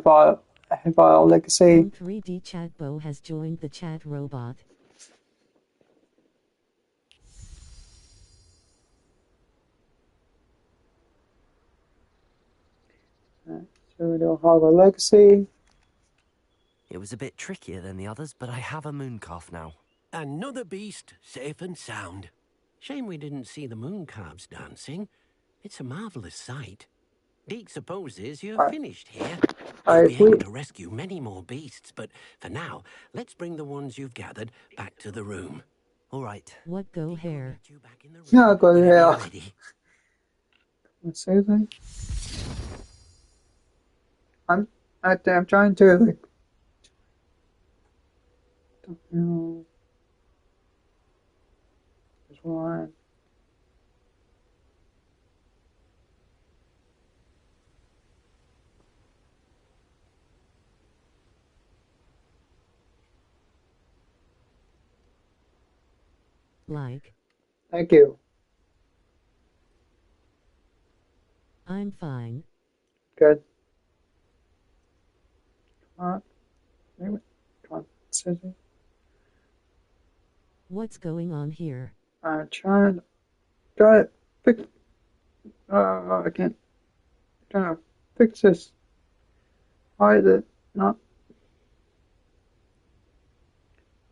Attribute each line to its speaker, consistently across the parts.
Speaker 1: Hogwarts Legacy.
Speaker 2: 3D Chatbo has joined the chat robot.
Speaker 1: So we do Hogwarts Legacy.
Speaker 3: It was a bit trickier than the others, but I have a moon calf now.
Speaker 4: Another beast, safe and sound. Shame we didn't see the moon calves dancing. It's a marvelous sight. Deke supposes you're finished here. You'll be able to rescue many more beasts, but for now, let's bring the ones you've gathered back to the room.
Speaker 3: All right.
Speaker 2: What go hair?
Speaker 1: Yeah, go hair.
Speaker 4: Ready.
Speaker 1: Let's see anything. I'm trying to like. Don't know. There's one.
Speaker 2: Like.
Speaker 1: Thank you.
Speaker 2: I'm fine.
Speaker 1: Good. Come on. Come on. Susie.
Speaker 2: What's going on here?
Speaker 1: I'm trying to fix. I can't. Trying to fix this. Why is it not?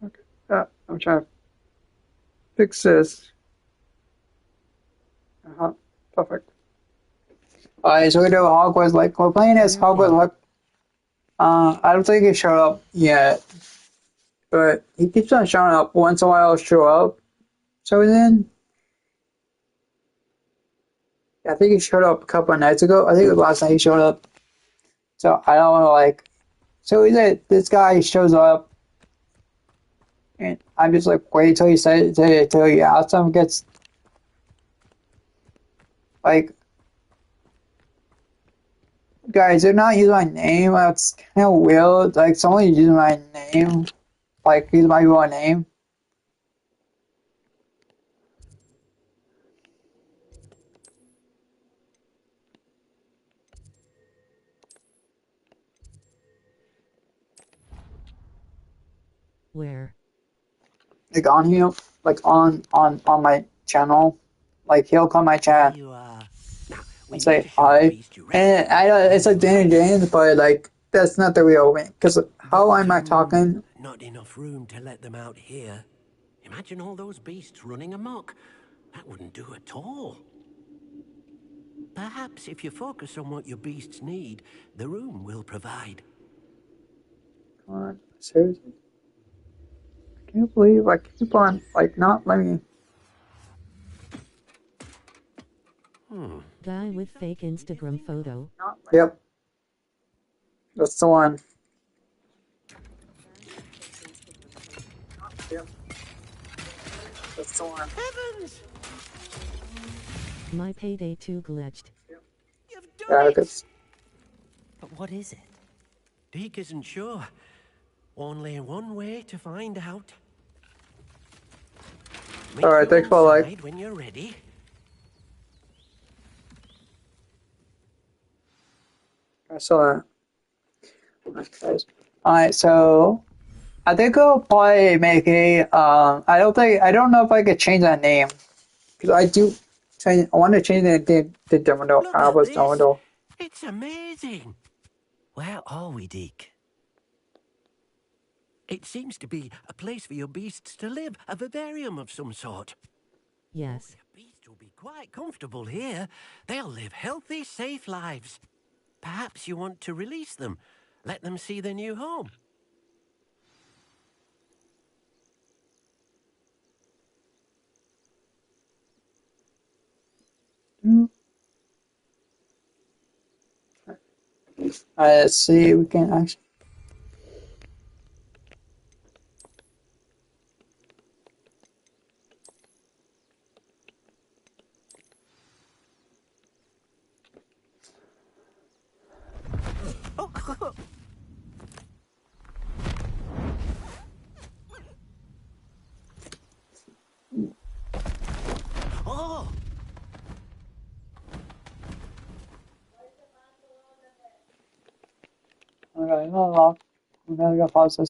Speaker 1: Okay. I'm trying to fix this. Perfect. Alright, so we do Hogwarts. Like we're playing as Hogwarts. I don't think he showed up yet, but he keeps on showing up. Once in a while, he'll show up. So then, I think he showed up a couple of nights ago. I think it was last night he showed up. So I don't want to like. So he's like, this guy shows up, and I'm just like, wait till he says till he asks him gets like. Guys, they're not using my name. That's kind of weird. Like, someone's using my name. Like, use my real name.
Speaker 2: Where?
Speaker 1: Like, on here. Like, on my channel. Like, he'll come my chat.
Speaker 4: You are. Now,
Speaker 1: And say hi. And it's like Danny James, but like that's not the real me. Because how am I talking?
Speaker 4: Not enough room to let them out here. Imagine all those beasts running amok. That wouldn't do at all. Perhaps if you focus on what your beasts need, the room will provide.
Speaker 1: Come on, seriously? I can't believe I keep on like not letting me.
Speaker 2: Guy with fake Instagram photo.
Speaker 1: Yep. That's the one. Yep. That's the one.
Speaker 4: Heavens!
Speaker 2: My payday 2 glitched.
Speaker 4: You've done it!
Speaker 3: But what is it?
Speaker 4: Deke isn't sure. Only one way to find out.
Speaker 1: Alright, thanks for like.
Speaker 4: When you're ready.
Speaker 1: I saw that. Alright, so I think I'll probably make a I don't know if I could change that name. Because I want to change the Domino. Albus Domino.
Speaker 4: It's amazing.
Speaker 3: Where are we, Deke?
Speaker 4: It seems to be a place for your beasts to live, a vivarium of some sort.
Speaker 2: Yes.
Speaker 4: Your beasts will be quite comfortable here. They'll live healthy, safe lives. Perhaps you want to release them, let them see their new home.
Speaker 1: Let's see, we can actually.
Speaker 4: Oh!
Speaker 1: Okay, unlock. I'm gonna pause this.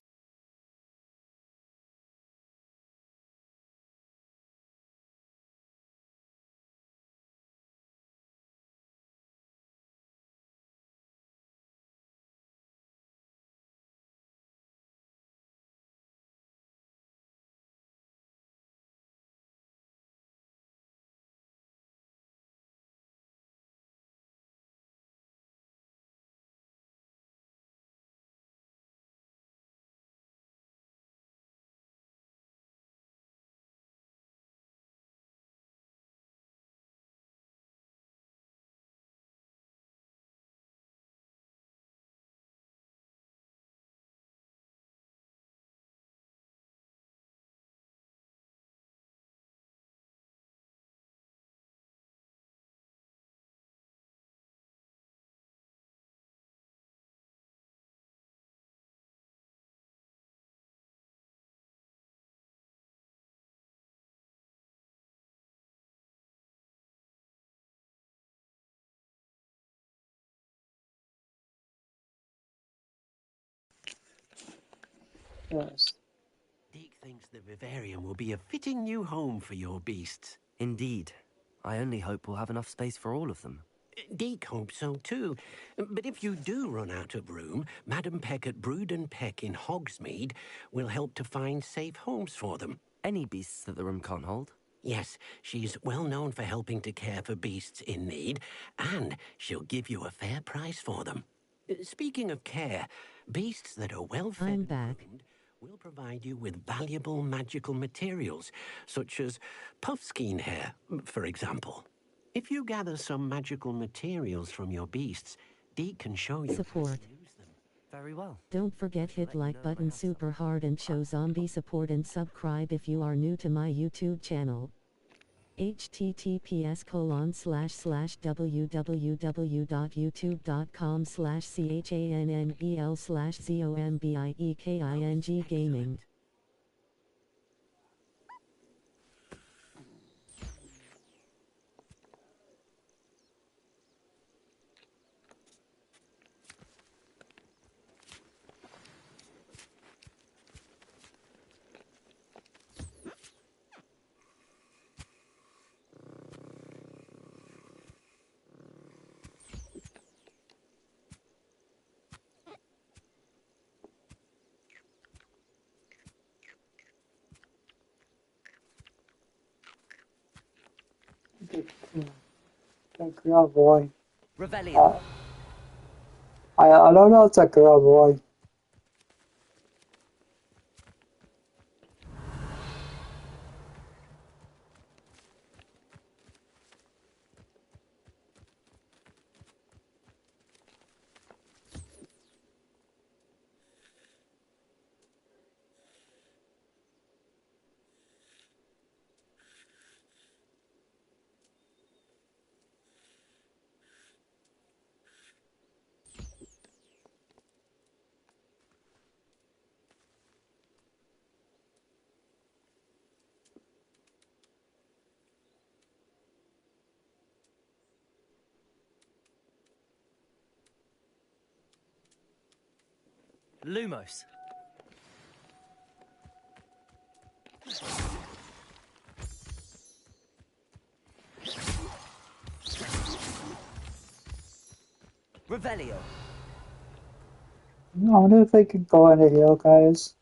Speaker 1: Yes.
Speaker 4: Deke thinks the vivarium will be a fitting new home for your beasts.
Speaker 3: Indeed. I only hope we'll have enough space for all of them.
Speaker 4: Deke hopes so too. But if you do run out of room, Madam Peck at Brood and Peck in Hogsmeade will help to find safe homes for them.
Speaker 3: Any beasts that the room can't hold?
Speaker 4: Yes, she's well known for helping to care for beasts in need, and she'll give you a fair price for them. Speaking of care, beasts that are well fed
Speaker 2: I'm
Speaker 4: and
Speaker 2: back.
Speaker 4: groomed will provide you with valuable magical materials, such as puffskein hair, for example. If you gather some magical materials from your beasts, Deke can show you how
Speaker 2: Support.
Speaker 4: to use them.
Speaker 3: Very well.
Speaker 2: Don't forget hit
Speaker 3: Let you
Speaker 2: like
Speaker 3: know when I
Speaker 2: button
Speaker 3: have some.
Speaker 2: super hard and show zombie support and subscribe if you are new to my YouTube channel. https://www.youtube.com/channel/zombieking gaming.
Speaker 1: A girl boy.
Speaker 3: Revelio.
Speaker 1: I don't know if it's a girl boy.
Speaker 3: Lumos. Revelio.
Speaker 1: I wonder if they can go into here, guys.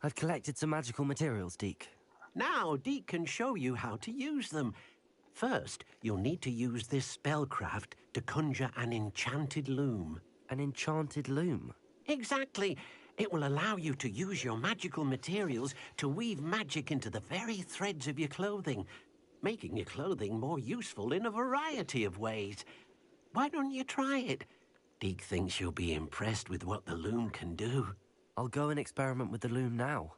Speaker 3: I've collected some magical materials, Deke.
Speaker 4: Now, Deke can show you how to use them. First, you'll need to use this spellcraft to conjure an enchanted loom.
Speaker 3: An enchanted loom?
Speaker 4: Exactly. It will allow you to use your magical materials to weave magic into the very threads of your clothing, making your clothing more useful in a variety of ways. Why don't you try it? Deke thinks you'll be impressed with what the loom can do.
Speaker 3: I'll go and experiment with the loom now.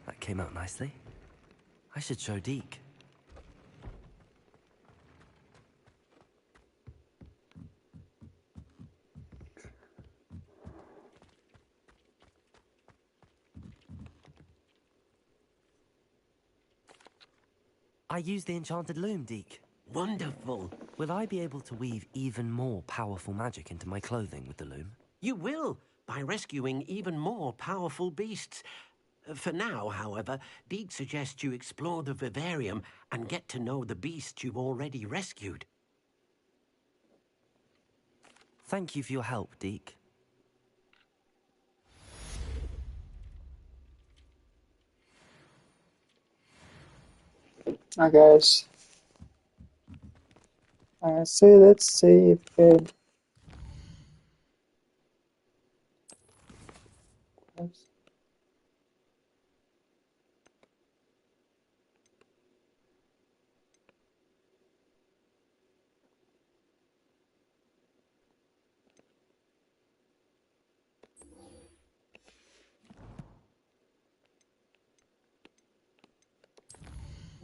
Speaker 3: That came out nicely. I should show Deke. I used the enchanted loom, Deke.
Speaker 4: Wonderful.
Speaker 3: Will I be able to weave even more powerful magic into my clothing with the loom?
Speaker 4: You will, by rescuing even more powerful beasts. For now, however, Deke suggests you explore the vivarium and get to know the beasts you've already rescued.
Speaker 3: Thank you for your help, Deke.
Speaker 1: Alright, guys. Let's see if we can.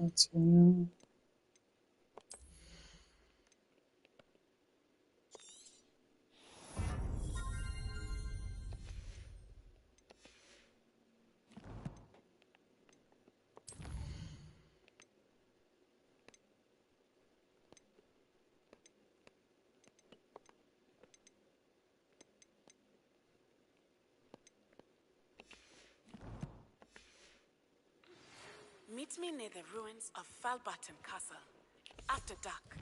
Speaker 1: Let's see.
Speaker 5: Meet me near the ruins of Falbaton Castle, after dark.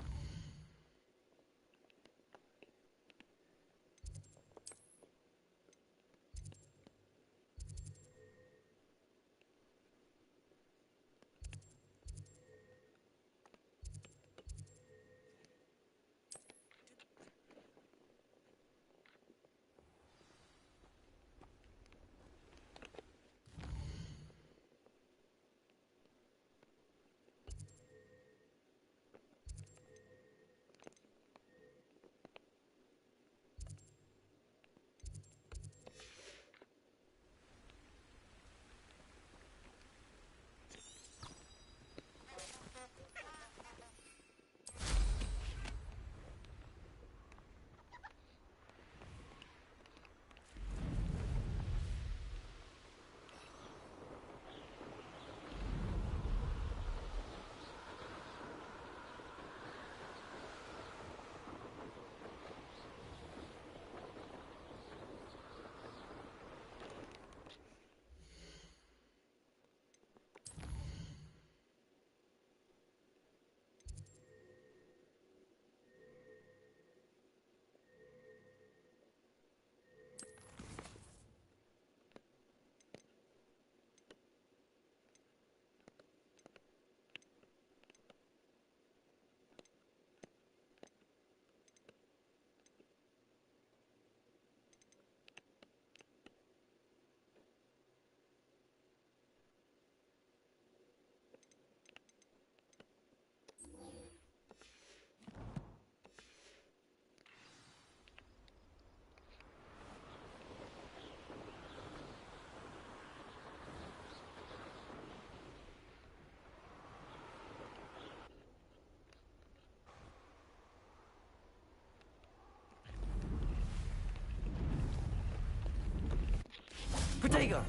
Speaker 3: Protego!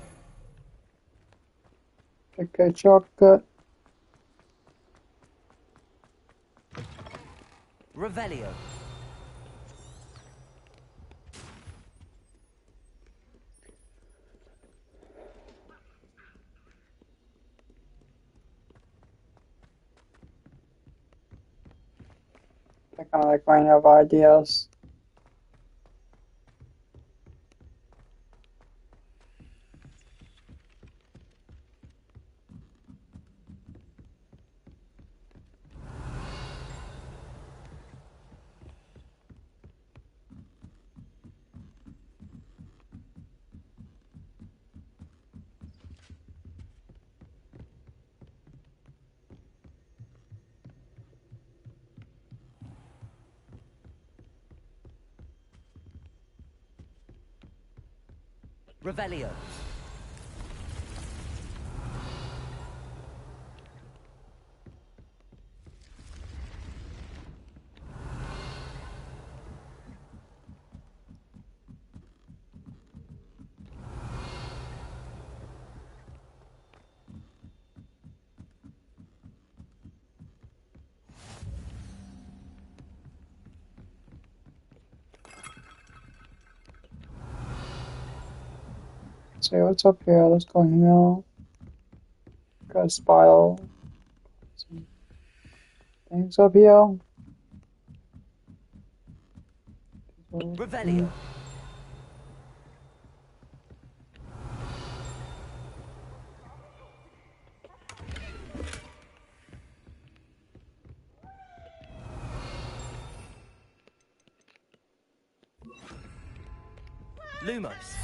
Speaker 1: Take a shortcut.
Speaker 3: Revelio.
Speaker 1: I kind of like running out of ideas.
Speaker 3: Revelio.
Speaker 1: See what's up here. Let's go here. Got a spiral. Some things up here.
Speaker 3: Revelio. Lumos.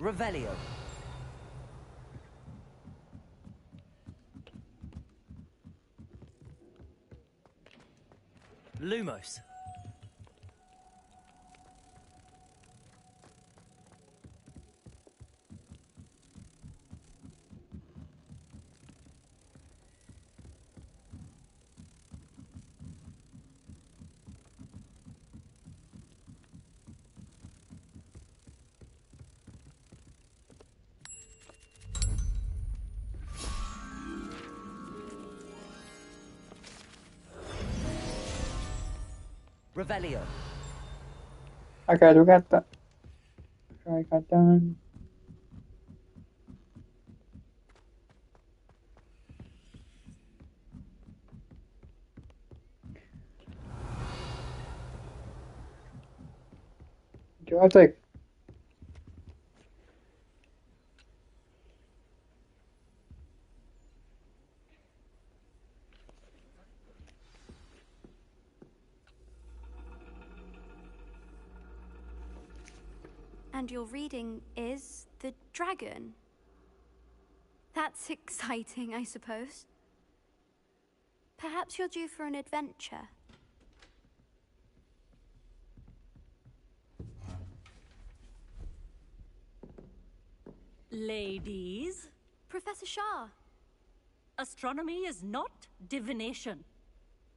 Speaker 3: Revelio. Lumos. Revelio.
Speaker 1: Okay, we got that. Okay, I got done. Do I have to like
Speaker 6: And your reading is the dragon. That's exciting, I suppose. Perhaps you're due for an adventure.
Speaker 7: Ladies,
Speaker 6: Professor Shah.
Speaker 7: astronomy is not divination.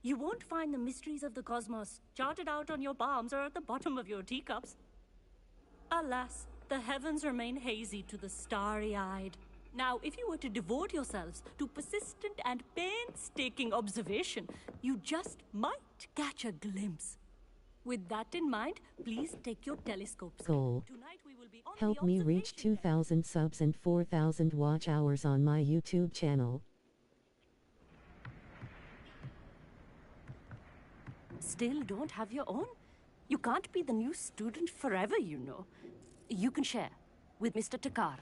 Speaker 7: You won't find the mysteries of the cosmos charted out on your palms or at the bottom of your teacups. Alas, the heavens remain hazy to the starry-eyed. Now, if you were to devote yourselves to persistent and painstaking observation, you just might catch a glimpse. With that in mind, please take your telescopes.
Speaker 2: Goal.
Speaker 7: Tonight we will be on
Speaker 2: Help
Speaker 7: the
Speaker 2: me reach
Speaker 7: observation deck.
Speaker 2: 2,000 subs and 4,000 watch hours on my YouTube channel.
Speaker 7: Still don't have your own? You can't be the new student forever, you know. You can share with Mr. Takar.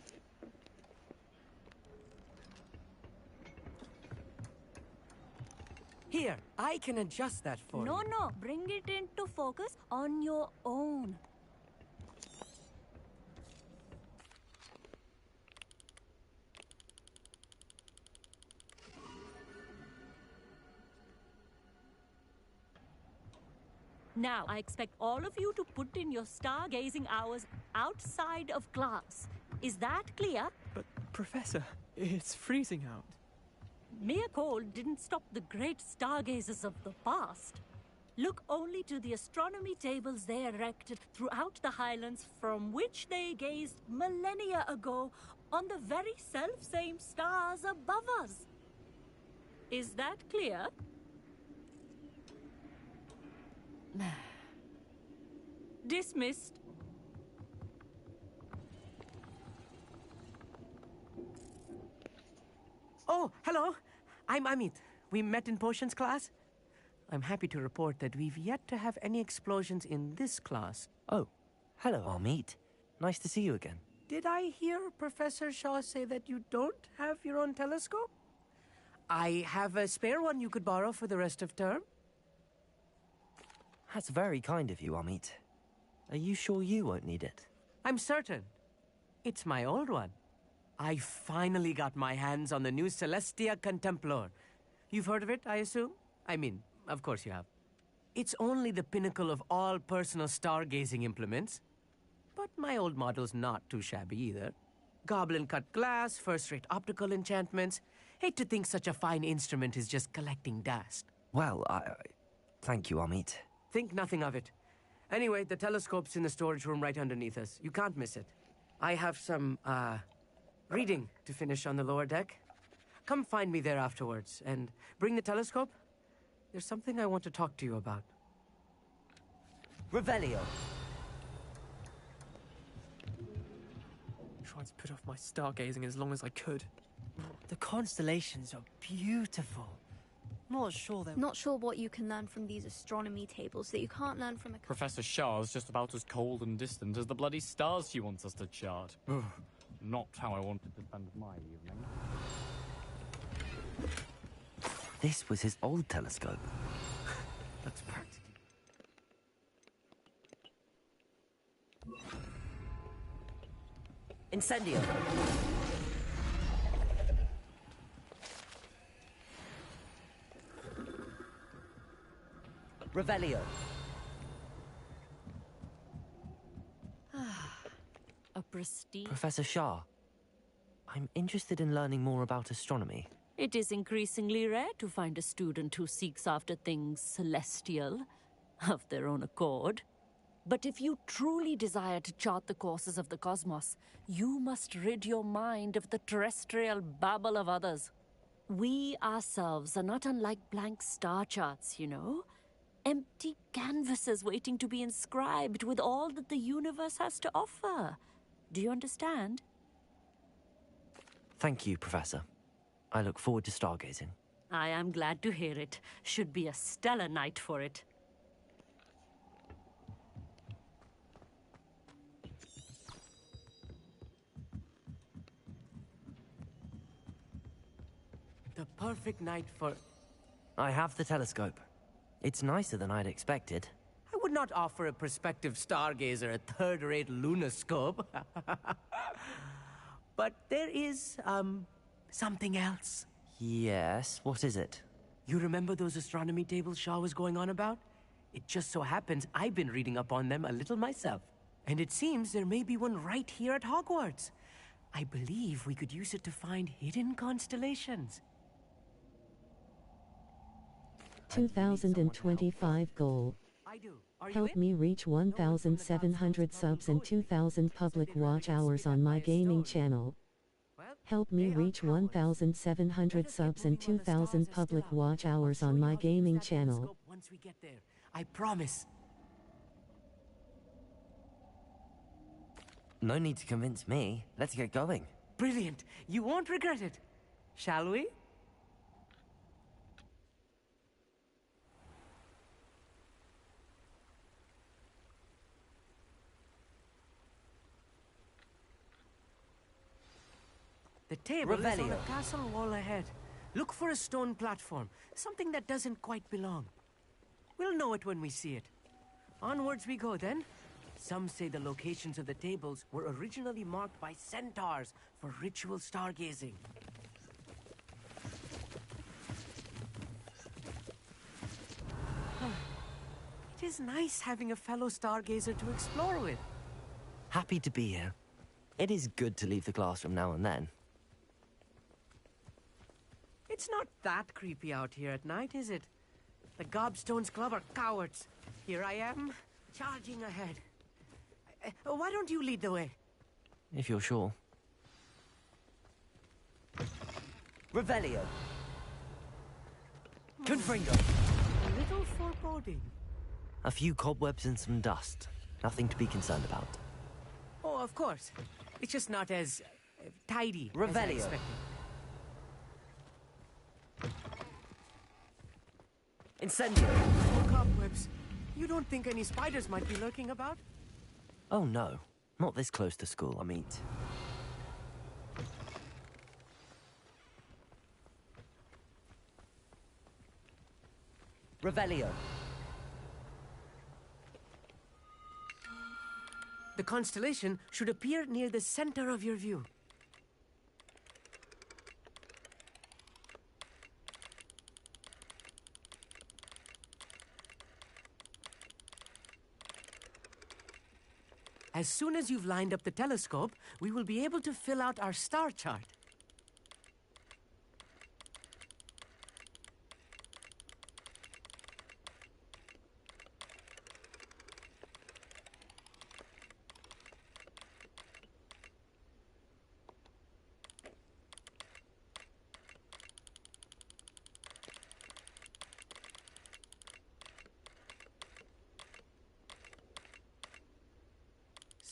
Speaker 3: Here, I can adjust that for
Speaker 7: No,
Speaker 3: you.
Speaker 7: no, bring it into focus on your own. Now, I expect all of you to put in your stargazing hours outside of class. Is that clear?
Speaker 8: But, Professor, it's freezing out.
Speaker 7: Mere cold didn't stop the great stargazers of the past. Look only to the astronomy tables they erected throughout the Highlands from which they gazed millennia ago on the very self-same stars above us. Is that clear? Dismissed.
Speaker 9: Oh, hello. I'm Amit. We met in potions class. I'm happy to report that we've yet to have any explosions in this class.
Speaker 3: Oh, hello, Amit. Nice to see you again.
Speaker 9: Did I hear Professor Shaw say that you don't have your own telescope? I have a spare one you could borrow for the rest of term.
Speaker 3: That's very kind of you, Amit. Are you sure you won't need it?
Speaker 9: I'm certain. It's my old one. I finally got my hands on the new Celestia Contemplor. You've heard of it, I assume? I mean, of course you have. It's only the pinnacle of all personal stargazing implements. But my old model's not too shabby either. Goblin-cut glass, first-rate optical enchantments. Hate to think such a fine instrument is just collecting dust.
Speaker 3: Well, thank you, Amit.
Speaker 9: Think nothing of it. Anyway, the telescope's in the storage room right underneath us. You can't miss it. I have some, reading to finish on the lower deck. Come find me there afterwards, and bring the telescope. There's something I want to talk to you about.
Speaker 3: Revelio.
Speaker 8: Tried to put off my stargazing as long as I could.
Speaker 10: The constellations are beautiful. Not sure they're...
Speaker 6: Not sure what you can learn from these astronomy tables that you can't learn from a...
Speaker 11: Professor Shah's just about as cold and distant as the bloody stars she wants us to chart. Ugh, not how I wanted to spend my evening.
Speaker 3: This was his old telescope.
Speaker 9: That's practical.
Speaker 3: Incendio. Revelio.
Speaker 7: A prestige.
Speaker 3: Professor Shah, I'm interested in learning more about astronomy.
Speaker 7: It is increasingly rare to find a student who seeks after things celestial, of their own accord. But if you truly desire to chart the courses of the cosmos, you must rid your mind of the terrestrial babble of others. We ourselves are not unlike blank star charts, you know. Empty canvases waiting to be inscribed with all that the universe has to offer. Do you understand?
Speaker 3: Thank you, Professor. I look forward to stargazing.
Speaker 7: I am glad to hear it. Should be a stellar night for it.
Speaker 9: The perfect night for...
Speaker 3: I have the telescope. It's nicer than I'd expected.
Speaker 9: I would not offer a prospective stargazer a third-rate lunoscope. But there is, something else.
Speaker 3: Yes, what is it?
Speaker 9: You remember those astronomy tables Shaw was going on about? It just so happens I've been reading up on them a little myself. And it seems there may be one right here at Hogwarts. I believe we could use it to find hidden constellations.
Speaker 2: 2025 goal.
Speaker 9: I do. Are you
Speaker 2: Help
Speaker 9: in?
Speaker 2: me reach 1,700 subs and 2,000 public watch hours on my gaming channel. Help me reach 1,700 subs and 2,000 public watch hours on my gaming channel.
Speaker 9: Once we get there, I promise.
Speaker 3: No need to convince me. Let's get going.
Speaker 9: Brilliant. You won't regret it. Shall we? The table is on the castle wall ahead. Look for a stone platform, something that doesn't quite belong. We'll know it when we see it. Onwards we go then. Some say the locations of the tables were originally marked by centaurs for ritual stargazing. It is nice having a fellow stargazer to explore with.
Speaker 3: Happy to be here. It is good to leave the classroom now and then.
Speaker 9: It's not that creepy out here at night, is it? The Gobstones Club are cowards. Here I am, charging ahead. Why don't you lead the way?
Speaker 3: If you're sure. Revelio. Confringo.
Speaker 9: A little foreboding.
Speaker 3: A few cobwebs and some dust. Nothing to be concerned about.
Speaker 9: Oh, of course. It's just not as tidy as I
Speaker 3: Revelio.
Speaker 9: expected.
Speaker 3: Incendio.
Speaker 9: Oh, cobwebs. You don't think any spiders might be lurking about?
Speaker 3: Oh no. Not this close to school, I mean. Revelio.
Speaker 9: The constellation should appear near the center of your view. As soon as you've lined up the telescope, we will be able to fill out our star chart.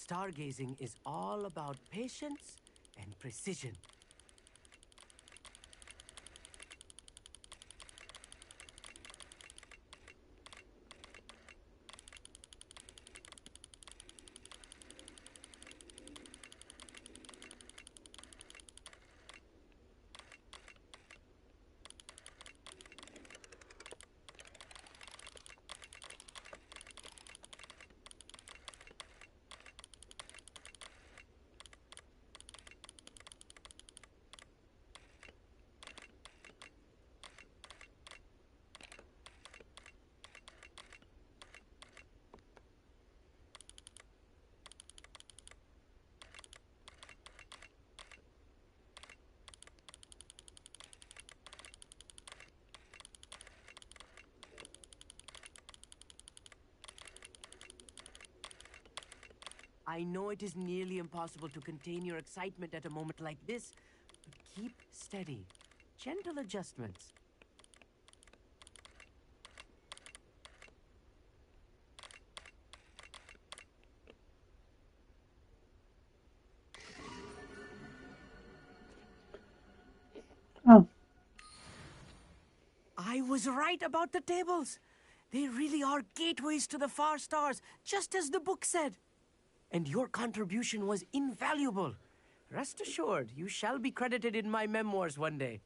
Speaker 9: Stargazing is all about patience and precision. I know it is nearly impossible to contain your excitement at a moment like this, but keep steady. Gentle adjustments.
Speaker 1: Oh.
Speaker 9: I was right about the tables. They really are gateways to the far stars, just as the book said. And your contribution was invaluable. Rest assured, you shall be credited in my memoirs one day.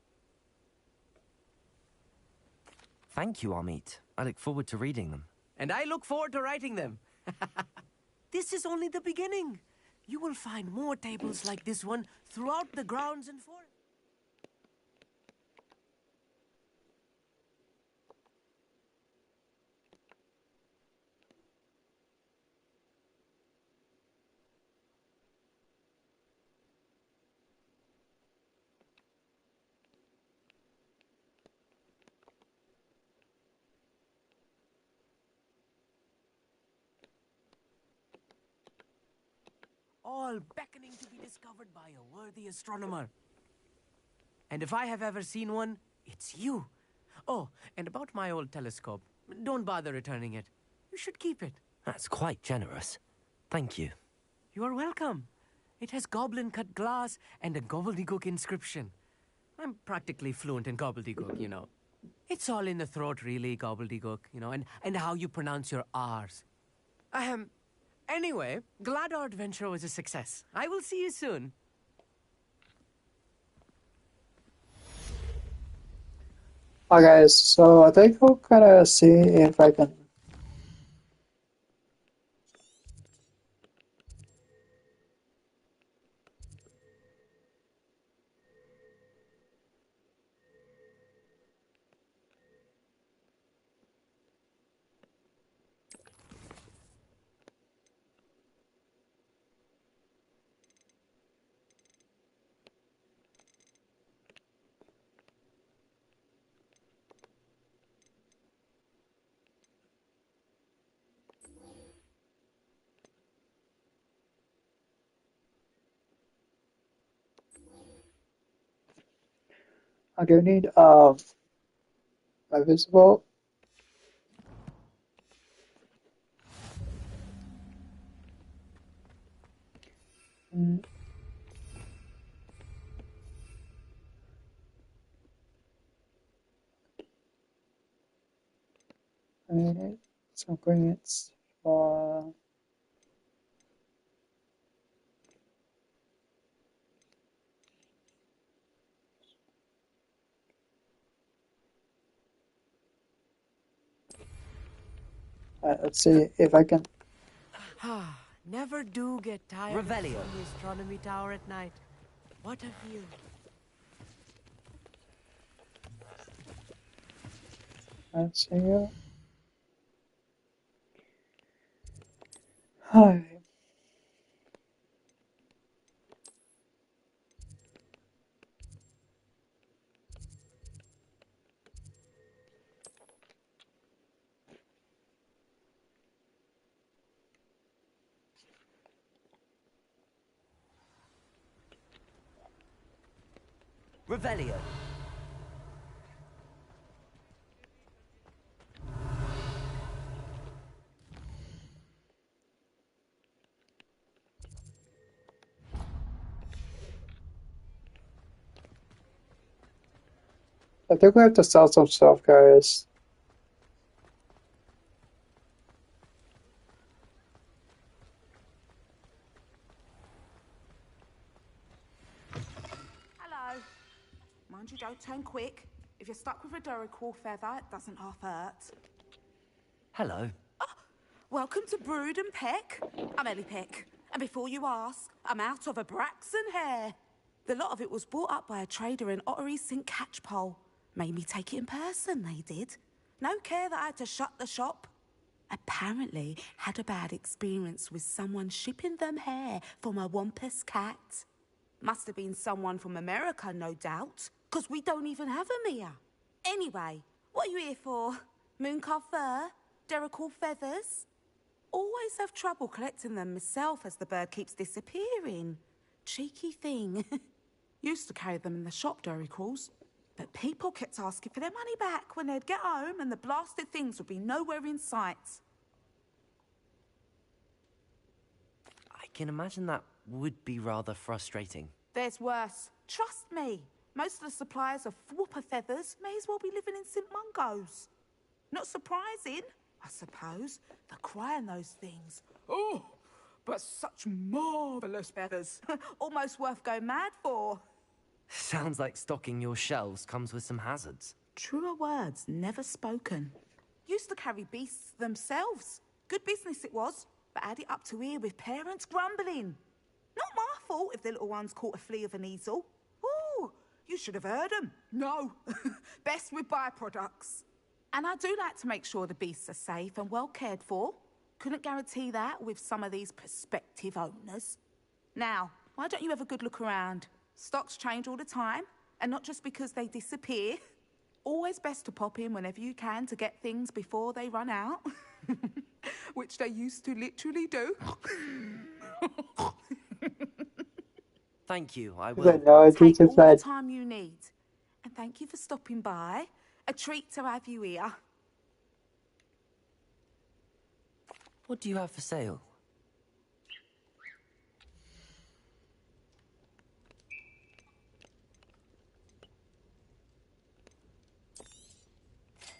Speaker 3: Thank you, Amit. I look forward to reading them.
Speaker 9: And I look forward to writing them. This is only the beginning. You will find more tables like this one throughout the grounds and forests. All beckoning to be discovered by a worthy astronomer. And if I have ever seen one, it's you. Oh, and about my old telescope, don't bother returning it. You should keep it.
Speaker 3: That's quite generous. Thank you.
Speaker 9: You are welcome. It has goblin-cut glass and a gobbledygook inscription. I'm practically fluent in gobbledygook, you know. It's all in the throat, really, gobbledygook, you know, and how you pronounce your R's. Anyway, glad our adventure was a success. I will see you soon.
Speaker 1: Hi guys, so I think I'll kind of see if I can. Okay, we need my visible. Mm. I need some ingredients for let's see if I can.
Speaker 9: Never do get tired
Speaker 3: Revelio.
Speaker 9: of seeing the astronomy tower at night. What a view.
Speaker 1: Let's see. Hi.
Speaker 3: Revelio.
Speaker 1: I think we have to sell some stuff, guys.
Speaker 5: Hello. Mind you don't turn quick. If you're stuck with a Duracell feather, it doesn't half hurt.
Speaker 3: Hello.
Speaker 5: Welcome to Brood and Peck. I'm Ellie Peck. And before you ask, I'm out of a Braxton hair. The lot of it was bought up by a trader in Ottery St. Catchpole. Made me take it in person, they did. No care that I had to shut the shop. Apparently had a bad experience with someone shipping them hair for my Wampus cat. Must have been someone from America, no doubt, 'cause we don't even have 'em here. Anyway, what are you here for? Mooncalf fur? Duracell feathers? Always have trouble collecting them myself as the bird keeps disappearing. Cheeky thing. Used to carry them in the shop, Duracalls, but people kept asking for their money back when they'd get home and the blasted things would be nowhere in sight.
Speaker 3: I can imagine that would be rather frustrating.
Speaker 5: There's worse. Trust me. Most of the suppliers of whooper feathers may as well be living in St. Mungo's. Not surprising, I suppose, the cry on those things. Oh, but such marvellous feathers. Almost worth going mad for.
Speaker 3: Sounds like stocking your shelves comes with some hazards.
Speaker 5: Truer words never spoken. Used to carry beasts themselves. Good business it was, but had it up to here with parents grumbling. Not my fault if the little ones caught a flea of an easel. Ooh, you should have heard them. No, best with byproducts. And I do like to make sure the beasts are safe and well cared for. Couldn't guarantee that with some of these prospective owners. Now, why don't you have a good look around? Stocks change all the time, and not just because they disappear. Always best to pop in whenever you can to get things before they run out. Which they used to literally do.
Speaker 3: Thank you, I
Speaker 1: Because I
Speaker 3: will.
Speaker 1: know it's
Speaker 5: Take all the
Speaker 1: said.
Speaker 5: time you need. And thank you for stopping by. A treat to have you here.
Speaker 3: What do you have for sale?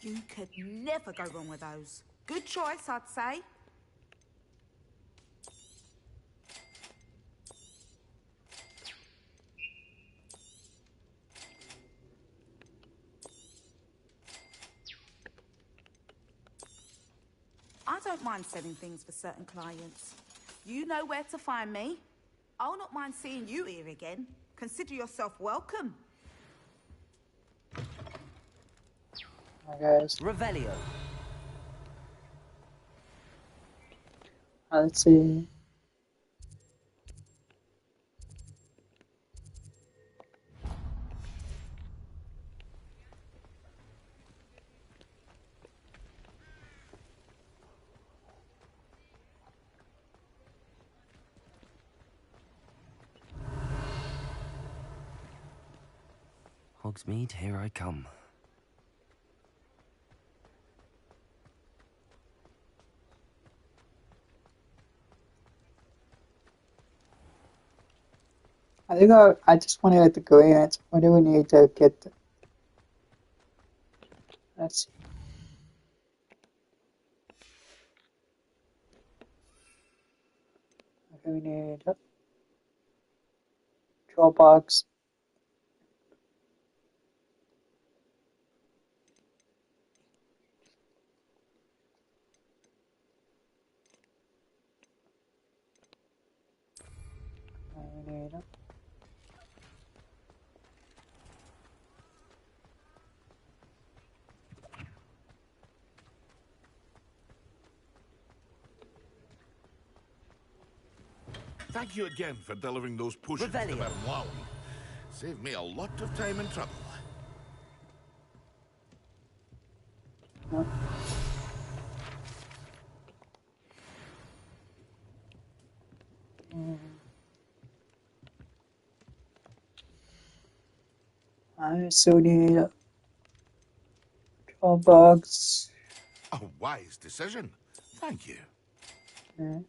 Speaker 5: You could never go wrong with those. Good choice, I'd say. I don't mind selling things for certain clients. You know where to find me. I'll not mind seeing you here again. Consider yourself welcome.
Speaker 1: Hi, guys.
Speaker 3: Revelio.
Speaker 1: Let's see.
Speaker 3: Hogsmeade, here I come.
Speaker 1: I think I just want to get the grants. What do we need to get? Let's see. Okay, we need draw box. We need
Speaker 12: Thank you again for delivering those potions to Madame Lowen. Saved me a lot of time and trouble.
Speaker 1: I still need draw box.
Speaker 12: A wise decision. Thank you.
Speaker 1: Okay.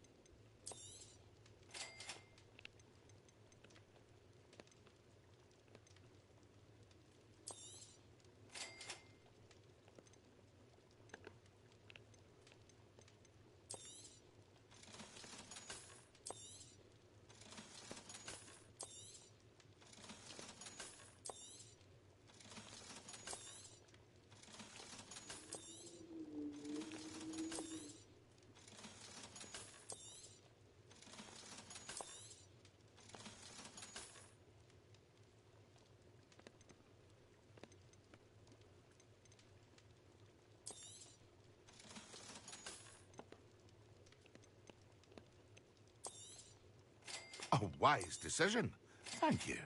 Speaker 12: A wise decision. Thank you.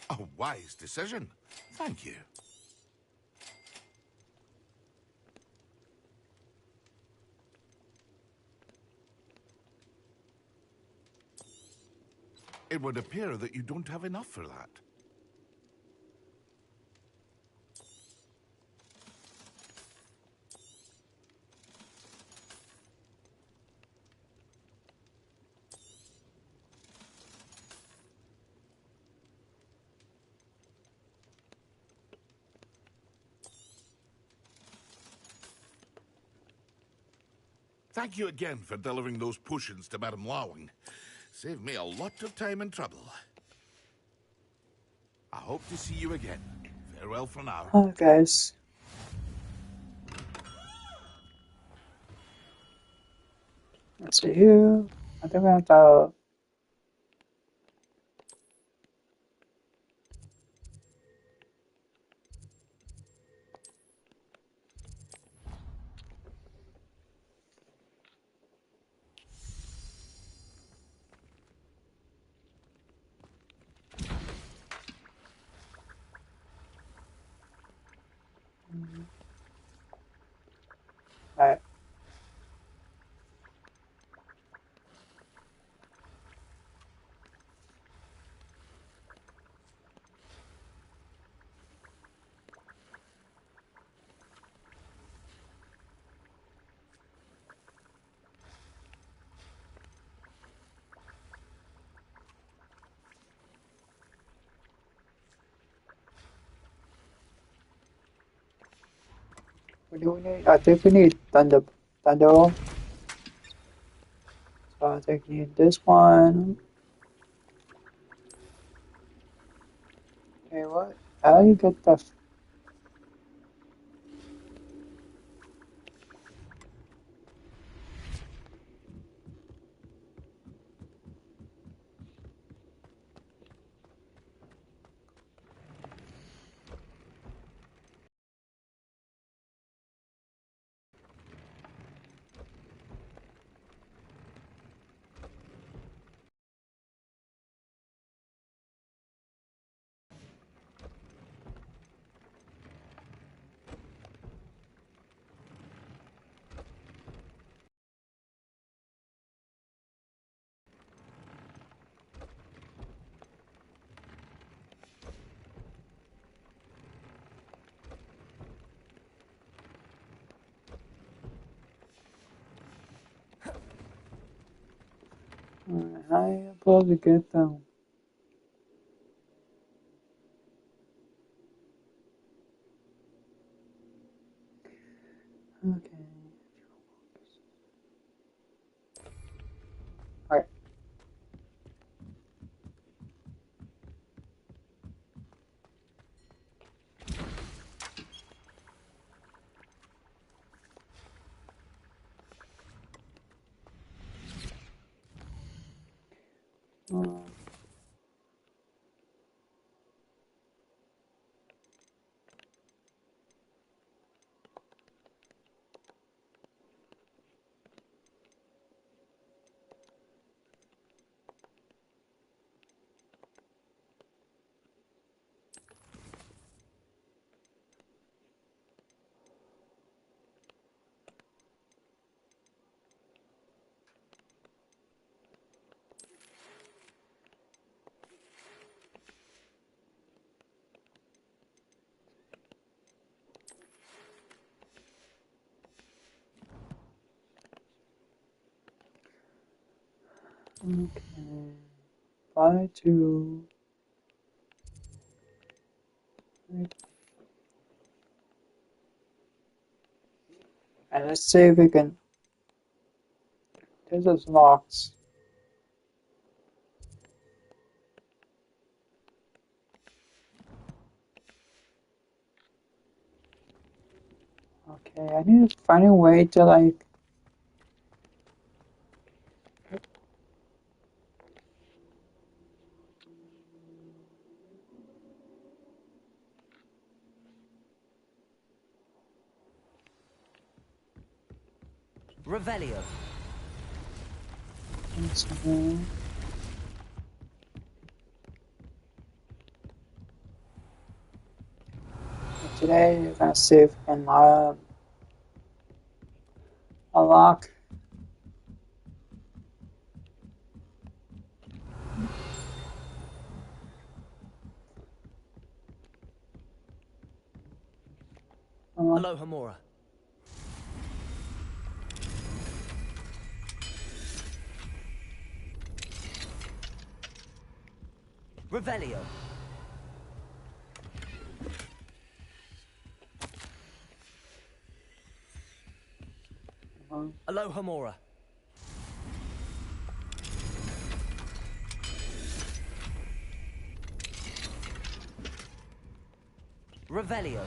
Speaker 12: A wise decision. Thank you. It would appear that you don't have enough for that. Thank you again for delivering those potions to Madame Lowen. Saved me a lot of time and trouble. I hope to see you again. Farewell for now.
Speaker 1: Hi guys. Let's see here. I think we have to. Alright. What do we need? I think we need thunder. So I think we need this one. Okay, what? How do you get the? How are you supposed to get them? Okay. Alright. Okay. Bye to. And let's see if we can. This is locked. Okay, I need to find a way to like.
Speaker 9: Revelio.
Speaker 1: Today you're gonna see if we can unlock.
Speaker 9: Hello, Hamura. Revelio. Aloha Mora. Revelio.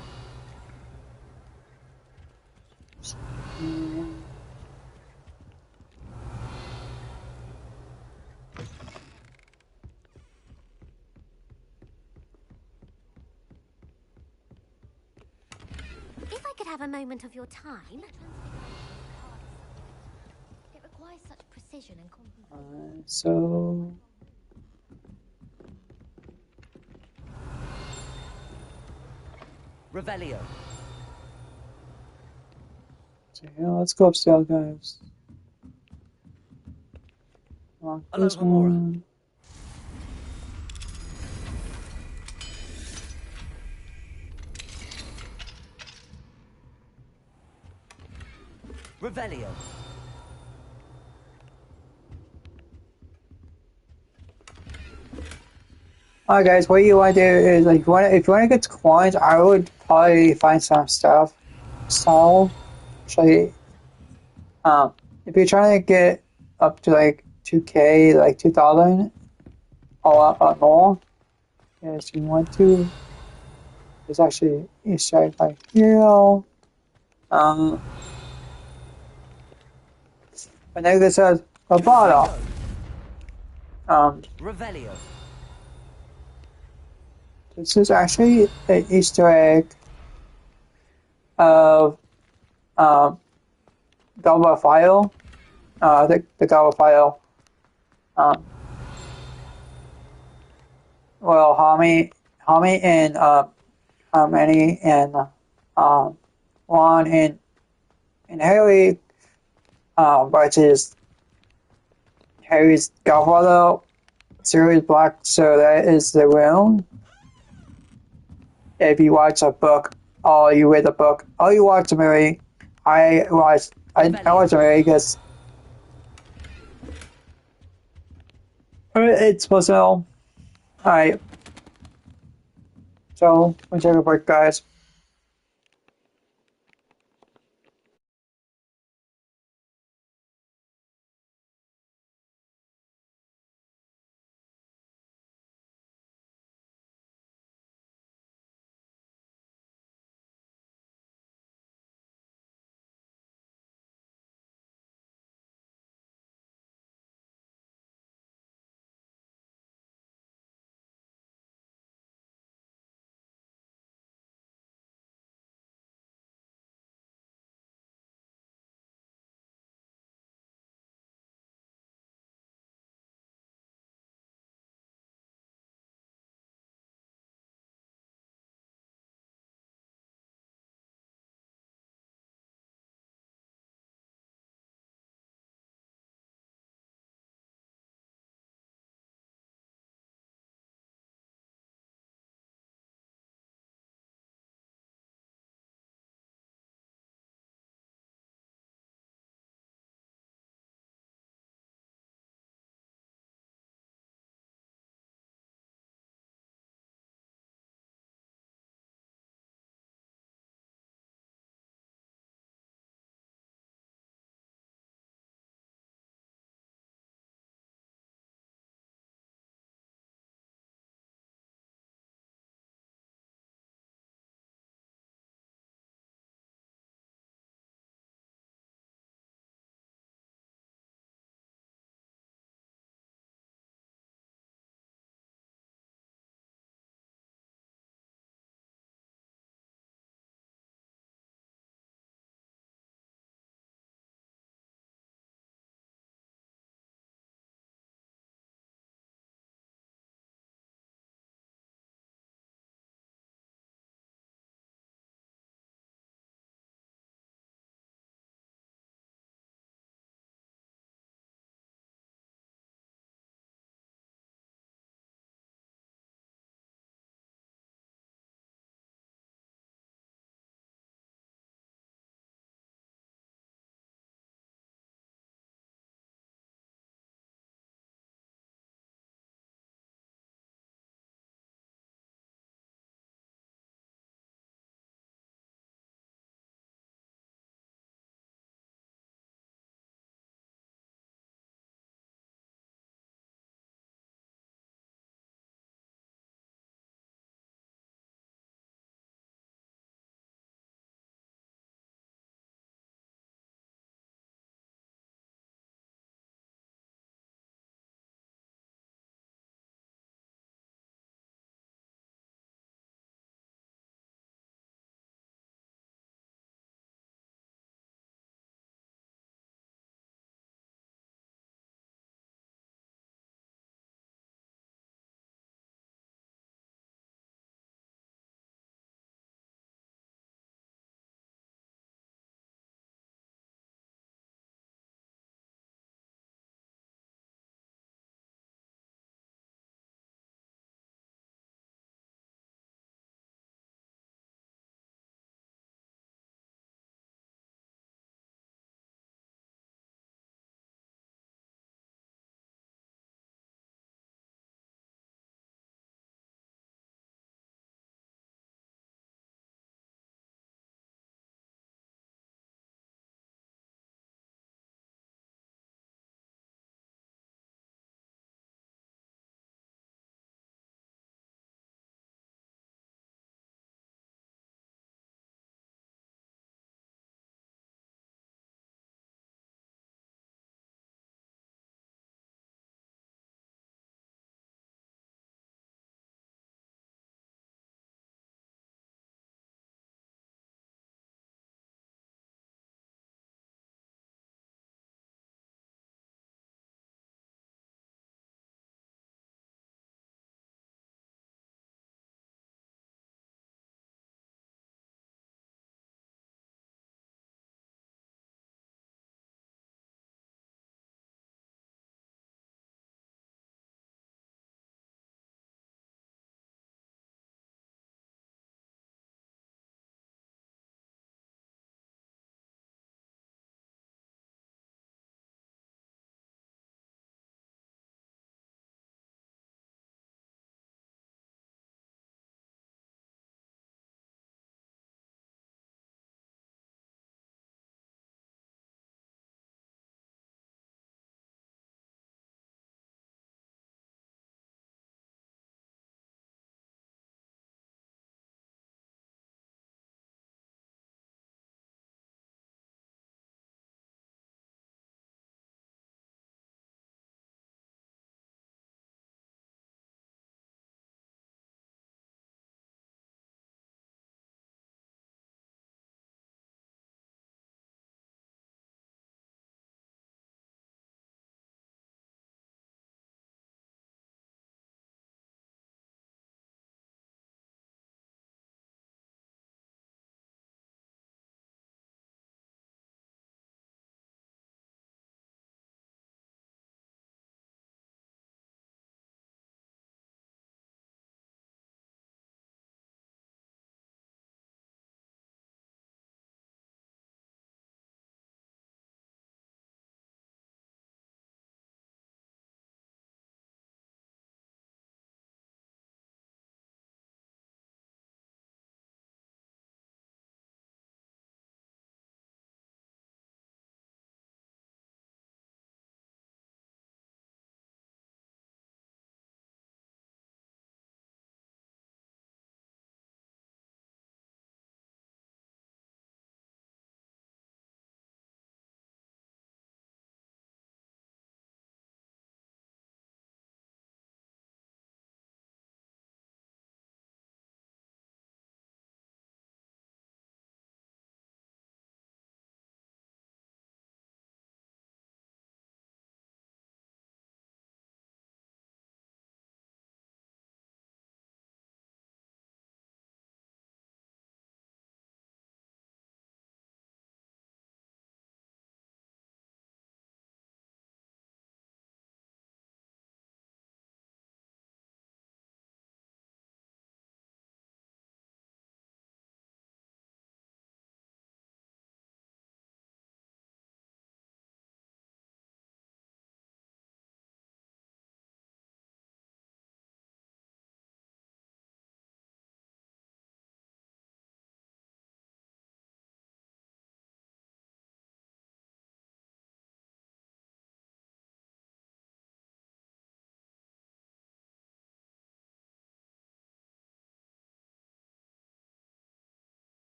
Speaker 13: If I could have a moment of your time. It requires such precision and
Speaker 1: So.
Speaker 9: Revelio.
Speaker 1: So yeah, let's go upstairs, guys. Lock this one.
Speaker 9: Revelio.
Speaker 1: Alright guys, what you want to do is like if you want to get coins, I would probably find some stuff. So, actually, if you're trying to get up to like 2K, like 2,000 or more, yes, you want to. There's actually Easter egg like here. And then it says a bottle.
Speaker 9: Revelio.
Speaker 1: This is actually an Easter egg of Galba file. The Galba file. Well, Hami and Manny and Juan and Harry versus Harry's godfather, Sirius Black. So that is the room. If you watch a book, or you read a book, or you watch a movie, I watched a movie because It's possible. Alright. So, we'll take a break, guys.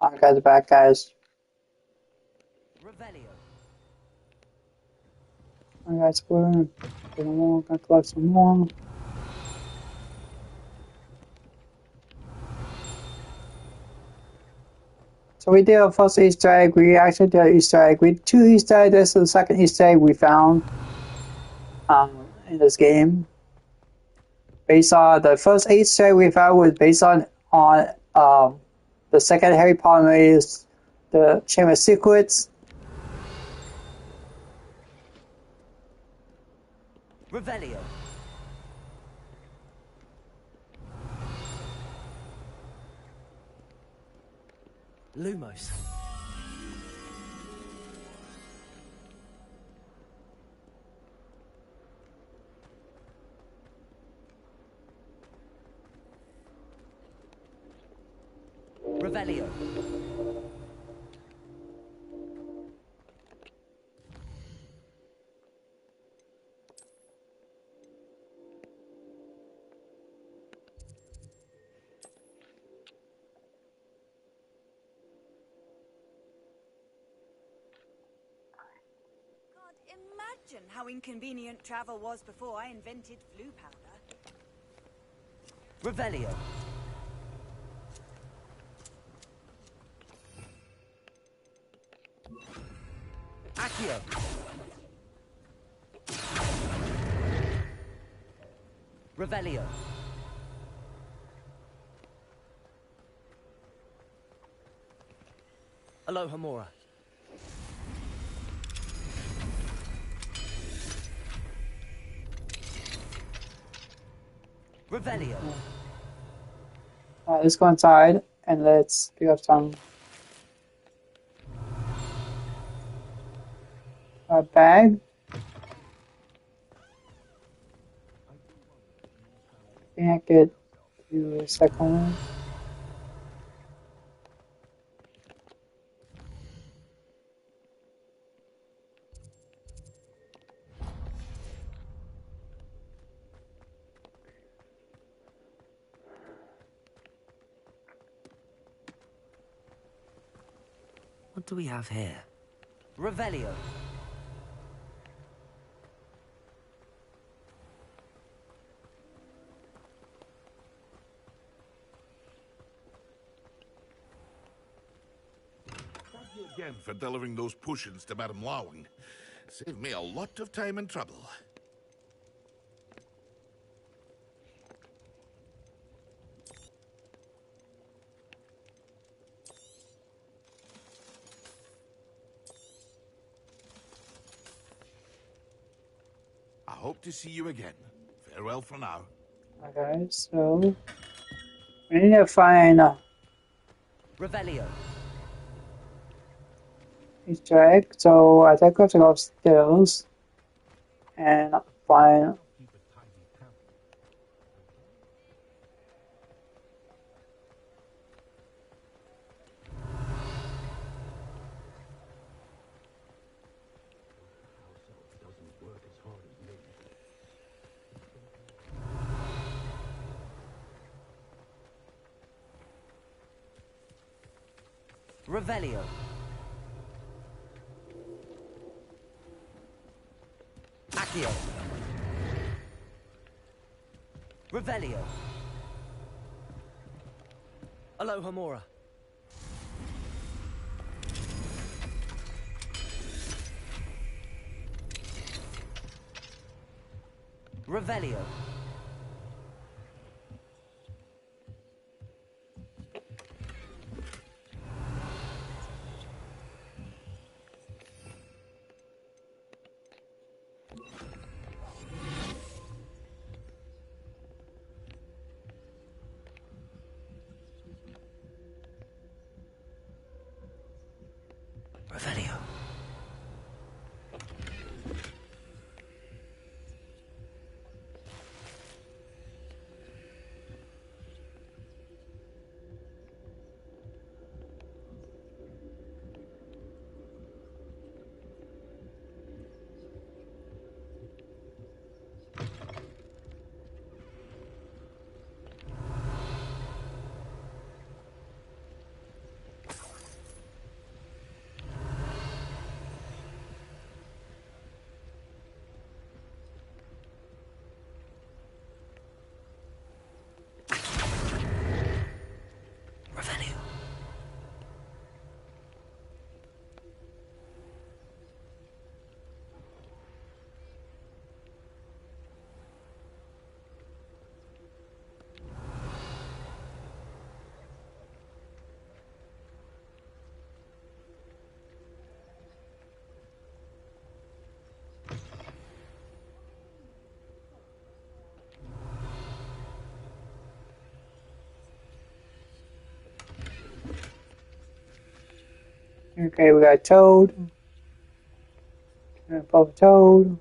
Speaker 1: Alright, guys, back, guys.
Speaker 9: Revelio.
Speaker 1: Alright, guys, we're in. Get them all, gotta collect some more. So we did a first Easter egg. We actually did an Easter egg. We did 2 Easter eggs. This is the second Easter egg we found in this game. Based on the first Easter egg we found was based on the second Harry Potter movie is the Chamber of Secrets.
Speaker 9: Revelio. Lumos. Revelio.
Speaker 14: Imagine how inconvenient travel was before I invented flu powder.
Speaker 9: Revelio. Accio. Revelio. Alohomora. Revelio.
Speaker 1: Alright, let's go inside and let's pick up some bag. Can't get to the second one.
Speaker 3: What do we have here?
Speaker 9: Revelio.
Speaker 12: Thank you again for delivering those potions to Madame Lowing. Saved me a lot of time and trouble. I hope to see you again. Farewell for now.
Speaker 1: Okay, so we need to find
Speaker 9: Revelio.
Speaker 1: Easter egg. So I think we have to go upstairs and find.
Speaker 9: Revelio. Accio. Revelio. Alohomora. Revelio. Revelio.
Speaker 1: Okay, we got Toad. Above Toad.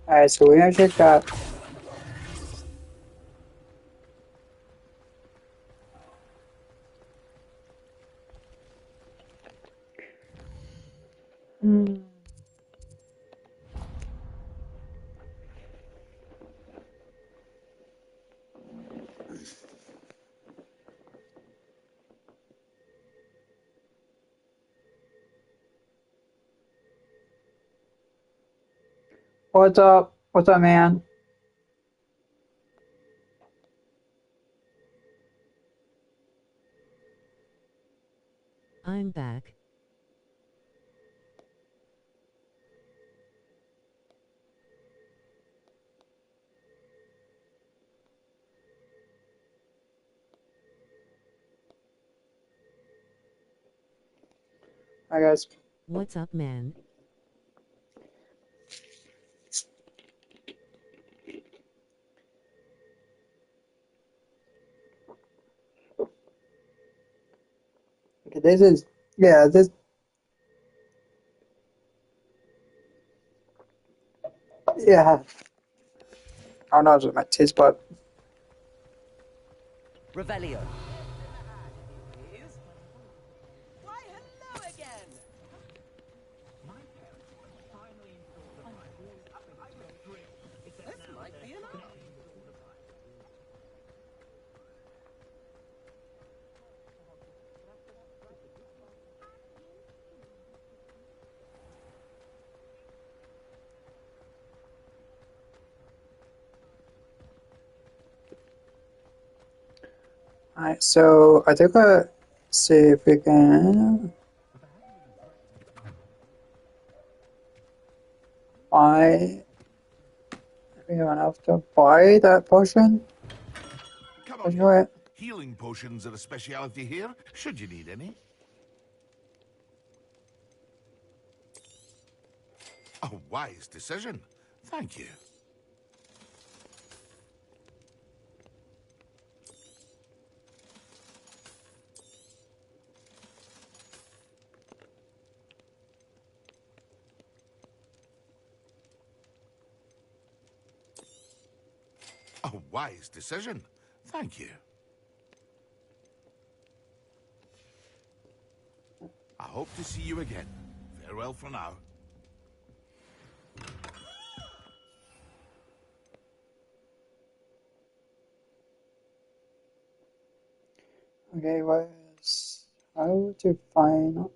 Speaker 1: Alright, so we actually got What's up? What's up, man?
Speaker 2: I'm back.
Speaker 1: Hi, guys.
Speaker 2: What's up, man?
Speaker 1: Okay, this is, yeah, this, yeah. I don't know if it's my taste, but
Speaker 9: Revelio.
Speaker 1: alright, so I think see if we can buy, we have enough to buy that potion.
Speaker 12: Come
Speaker 1: Let's
Speaker 12: on,
Speaker 1: do it.
Speaker 12: healing potions are a speciality here, should you need any. A wise decision. Thank you. A wise decision. Thank you. I hope to see you again. Farewell for now.
Speaker 1: Okay, what's how to find?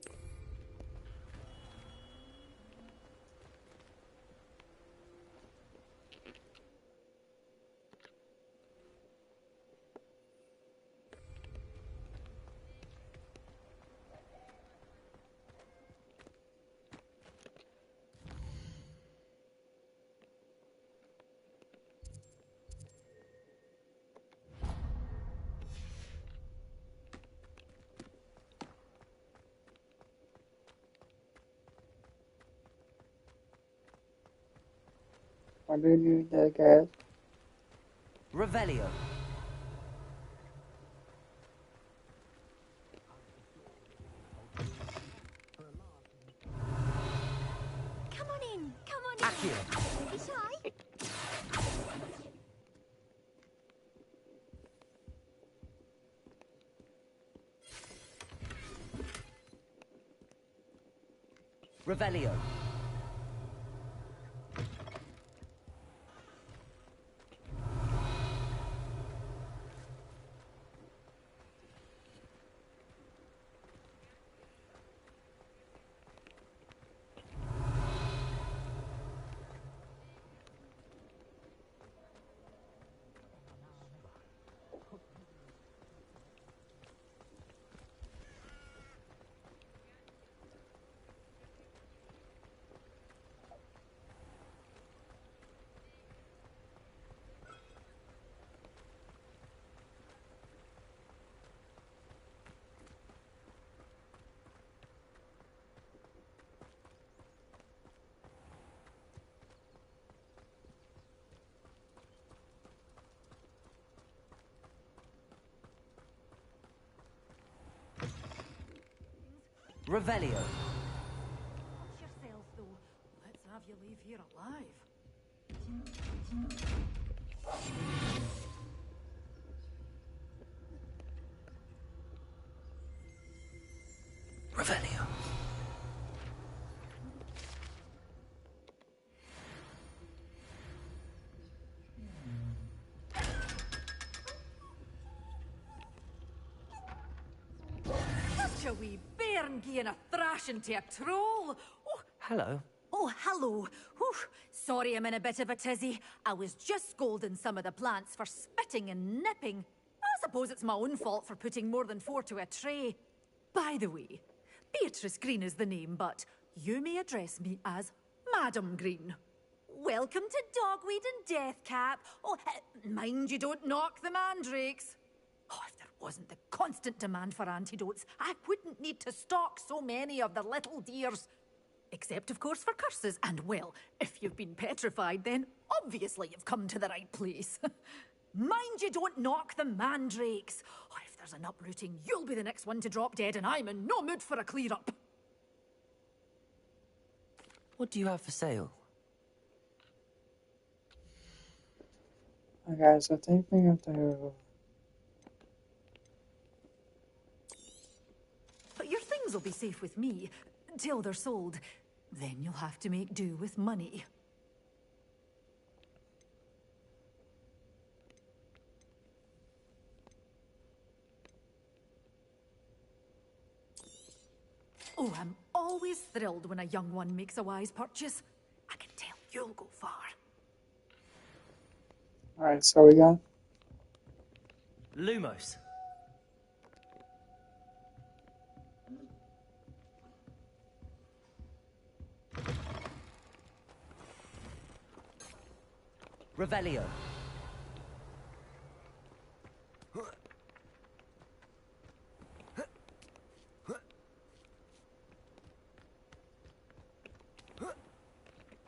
Speaker 1: What do you need that, guys?
Speaker 9: Revelio.
Speaker 6: Come on in. Come on in.
Speaker 9: Accio.
Speaker 6: Don't be shy.
Speaker 9: Revelio. Revelio.
Speaker 15: Watch yourself, though. Let's have you leave here alive.
Speaker 9: Revelio.
Speaker 15: Such a wee bairn gieing a thrashing to a troll. Oh,
Speaker 9: Hello.
Speaker 15: oh, hello. Whew. Sorry I'm in a bit of a tizzy. I was just scolding some of the plants for spitting and nipping. I suppose it's my own fault for putting more than 4 to a tray. By the way, Beatrice Green is the name, but you may address me as Madam Green. Welcome to Dogweed and Deathcap. Oh, mind you don't knock the mandrakes. Oh, if there wasn't the constant demand for antidotes, I wouldn't need to stock so many of the little dears. Except, of course, for curses. And, well, if you've been petrified, then obviously you've come to the right place. Mind you don't knock the mandrakes. Oh, if there's an uprooting, you'll be the next one to drop dead, and I'm in no mood for a clear-up.
Speaker 9: What do you have for sale?
Speaker 1: Okay, so I think we have to...
Speaker 15: But your things will be safe with me, till they're sold. Then you'll have to make do with money. Oh, I'm always thrilled when a young one makes a wise purchase. I can tell you'll go far.
Speaker 1: Alright, so we got...
Speaker 9: Lumos. Revelio.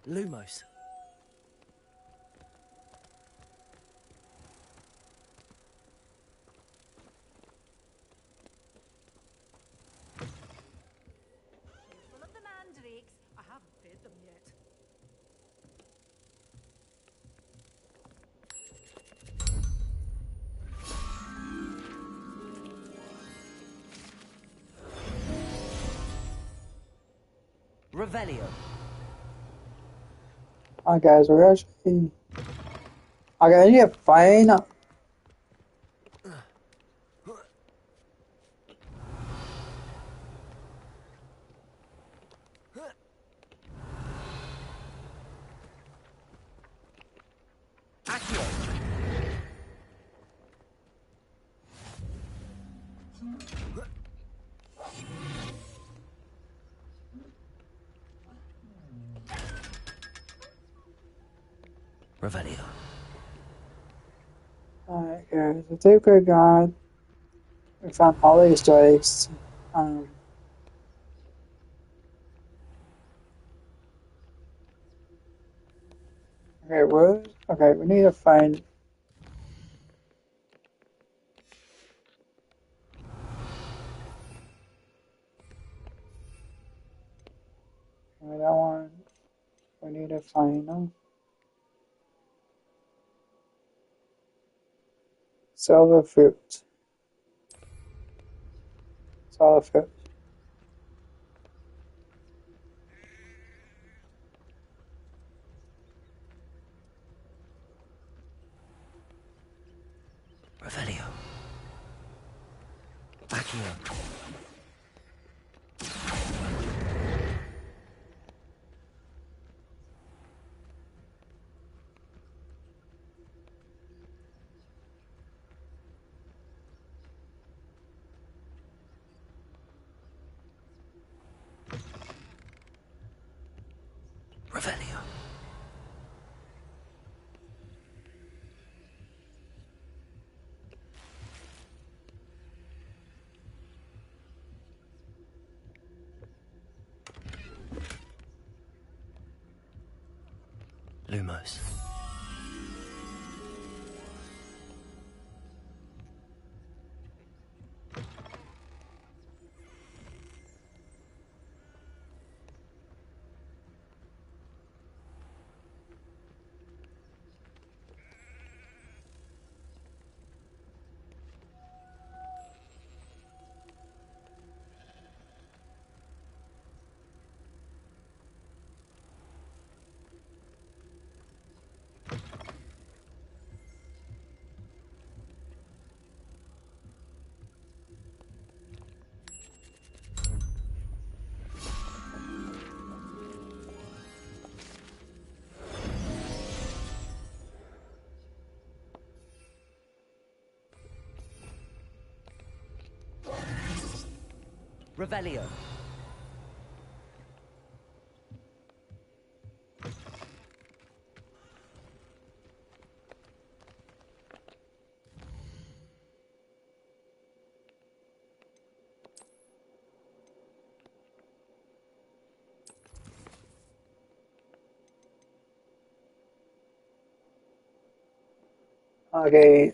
Speaker 9: Lumos.
Speaker 15: Full of the mandrakes. I haven't fed them yet.
Speaker 9: Revelio.
Speaker 1: Alright guys, we're actually... Okay, I need to find...
Speaker 9: Revelio.
Speaker 1: Alright guys, I think we found all these eggs. Okay, okay, we need to find... Okay, that one, we need to find them. Silver fruit. Silver fruit.
Speaker 9: Revelio. Accio. Revelio. Lumos. Revelio.
Speaker 1: Okay.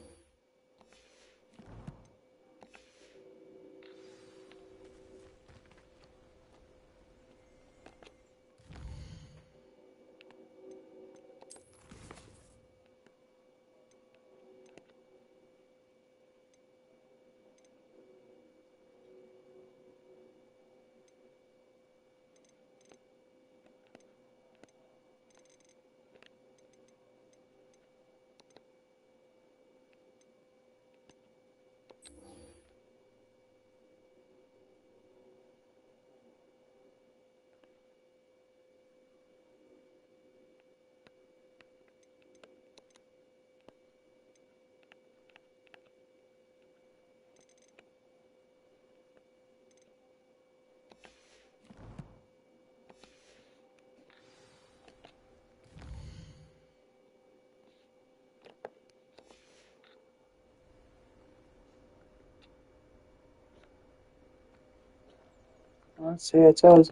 Speaker 1: Let's see, it says,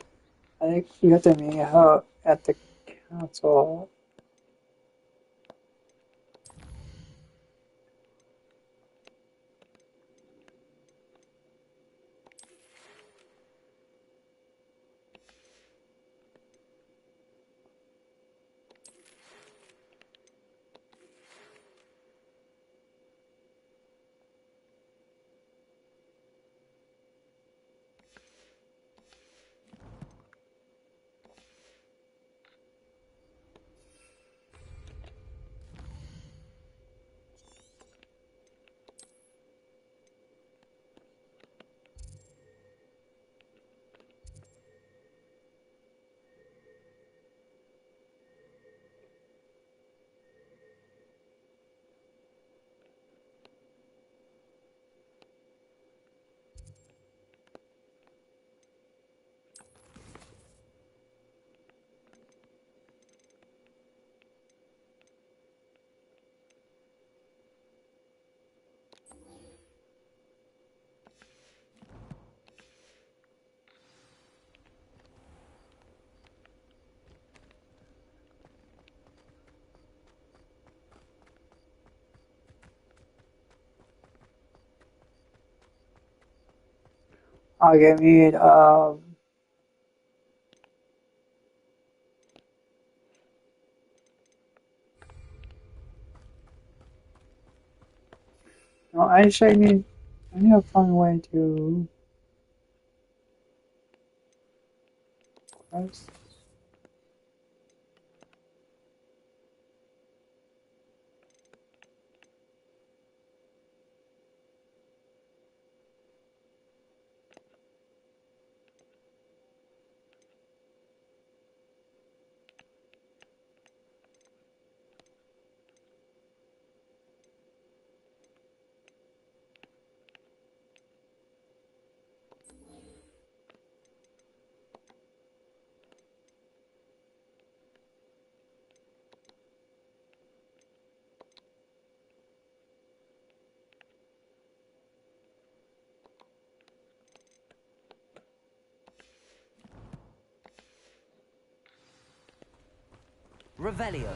Speaker 1: I think you have to meet out at the council. Okay, meet, no, I need to find a way to quest.
Speaker 9: Revelio.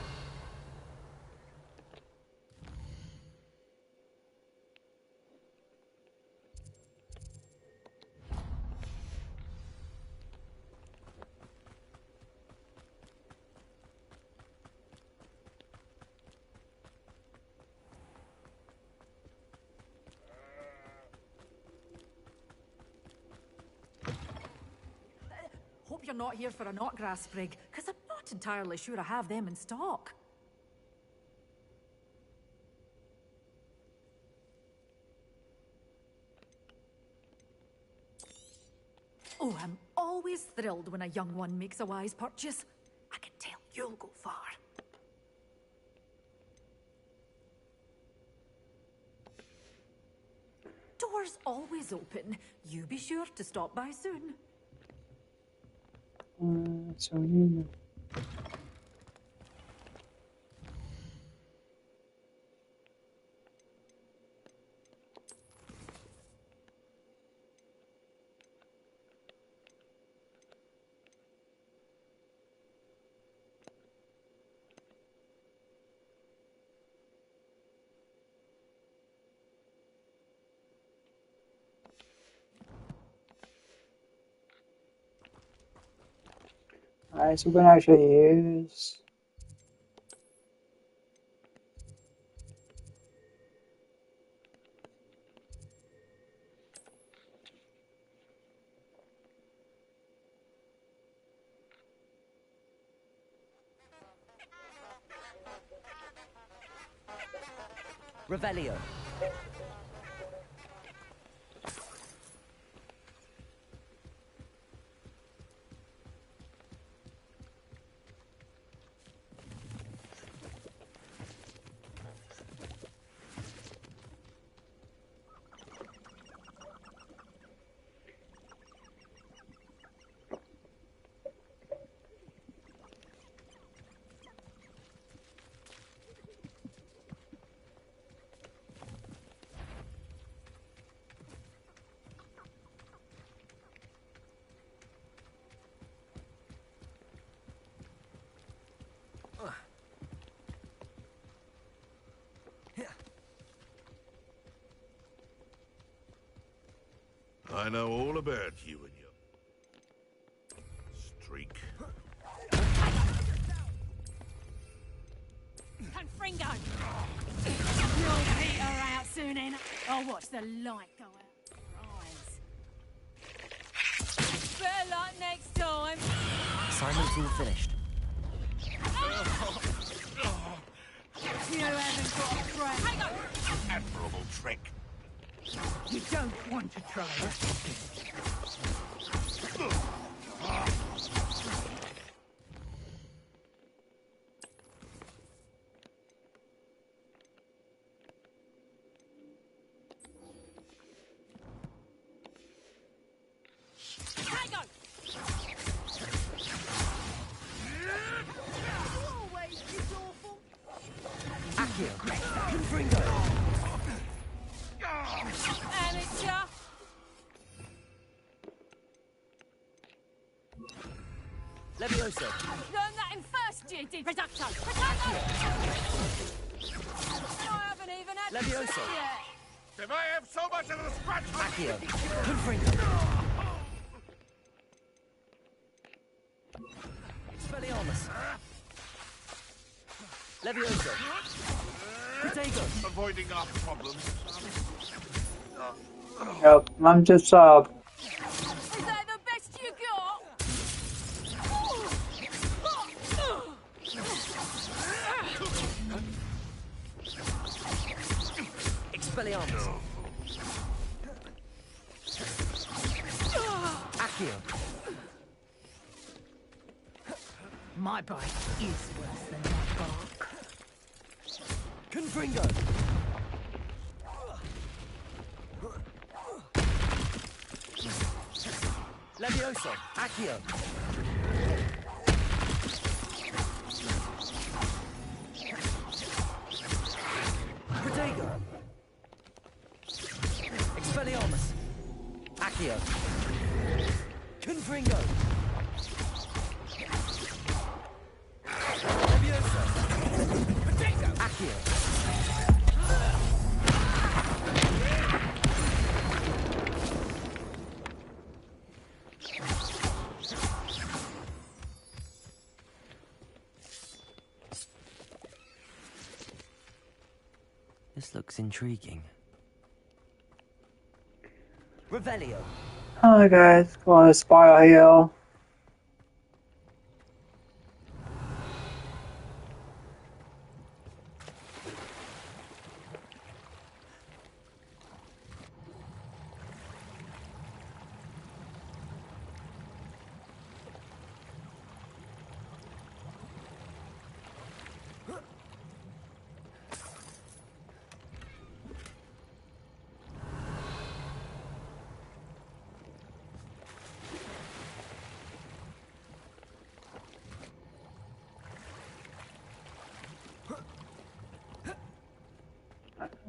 Speaker 15: Hope you're not here for a knotgrass sprig, because I'm not entirely sure I have them in stock. Oh, I'm always thrilled when a young one makes a wise purchase. I can tell you'll go far. door's always open. You be sure to stop by soon.
Speaker 1: So you. Alright, so we're gonna actually use
Speaker 9: Revelio.
Speaker 12: I know all about you and your streak.
Speaker 16: Confringo! You'll peter out soon, and I'll watch the light go out your eyes. Better luck next time.
Speaker 9: Assignment's all finished.
Speaker 16: You haven't got a friend. Hang on!
Speaker 12: Admirable trick.
Speaker 16: You don't want to try it. Hang on! Always is awful.
Speaker 9: Accio. Confringo.
Speaker 16: Amateur.
Speaker 9: Levioso.
Speaker 16: Learn that in first year, Di Reducto. Reducto! I haven't even had
Speaker 9: Levioso.
Speaker 16: the yet.
Speaker 12: If I have so much of the scratch on
Speaker 9: Accio. Confringo. Expelliarmus. Levioso. Protego.
Speaker 12: Avoiding our problems.
Speaker 1: Yep, I'm just
Speaker 16: Is that the best you got?
Speaker 9: Expelliarmus. Accio.
Speaker 16: My bite is worse than that bark.
Speaker 9: Confringo. Levioso. Accio. Protego. Expelliarmus. Accio. Confringo. Levioso. Accio.
Speaker 3: This looks intriguing.
Speaker 9: Revelio.
Speaker 1: oh guys, go on a spiral hill.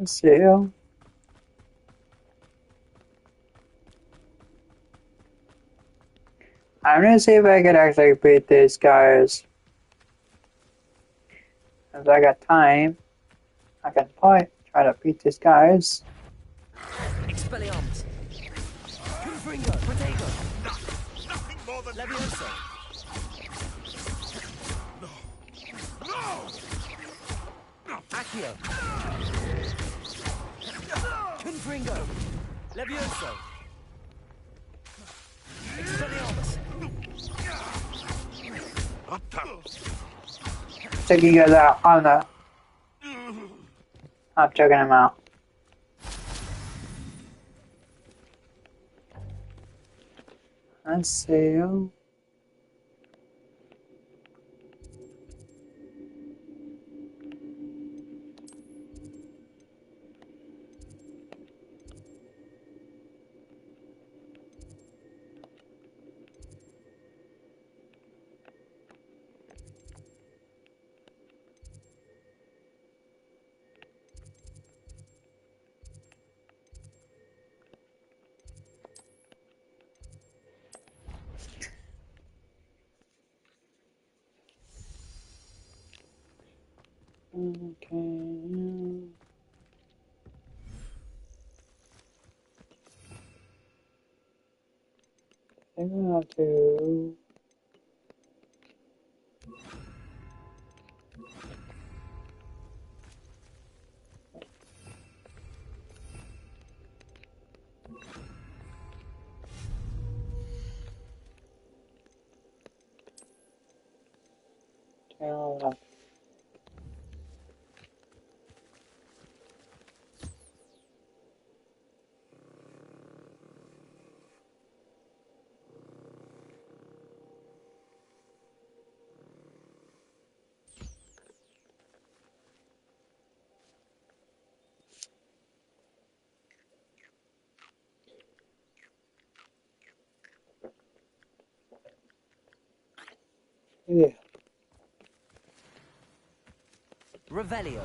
Speaker 1: Let's see. I'm gonna see if I can actually beat these guys. If I got time, I can probably try to beat these guys.
Speaker 9: Expelliarmus. Confringo. Protego. Nothing more than Levioso. No. Accio. Confringo. Levioso. Expelliarmus.
Speaker 1: Check you guys out on the. I'm checking them out. Let's see. Okay. I think I have to. Tell yeah.
Speaker 9: Revelio.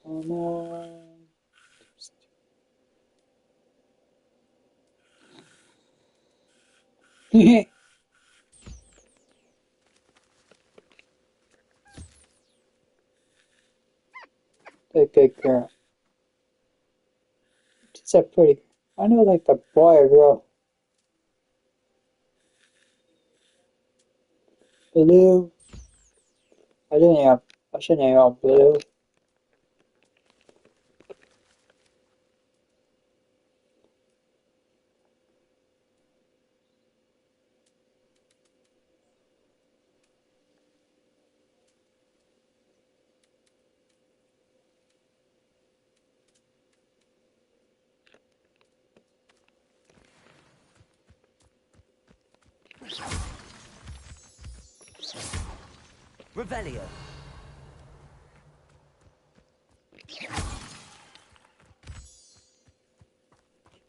Speaker 1: Come on. Take good girl. She's a pretty. I know, like the boy or girl. Blue. I shouldn't have blue.
Speaker 9: Revelio.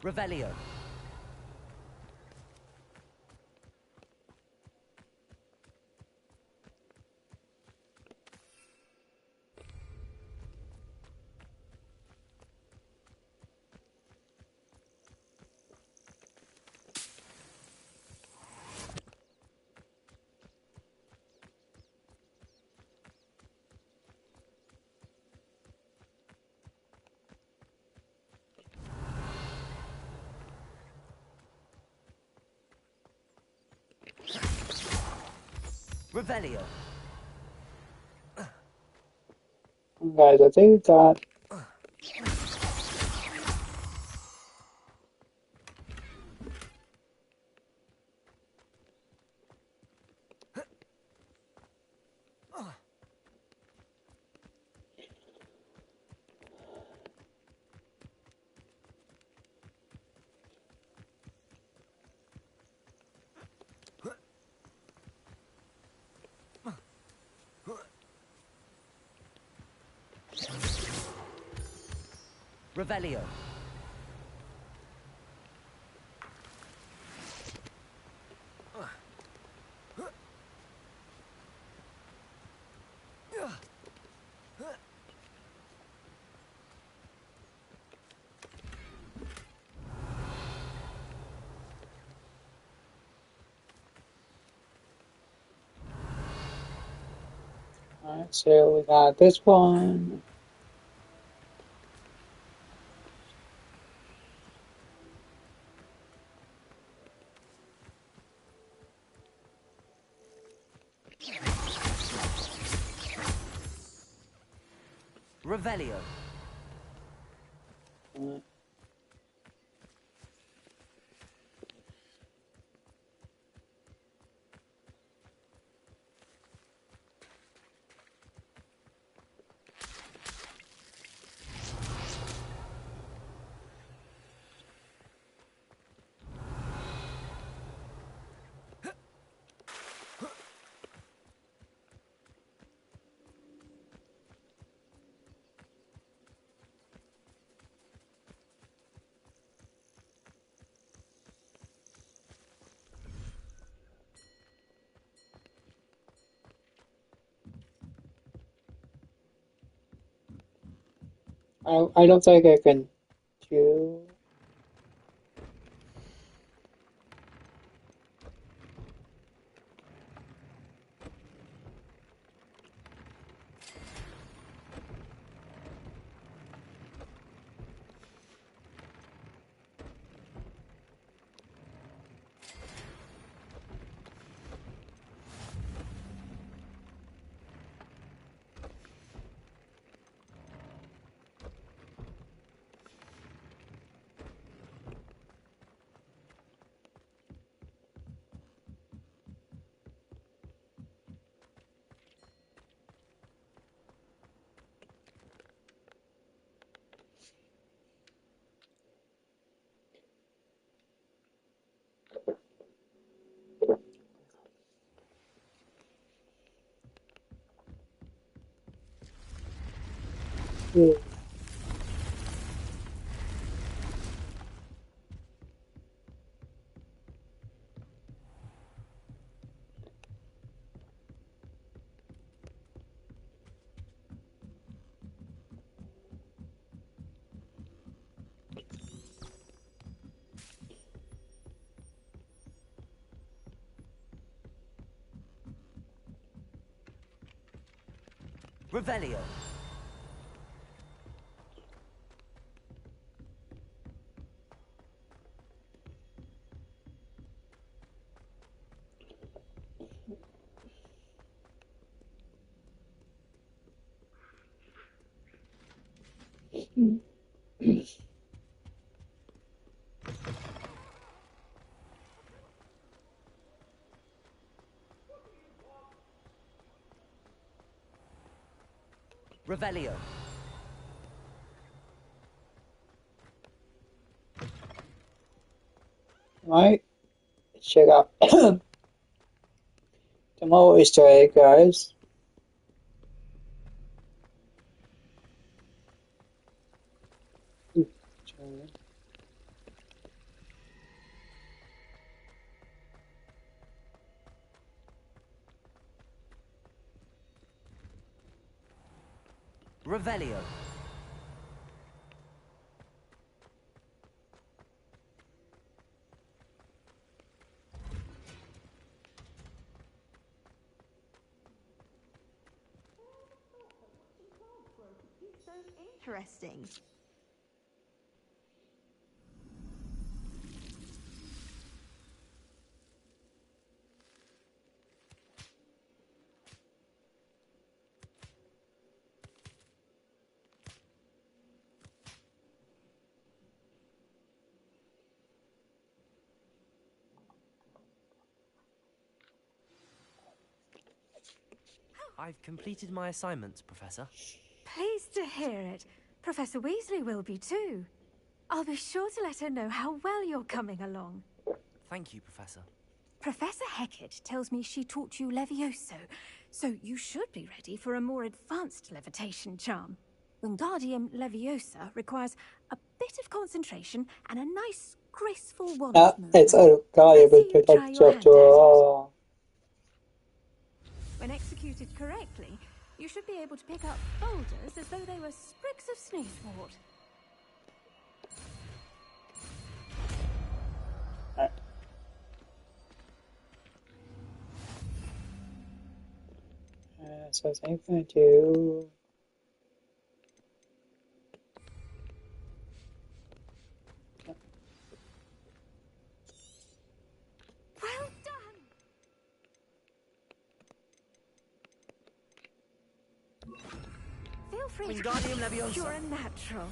Speaker 9: Revelio. Revelio.
Speaker 1: Guys, I think that.
Speaker 9: Revelio.
Speaker 1: Alright, so we got this one.
Speaker 9: Revelio.
Speaker 1: I don't think I can do.
Speaker 9: Revelio. Revelio.
Speaker 1: Right, check out the more Easter egg, guys.
Speaker 9: Revelio.
Speaker 6: So interesting.
Speaker 3: I've completed my assignments, Professor.
Speaker 17: Pleased to hear it. Professor Weasley will be too. I'll be sure to let her know how well you're coming along.
Speaker 3: Thank you, Professor.
Speaker 17: Professor Hecat tells me she taught you Levioso, so you should be ready for a more advanced levitation charm. Wingardium Leviosa requires a bit of concentration and a nice, graceful wand
Speaker 1: Ah,
Speaker 17: movement.
Speaker 1: it's a guy
Speaker 17: Let's see
Speaker 1: with
Speaker 17: you try your hand at it.
Speaker 1: oh.
Speaker 17: When executed correctly, you should be able to pick up boulders as though they were sprigs of sneezewort.
Speaker 1: So same thing too.
Speaker 17: Well done! Feel free
Speaker 9: Wingardium
Speaker 17: to
Speaker 9: Leviosa.
Speaker 17: You're a natural.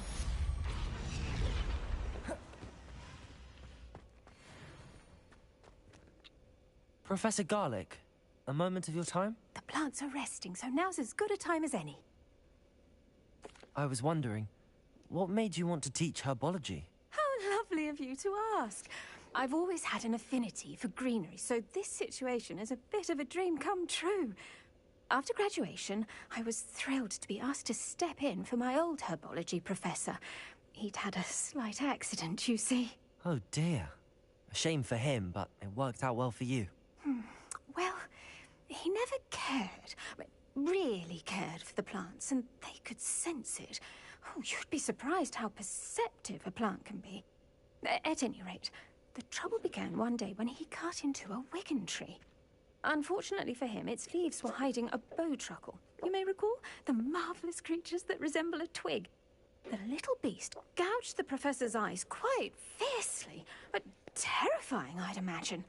Speaker 3: Professor Garlic, a moment of your time?
Speaker 17: The plants are resting, so now's as good a time as any.
Speaker 3: I was wondering, what made you want to teach herbology?
Speaker 17: How lovely of you to ask. I've always had an affinity for greenery, so this situation is a bit of a dream come true. After graduation, I was thrilled to be asked to step in for my old herbology professor. He'd had a slight accident, you see.
Speaker 3: Oh dear. A shame for him, but it worked out well for you.
Speaker 17: Well, he never cared, really cared for the plants, and they could sense it. Oh, you'd be surprised how perceptive a plant can be. At any rate, the trouble began one day when he cut into a wigan tree. Unfortunately for him, its leaves were hiding a bowtruckle. You may recall the marvellous creatures that resemble a twig. The little beast gouged the professor's eyes quite fiercely, but terrifying, I'd imagine.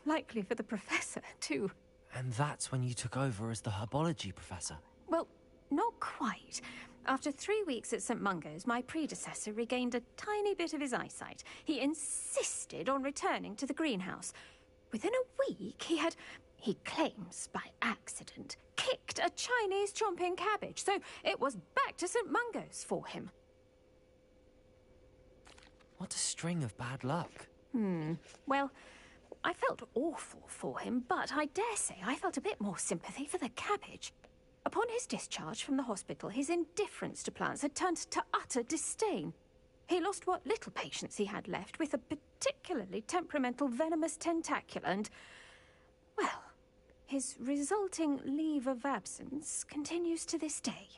Speaker 17: Likely for the professor, too.
Speaker 3: And that's when you took over as the herbology professor?
Speaker 17: Well, not quite. After 3 weeks at St. Mungo's, my predecessor regained a tiny bit of his eyesight. He insisted on returning to the greenhouse. Within a week, he claims by accident, kicked a Chinese chomping cabbage, so it was back to St. Mungo's for him.
Speaker 3: What a string of bad luck.
Speaker 17: Well, I felt awful for him, but I dare say I felt a bit more sympathy for the cabbage. Upon his discharge from the hospital, his indifference to plants had turned to utter disdain. He lost what little patience he had left with a particularly temperamental venomous tentacula and, well, his resulting leave of absence continues to this day.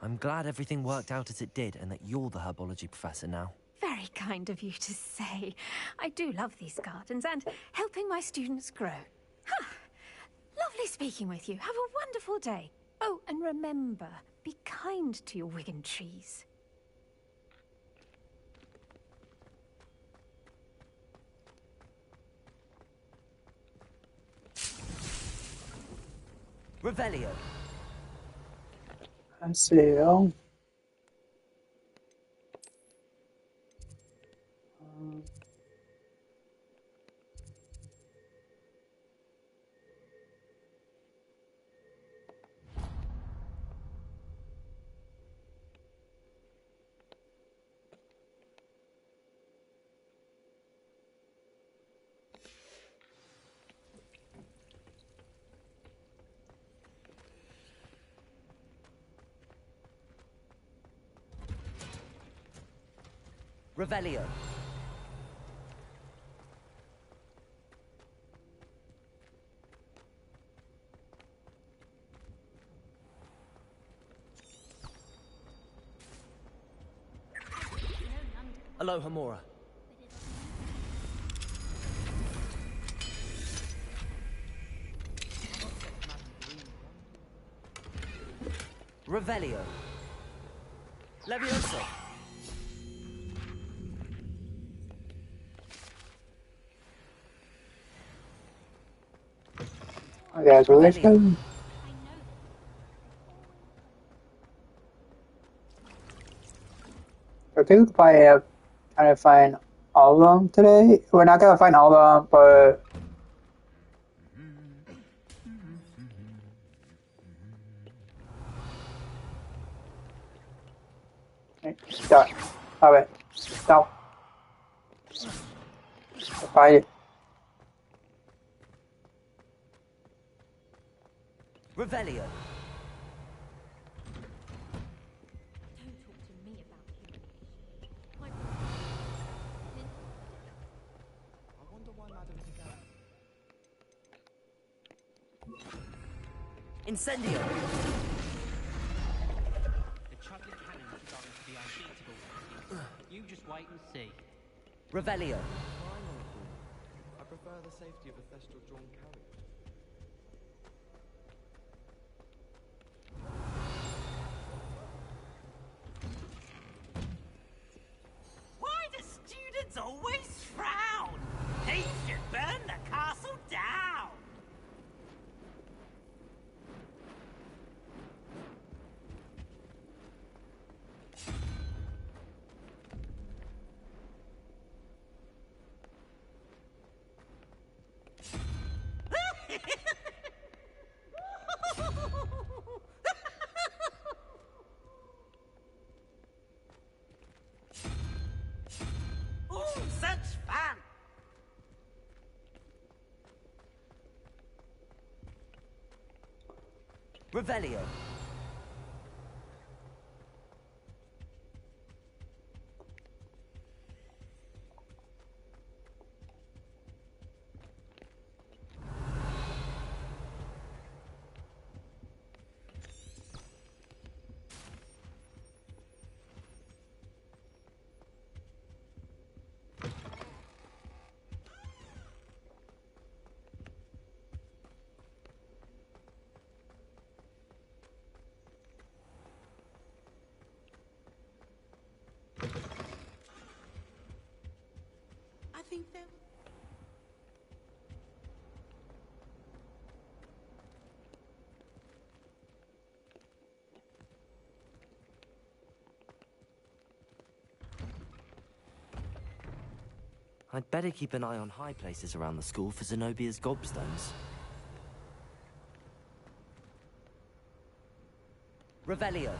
Speaker 3: I'm glad everything worked out as it did and that you're the herbology professor now.
Speaker 17: Very kind of you to say. I do love these gardens and helping my students grow. Lovely speaking with you. Have a wonderful day. Oh, and remember, be kind to your wigan trees.
Speaker 9: Revelio.
Speaker 1: I see.
Speaker 9: Revelio. Alohomora. Revelio. Levioso.
Speaker 1: Congratulations. I think we probably have trying to find all of them today. We're not gonna find all of them, but stop. Stop it. Stop. Find it.
Speaker 9: Revelio. Incendio!
Speaker 18: The chocolate cannons are going to be unbeatable. You just wait and see.
Speaker 9: Revelio.
Speaker 19: I prefer the safety of a thestral drawn carrier.
Speaker 18: Why do students always frown? They should burn the castle down! Oh, such fun!
Speaker 9: Revelio.
Speaker 5: I think they'll...
Speaker 3: I'd better keep an eye on high places around the school for Zenobia's gobstones.
Speaker 9: Revelio.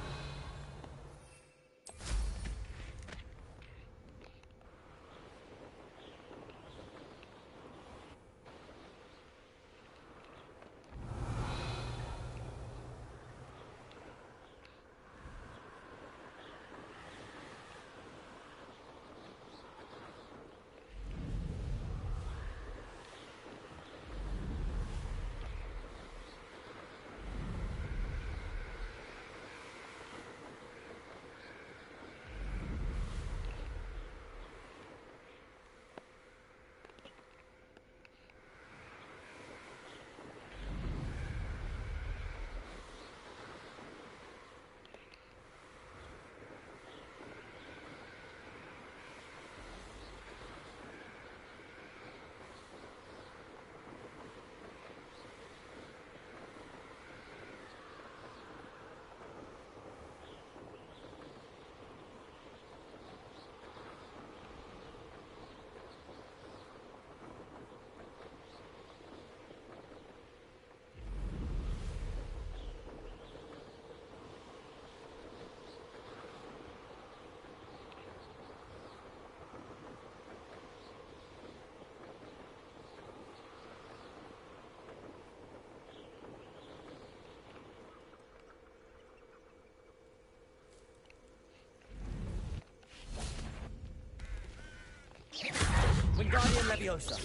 Speaker 9: Wingardium Leviosa.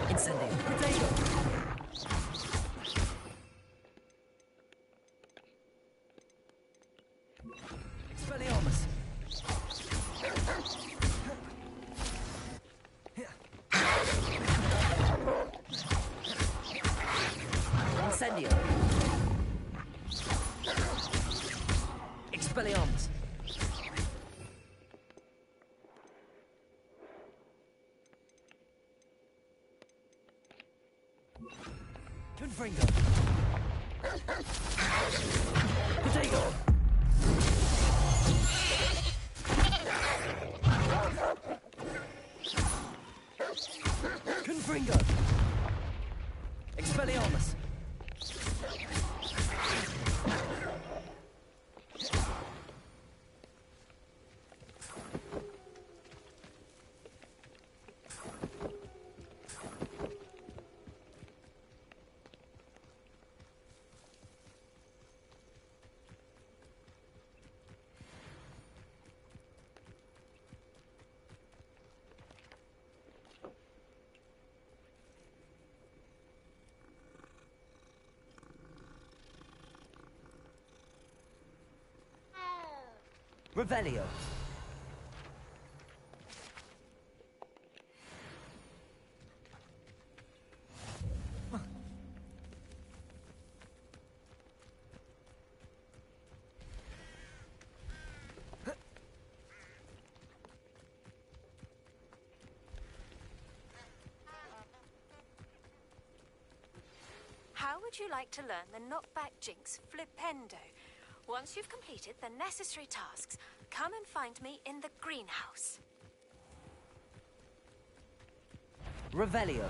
Speaker 9: Incendio. Potato. Expelliarmus. Incendio. Expelliarmus. Confringo. Potato. Confringo. Expelliarmus. Revelio.
Speaker 17: How would you like to learn the knockback jinx flipendo? Once you've completed the necessary tasks, come and find me in the greenhouse.
Speaker 9: Revelio.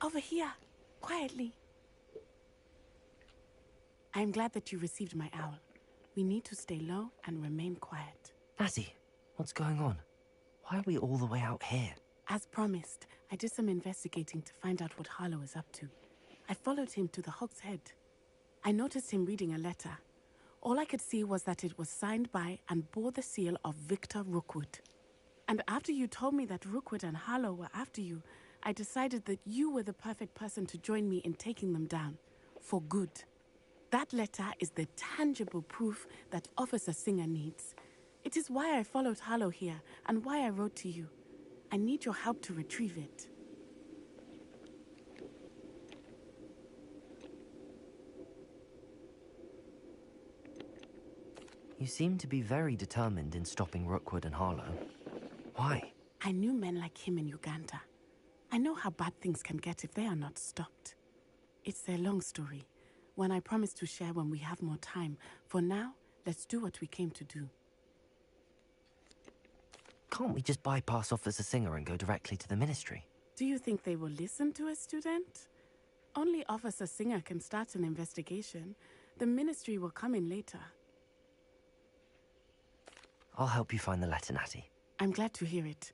Speaker 5: Over here, quietly. I am glad that you received my owl. We need to stay low and remain quiet.
Speaker 3: Natty, what's going on? Why are we all the way out here?
Speaker 5: As promised, I did some investigating to find out what Harlow is up to. I followed him to the Hog's Head. I noticed him reading a letter. All I could see was that it was signed by and bore the seal of Victor Rookwood. And after you told me that Rookwood and Harlow were after you, I decided that you were the perfect person to join me in taking them down. For good. That letter is the tangible proof that Officer Singer needs. It is why I followed Harlow here, and why I wrote to you. I need your help to retrieve it.
Speaker 3: You seem to be very determined in stopping Rookwood and Harlow. Why?
Speaker 5: I knew men like him in Uganda. I know how bad things can get if they are not stopped. It's a long story, one I promise to share when we have more time. For now, let's do what we came to do.
Speaker 3: Can't we just bypass Officer Singer and go directly to the Ministry?
Speaker 5: Do you think they will listen to a student? Only Officer Singer can start an investigation. The Ministry will come in later.
Speaker 3: I'll help you find the letter, Natty.
Speaker 5: I'm glad to hear it.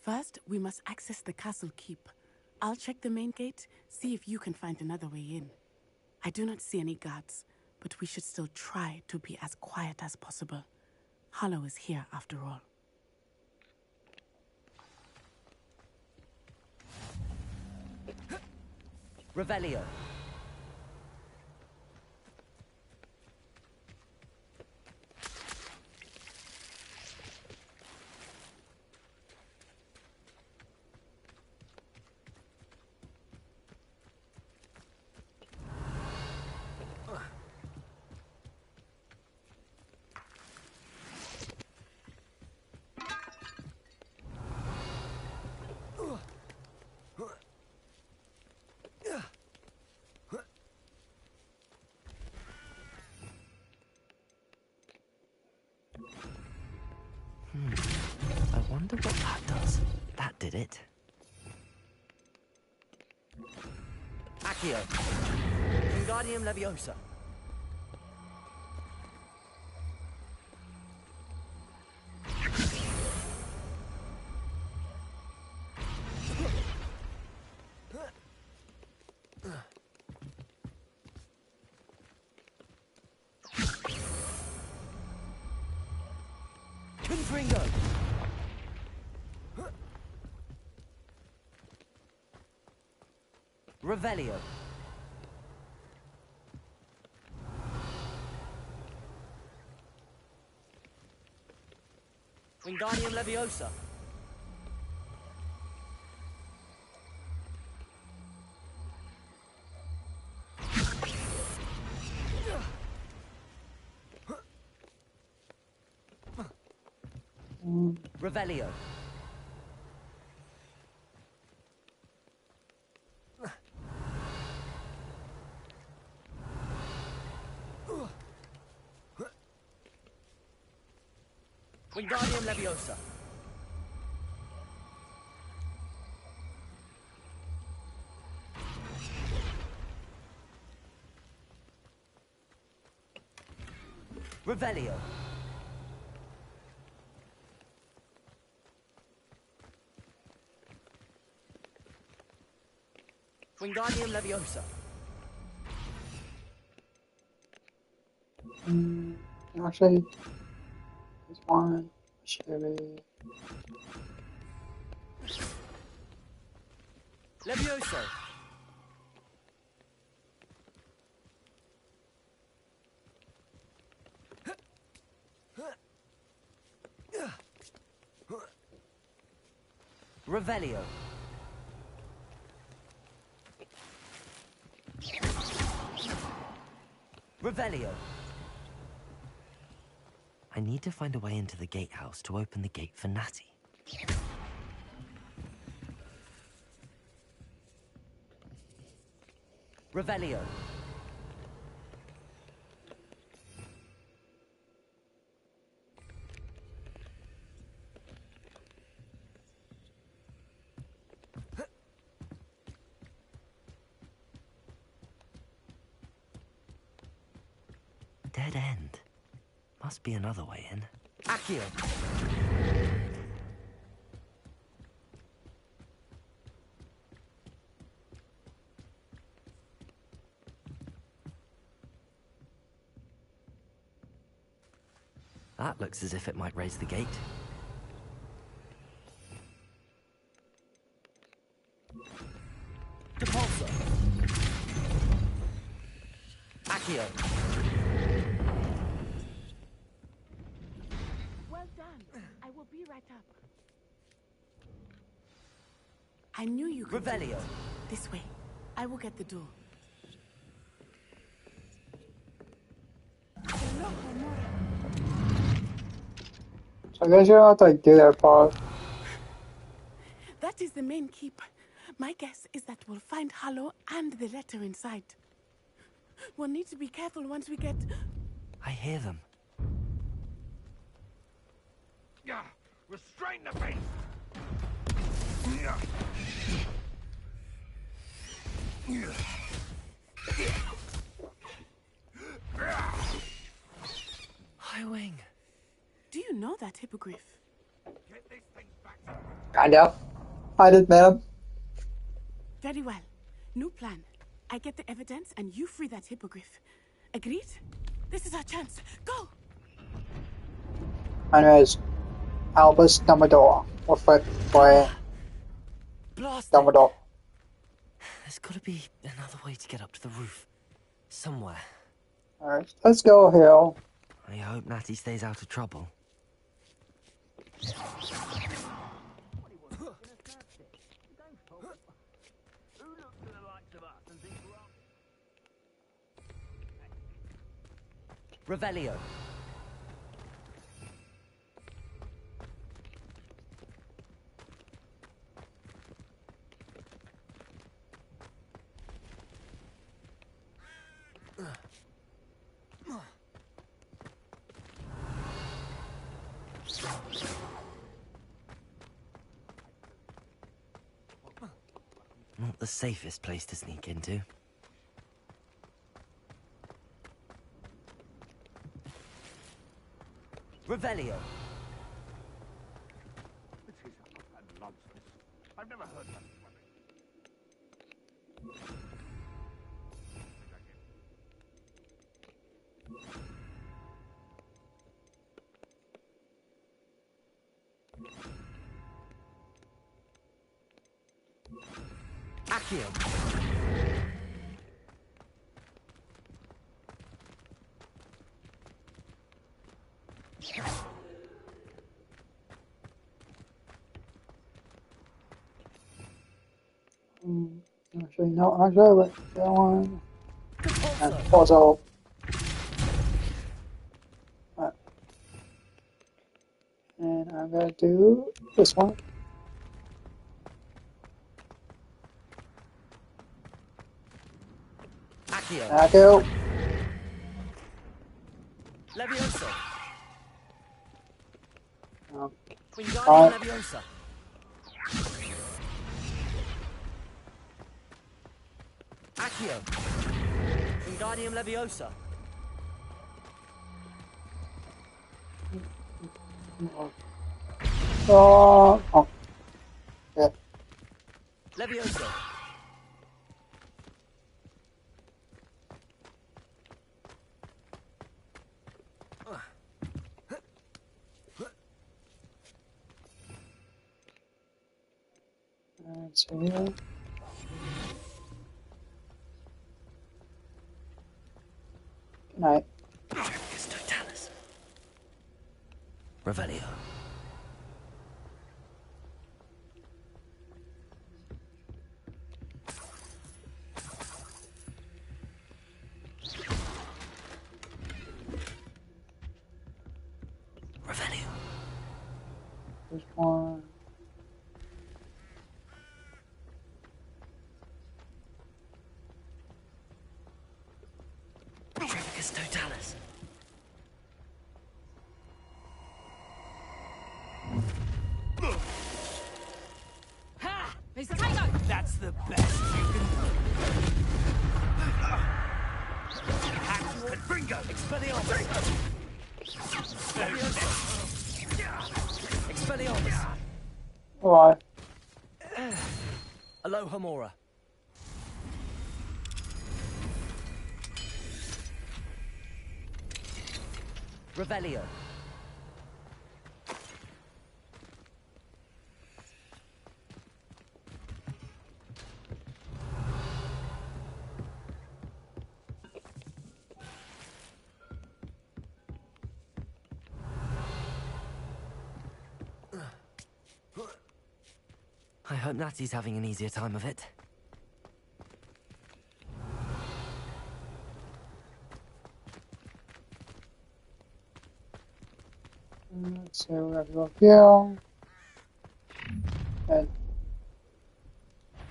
Speaker 5: First, we must access the castle keep. I'll check the main gate, see if you can find another way in. I do not see any guards, but we should still try to be as quiet as possible. Harlow is here after all.
Speaker 9: Revelio.
Speaker 3: I wonder what that does. That did it.
Speaker 9: Accio. Wingardium Leviosa. Confringo. Revelio. Wingardium Leviosa. Revelio. Wingardium Leviosa. Revelio. Wingardium Leviosa.
Speaker 1: Actually, this one should be.
Speaker 9: Levioso. Revelio. Revelio.
Speaker 3: I need to find a way into the gatehouse to open the gate for Natty.
Speaker 9: Revelio.
Speaker 3: Dead end. Must be another way in.
Speaker 9: Accio.
Speaker 3: That looks as if it might raise the gate.
Speaker 9: Depulso. Accio.
Speaker 5: Well done. I will be right up. I knew you could.
Speaker 9: Revelio.
Speaker 5: This way. I will get the door.
Speaker 1: So I guess you don't have to like, do that part.
Speaker 5: That is the main keep. My guess is that we'll find Hallow and the letter inside. We'll need to be careful once we get...
Speaker 3: I hear them.
Speaker 12: Yeah, restrain the beast.
Speaker 9: Highwing.
Speaker 5: Do you know that hippogriff?
Speaker 1: Kind of. I did, madam.
Speaker 5: Very well. New plan. I get the evidence and you free that hippogriff. Agreed? This is our chance. Go!
Speaker 1: My name is Albus Dumbledore. Or by Dumbledore.
Speaker 3: There's got to be another way to get up to the roof. Somewhere.
Speaker 1: Alright, let's go, Hill.
Speaker 3: I hope Natty stays out of trouble.
Speaker 9: Revelio.
Speaker 3: Not the safest place to sneak into.
Speaker 9: Revelio.
Speaker 12: This is a nonsense. I've never heard that
Speaker 9: Accio.
Speaker 1: Actually, no, actually, but that one. And also. And I'm gonna do this one.
Speaker 9: Accio.
Speaker 1: Accio.
Speaker 9: Levioso.
Speaker 1: Wingardium
Speaker 9: Leviosa. Accio. Wingardium Leviosa.
Speaker 1: Oh. Yeah.
Speaker 9: Levioso.
Speaker 1: So here. Good night.
Speaker 3: Revelio. Revelio.
Speaker 1: There's one.
Speaker 3: Trevicus Totalis.
Speaker 16: Ha! It's Tango!
Speaker 18: That's the best you can do. Bingo!
Speaker 9: Expelliarmus. Expelliarmus.
Speaker 1: Why?
Speaker 9: Alohomora. Revelio.
Speaker 3: I hope Natty's having an easier time of it.
Speaker 1: Let's see, we have to go here. And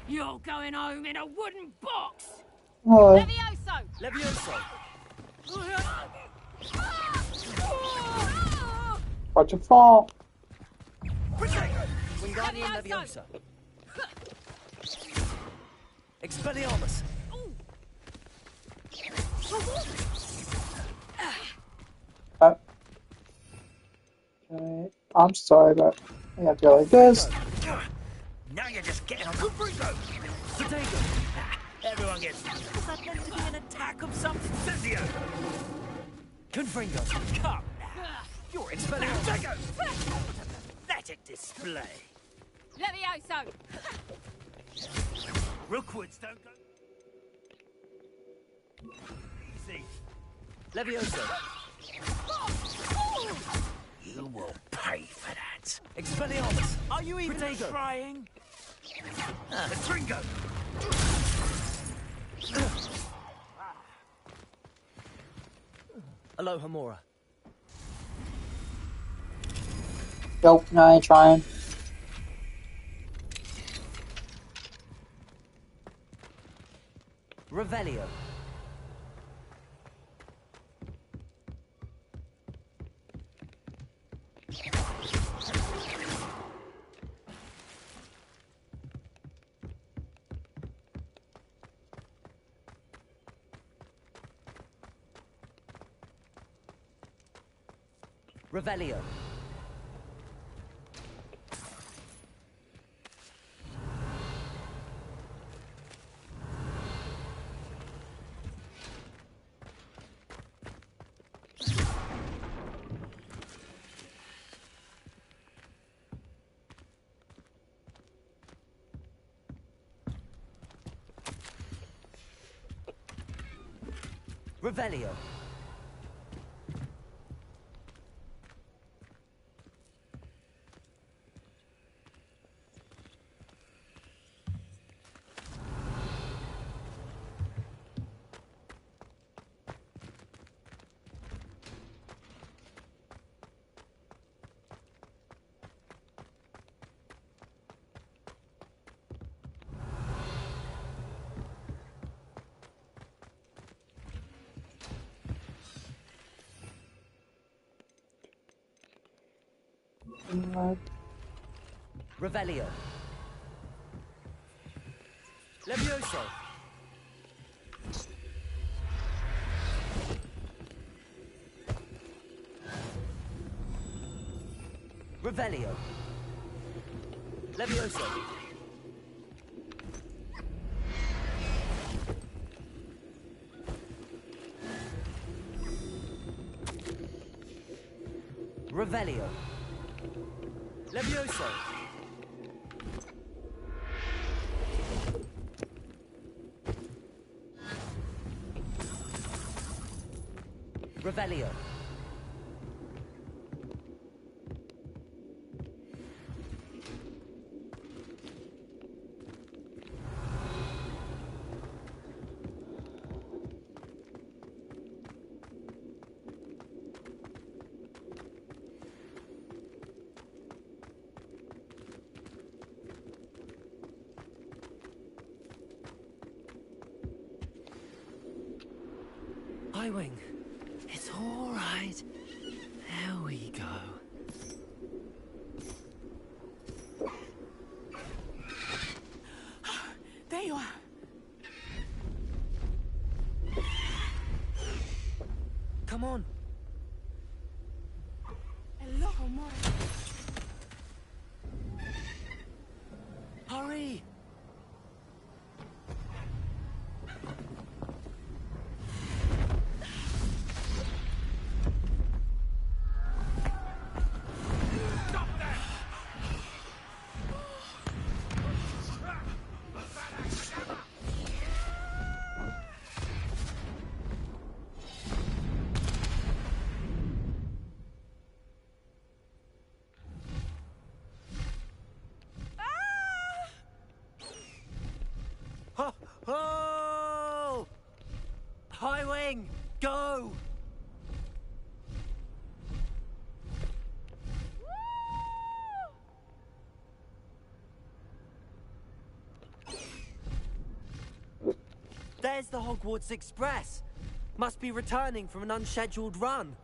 Speaker 16: You're going home in a wooden box!
Speaker 1: what?
Speaker 16: Levioso!
Speaker 9: Levioso!
Speaker 1: Watch it fall.
Speaker 9: Wingardium Leviosa. Expelliarmus.
Speaker 1: Okay. I'm sorry, but I have to go like this.
Speaker 18: Now you're just getting on the Bingo!
Speaker 9: Potato.
Speaker 18: Everyone gets... Was that meant to be an attack of some physio?
Speaker 9: Confringo.
Speaker 18: Come now. You're Expelliarmus. Potato! What a pathetic display.
Speaker 16: Levioso!
Speaker 18: Rookwoods don't go... Easy.
Speaker 9: Levioso.
Speaker 18: You will pay for that.
Speaker 9: Expelliarmus.
Speaker 18: Are you even
Speaker 9: Potato.
Speaker 18: trying? The Tringo!
Speaker 9: Alohomora.
Speaker 1: Nope, no, I ain't trying.
Speaker 9: Revelio. Revelio. Revelio. Revelio. Levioso. Revelio. Levioso. Revelio. Levioso. Revelio. Highwing. It's all right. There we go.
Speaker 5: There you are.
Speaker 9: Come on.
Speaker 5: Hello, amore.
Speaker 9: Hurry. Oh! Highwing, go! There's the Hogwarts Express. Must be returning from an unscheduled run.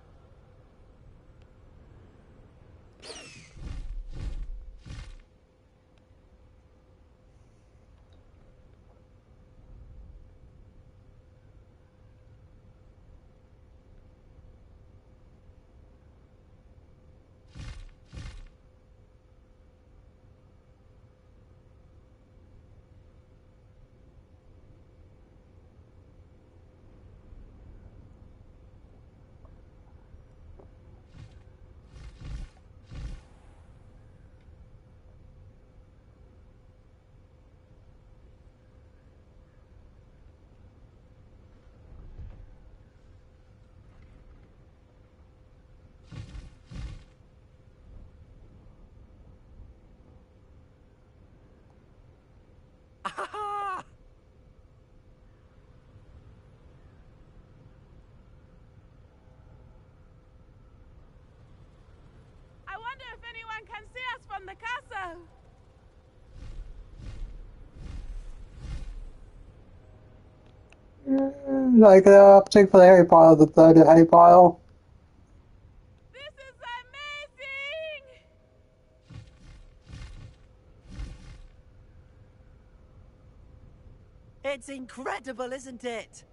Speaker 5: I wonder if anyone can see us from the castle.
Speaker 1: Like the particular Harry Potter, the third Harry Potter.
Speaker 5: This is amazing!
Speaker 9: It's incredible, isn't it?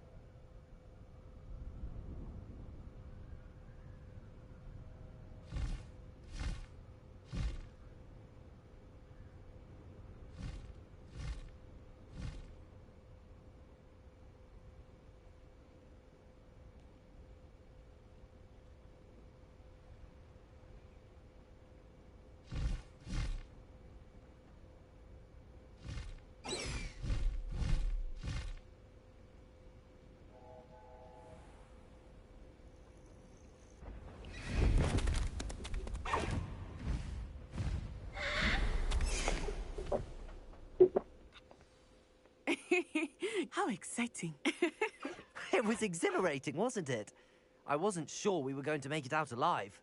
Speaker 5: How exciting.
Speaker 9: It was exhilarating, wasn't it? I wasn't sure we were going to make it out alive.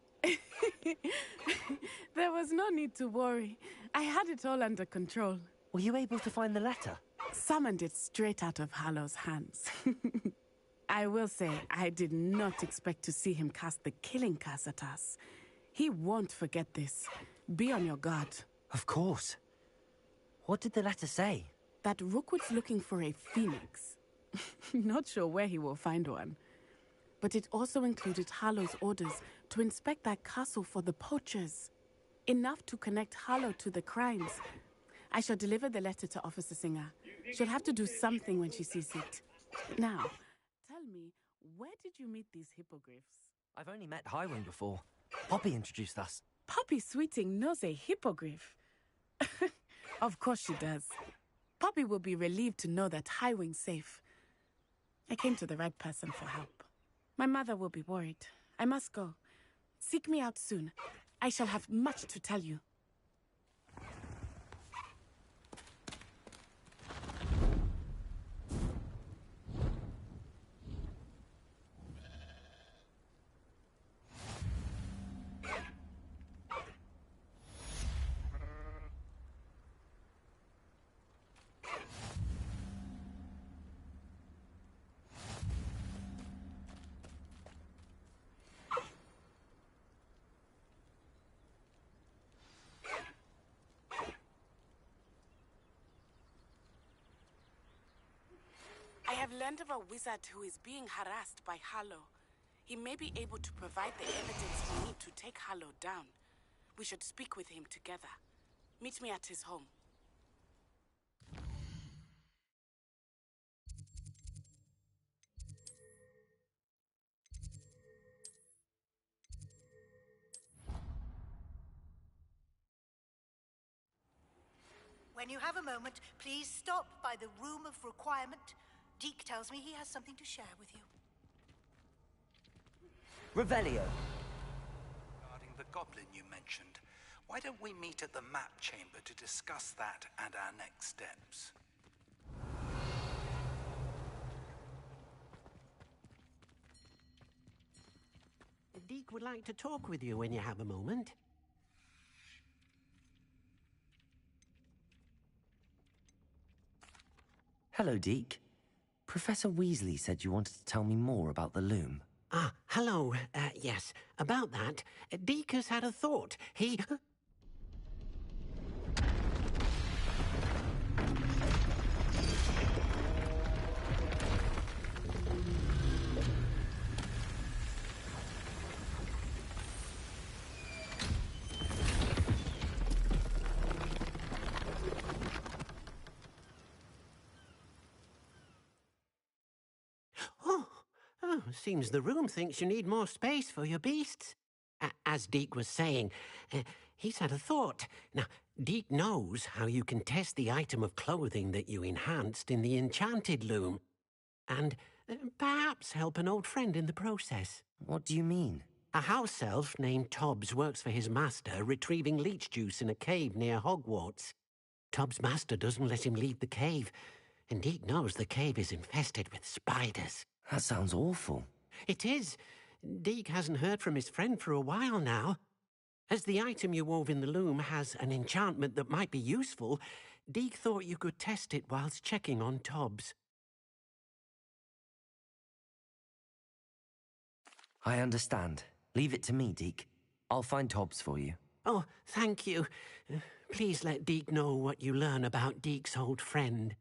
Speaker 5: There was no need to worry. I had it all under control.
Speaker 9: Were you able to find the letter?
Speaker 5: Summoned it straight out of Hallow's hands. I will say, I did not expect to see him cast the killing curse at us. He won't forget this. Be on your guard.
Speaker 9: Of course. What did the letter say?
Speaker 5: That Rookwood's looking for a phoenix. Not sure where he will find one. But it also included Hallow's orders to inspect that castle for the poachers. Enough to connect Harlow to the crimes. I shall deliver the letter to Officer Singer. She'll have to do something when she sees it. Now, tell me, where did you meet these hippogriffs?
Speaker 3: I've only met Highwing before. Poppy introduced us.
Speaker 5: Poppy Sweeting knows a hippogriff. Of course she does. Poppy will be relieved to know that Highwing's safe. I came to the right person for help. My mother will be worried. I must go. Seek me out soon. I shall have much to tell you. I have learned of a wizard who is being harassed by Harlow. He may be able to provide the evidence we need to take Harlow down. We should speak with him together. Meet me at his home.
Speaker 20: When you have a moment, please stop by the Room of Requirement. Deke tells me he has something to share with you.
Speaker 21: Revelio.
Speaker 22: Regarding the goblin you mentioned, why don't we meet at the map chamber to discuss that and our next steps?
Speaker 4: Deke would like to talk with you when you have a moment.
Speaker 3: Hello, Deke. Professor Weasley said you wanted to tell me more about the loom.
Speaker 4: Ah, hello. Yes, about that. Deke has had a thought. He... Oh, seems the room thinks you need more space for your beasts. As Deke was saying, he's had a thought. Now, Deke knows how you can test the item of clothing that you enhanced in the enchanted loom. And perhaps help an old friend in the process.
Speaker 3: What do you mean?
Speaker 4: A house elf named Tobbs works for his master, retrieving leech juice in a cave near Hogwarts. Tobbs' master doesn't let him leave the cave, and Deke knows the cave is infested with spiders.
Speaker 3: That sounds awful.
Speaker 4: It is. Deke hasn't heard from his friend for a while now. As the item you wove in the loom has an enchantment that might be useful, Deke thought you could test it whilst checking on Tobbs.
Speaker 3: I understand. Leave it to me, Deke. I'll find Tobbs for you.
Speaker 4: Oh, thank you. Please let Deke know what you learn about Deke's old friend.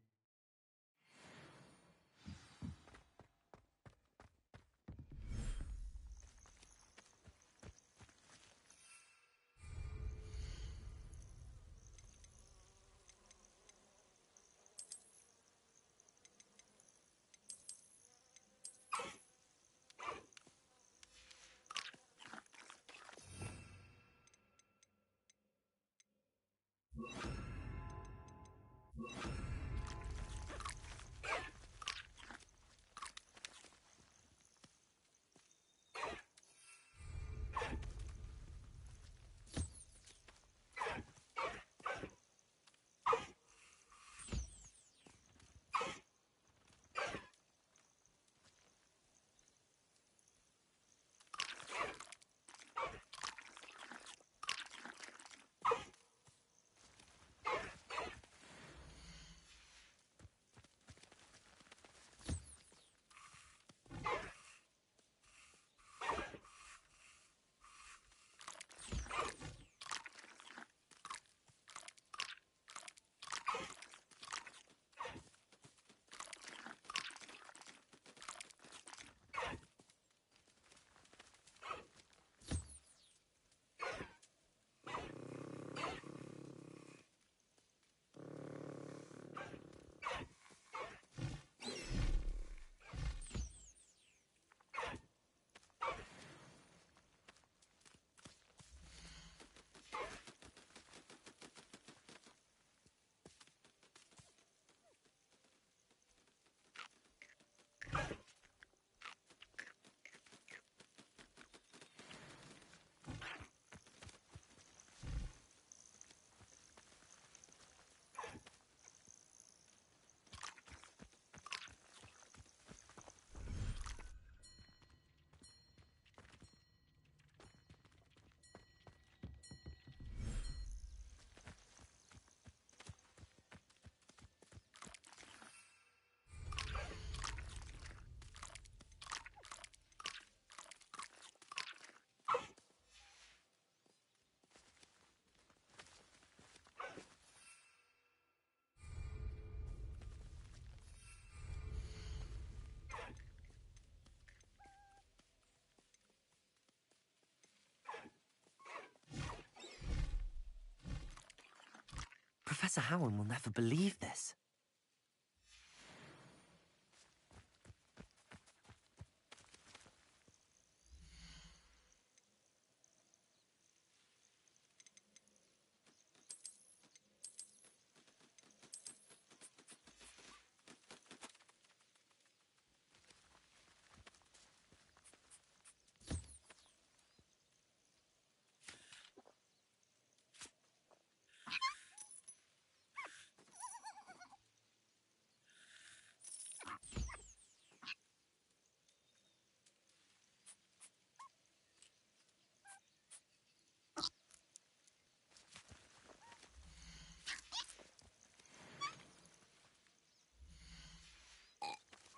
Speaker 3: Professor Howard will never believe this.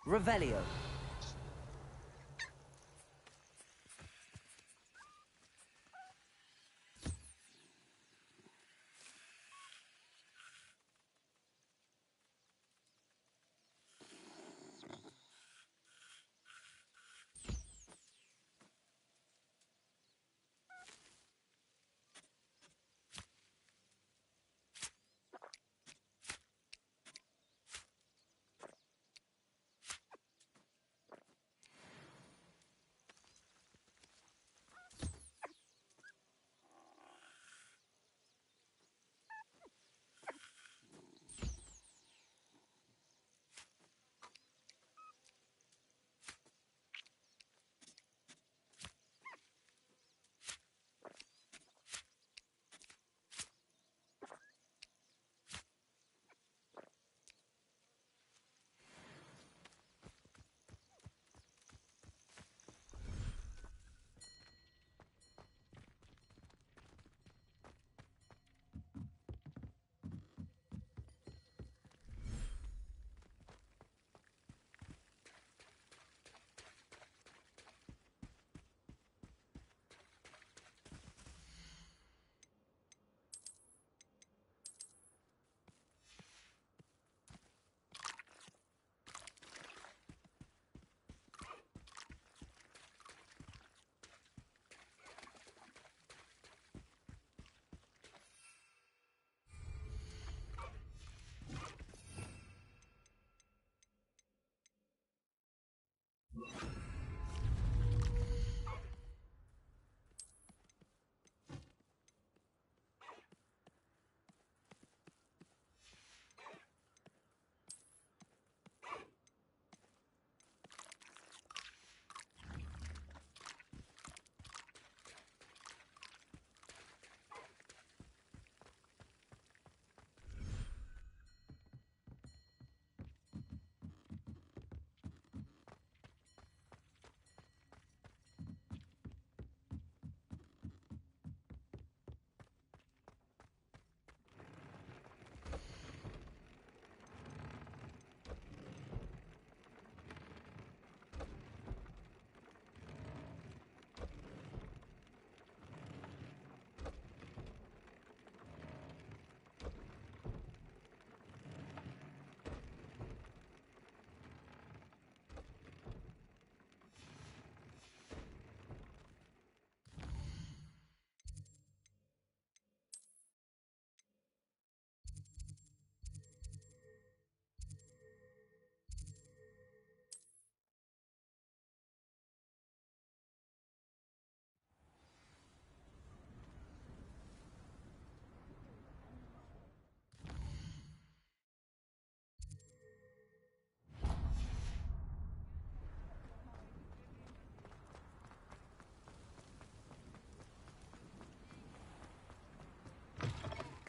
Speaker 3: Revelio.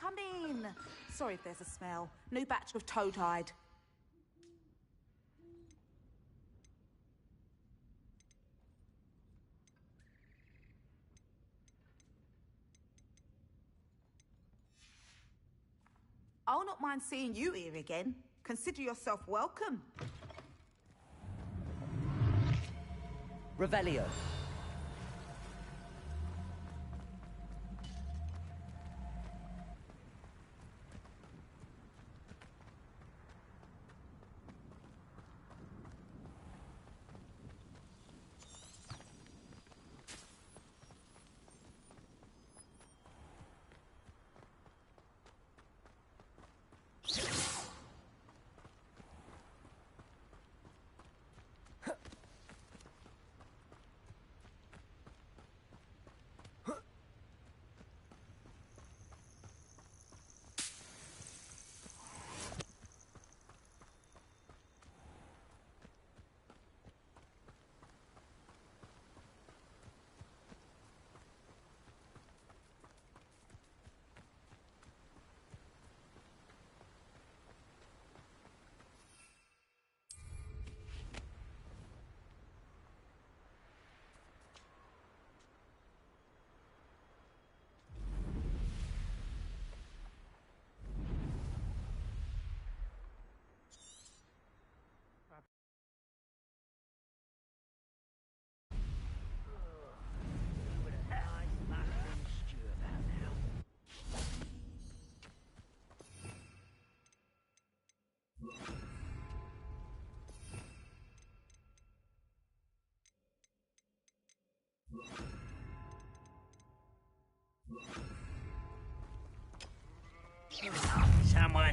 Speaker 5: Come in. Sorry if there's a smell. New batch of toad-hide. I'll not mind seeing you here again. Consider yourself welcome.
Speaker 3: Revelio.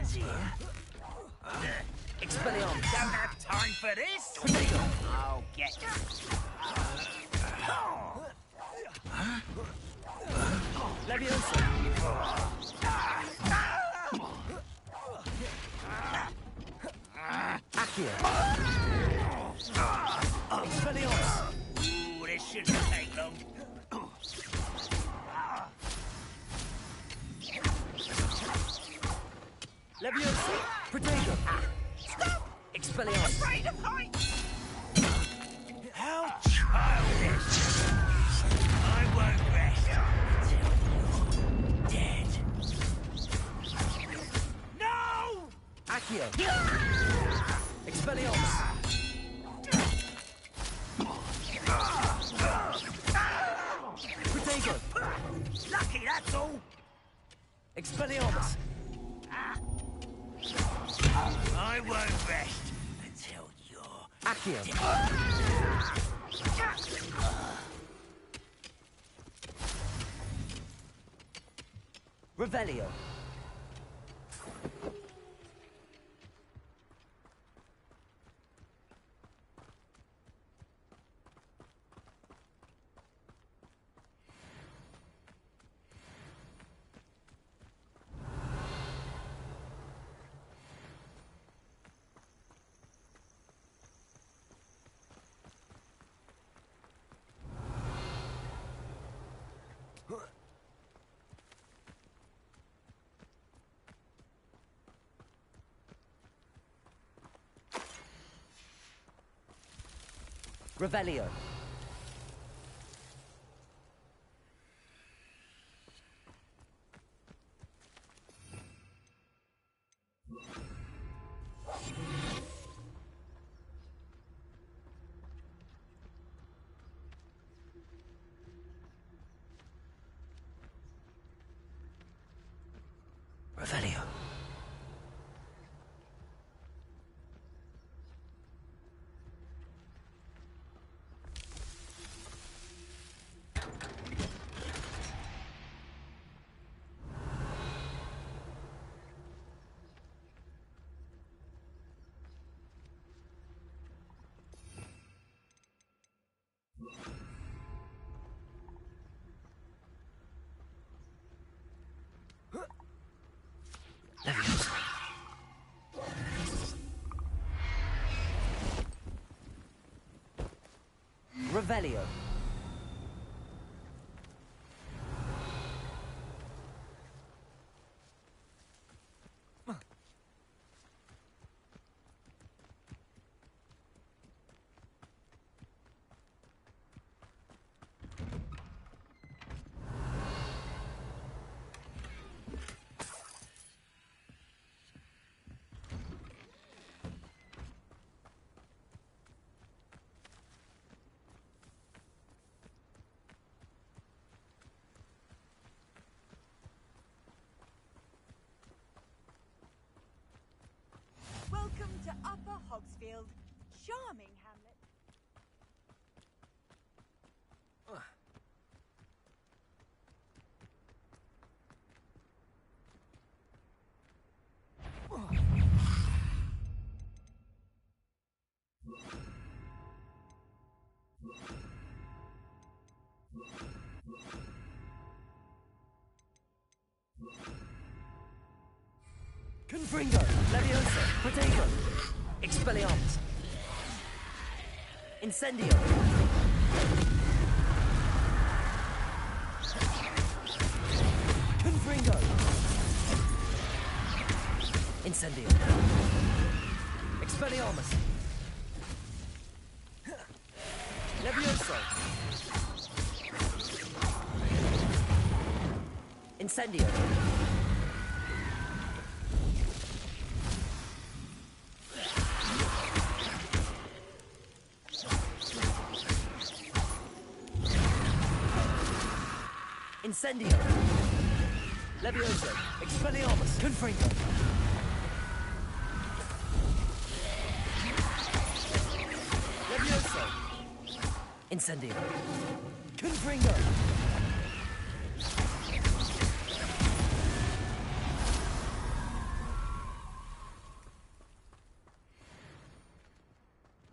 Speaker 18: hands here.
Speaker 9: Expelliarmus.
Speaker 18: Don't have time for this. I'll get you.
Speaker 9: Leviosa. Accio. Expelliarmus.
Speaker 18: Ooh, this shouldn't take long.
Speaker 9: Leviosa. Protego.
Speaker 18: Stop!
Speaker 9: Expelliarmus.
Speaker 18: Afraid of heights! How childish! I won't rest until you're dead. No!
Speaker 9: Accio. Expelliarmus. Protego.
Speaker 18: Lucky, that's all.
Speaker 9: Expelliarmus.
Speaker 18: I won't rest until you're
Speaker 9: Accio. Revelio. Revelio. Revelio. Revelio.
Speaker 14: Welcome to Upper Hogsfield. Charming hamlet.
Speaker 9: Confringo. Leviosa. Protego. Expelliarmus. Incendio. Confringo. Incendio. Expelliarmus. Levioso. Incendio. Incendio. Levioso. Expelliarmus. Confringo. Levioso. Incendio. Confringo.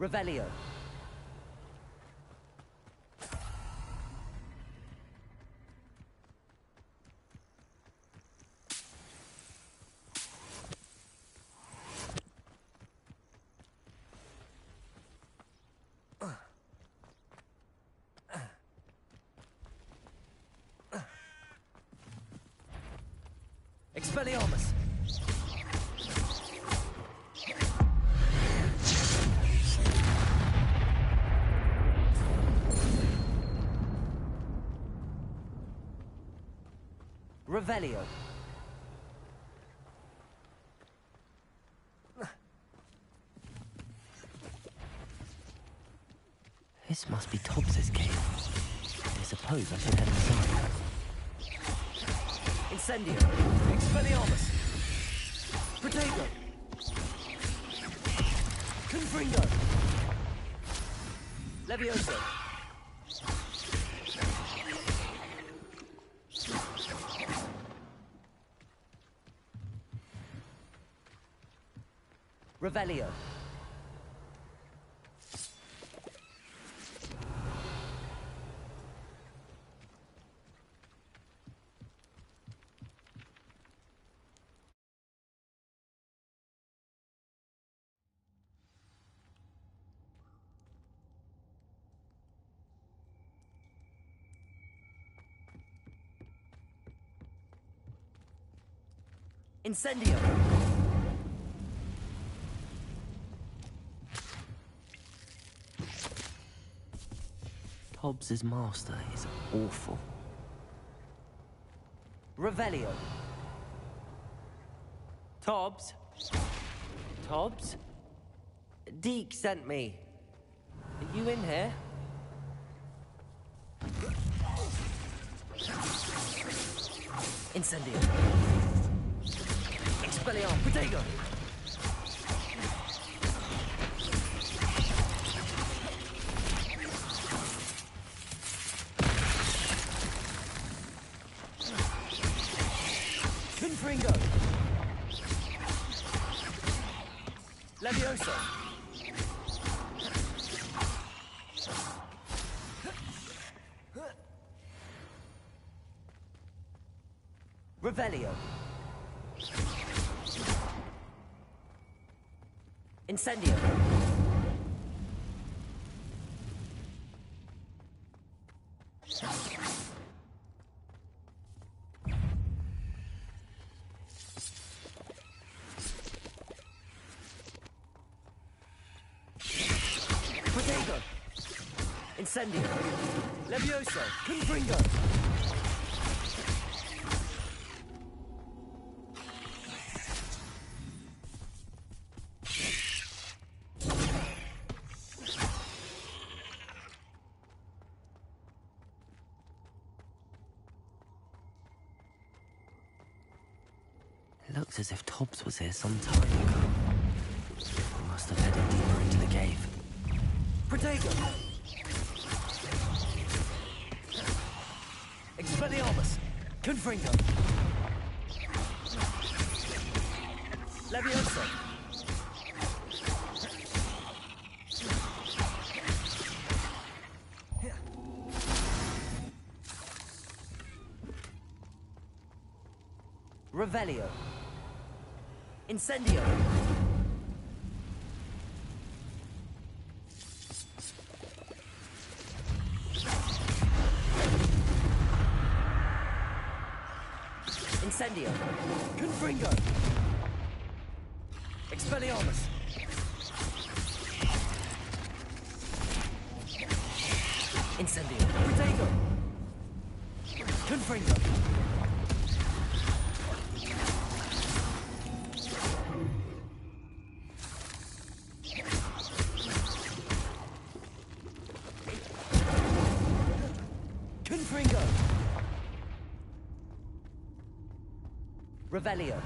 Speaker 3: Revelio. Expelliarmus! Revelio. This must be Tobbs's cave. I suppose I should head inside. Incendio! Expelliarmus! Protego! Confringo! Levioso! Revelio! Incendio! Tobbs's master is awful. Revelio. Tobbs? Tobbs? Deke sent me. Are you in here? Incendio. Expelliarmus. Protego. Confringo. Levioso. Revelio. Incendio. Protego. Incendio. Levioso. Confringo. It looks as if Tobbs was here some time ago. He must have headed deeper into the cave. Protego! Expelliarmus! Confringo! Levioso! Revelio! Incendio! Incendio! Confringo! Expelliarmus! Incendio! Protego! Confringo! Confringo! Revelio!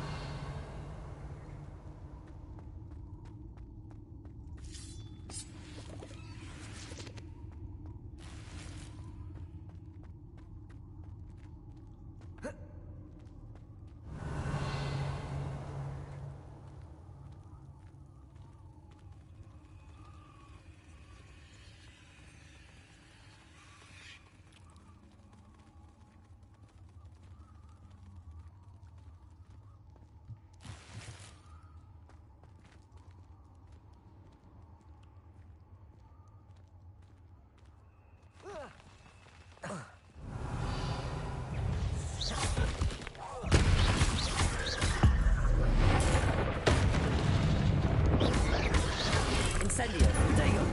Speaker 3: Incendio. Protego.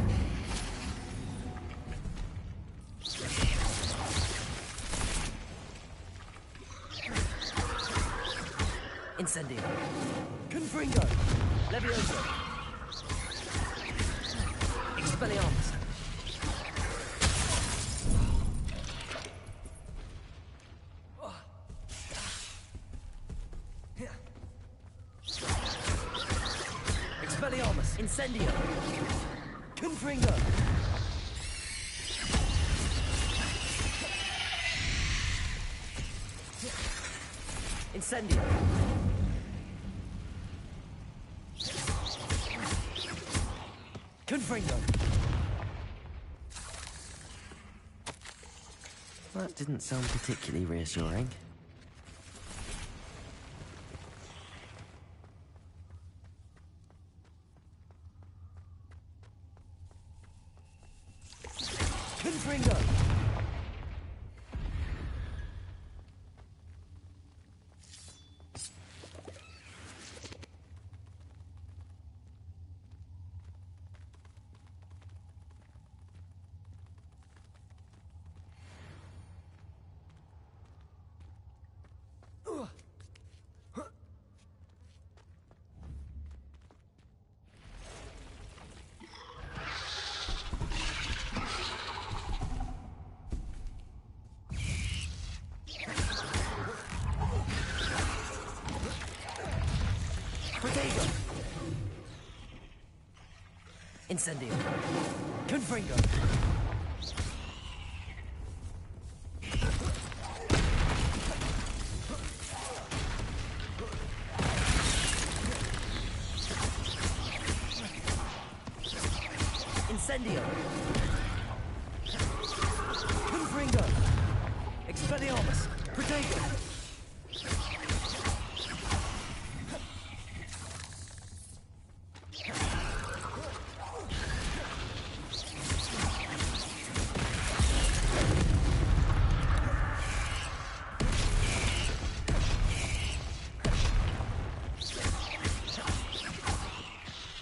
Speaker 3: Incendio. Confringo. Levioso. Expelliarmus. Expelliarmus. Incendio. Confringo. Incendio. Confringo. That didn't sound particularly reassuring. Confringo. Protego. Incendio. Confringo. Incendio. Confringo. Expelliarmus. Protego.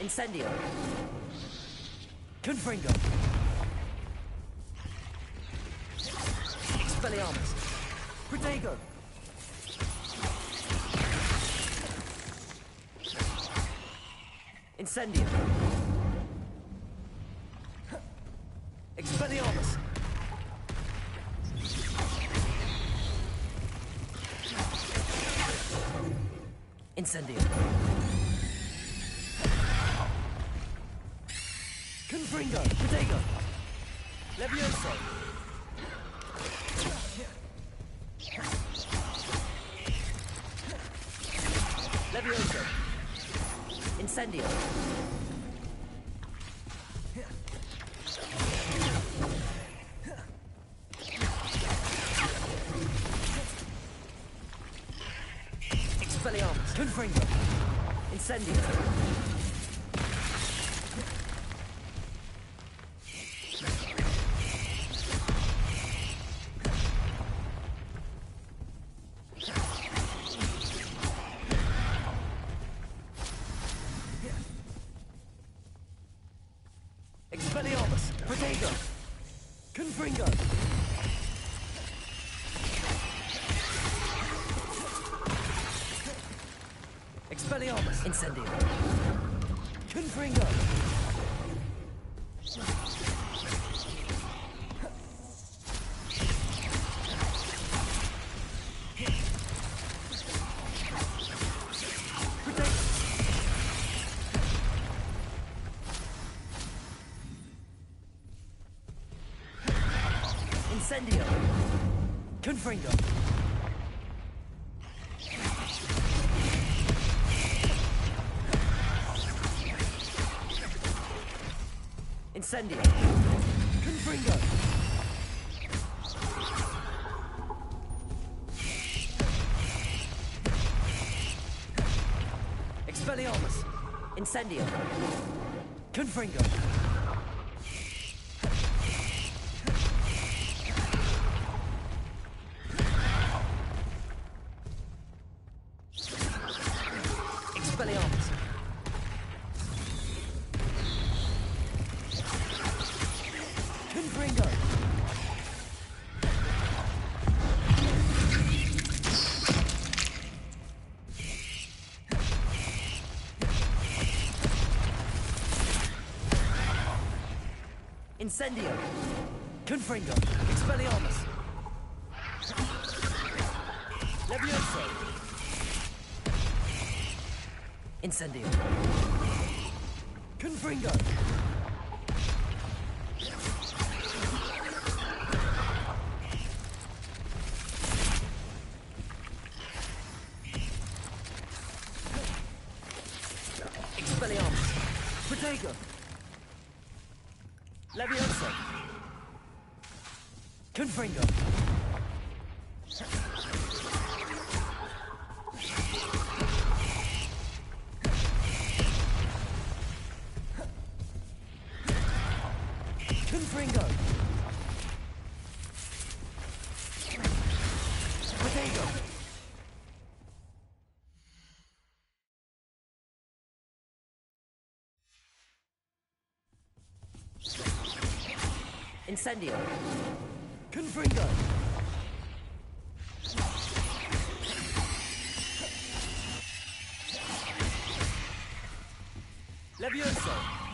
Speaker 3: Incendio. Confringo. Expelliarmus. Protego. Incendio. Expelliarmus. Incendio. Confringo. Protego. Levioso. Levioso. Incendio. Expelliarmus. Confringo. Incendio. Expelliarmus. Protego. Confringo. Expelliarmus. Incendio. Confringo. Incendio. Confringo. Incendio. Confringo. Expelliarmus. Incendio. Confringo. Expelliarmus. Incendio! Confringo! Expelliarmus! Levioso! Incendio! Confringo! Expelliarmus! Protego! Levioso! Confringo! Confringo! Protego! Incendio! Confringo! Levioso!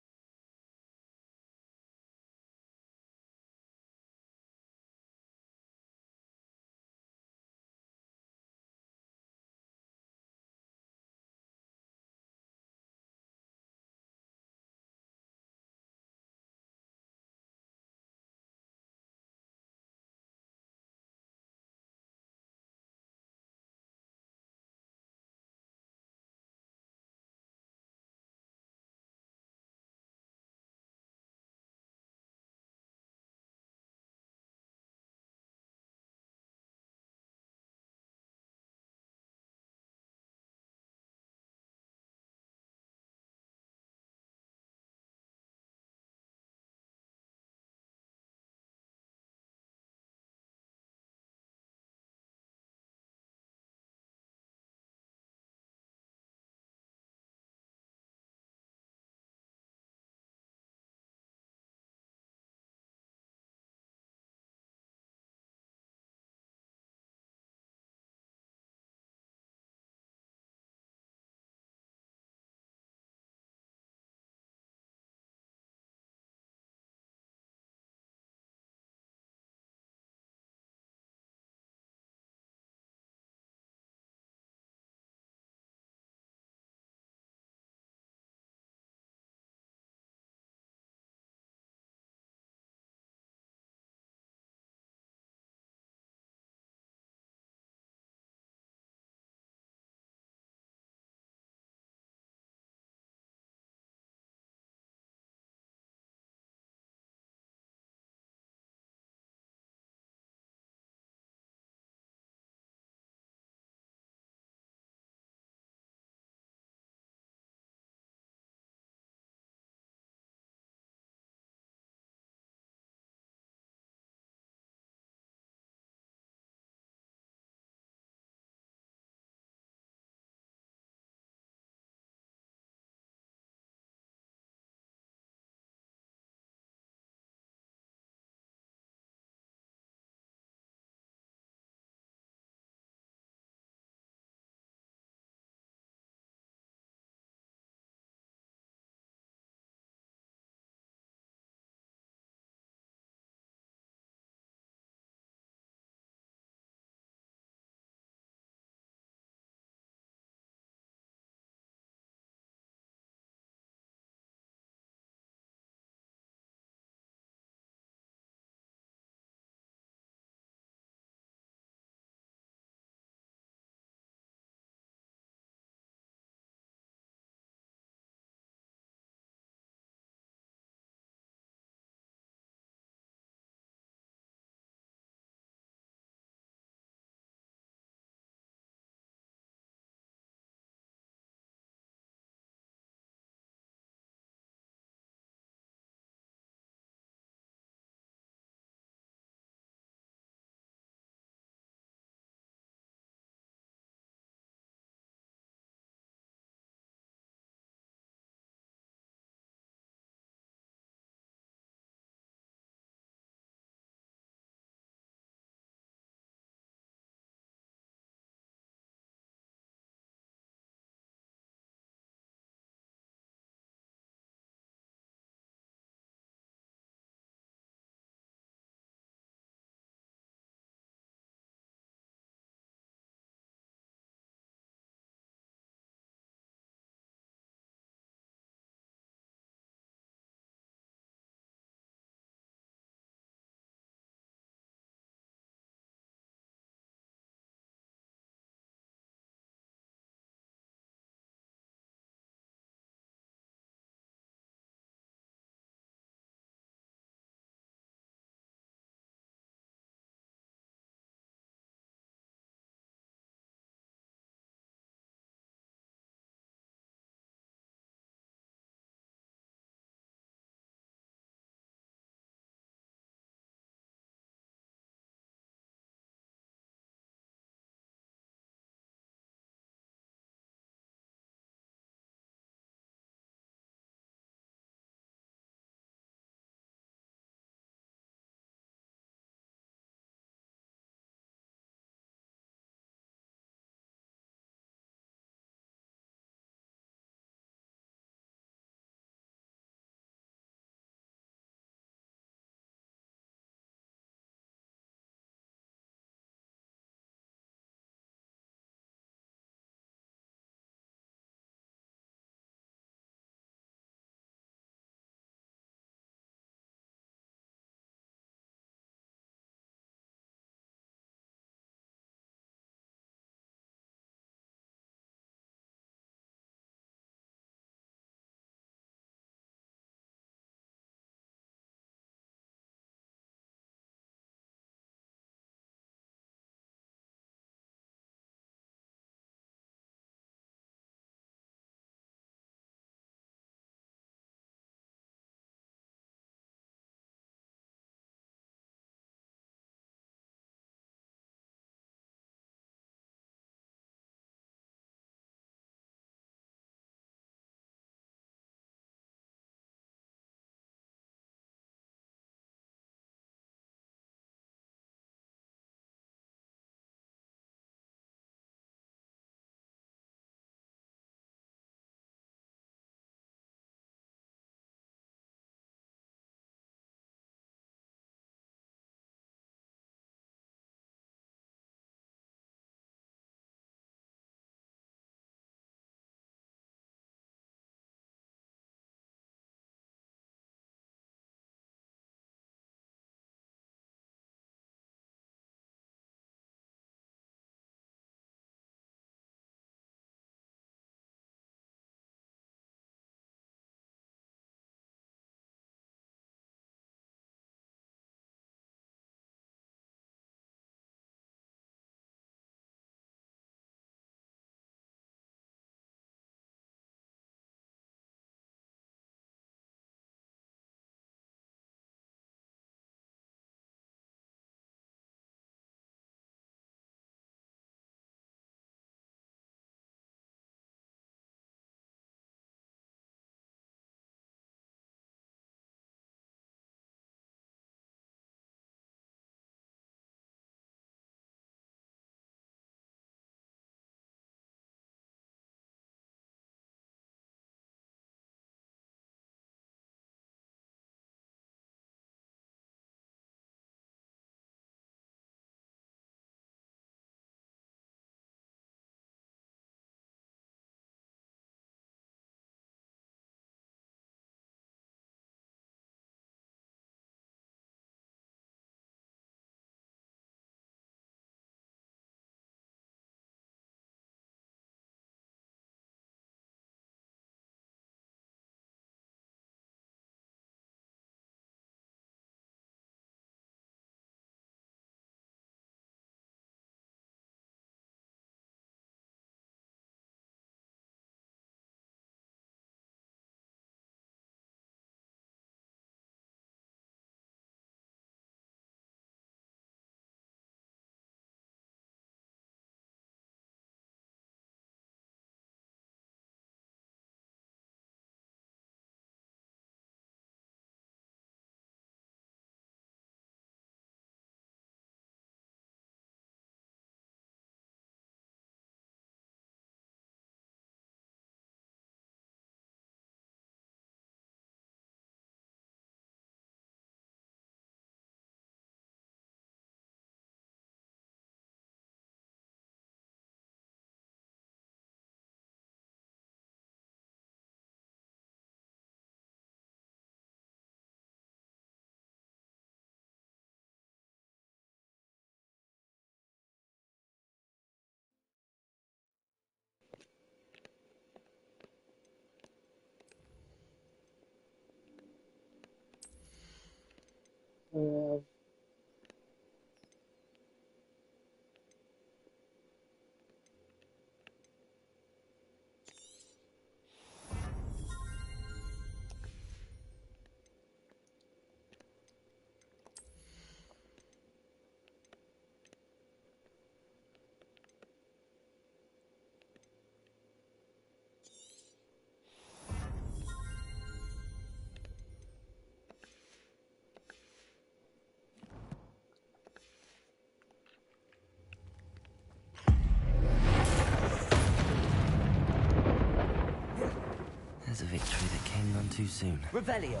Speaker 3: Gone too soon.
Speaker 9: Revelio.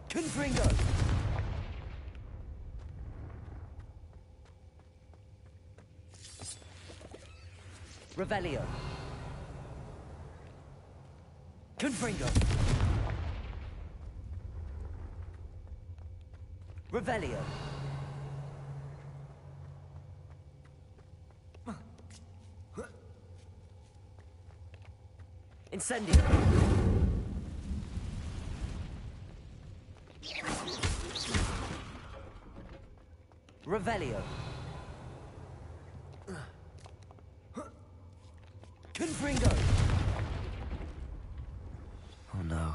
Speaker 9: Confringo. Revelio. Confringo. Revelio. Incendio. Revelio. Confringo.
Speaker 3: Oh no.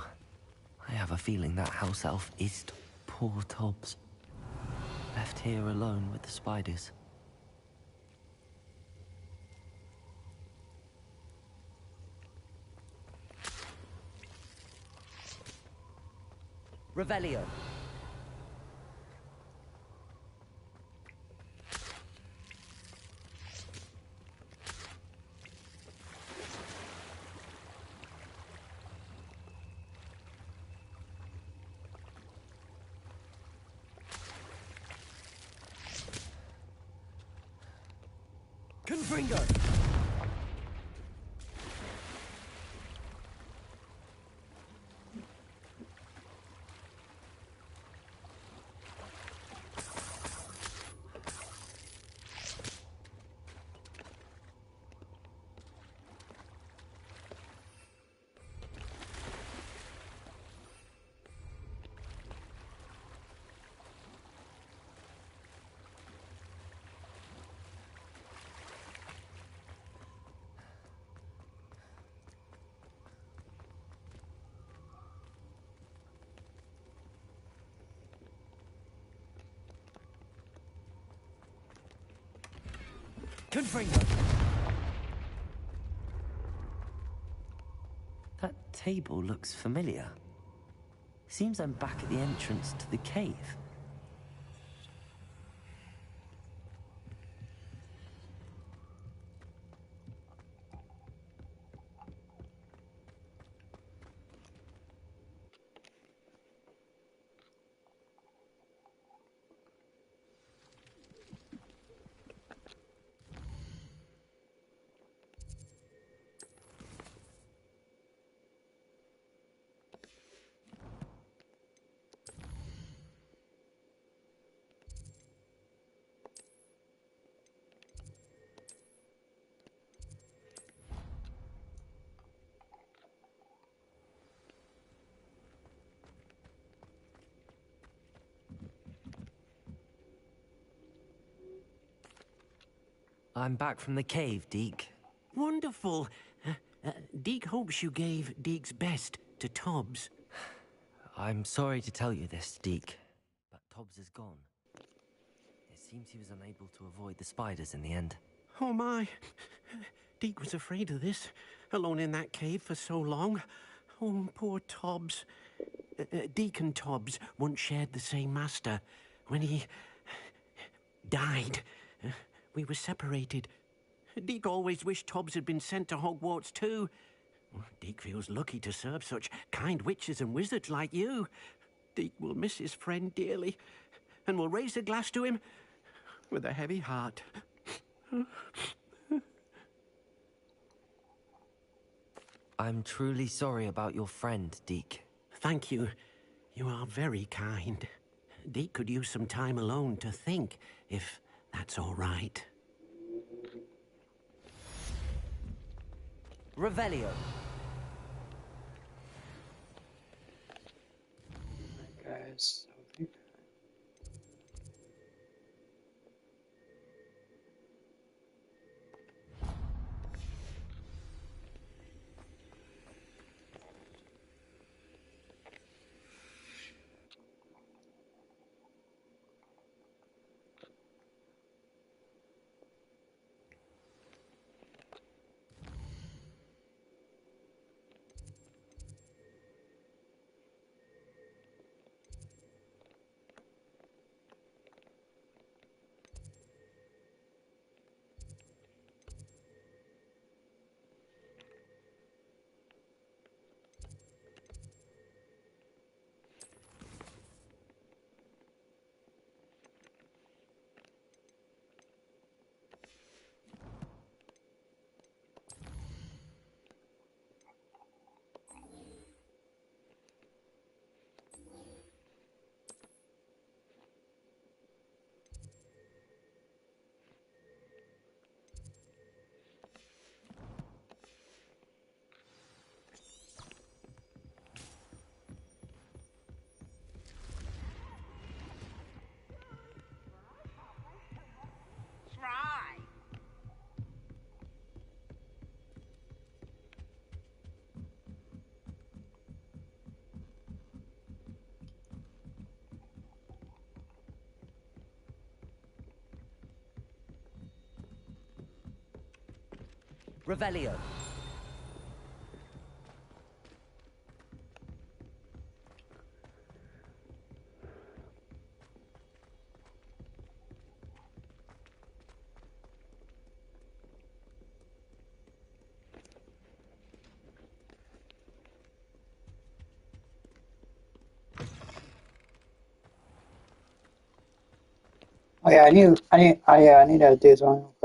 Speaker 3: I have a feeling that house elf is poor Tobbs. Left here alone with the spiders.
Speaker 9: Revelio. Confringo. Confringo.
Speaker 3: That table looks familiar. Seems I'm back at the entrance to the cave. I'm back from the cave, Deke.
Speaker 4: Wonderful. Deke hopes you gave Deke's best to Tobbs.
Speaker 3: I'm sorry to tell you this, Deke, but Tobbs is gone. It seems he was unable to avoid the spiders in the end.
Speaker 4: Oh my. Deke was afraid of this, alone in that cave for so long. Oh, poor Tobbs. Deke and Tobbs once shared the same master. When he died, we were separated. Deke always wished Tobbs had been sent to Hogwarts too. Deke feels lucky to serve such kind witches and wizards like you. Deke will miss his friend dearly, and will raise a glass to him with a heavy heart.
Speaker 3: I'm truly sorry about your friend, Deke.
Speaker 4: Thank you. You are very kind. Deke could use some time alone to think, if that's all right.
Speaker 9: Revelio.
Speaker 1: Guys,
Speaker 3: Revelio.
Speaker 1: Oh yeah, I need to do this one real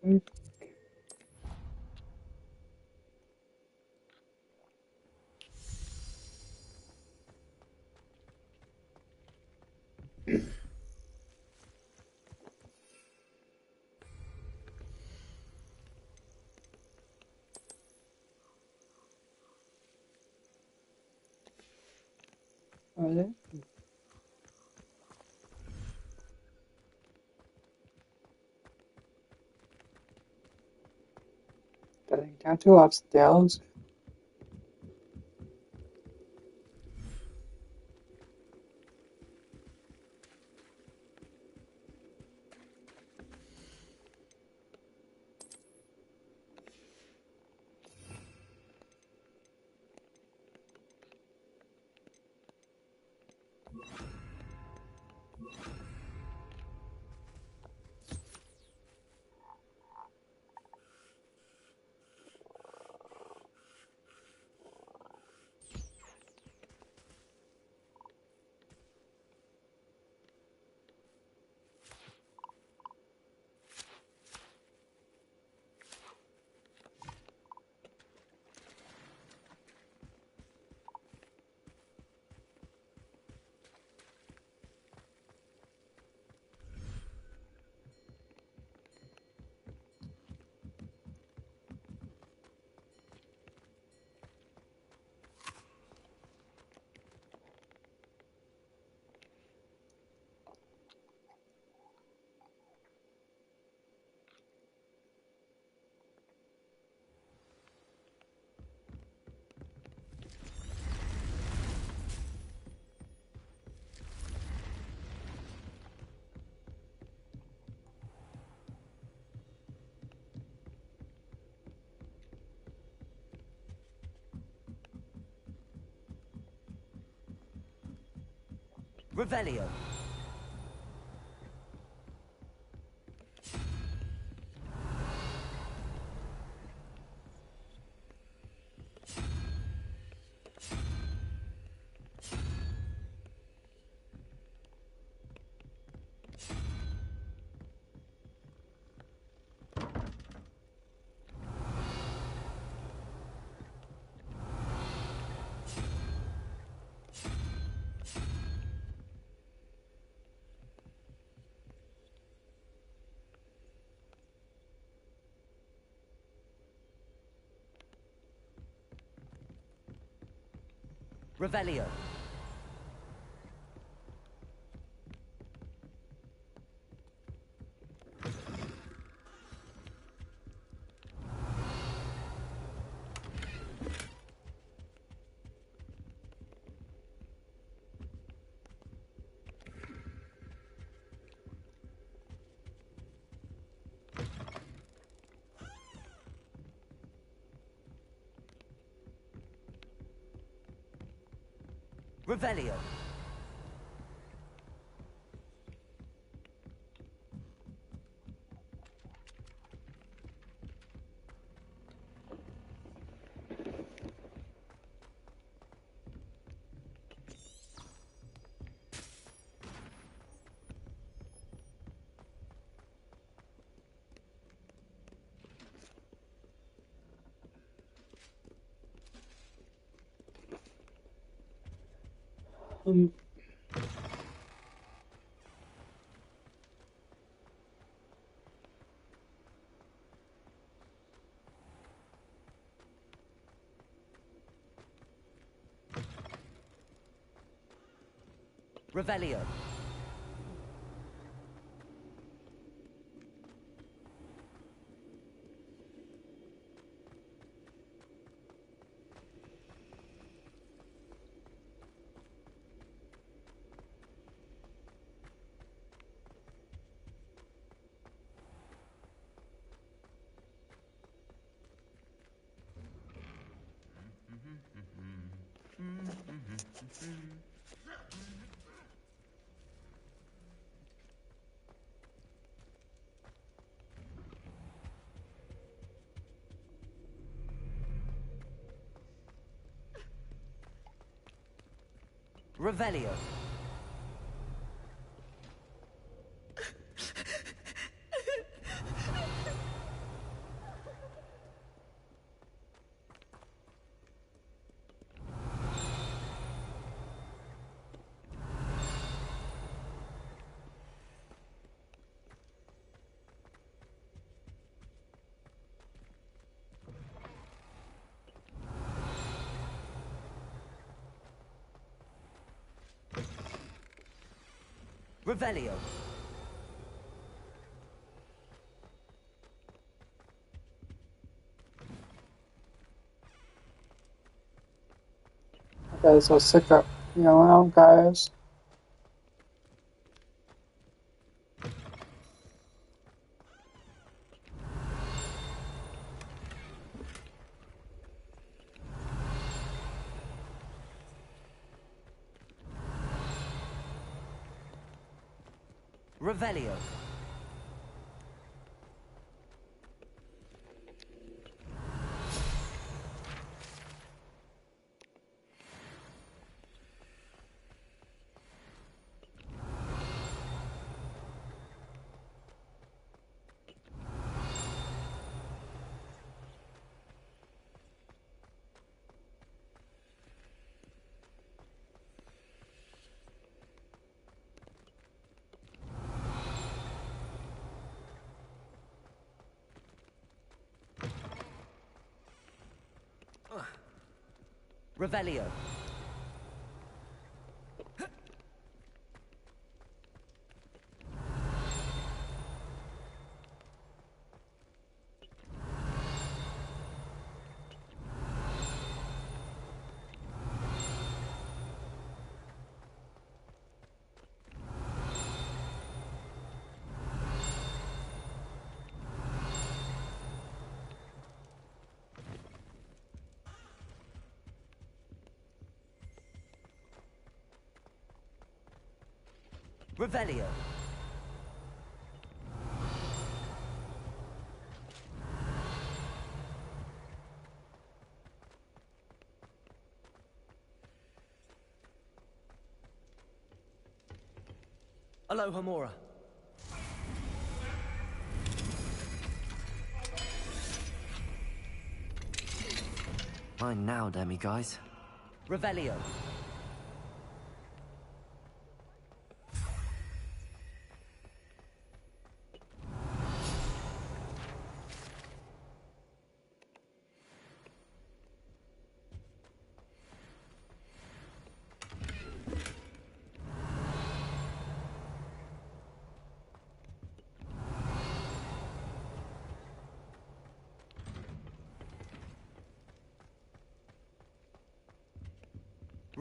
Speaker 1: quick. What is it? I think time to upstairs.
Speaker 3: Revelio. Revelio. Revelio. Revelio. Revelio. Revelio.
Speaker 1: Okay, so sick up. You know, guys.
Speaker 3: Revelio. Revelio. Revelio. Aloha Mora.
Speaker 8: Mine now, demi guys.
Speaker 3: Revelio.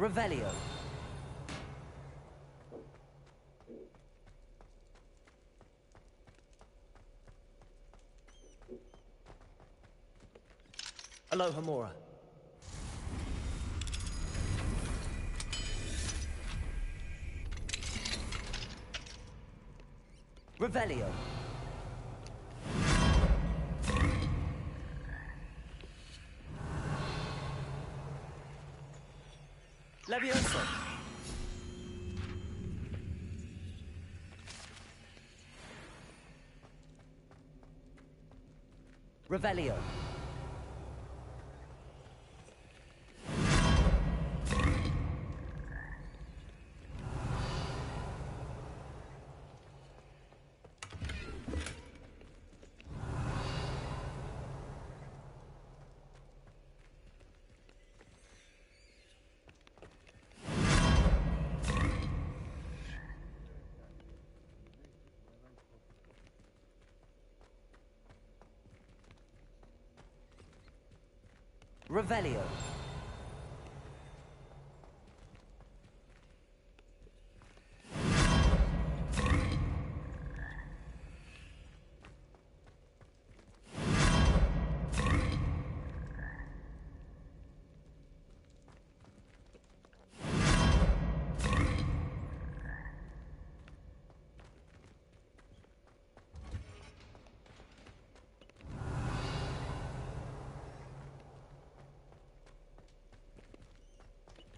Speaker 3: Revelio. Aloha Mora. Revelio. Levioso. Revelio. Revelio.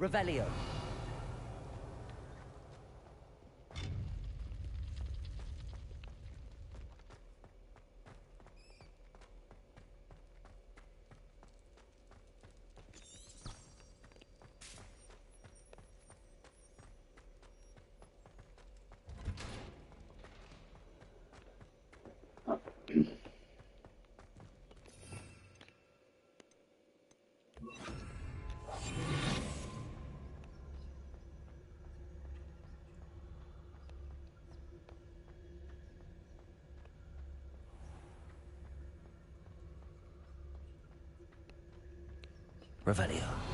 Speaker 3: Revelio. Revelio.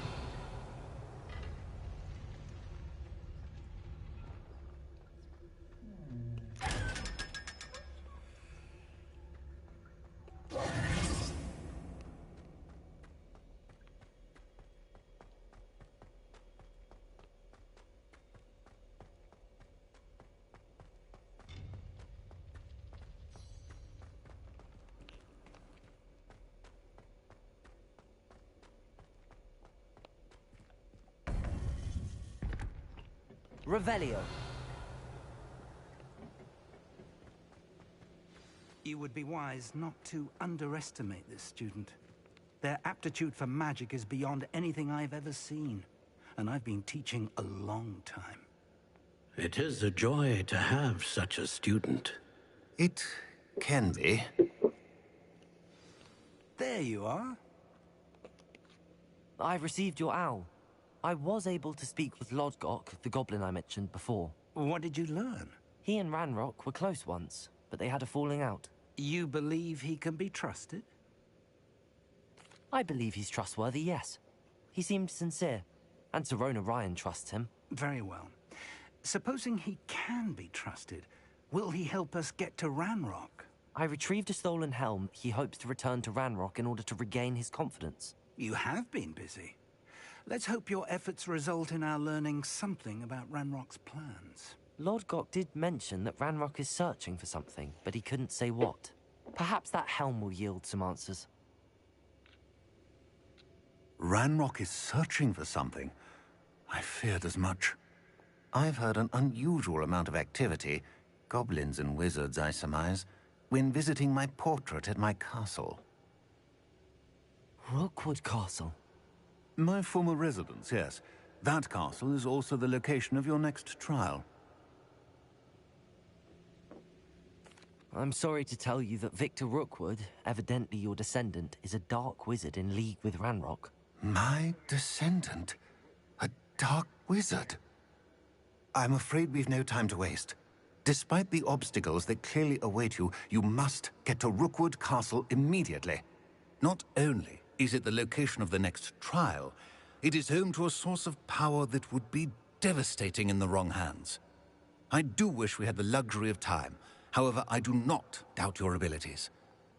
Speaker 3: Revelio.
Speaker 22: You would be wise not to underestimate this student. Their aptitude for magic is beyond anything I've ever seen, and I've been teaching a long time.
Speaker 4: It is a joy to have such a student.
Speaker 10: It can be.
Speaker 22: There you are.
Speaker 8: I received your owl. I was able to speak with Lodgok, the goblin I mentioned before.
Speaker 22: What did you learn?
Speaker 8: He and Ranrock were close once, but they had a falling out.
Speaker 22: You believe he can be trusted?
Speaker 8: I believe he's trustworthy, yes. He seemed sincere, and Serona Ryan trusts him.
Speaker 22: Very well. Supposing he can be trusted, will he help us get to Ranrock?
Speaker 8: I retrieved a stolen helm he hopes to return to Ranrock in order to regain his confidence.
Speaker 22: You have been busy. Let's hope your efforts result in our learning something about Ranrock's plans.
Speaker 8: Lodgok did mention that Ranrock is searching for something, but he couldn't say what. Perhaps that helm will yield some answers.
Speaker 10: Ranrock is searching for something. I feared as much. I've heard an unusual amount of activity, goblins and wizards, I surmise, when visiting my portrait at my castle.
Speaker 8: Rookwood Castle?
Speaker 10: My former residence, yes. That castle is also the location of your next trial.
Speaker 8: I'm sorry to tell you that Victor Rookwood, evidently your descendant, is a dark wizard in league with Ranrock.
Speaker 10: My descendant? A dark wizard? I'm afraid we've no time to waste. Despite the obstacles that clearly await you, you must get to Rookwood Castle immediately. Not only is it the location of the next trial, it is home to a source of power that would be devastating in the wrong hands. I do wish we had the luxury of time. However, I do not doubt your abilities.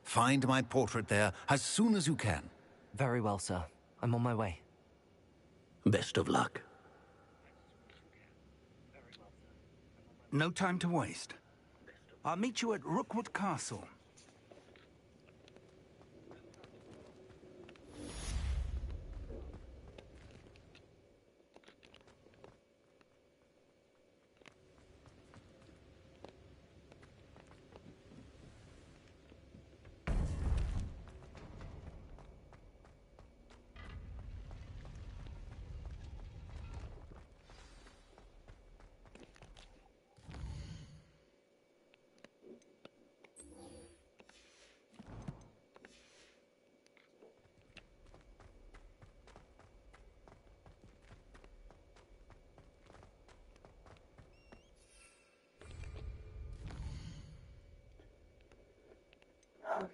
Speaker 10: Find my portrait there as soon as you can.
Speaker 8: Very well, sir. I'm on my way.
Speaker 4: Best of luck.
Speaker 22: No time to waste. I'll meet you at Rookwood Castle.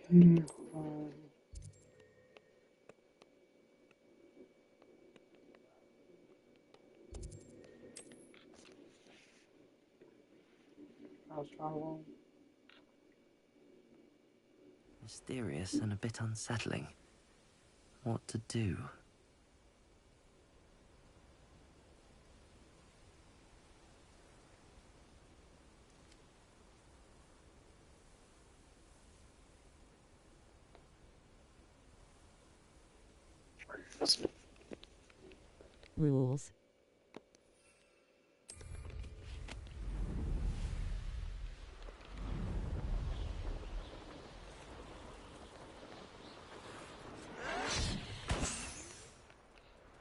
Speaker 1: Okay. House travel.
Speaker 8: Mysterious and a bit unsettling. What to do?
Speaker 2: Rules.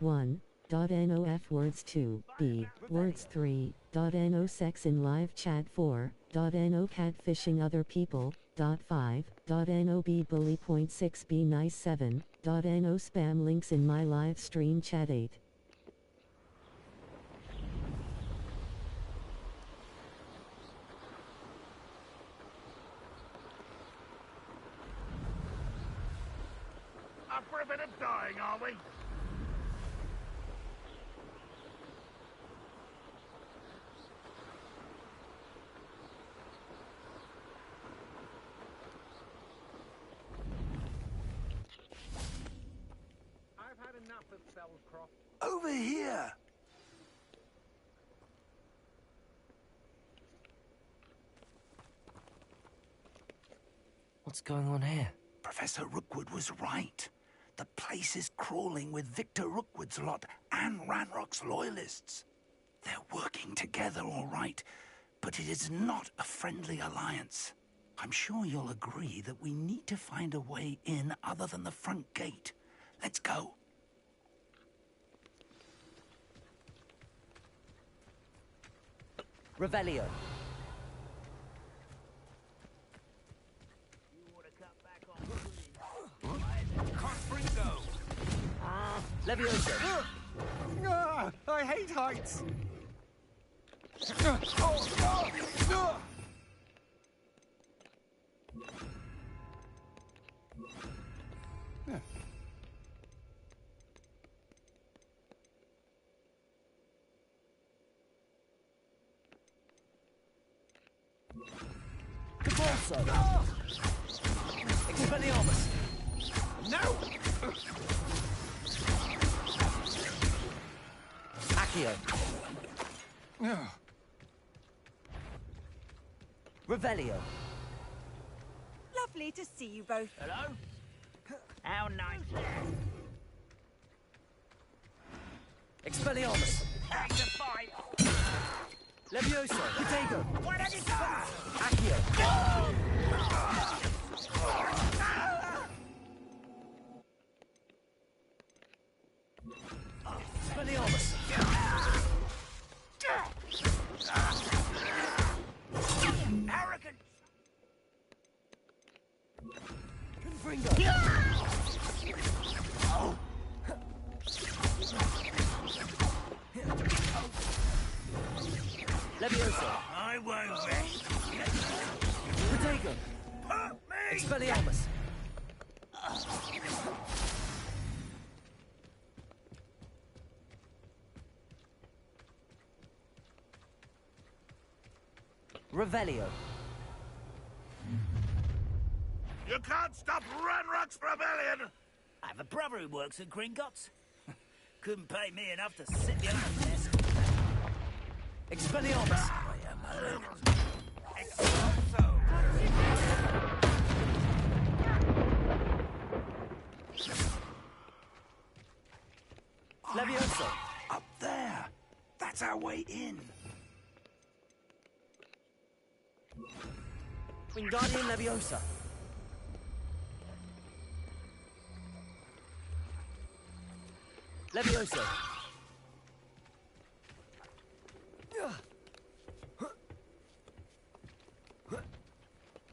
Speaker 2: 1.no F words 2, B, words 3.no sex in live chat 4.no catfishing other people, 5.no be bully .6 be nice 7.no spam links in my live stream chat 8.
Speaker 12: Up for a bit of dying, are we?
Speaker 11: I've had enough of Fellcroft.
Speaker 22: Over here!
Speaker 8: What's going on here?
Speaker 22: Professor Rookwood was right. The place is crawling with Victor Rookwood's lot and Ranrock's loyalists. They're working together, all right, but it is not a friendly alliance. I'm sure you'll agree that we need to find a way in other than the front gate. Let's go.
Speaker 8: Revelio. Levioso.
Speaker 11: I hate heights.
Speaker 8: Cabalso. Expelliarmus.
Speaker 11: No!
Speaker 8: Accio. Revelio.
Speaker 14: Lovely to see you both.
Speaker 18: Hello? How nice.
Speaker 8: Expelliarmus.
Speaker 18: Time to fight.
Speaker 8: Levioso. Potato.
Speaker 18: Why don't you stop?
Speaker 8: Accio. Expelliarmus.
Speaker 18: Arrogant.
Speaker 8: Confringo. Levioso.
Speaker 18: I won't rest.
Speaker 8: Potato. Expelliarmus. Revelio.
Speaker 12: You can't stop Ranrock's rebellion!
Speaker 18: I have a brother who works at Gringotts. Couldn't pay me enough to sit behind the desk.
Speaker 8: Expelliarmus.
Speaker 18: I am a legend. Expulso.
Speaker 8: Levioso.
Speaker 22: Up there. That's our way in.
Speaker 8: Wingardium Leviosa. Levioso.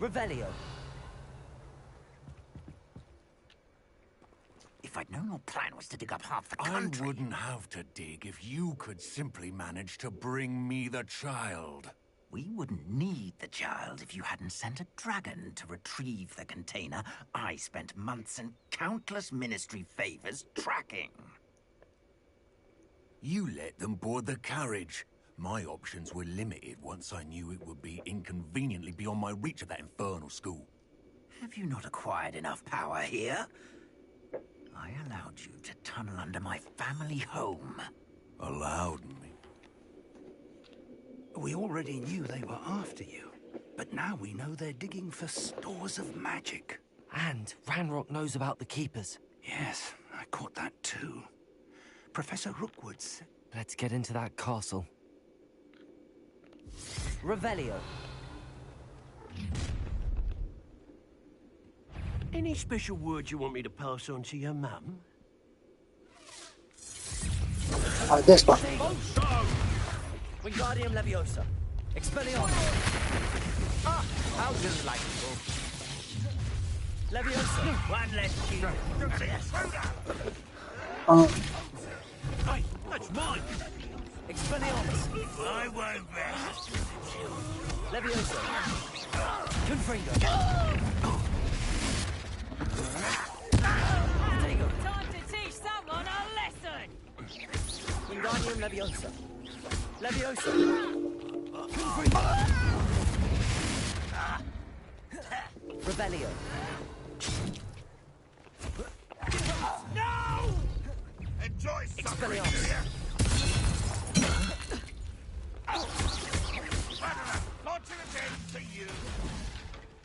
Speaker 8: Revelio.
Speaker 18: If I'd known your plan was to dig up half the
Speaker 10: I
Speaker 18: country...
Speaker 10: wouldn't have to dig if you could simply manage to bring me the child.
Speaker 18: We wouldn't need the child if you hadn't sent a dragon to retrieve the container I spent months and countless ministry favors tracking.
Speaker 10: You let them board the carriage. My options were limited once I knew it would be inconveniently beyond my reach of that infernal school.
Speaker 18: Have you not acquired enough power here? I allowed you to tunnel under my family home.
Speaker 10: Allowed me?
Speaker 22: We already knew they were after you, but now we know they're digging for stores of magic.
Speaker 8: And Ranrock knows about the Keepers.
Speaker 22: Yes, I caught that too. Professor Rookwood's.
Speaker 8: Let's get into that castle. Revelio.
Speaker 4: Any special words you want me to pass on to your mum?
Speaker 1: Oh, this one.
Speaker 8: Wingardium Leviosa. Expelliarmus.
Speaker 9: Ah, how delightful.
Speaker 8: Leviosa.
Speaker 18: One less key.
Speaker 12: Hey, that's mine.
Speaker 8: Expelliarmus.
Speaker 18: I won't rest.
Speaker 8: Leviosa. Confringo.
Speaker 16: Time to teach someone a lesson!
Speaker 8: Wingardium Leviosa. Leviosa. Confringo. Revelio.
Speaker 12: No! Enjoy suffering.
Speaker 8: Expelliarmus.
Speaker 12: Launching again to you.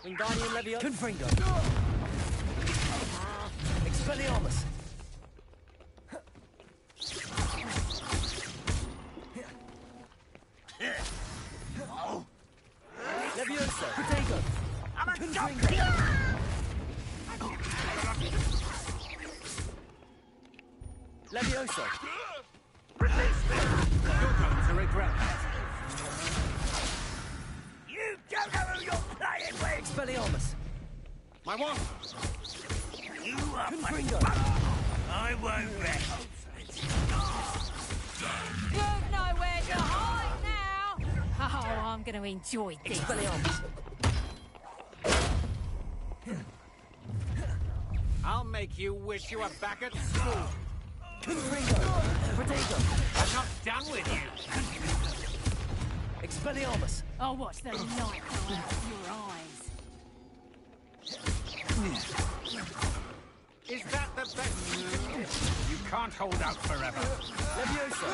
Speaker 8: Wingardium Leviosa. Confringo. Expelliarmus. Leviosa. Protego. Confringo. Leviosa.
Speaker 12: Release me. You're going to regret that.
Speaker 18: You don't know who you're playing with!
Speaker 8: Expelliarmus.
Speaker 12: My one.
Speaker 18: You are
Speaker 8: Confringo.
Speaker 18: I won't rest.
Speaker 16: You've nowhere to hide now! Oh, I'm gonna enjoy this.
Speaker 8: Expelliarmus.
Speaker 11: I'll make you wish you were back at school.
Speaker 8: Confringo. Protego.
Speaker 11: I'm not done with you.
Speaker 8: Expelliarmus.
Speaker 16: I'll watch the light go out of your eyes.
Speaker 11: Is that the best? You can't hold out forever.
Speaker 8: Leviosa.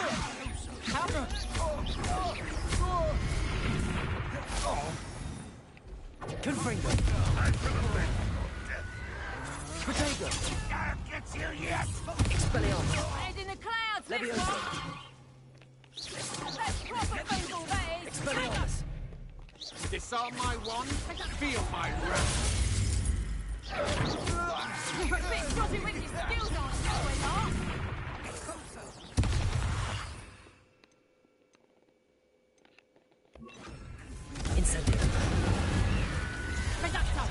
Speaker 8: Confringo. Protego.
Speaker 18: I'll get you, yes!
Speaker 8: Expelliarmus.
Speaker 16: Head in the clouds, this
Speaker 8: Leviosa.
Speaker 16: one! That's proper feeble, that is!
Speaker 8: Expelliarmus.
Speaker 11: Disarm my wand, feel my wrath.
Speaker 16: Bit dodgy with your skills on, sweetheart!
Speaker 8: Incendio.
Speaker 16: Reducto!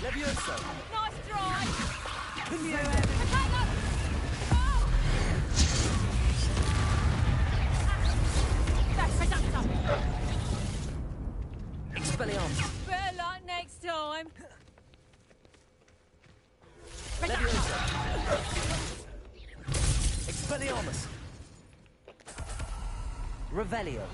Speaker 8: Leviosa.
Speaker 16: Nice drive!
Speaker 8: Confringo.
Speaker 16: Potato! Oh! That's reducto!
Speaker 8: Expelliarmus.
Speaker 16: Better luck next time!
Speaker 8: Leviosa. Expelliarmus. Revelio.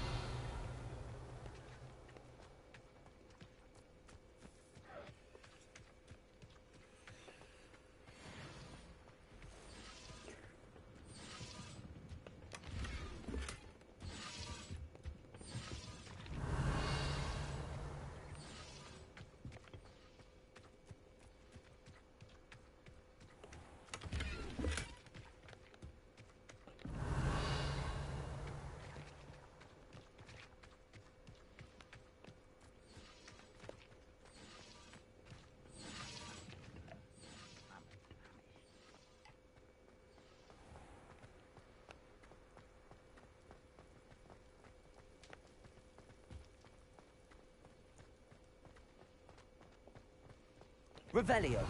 Speaker 8: Revelio.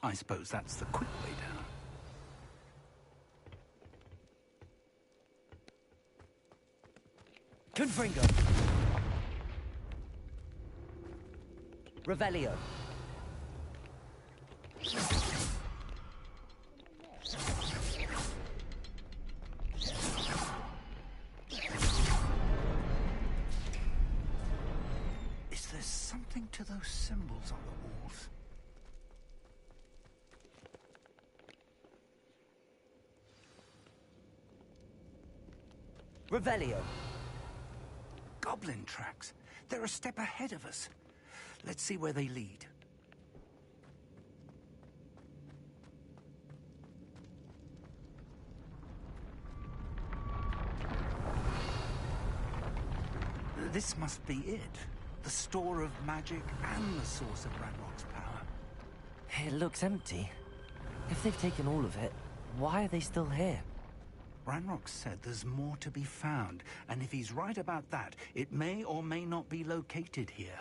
Speaker 22: I suppose that's the quick way down.
Speaker 8: Confringo. Revelio.
Speaker 22: Is there something to those symbols on the walls?
Speaker 8: Revelio.
Speaker 22: Goblin tracks. They're a step ahead of us. Let's see where they lead. This must be it. The store of magic and the source of Ranrock's power.
Speaker 8: It looks empty. If they've taken all of it, why are they still here?
Speaker 22: Ranrock said there's more to be found, and if he's right about that, it may or may not be located here.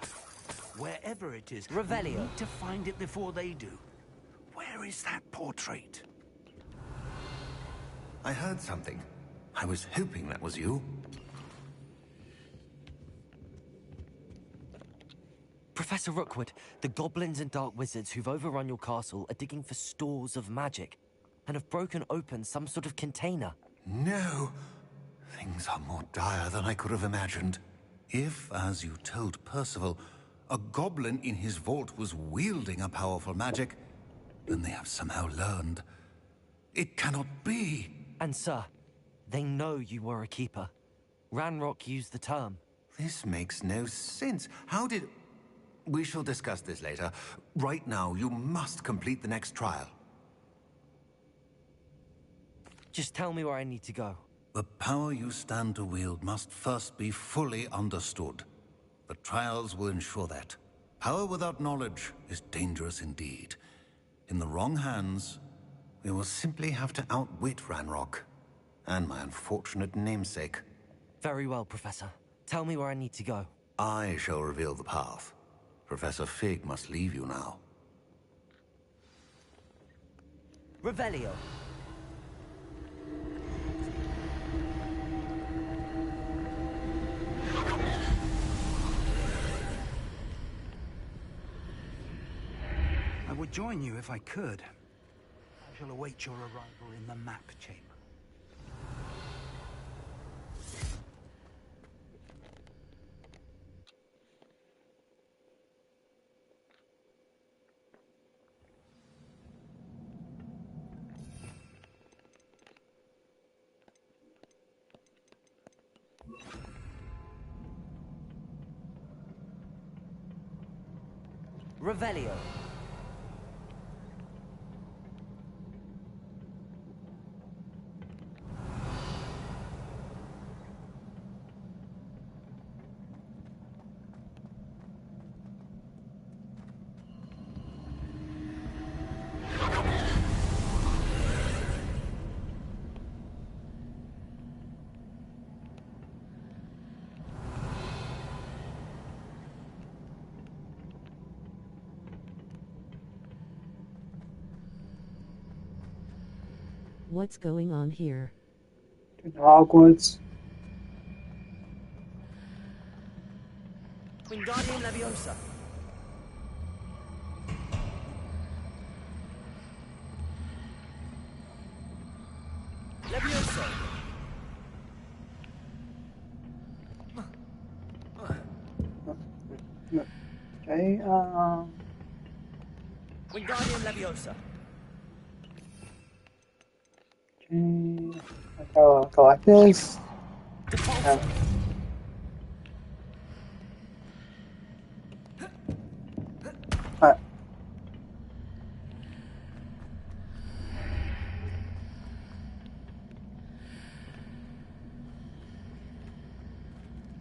Speaker 22: Wherever it is,
Speaker 8: Revelio.
Speaker 22: We need to find it before they do. Where is that portrait?
Speaker 10: I heard something. I was hoping that was you.
Speaker 8: Professor Rookwood, the goblins and dark wizards who've overrun your castle are digging for stores of magic and have broken open some sort of container.
Speaker 10: No! Things are more dire than I could have imagined. If, as you told Percival, a goblin in his vault was wielding a powerful magic, then they have somehow learned. It cannot be!
Speaker 8: And sir, they know you were a keeper. Ranrock used the term.
Speaker 10: This makes no sense. How did... We shall discuss this later. Right now, you must complete the next trial.
Speaker 8: Just tell me where I need to go.
Speaker 10: The power you stand to wield must first be fully understood. The trials will ensure that. Power without knowledge is dangerous indeed. In the wrong hands, we will simply have to outwit Ranrock and my unfortunate namesake.
Speaker 8: Very well, Professor. Tell me where I need to go.
Speaker 10: I shall reveal the path. Professor Fig must leave you now.
Speaker 8: Revelio.
Speaker 22: I would join you if I could. I shall await your arrival in the map chamber.
Speaker 8: Revelio. What's going on here?
Speaker 1: Hogwarts.
Speaker 8: Wingardium Leviosa. Leviosa.
Speaker 1: Okay,
Speaker 8: Wingardium Leviosa.
Speaker 1: Go like this. Alright.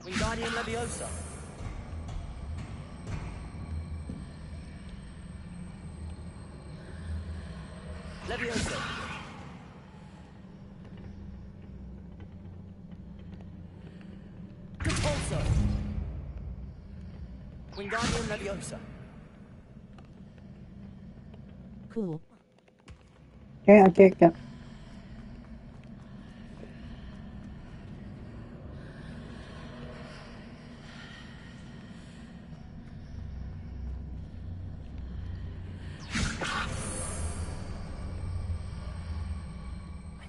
Speaker 8: Wingardium Leviosa. Leviosa. Compulso. Wingardium Leviosa. Cool.
Speaker 1: Okay.
Speaker 8: I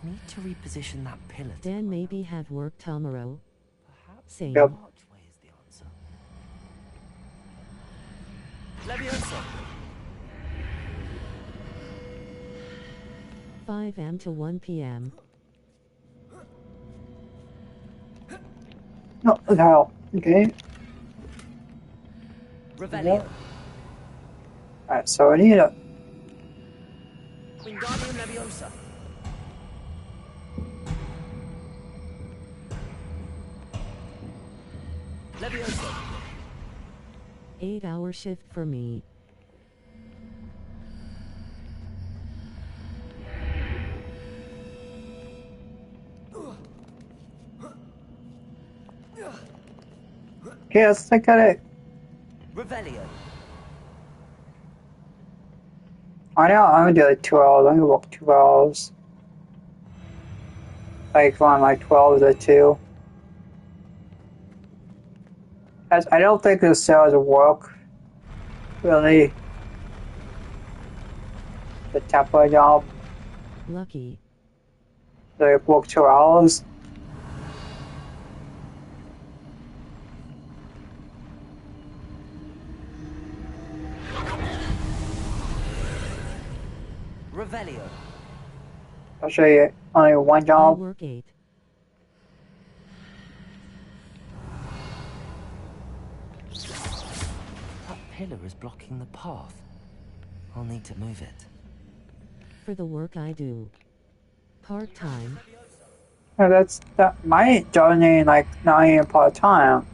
Speaker 8: need to reposition that pillar. Dan maybe have work tomorrow. Perhaps. Same.
Speaker 1: Yep.
Speaker 8: Archway is the answer. Leviosa. 5 am to 1 p.m.
Speaker 1: No. Okay.
Speaker 8: Revelio.
Speaker 1: Alright, so I need a...
Speaker 8: Wingardium Leviosa.
Speaker 9: Levioso.
Speaker 2: 8-hour shift for me.
Speaker 1: Okay, let's look at it.
Speaker 9: Revelio.
Speaker 1: I know I'm gonna do like 2 hours. I'm gonna walk 2 hours. Like on like 12 to 2. As I don't think the cells work really. The tempo job.
Speaker 2: Lucky.
Speaker 1: They work 2 hours.
Speaker 9: Revelio.
Speaker 1: I'll show you only one
Speaker 2: I
Speaker 1: job.
Speaker 2: work 8.
Speaker 8: That pillar is blocking the path. I'll need to move it.
Speaker 2: For the work I do. Part-time.
Speaker 1: Yeah, that's that. My job ain't like not even part time.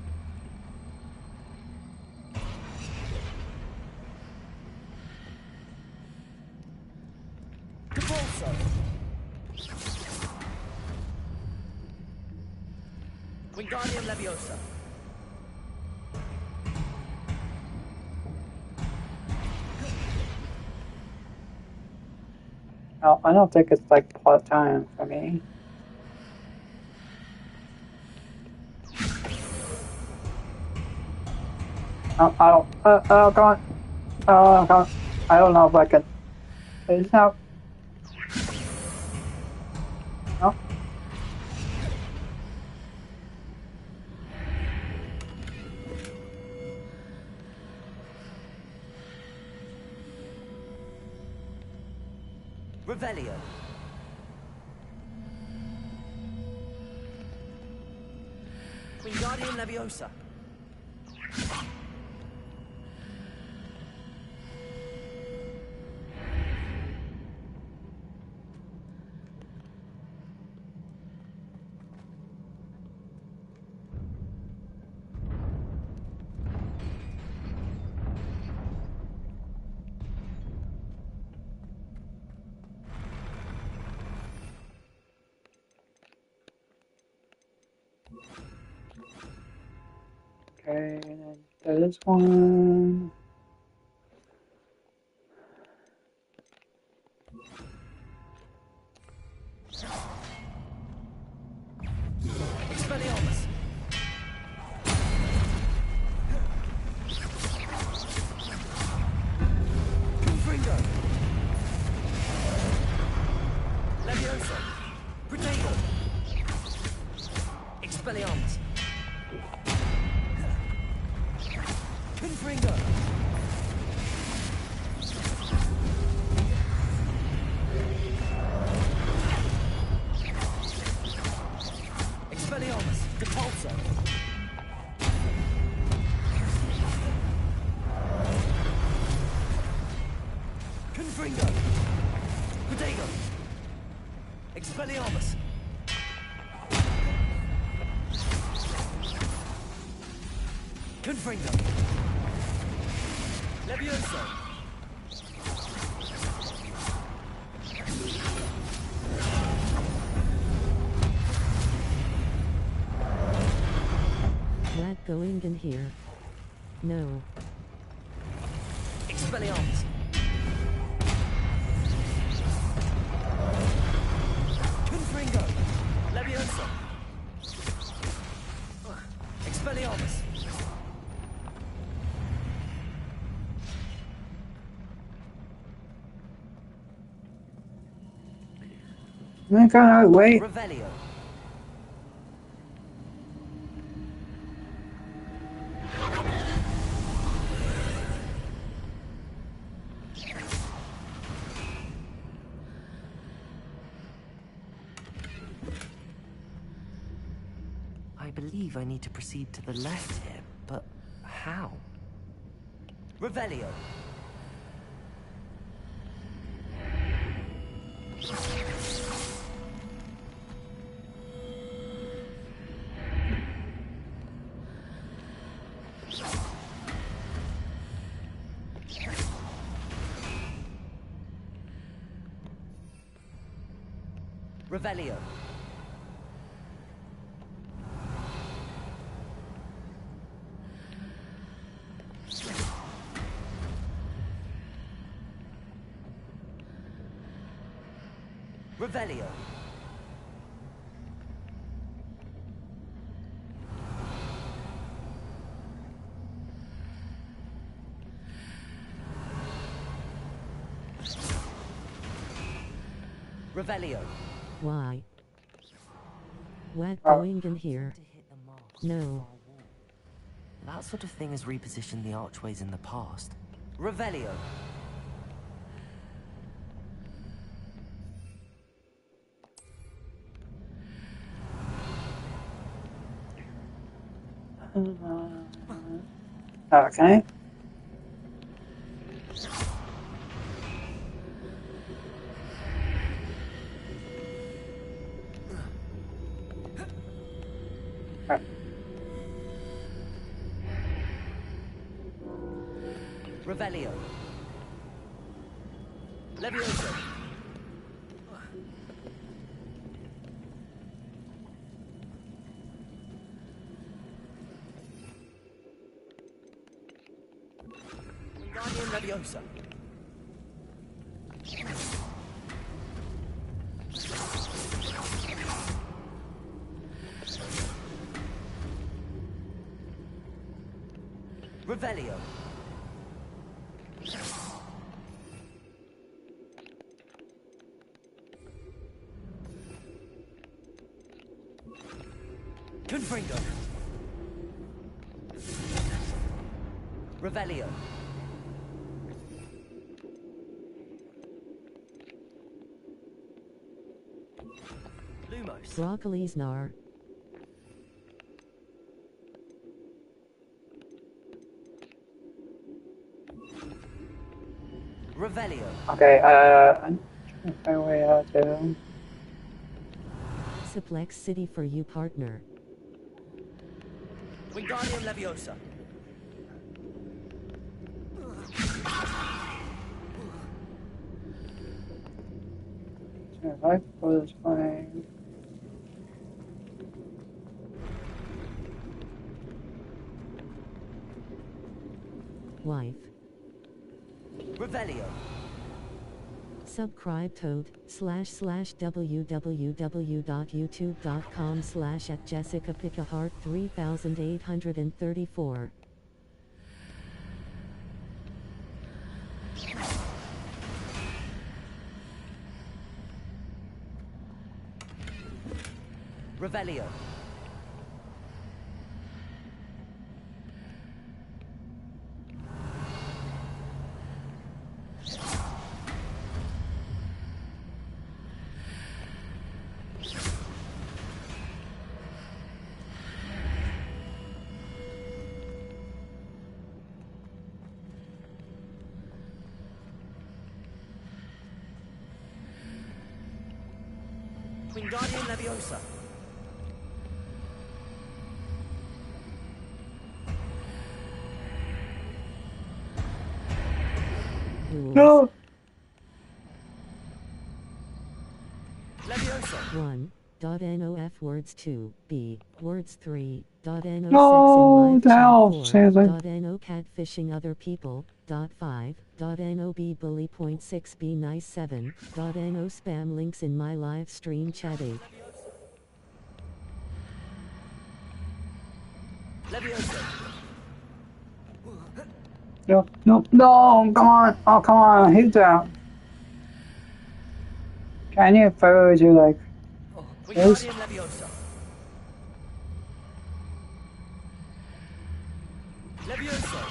Speaker 9: Wingardium Leviosa.
Speaker 1: No, I don't think it's like part time for me. I don't. Come on. Come on. I don't know if I can. It's not. No.
Speaker 9: Revelio. Wingardium Leviosa.
Speaker 1: Okay, and then this one.
Speaker 9: Expelliarmus. Confringo. Leviosa. Protego. Expelliarmus. Confringo. Expelliarmus. Depulso. Confringo. Protego. Expelliarmus. Confringo. Levioso.
Speaker 2: Rat going in here. No.
Speaker 9: Expelliarmus. Confringo. Levioso. Expelliarmus.
Speaker 1: I can't wait.
Speaker 9: Revelio.
Speaker 8: I believe I need to proceed to the left here, but how?
Speaker 9: Revelio.
Speaker 8: Revelio. Revelio. Revelio.
Speaker 2: Why? What going in here? No.
Speaker 8: That sort of thing has repositioned the archways in the past. Revelio.
Speaker 1: Okay.
Speaker 8: Revelio. Levioso. Wingardium Leviosa. Revelio. Confringo. Revelio. Lumos.
Speaker 2: Broccoli's nar.
Speaker 8: Revelio.
Speaker 1: Okay, I'm trying to find a way out to...
Speaker 2: Suplex City for you, partner.
Speaker 8: Wingardium Leviosa.
Speaker 1: If I was playing...
Speaker 2: Wife.
Speaker 8: Revelio.
Speaker 2: Subscribe toad /www.youtube.com/@JessicaPicaHeart 3834.
Speaker 8: Revelio. Wingardium Leviosa.
Speaker 1: No!
Speaker 8: Leviosa.
Speaker 2: 1.nof words 2, b, words 3, .no sex in
Speaker 1: No,
Speaker 2: live
Speaker 1: the
Speaker 2: chat
Speaker 1: hell,
Speaker 2: 4,
Speaker 1: Sandra.
Speaker 2: .no catfishing other people, .5, .no be bully .6 be nice 7, .no spam links in my live stream chat 8.
Speaker 8: Leviosa.
Speaker 1: No, no, no, come on. Oh, come on, hit that. Can you forward you like this?
Speaker 8: Wingardium Leviosa. Leviosa.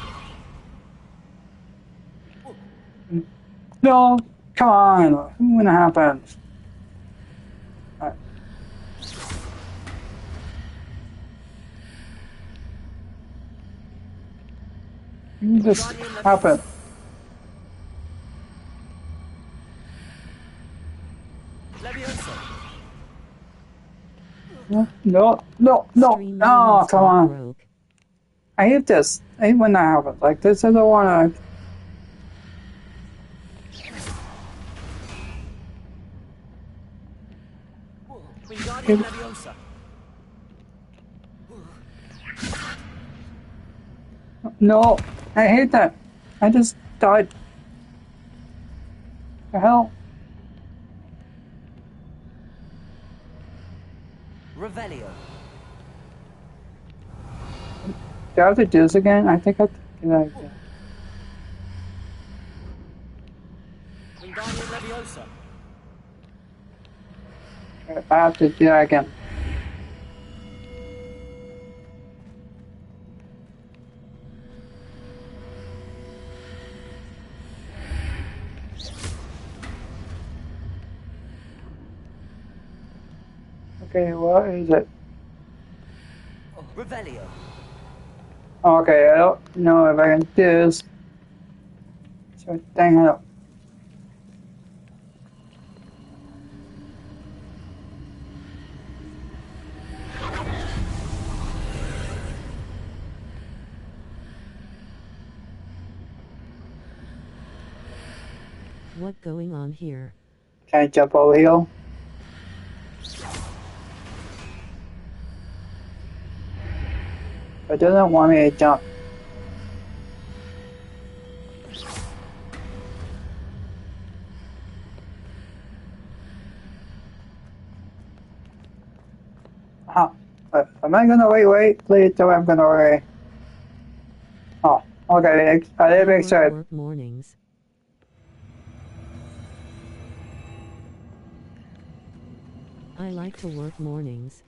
Speaker 1: No, come on. When it happens. Alright. This happened.
Speaker 8: Leviosa.
Speaker 1: No, no, no, no. Oh, come on. I hate this. I hate when that happens. Like this, I don't want to.
Speaker 9: Wingardium Leviosa.
Speaker 1: No, I hate that. I just died. The hell?
Speaker 8: Revelio.
Speaker 1: Do I have to do this again? I think I have to do that again.
Speaker 9: Wingardium Leviosa.
Speaker 1: I have to do that again. Okay, what is it?
Speaker 8: Revelio.
Speaker 1: Okay, I don't know if I can do this. So dang it.
Speaker 2: What going on here?
Speaker 1: Can I jump over here? It doesn't want me to jump. Huh. Am I gonna wait? Please tell me I'm gonna wait. Oh, okay. I didn't make sure.
Speaker 2: Work mornings. I like to work mornings.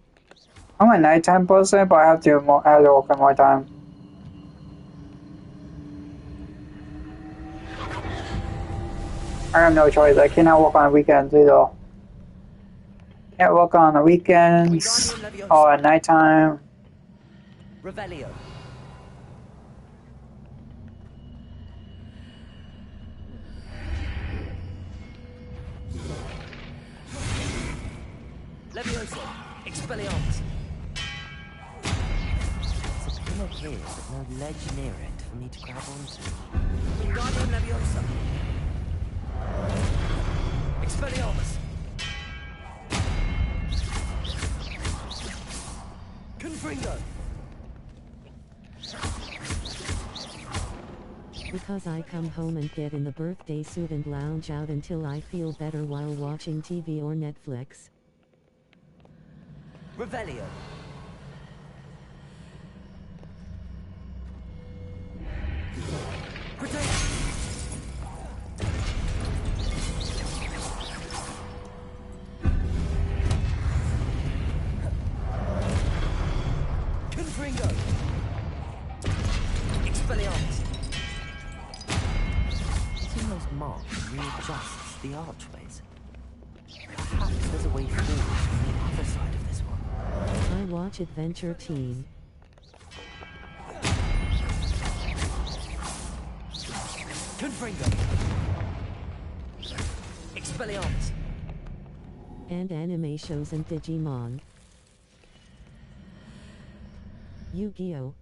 Speaker 1: I'm a nighttime person, but I have to work one more time. I have no choice. I cannot work on weekends either. Can't work on the weekends or at nighttime.
Speaker 8: Revelio. Leviosa. Expelliarmus. It's a pillar here, but no ledge near it for me to grab onto. Wingardium Leviosa. Expelliarmus. Confringo.
Speaker 2: Because I come home and get in the birthday suit and lounge out until I feel better while watching TV or Netflix.
Speaker 8: Revelio. Confringo. Expelliarmus. Hitting those marks readjusts the archways. Perhaps there's a way forward from the other side of this one.
Speaker 2: I watch Adventure Teen.
Speaker 8: Confringo. Expelliarmus.
Speaker 2: And anime shows and Digimon. Yu-Gi-Oh!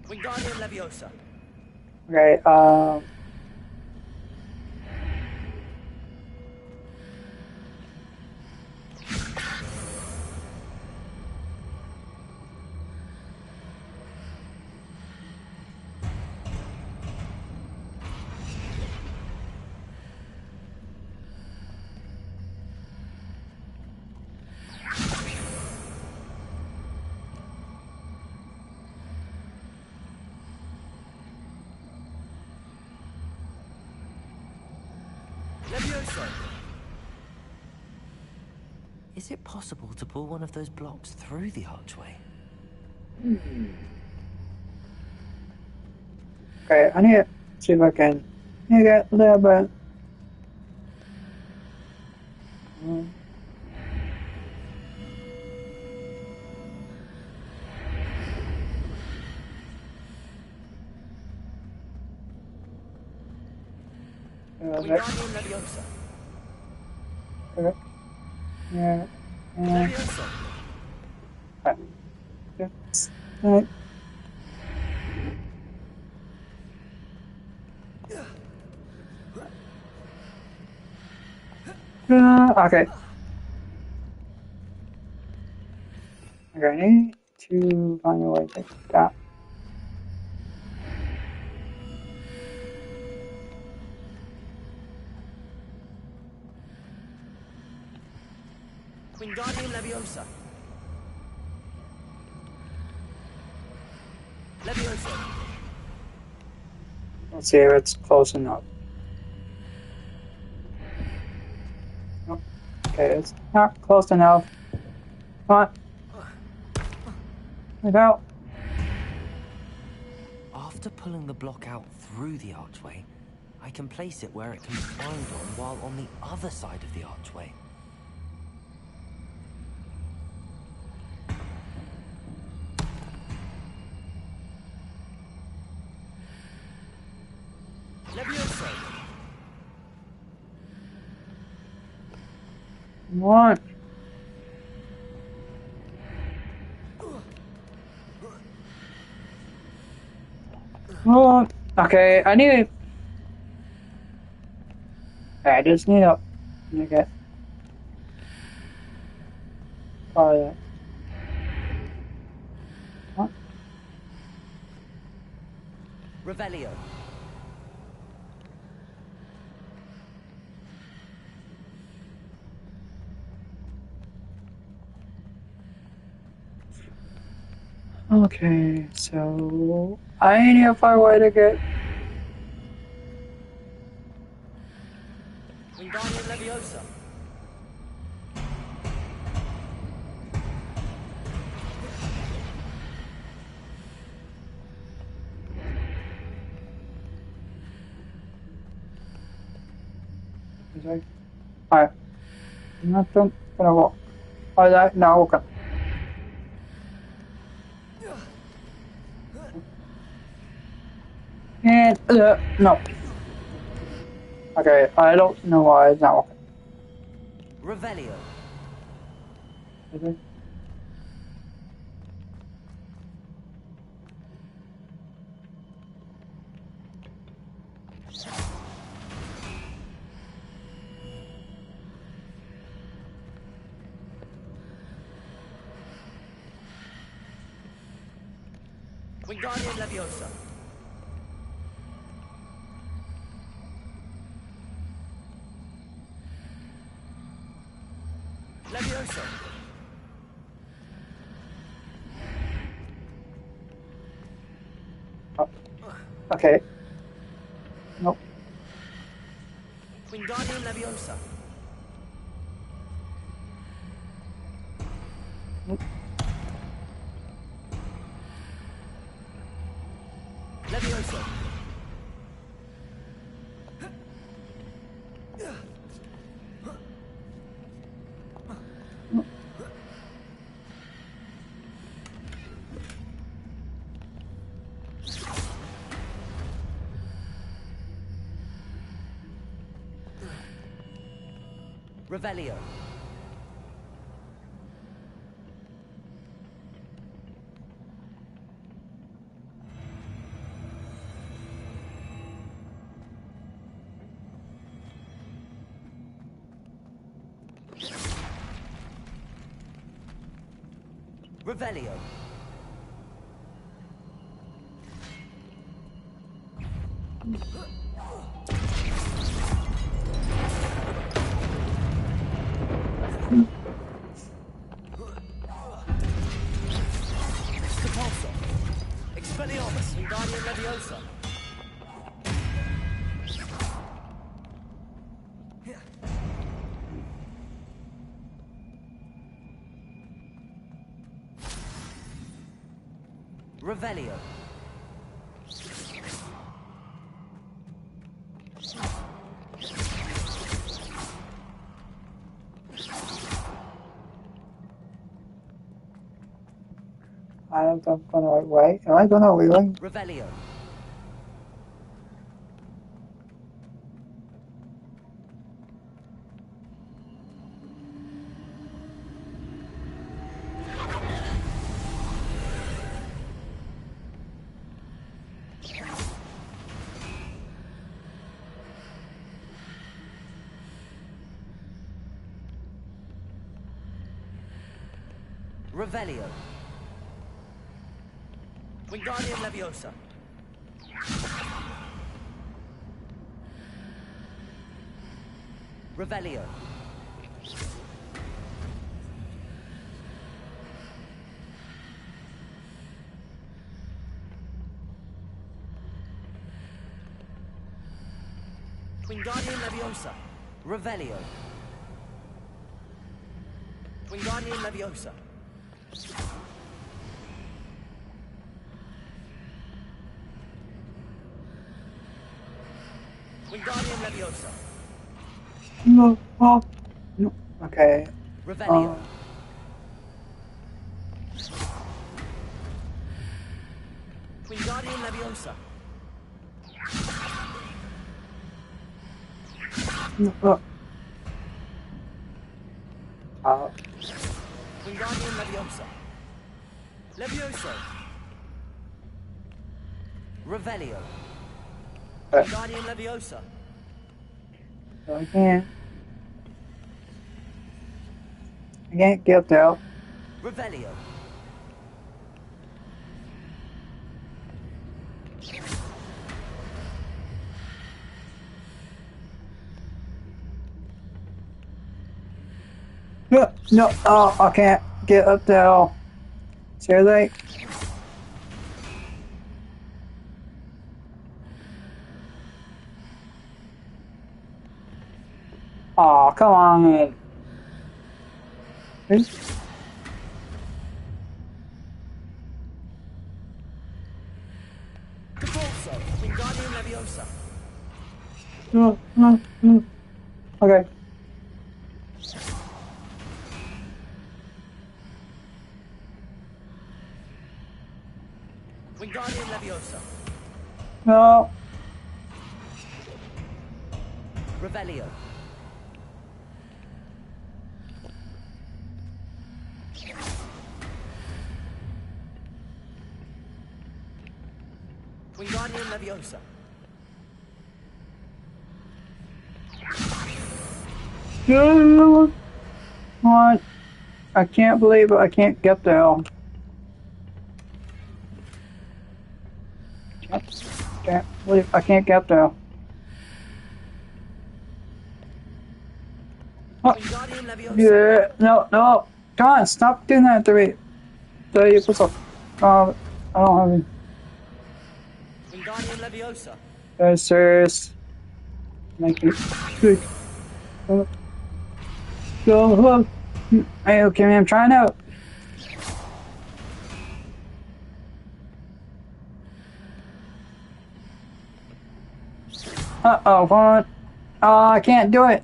Speaker 8: Wingardium Leviosa.
Speaker 1: Okay,
Speaker 8: Leviosa. Is it possible to pull one of those blocks through the archway?
Speaker 1: okay, I need to see if I can get a little bit.
Speaker 8: Wingardium Leviosa.
Speaker 1: Okay. Yeah.
Speaker 8: Leviosa.
Speaker 1: Right. Yes. Right. Okay. Okay, I need to find a way to get that.
Speaker 8: Wingardium Leviosa. Leviosa.
Speaker 1: Let's see if it's close enough. Nope. Okay, it's not close enough. Come on. Without.
Speaker 8: After pulling the block out through the archway, I can place it where it can find on while on the other side of the archway. Leviosa.
Speaker 1: One. Oh, okay, I need. I just need a. Okay. Fire. What?
Speaker 8: Revelio.
Speaker 1: Okay, so I need to find a way to get.
Speaker 8: Wingardium Leviosa.
Speaker 1: Alright. Nothing gonna work. Alright, now okay. And no. Okay, I don't know why it's not working.
Speaker 8: Revelio.
Speaker 1: Okay.
Speaker 8: Wingardium Leviosa. Leviosa.
Speaker 1: Oh. Okay. Nope.
Speaker 8: Wingardium Leviosa.
Speaker 1: Nope.
Speaker 8: Leviosa. Revelio. Revelio. Expulso. Expelliarmus. Wingardium Leviosa. Revelio.
Speaker 1: I don't think I'm going the right way. Am I going the right way?
Speaker 8: Revelio. Revelio. Wingardium Leviosa. Revelio. Wingardium Leviosa. Revelio. Wingardium Leviosa. Wingardium Leviosa.
Speaker 1: No. Oh. No. Okay.
Speaker 8: Revelio. Wingardium Leviosa.
Speaker 1: No.
Speaker 8: Wingardium Leviosa. Levioso. Revelio. Wingardium Leviosa.
Speaker 1: I can't get there.
Speaker 8: Revelio.
Speaker 1: No, oh, I can't get up there. Seriously? Oh, come on.
Speaker 8: Capulso. Wingardium Leviosa.
Speaker 1: No. Okay.
Speaker 8: Wingardium Leviosa.
Speaker 1: No.
Speaker 8: Revelio. Wingardium Leviosa.
Speaker 1: No. What? I can't believe I can't get there. Can't believe I can't get there. Oh. Yeah. No. Come on, stop doing that to me. You're supposed to. I don't have any.
Speaker 8: Wingardium Leviosa.
Speaker 1: Serious. Thank you. Good. Go. Hey, okay, I'm trying out. Uh-oh, what? Oh, I can't do it.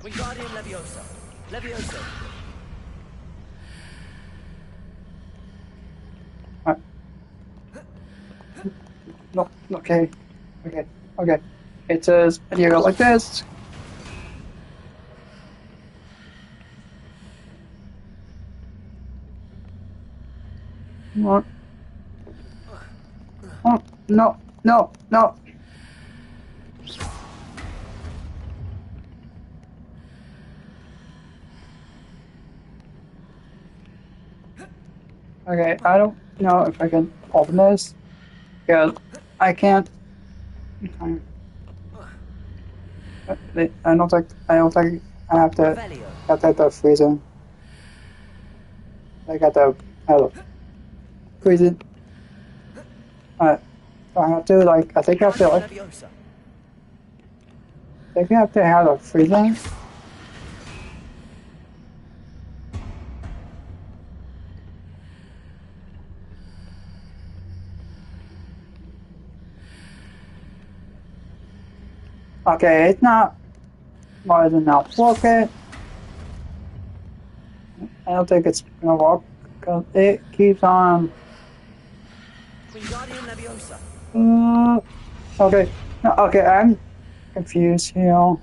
Speaker 8: Wingardium Leviosa. Leviosa.
Speaker 1: No, okay. It says, you go like this. What? Oh, no. Okay, I don't know if I can open this. Yeah, I can't. I don't think I have to freeze it. I got to freeze it. Alright. So I have to I think I have to have a freezing. Okay, it's not. Why is it not working? I don't think it's gonna work because it keeps on.
Speaker 8: Wingardium Leviosa.
Speaker 1: Okay. Okay, I'm confused here.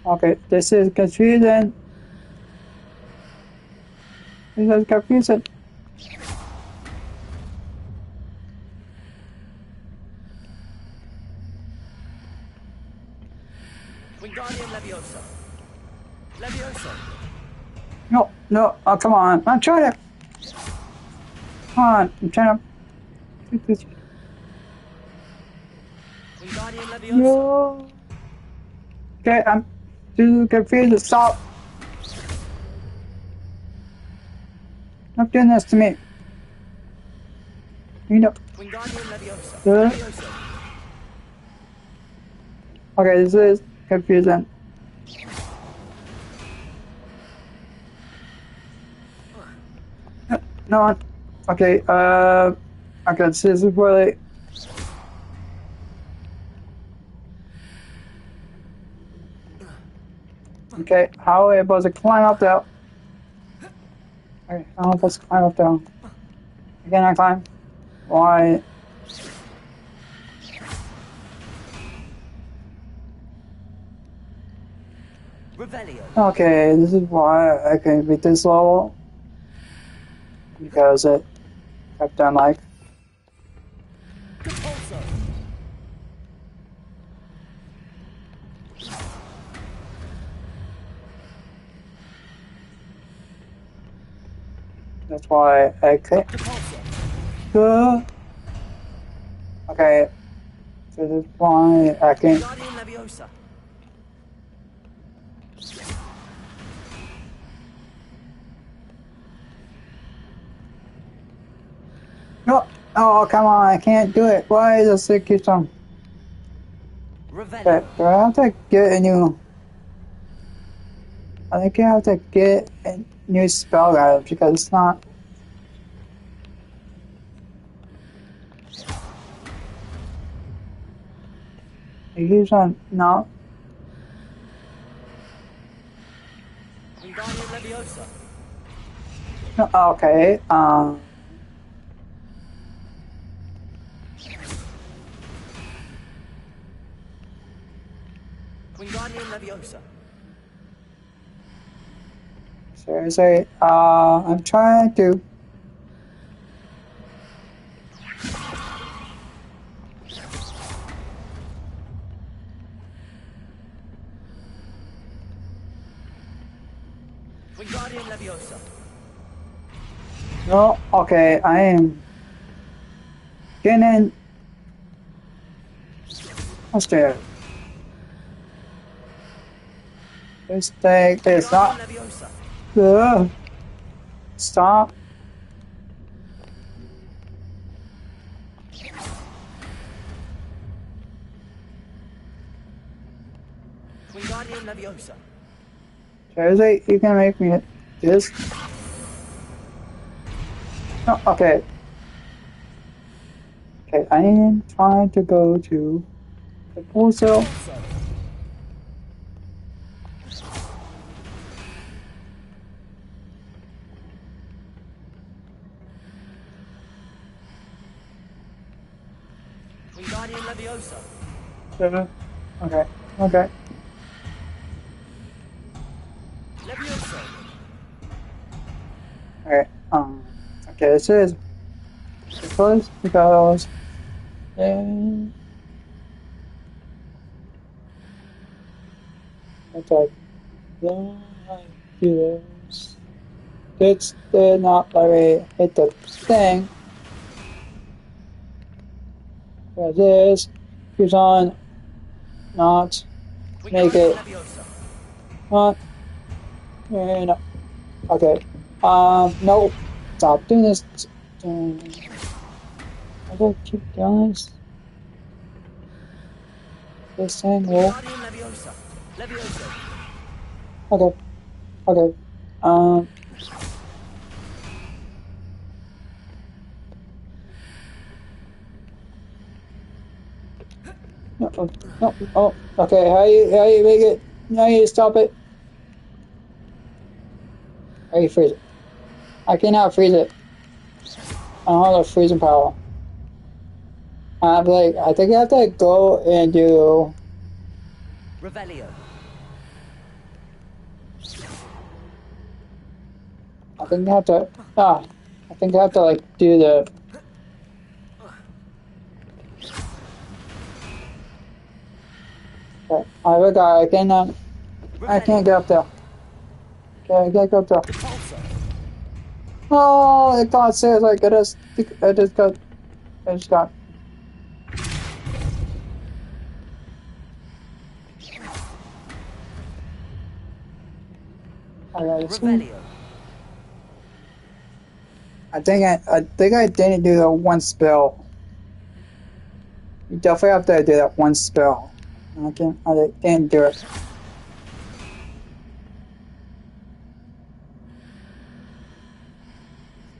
Speaker 1: Okay, this is confusing. This is confusing.
Speaker 9: Wingardium Leviosa. Leviosa.
Speaker 1: No, no, oh, come on. I'm trying to. Come on, I'm trying to.
Speaker 9: Wingardium Leviosa.
Speaker 1: No. Okay, I'm too confused. Stop. Stop doing this to me. You know.
Speaker 9: Wingardium Leviosa. Leviosa.
Speaker 1: Okay, this is confusing. No. Okay, okay, this is really. Okay, how am I supposed to climb up there? Okay, how am I supposed to climb up there? Again, I climb. Why?
Speaker 9: Revelio.
Speaker 1: Okay, this is why I can beat this level. Because it kept on like. That's why I can't. Okay, so this is why I can't. No, oh come on, I can't do it. Why does it keep on? Okay, do I have to get a new? I think I have to get a new spell guide because it's not. It keeps on no.
Speaker 9: Wingardium Leviosa.
Speaker 1: No, okay.
Speaker 9: Wingardium Leviosa.
Speaker 1: Seriously, I'm trying to.
Speaker 9: Wingardium Leviosa.
Speaker 1: No, okay, I am getting. What's there? This thing is not. Stop.
Speaker 9: Wingardium Leviosa.
Speaker 1: Seriously, you can make me this? No, okay. Okay, I am trying to go to the pool cell.
Speaker 9: Wingardium Leviosa.
Speaker 1: Okay, okay.
Speaker 9: Leviosa.
Speaker 1: Okay, okay, this is because it's like don't like this. It's not let me hit the thing. But this keeps on not make it not no. Okay. No. Stop doing this. I gotta keep doing this. This thing will.
Speaker 9: Wingardium Leviosa. Leviosa.
Speaker 1: Okay. Okay. No, no, oh, okay, how you make it? How you stop it? How you freeze it? I cannot freeze it. I don't have the freezing power. I think I have to go and do.
Speaker 9: Revelio.
Speaker 1: I think you have to. I think you have to like do the. Okay, I forgot. I can't get up there. Okay, I can't go up there. Oh, it got serious. Like I just got. I think I didn't do the one spell. You definitely have to do that one spell. I didn't do it.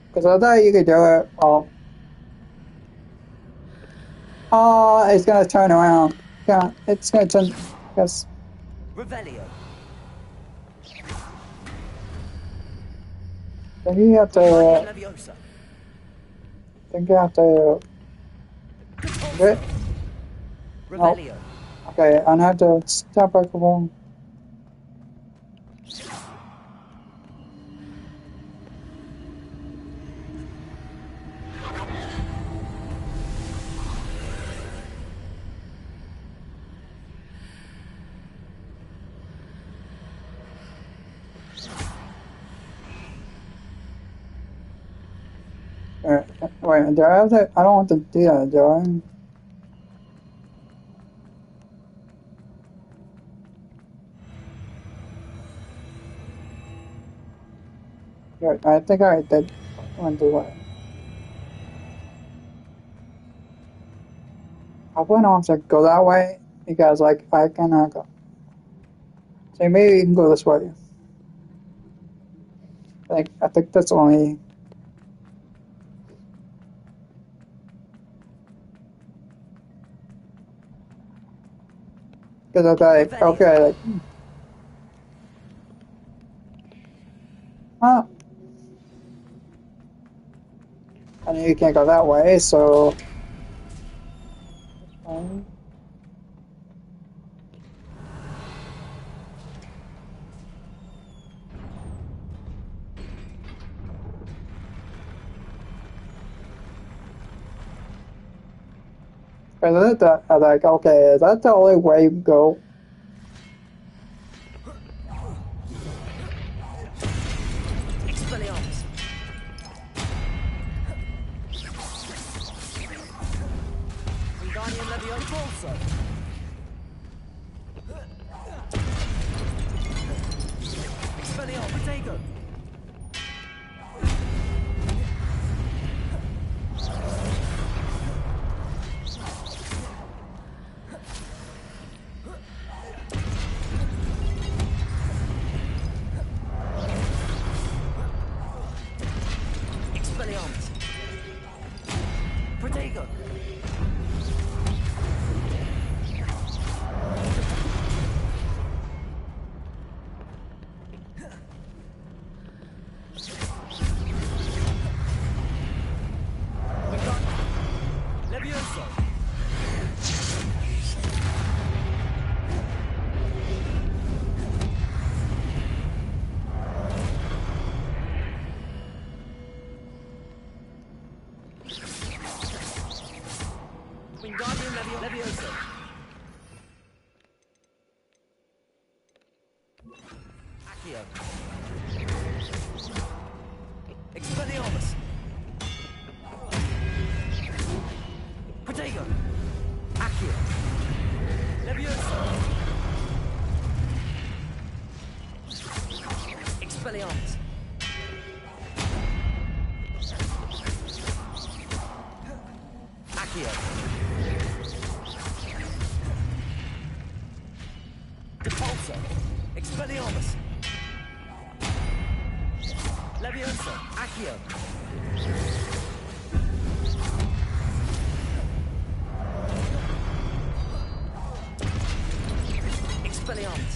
Speaker 1: Because I thought you could do it. Oh, it's gonna turn around. Yeah, it's gonna turn. Yes.
Speaker 8: Revelio.
Speaker 1: I think you have to. I think you have to. Wait. Nope. Okay, I have to stop back along. Wait, do I have to? I don't want to do that, do I? Right, I think I did. I went to what? I went on to go that way because, like, I cannot go. So maybe you can go this way. I think that's only. Because I thought, okay, like. Well. I know you can't go that way, so. I'm like, okay, is that the only way you go?
Speaker 8: Expelliarmus. Wingardium Leviosa. Expelliarmus. Protego. Expelliarmus. Protego. Leviosa. Wingardium Leviosa. Accio. Expelliarmus. Protego. Accio. Leviosa. Expelliarmus. Accio. Depulso. Expelliarmus. Leviosa. Accio. Expelliarmus.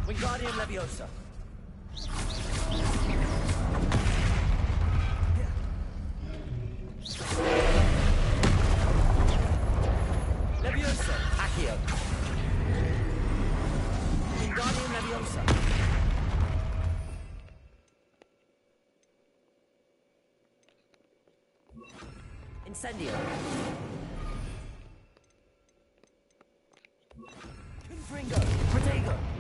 Speaker 8: Wingardium Leviosa. Leviosa. Accio. Wingardium Leviosa. Incendio. Confringo. Protego.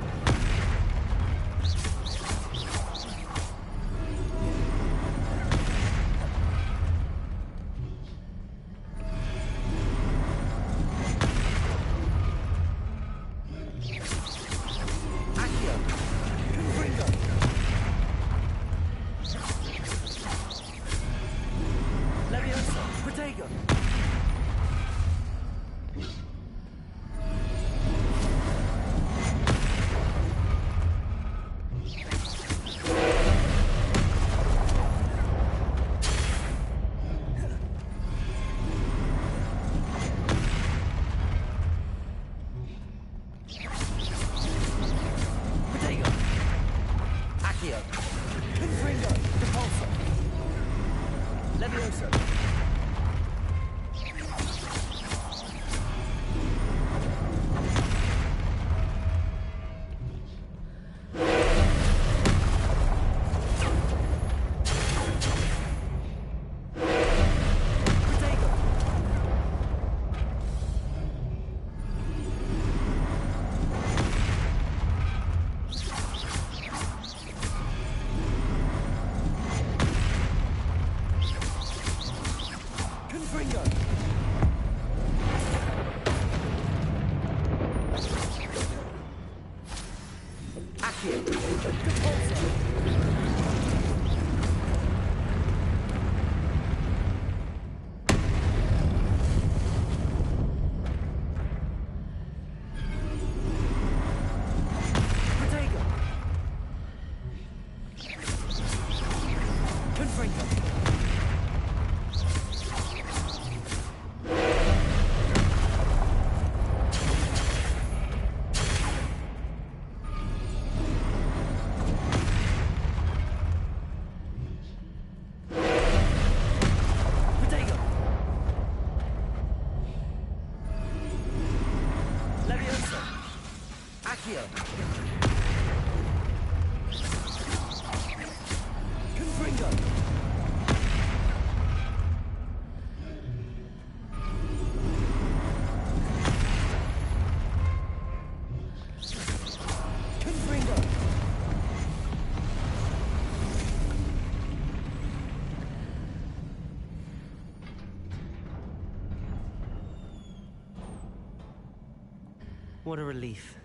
Speaker 3: What a relief.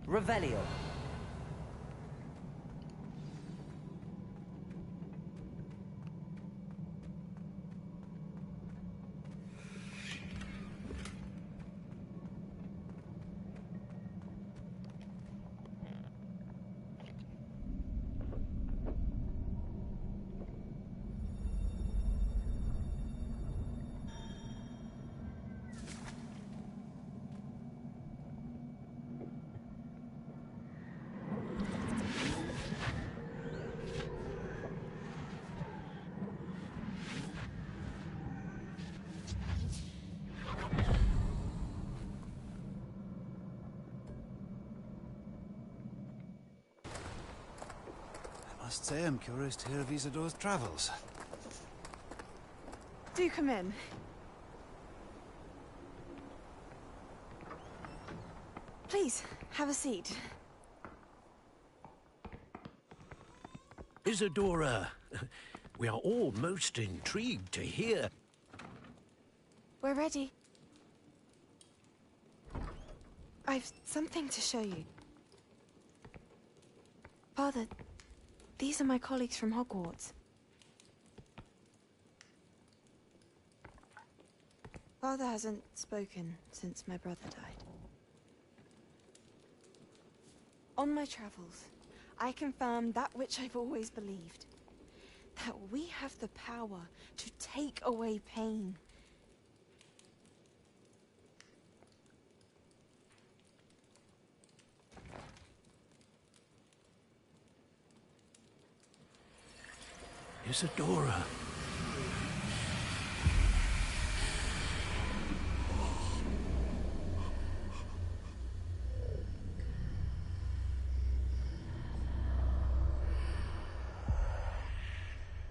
Speaker 3: Revelio.
Speaker 22: must say I'm curious to hear of Isadore's travels.
Speaker 7: Do come in. Please, have a seat.
Speaker 4: Isadora, we are all most intrigued to hear.
Speaker 7: We're ready. I've something to show you. Father, these are my colleagues from Hogwarts. Father hasn't spoken since my brother died. On my travels, I confirmed that which I've always believed. That we have the power to take away pain.
Speaker 4: Isadora.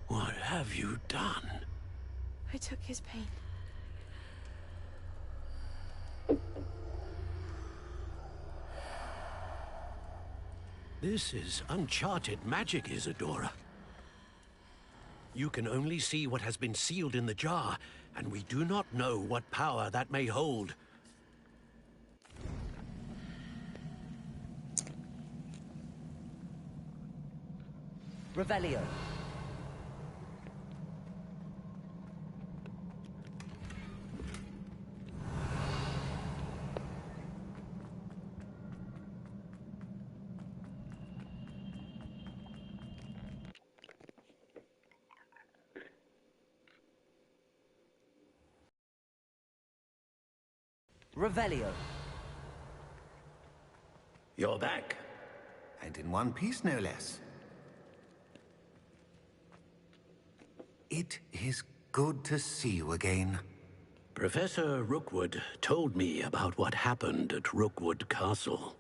Speaker 4: What have you done?
Speaker 7: I took his pain.
Speaker 4: This is uncharted magic, Isadora. You can only see what has been sealed in the jar, and we do not know what power that may hold.
Speaker 8: Revelio. Revelio.
Speaker 4: You're back.
Speaker 10: And in one piece, no less. It is good to see you again.
Speaker 4: Professor Rookwood told me about what happened at Rookwood Castle.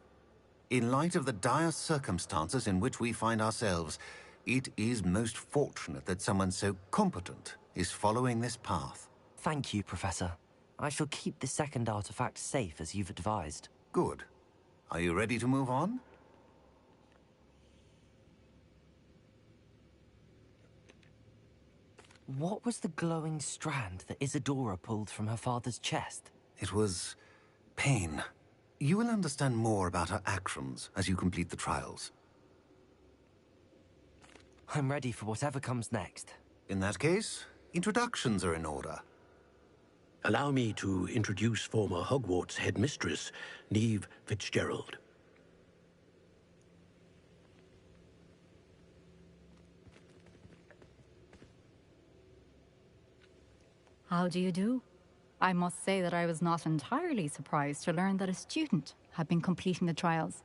Speaker 10: In light of the dire circumstances in which we find ourselves, it is most fortunate that someone so competent is following this path.
Speaker 8: Thank you, Professor. I shall keep the second artifact safe as you've advised.
Speaker 10: Good. Are you ready to move on?
Speaker 8: What was the glowing strand that Isadora pulled from her father's chest?
Speaker 10: It was pain. You will understand more about her actions as you complete the trials.
Speaker 8: I'm ready for whatever comes next.
Speaker 10: In that case, introductions are in order.
Speaker 4: Allow me to introduce former Hogwarts headmistress, Neve Fitzgerald.
Speaker 21: How do you do? I must say that I was not entirely surprised to learn that a student had been completing the trials.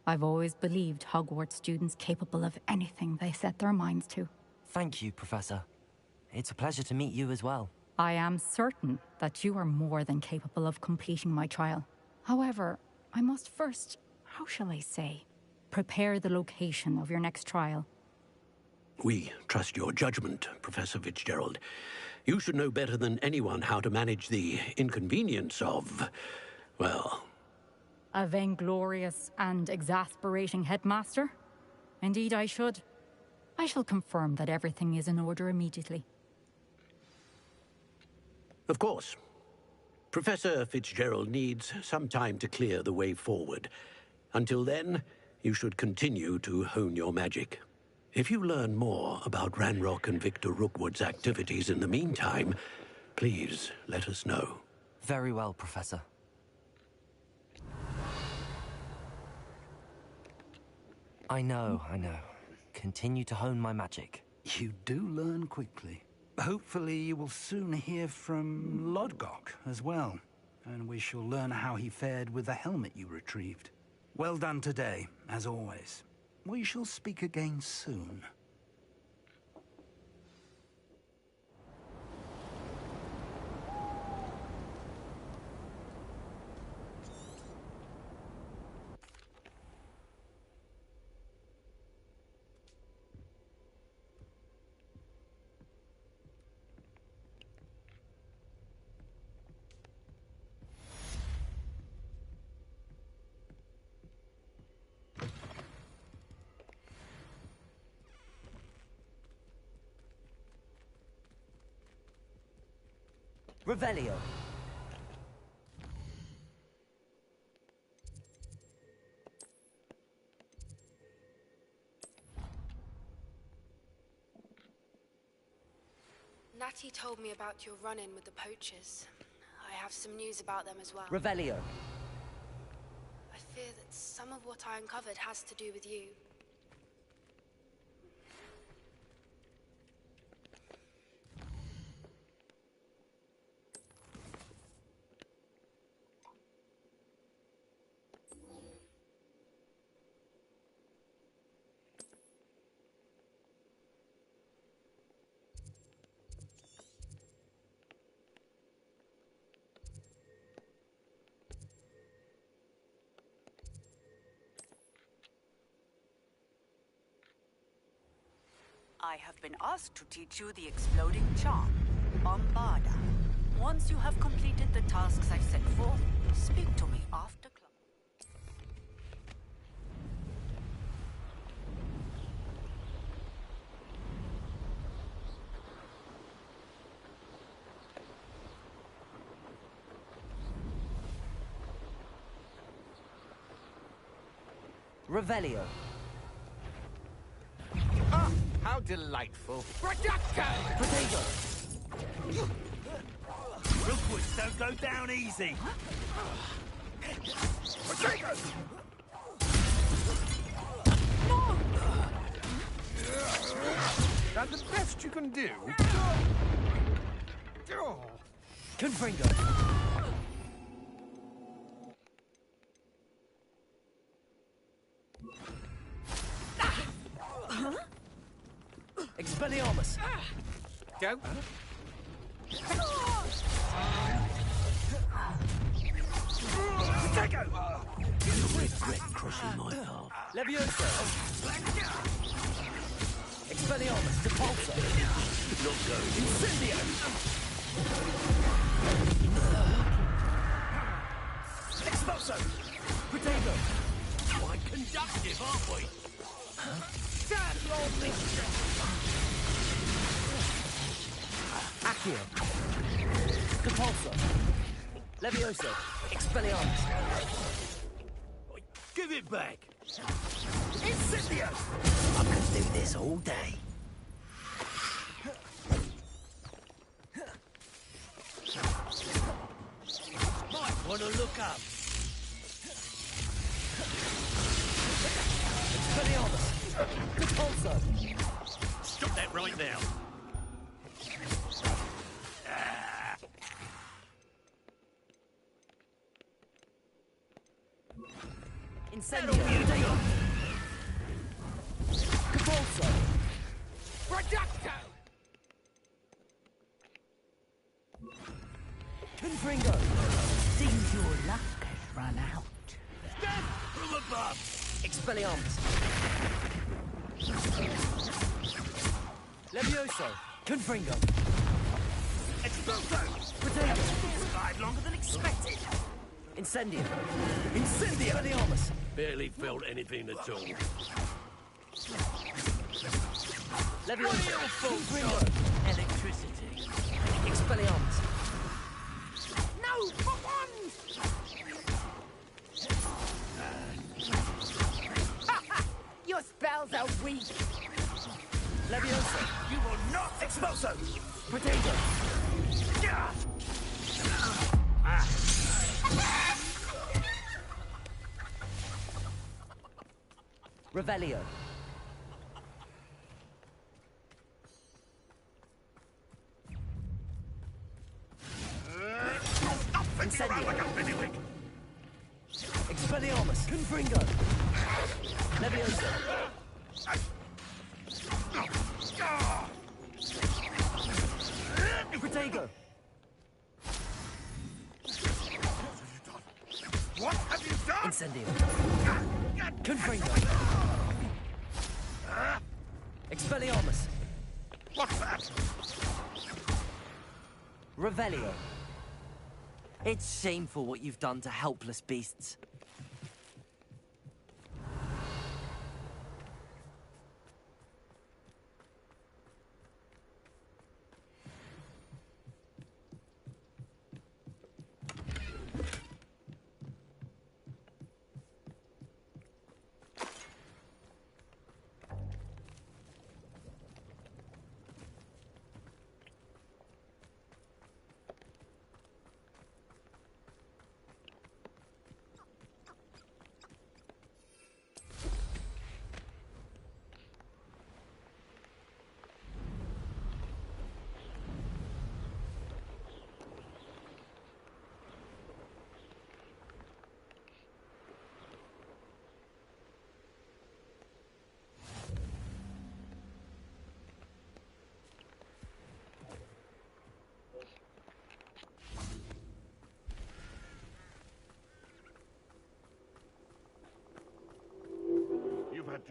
Speaker 21: I've always believed Hogwarts students capable of anything they set their minds to.
Speaker 8: Thank you, Professor. It's a pleasure to meet you as well.
Speaker 21: I am certain that you are more than capable of completing my trial. However, I must first, how shall I say, prepare the location of your next trial.
Speaker 4: We trust your judgment, Professor Fitzgerald. You should know better than anyone how to manage the inconvenience of, well...
Speaker 21: A vainglorious and exasperating headmaster? Indeed I should. I shall confirm that everything is in order immediately.
Speaker 4: Of course. Professor Fitzgerald needs some time to clear the way forward. Until then, you should continue to hone your magic. If you learn more about Ranrock and Victor Rookwood's activities in the meantime, please let us know.
Speaker 8: Very well, Professor. I know. Continue to hone my magic.
Speaker 22: You do learn quickly. Hopefully you will soon hear from Lodgok as well, and we shall learn how he fared with the helmet you retrieved. Well done today, as always. We shall speak again soon.
Speaker 8: Revelio.
Speaker 13: Natty told me about your run-in with the poachers. I have some news about them as well.
Speaker 8: Revelio.
Speaker 13: I fear that some of what I uncovered has to do with you.
Speaker 14: I have been asked to teach you the exploding charm, Bombarda. Once you have completed the tasks I've set forth, speak to me after class.
Speaker 8: Revelio.
Speaker 11: Ah, how delightful. Potato!
Speaker 22: Rookwoods don't go down easy.
Speaker 11: Potato! That's the best you can do?
Speaker 8: Confringo. Expelliarmus.
Speaker 11: Go.
Speaker 22: Potato!
Speaker 4: Regret crushing my path.
Speaker 8: Levioso. Expelliarmus. Depulso.
Speaker 4: Not going.
Speaker 8: Incendio. Expulso. Potato.
Speaker 4: Quite conductive, aren't we?
Speaker 8: Accio. Depulso. Levioso. Expelliarmus.
Speaker 4: Give it back.
Speaker 22: Incendio!
Speaker 4: I could do this all day. Might want to look up.
Speaker 8: Expelliarmus. Depulso.
Speaker 4: Stop that right now.
Speaker 8: Incendio. Depulso.
Speaker 11: Potato!
Speaker 8: Confringo.
Speaker 18: Seems your luck has run out.
Speaker 4: Stand from above.
Speaker 8: Expelliarmus. Levioso. Confringo.
Speaker 22: Expulso!
Speaker 8: Potato.
Speaker 22: Survived longer than expected.
Speaker 8: Incendio. Incendio. Expelliarmus.
Speaker 4: Barely felt anything at all.
Speaker 8: Levioso. Confringo.
Speaker 4: Electricity.
Speaker 8: Expelliarmus.
Speaker 11: No, for one!
Speaker 16: Your spells are weak.
Speaker 8: Levioso.
Speaker 22: You will not expulso!
Speaker 8: Potato. Revelio. Incendio.
Speaker 22: Like a pinnywig.
Speaker 8: Expelliarmus. Confringo. Levioso. Protego.
Speaker 22: What have you done?
Speaker 8: Incendio. Confringo. Expelliarmus.
Speaker 22: What's that?
Speaker 8: Revelio. It's shameful what you've done to helpless beasts.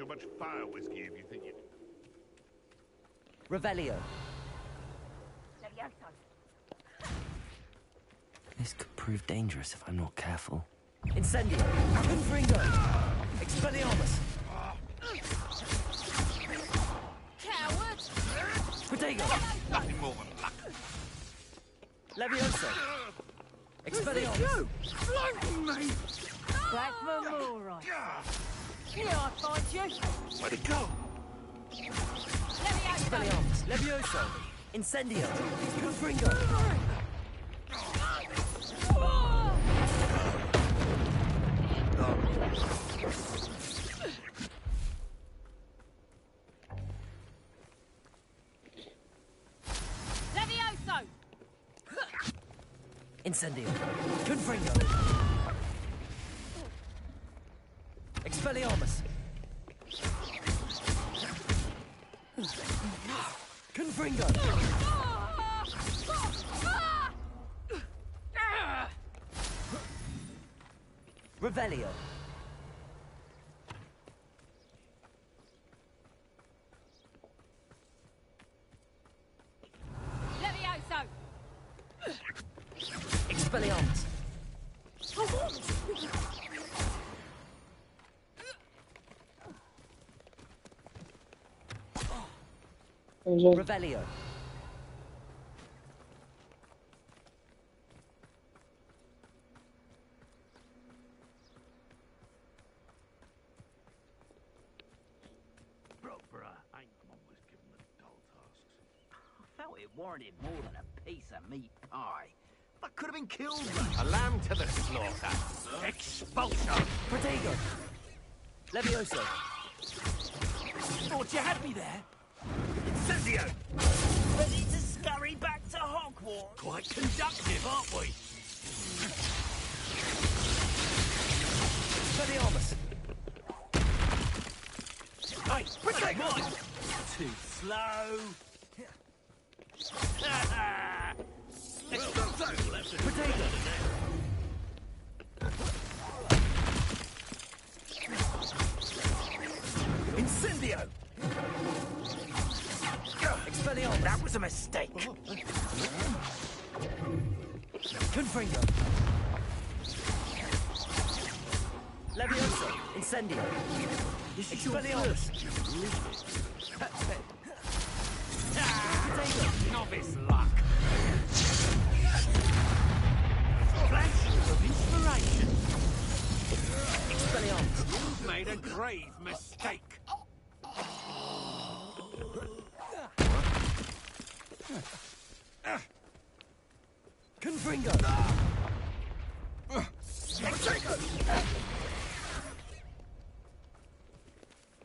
Speaker 12: too much fire whiskey if you think you...
Speaker 8: Revelio. This could prove dangerous if I'm not careful. Incendio. Confringo. Expelliarmus.
Speaker 16: Coward!
Speaker 8: Protego.
Speaker 12: Nothing more than luck.
Speaker 8: Levioso. Expelliarmus.
Speaker 12: Flanking me!
Speaker 16: Back for more, right? Here I find you.
Speaker 12: Where'd it go?
Speaker 8: Expelliarmus. Levioso. Incendio. Confringo.
Speaker 16: Levioso!
Speaker 8: Incendio. Confringo. Expelliarmus. Confringo. Revelio.
Speaker 16: Levioso!
Speaker 8: Expelliarmus. Revelio.
Speaker 18: I felt it warranted more than a piece of meat pie. That could have been killed.
Speaker 11: A lamb to the slaughter. Expulsion.
Speaker 8: Protego. Levioso.
Speaker 18: Thought you had me there.
Speaker 11: Incendio.
Speaker 18: Ready to scurry back to Hogwarts.
Speaker 11: Quite conductive, aren't we?
Speaker 8: Expelliarmus.
Speaker 11: Hey, protect mine.
Speaker 18: Too slow.
Speaker 8: Protego.
Speaker 18: Incendio.
Speaker 8: Expelliarmus.
Speaker 18: That was a mistake.
Speaker 8: Confringo. Levioso. Incendio. Expelliarmus. Protego.
Speaker 11: Novice luck. Flash of inspiration.
Speaker 8: Expelliarmus.
Speaker 11: You've made a grave mistake.
Speaker 8: Confringo.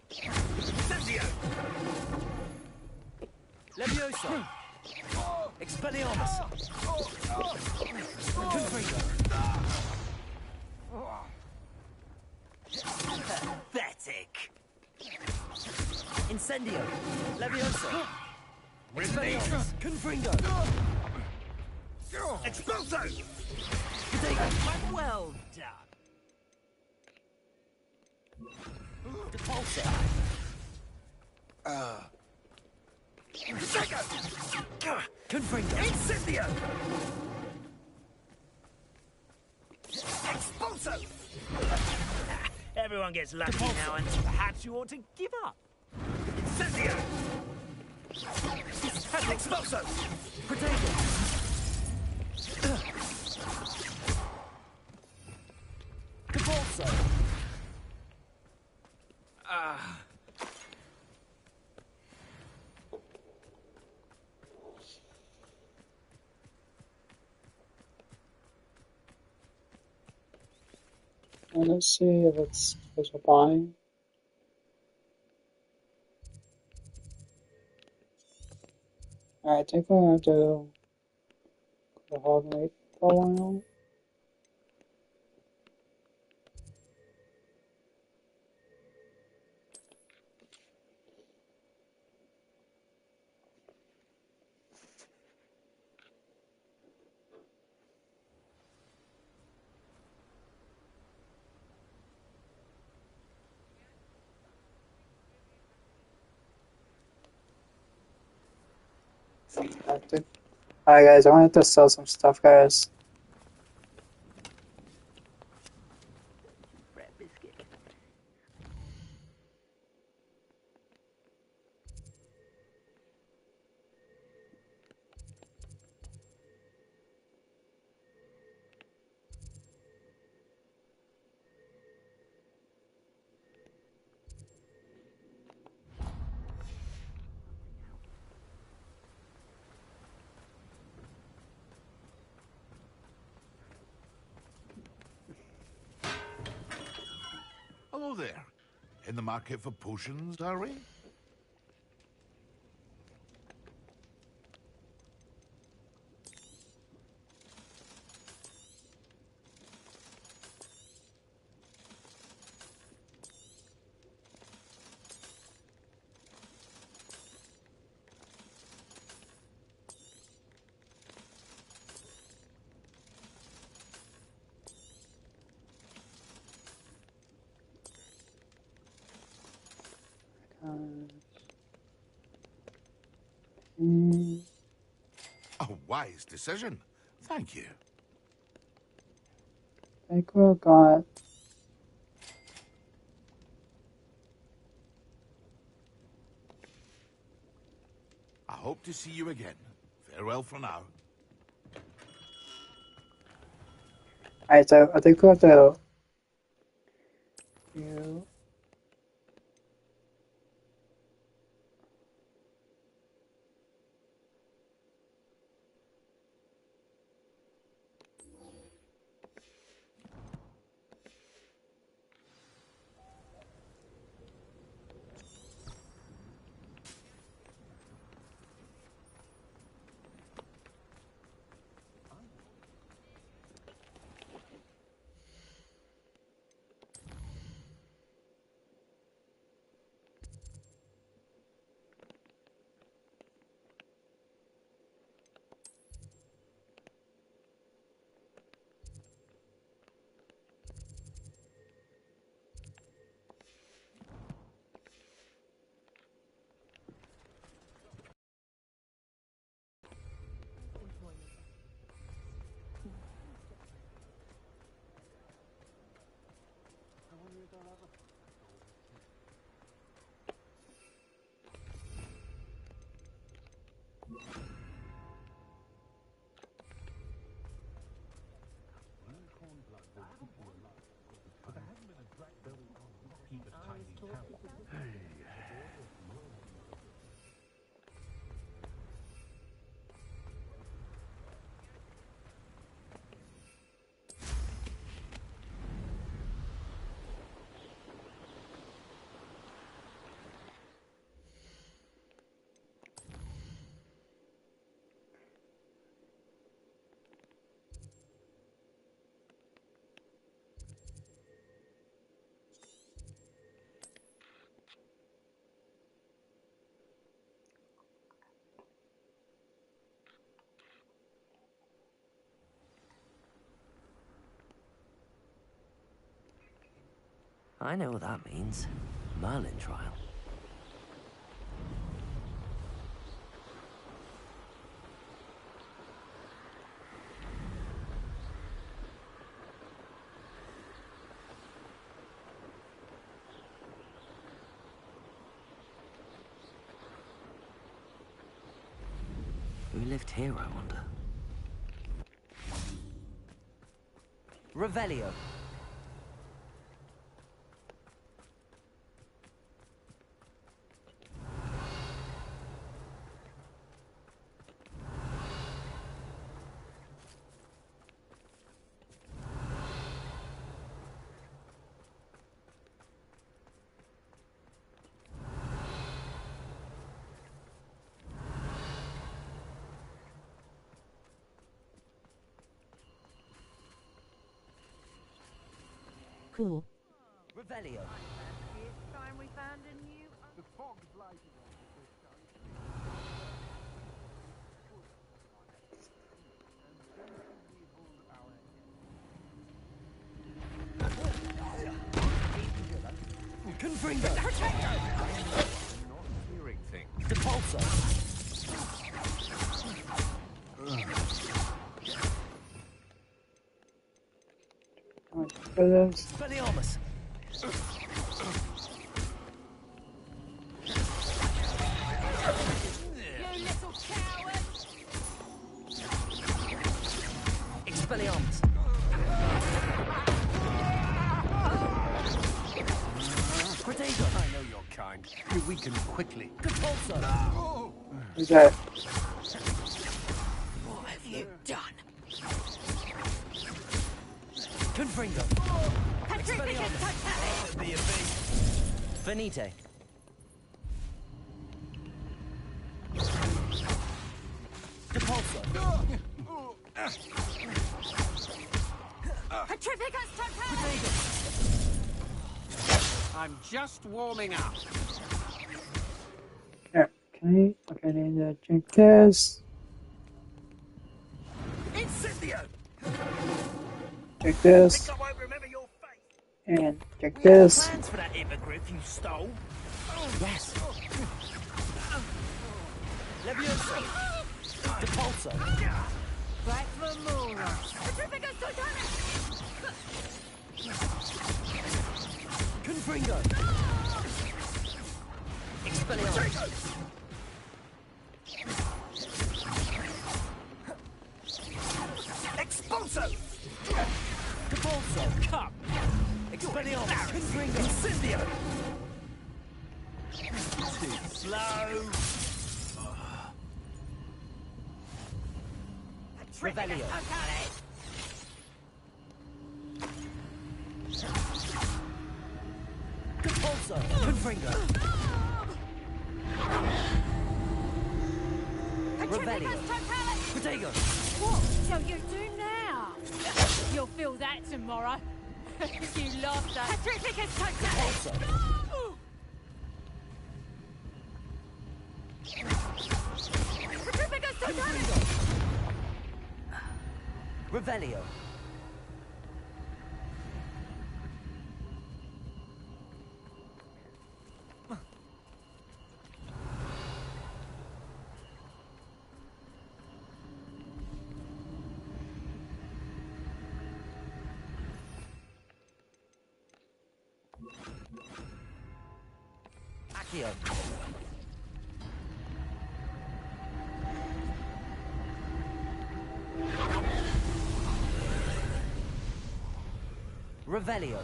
Speaker 11: Incendio.
Speaker 8: Levioso. Expelliarmus. Confringo.
Speaker 18: Pathetic.
Speaker 8: Incendio. Levioso. Expelliarmus. Confringo.
Speaker 11: Expulso.
Speaker 8: Protego.
Speaker 18: Well done.
Speaker 8: Depulso. Confringo.
Speaker 11: Incendio.
Speaker 18: Expulso. Everyone gets lucky now and perhaps you ought to give up.
Speaker 11: Incendio. Expulso.
Speaker 8: Protego. Depulso.
Speaker 1: Let's see if it's applying. Alright, I think we're going to go to Hogwarts for a while. Alright guys, I wanted to sell some stuff, guys.
Speaker 12: Hello there. In the market for potions, are we? A wise decision. Thank you.
Speaker 1: I think we got.
Speaker 12: I hope to see you again. Farewell for now.
Speaker 1: Alright, so I think we'll have to. You.
Speaker 3: I know what that means. Merlin trial. Who lived here, I wonder?
Speaker 8: Revelio.
Speaker 2: Cool.
Speaker 8: Revelio.
Speaker 11: It's time we found a new... The fog's lighting
Speaker 8: Confringo.
Speaker 11: Protector! I'm not hearing things.
Speaker 8: Depulso. Expelliarmus!
Speaker 16: You little coward!
Speaker 8: Expelliarmus! Protego!
Speaker 11: I know your kind. You weaken quickly.
Speaker 8: Compulso!
Speaker 1: Who's that?
Speaker 14: What have you done?
Speaker 8: Confringo!
Speaker 14: Expelliarmus!
Speaker 8: Be a big. Venite. Depulso.
Speaker 16: Petrificus totalis!
Speaker 11: I'm just warming up.
Speaker 1: Yeah, okay. Okay, I need to drink this.
Speaker 11: Incendio!
Speaker 1: Drink this.
Speaker 11: I won't remember your face.
Speaker 1: And drink this.
Speaker 11: Plans for that hippogriff you stole?
Speaker 8: Yes. Levioso. Depulso.
Speaker 16: Back for more! Petrificus totalis!
Speaker 8: Confringo. Expelliarmus.
Speaker 11: Expulso!
Speaker 8: Depulso. Cup. Expelliarmus. Confringo.
Speaker 11: Incendio! Too slow.
Speaker 8: Revelio. Compulso. Confringo. Revelio. Protego.
Speaker 16: What shall you do now? You'll feel that tomorrow. You lost us. Petrificus totalis! Petrificus totalis!
Speaker 8: Revelio. Accio. Revelio.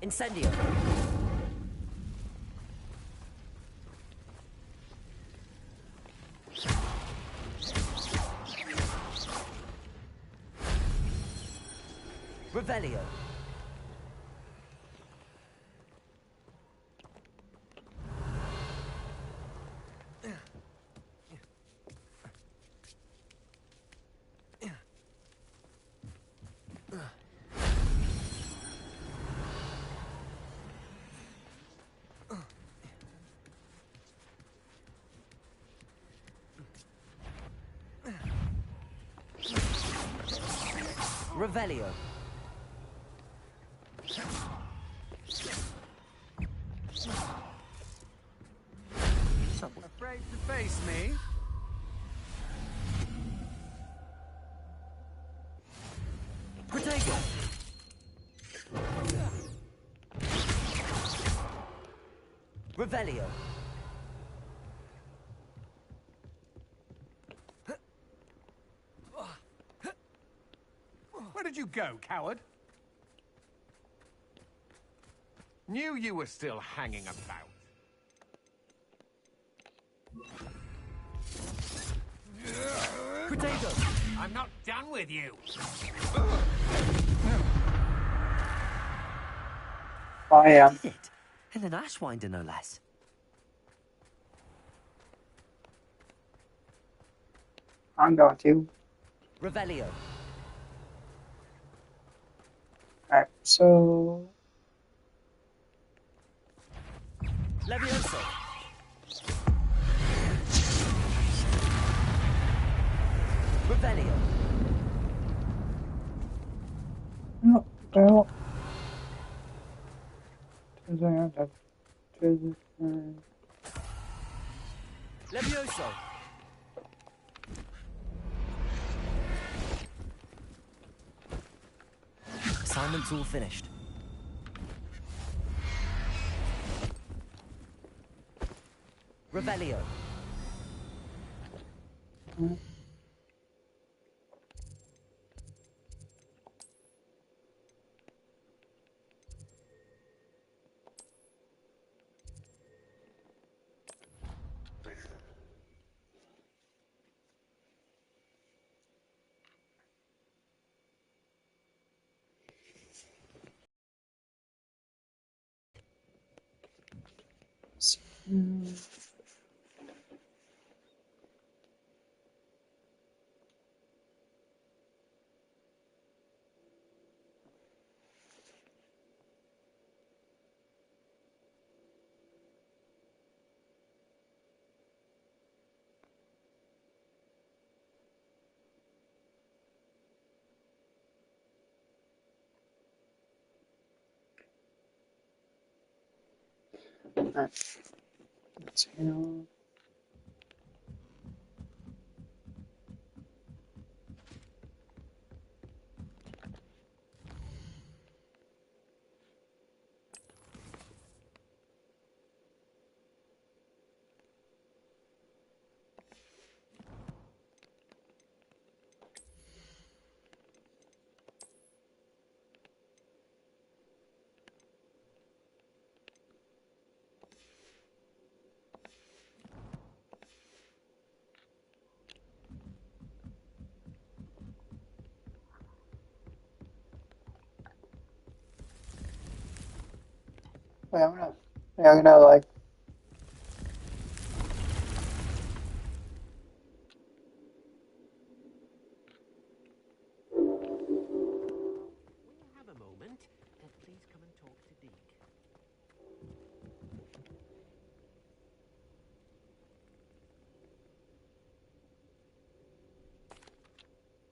Speaker 8: Incendio. Revelio. Revelio.
Speaker 11: Afraid to face me?
Speaker 8: Protego. Revelio.
Speaker 11: Where did you go, coward? Knew you were still hanging about.
Speaker 8: Protego.
Speaker 11: I'm not done with you.
Speaker 1: I am.
Speaker 8: Did it? And an Ashwinder, no less.
Speaker 1: I'm going to.
Speaker 8: Revelio.
Speaker 1: Alright, so.
Speaker 8: Levioso. Revelio.
Speaker 1: No, well.
Speaker 8: Levioso! Assignment's all finished. Revelio.
Speaker 1: Let's heal. Wait, I'm gonna like.
Speaker 4: When you have a moment, please come and talk to Deke.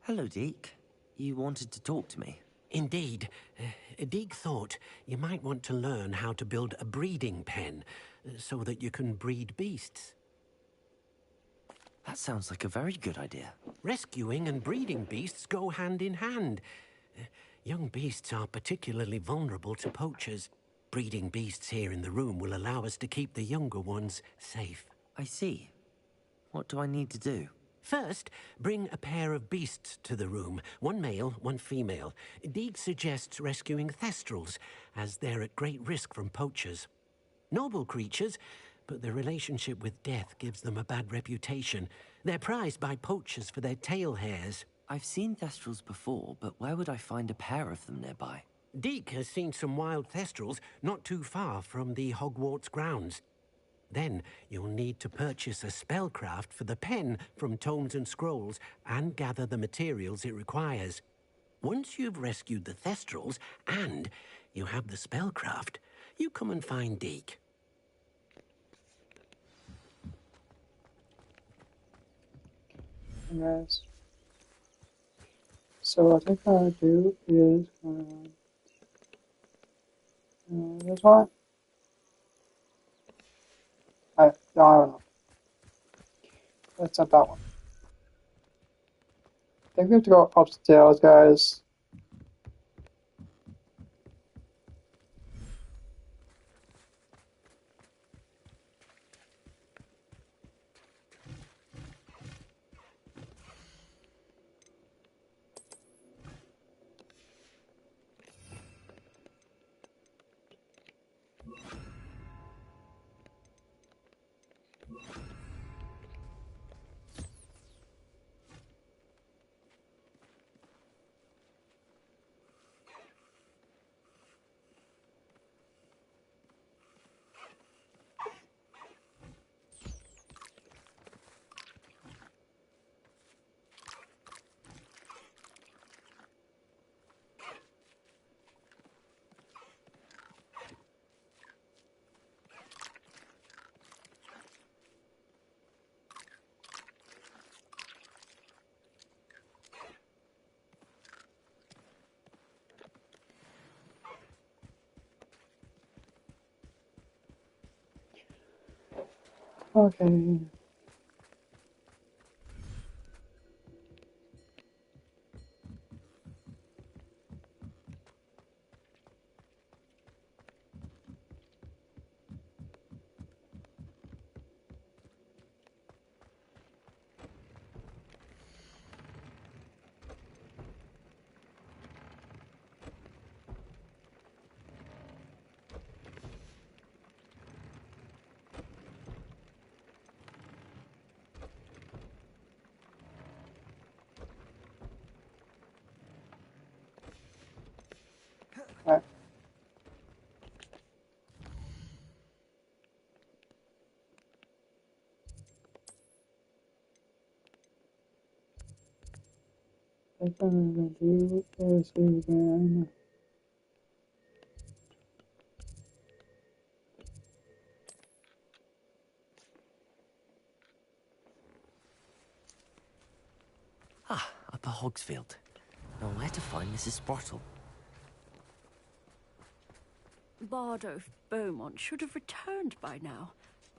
Speaker 8: Hello, Deke. You wanted to talk to me?
Speaker 4: Indeed. Deke thought you might want to learn how to build a breeding pen so that you can breed beasts.
Speaker 8: That sounds like a very good idea.
Speaker 4: Rescuing and breeding beasts go hand in hand. Young beasts are particularly vulnerable to poachers. Breeding beasts here in the room will allow us to keep the younger ones safe.
Speaker 8: I see. What do I need to do?
Speaker 4: First, bring a pair of beasts to the room. One male, one female. Deke suggests rescuing thestrals, as they're at great risk from poachers. Noble creatures, but their relationship with death gives them a bad reputation. They're prized by poachers for their tail hairs.
Speaker 8: I've seen thestrals before, but where would I find a pair of them nearby?
Speaker 4: Deke has seen some wild thestrals not too far from the Hogwarts grounds. Then you'll need to purchase a spellcraft for the pen from Tomes and Scrolls and gather the materials it requires. Once you've rescued the thestrals and you have the spellcraft, you come and find Deke.
Speaker 1: Guys. So what I gotta do is this one. I don't know. That's not that one. I think we have to go upstairs, guys. Okay. Alright. I'm gonna do this again.
Speaker 8: Ah, Upper Hogsfield. Now where to find Mrs. Sprottle?
Speaker 6: Bardo Beaumont should have returned by now.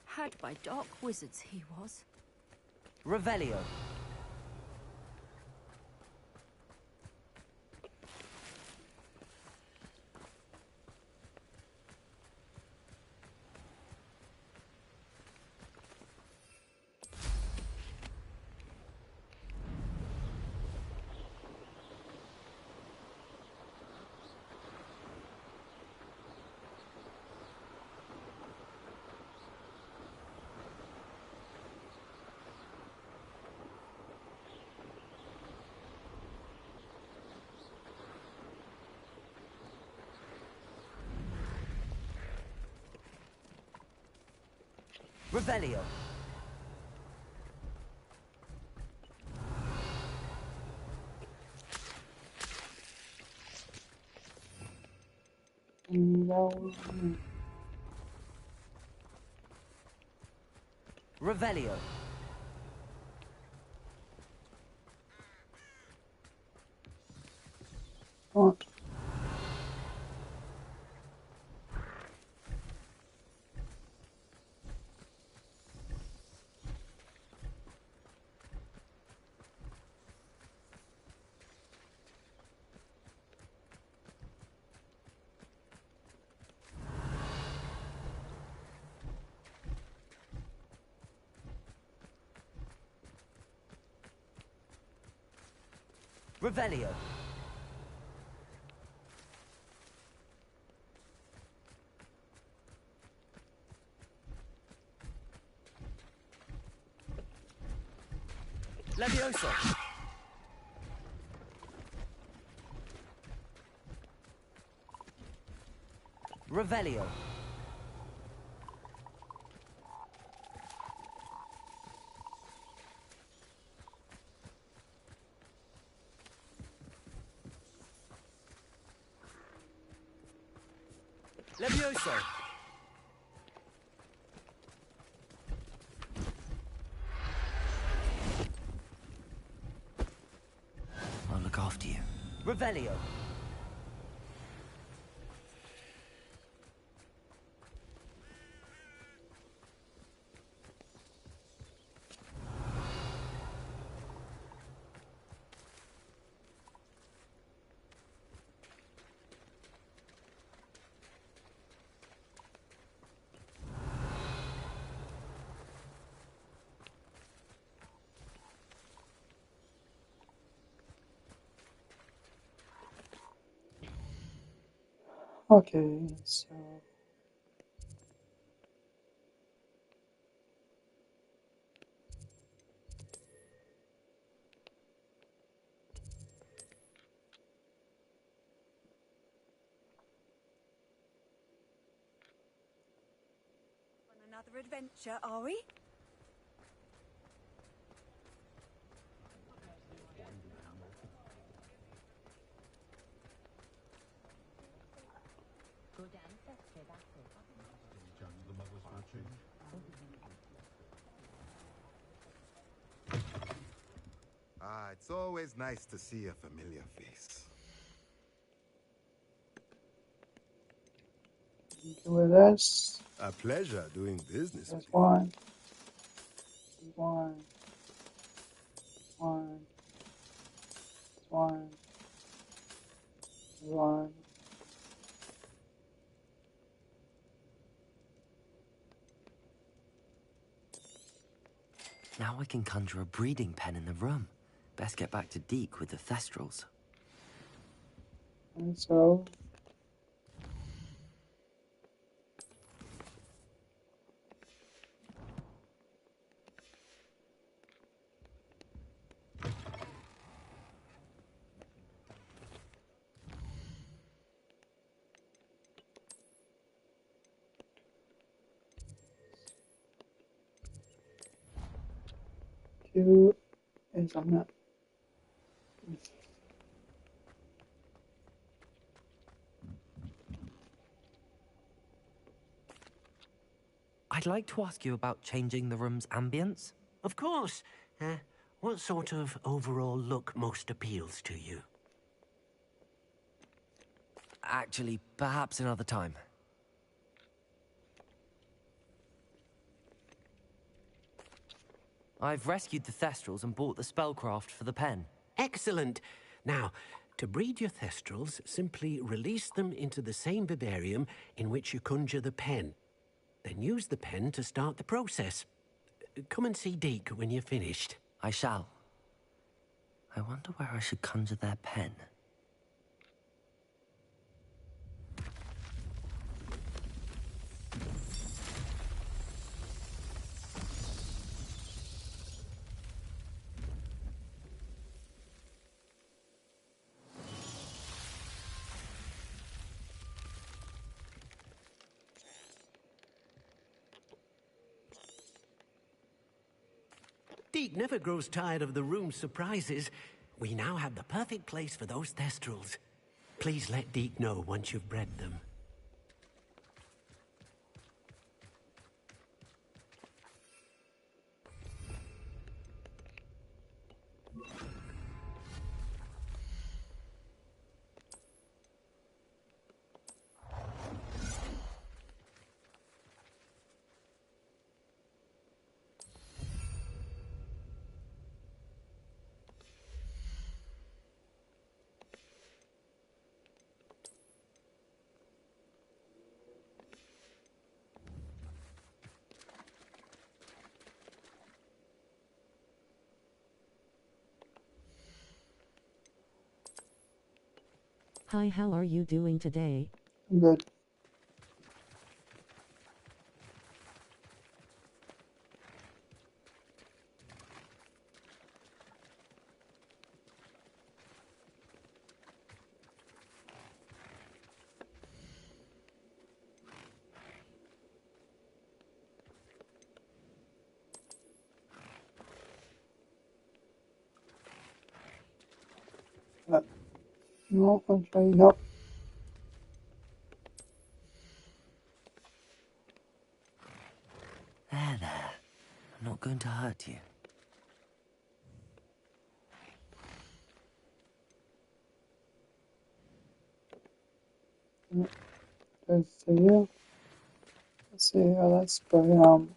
Speaker 6: Had by dark wizards he was.
Speaker 8: Revelio. Revelio.
Speaker 1: No.
Speaker 8: Revelio.
Speaker 1: What?
Speaker 8: Revelio. Levioso. Revelio. Levioso.
Speaker 3: I'll look after you.
Speaker 8: Revelio.
Speaker 1: Okay, so.
Speaker 6: On another adventure, are we?
Speaker 15: Ah, it's always nice to see a familiar face.
Speaker 1: With this.
Speaker 15: A pleasure doing business with
Speaker 1: This
Speaker 15: you.
Speaker 1: one. One. One. One. One.
Speaker 8: Now I can conjure a breeding pen in the room. Best get back to Deke with the Thestrals.
Speaker 1: And so... Two is on that.
Speaker 8: I'd like to ask you about changing the room's ambience.
Speaker 4: Of course. What sort of overall look most appeals to you?
Speaker 8: Actually, perhaps another time. I've rescued the Thestrals and bought the spellcraft for the pen.
Speaker 4: Excellent. Now, to breed your Thestrals, simply release them into the same vivarium in which you conjure the pen. Then use the pen to start the process. Come and see Deke when you're finished.
Speaker 8: I shall. I wonder where I should conjure their pen.
Speaker 4: Deke never grows tired of the room's surprises. We now have the perfect place for those Thestrals. Please let Deke know once you've bred them.
Speaker 2: Hi, how are you doing today?
Speaker 1: Good. No, I'm trying not.
Speaker 8: There. I'm not going to hurt you.
Speaker 1: Let's see here. Let's see here. Let's play one.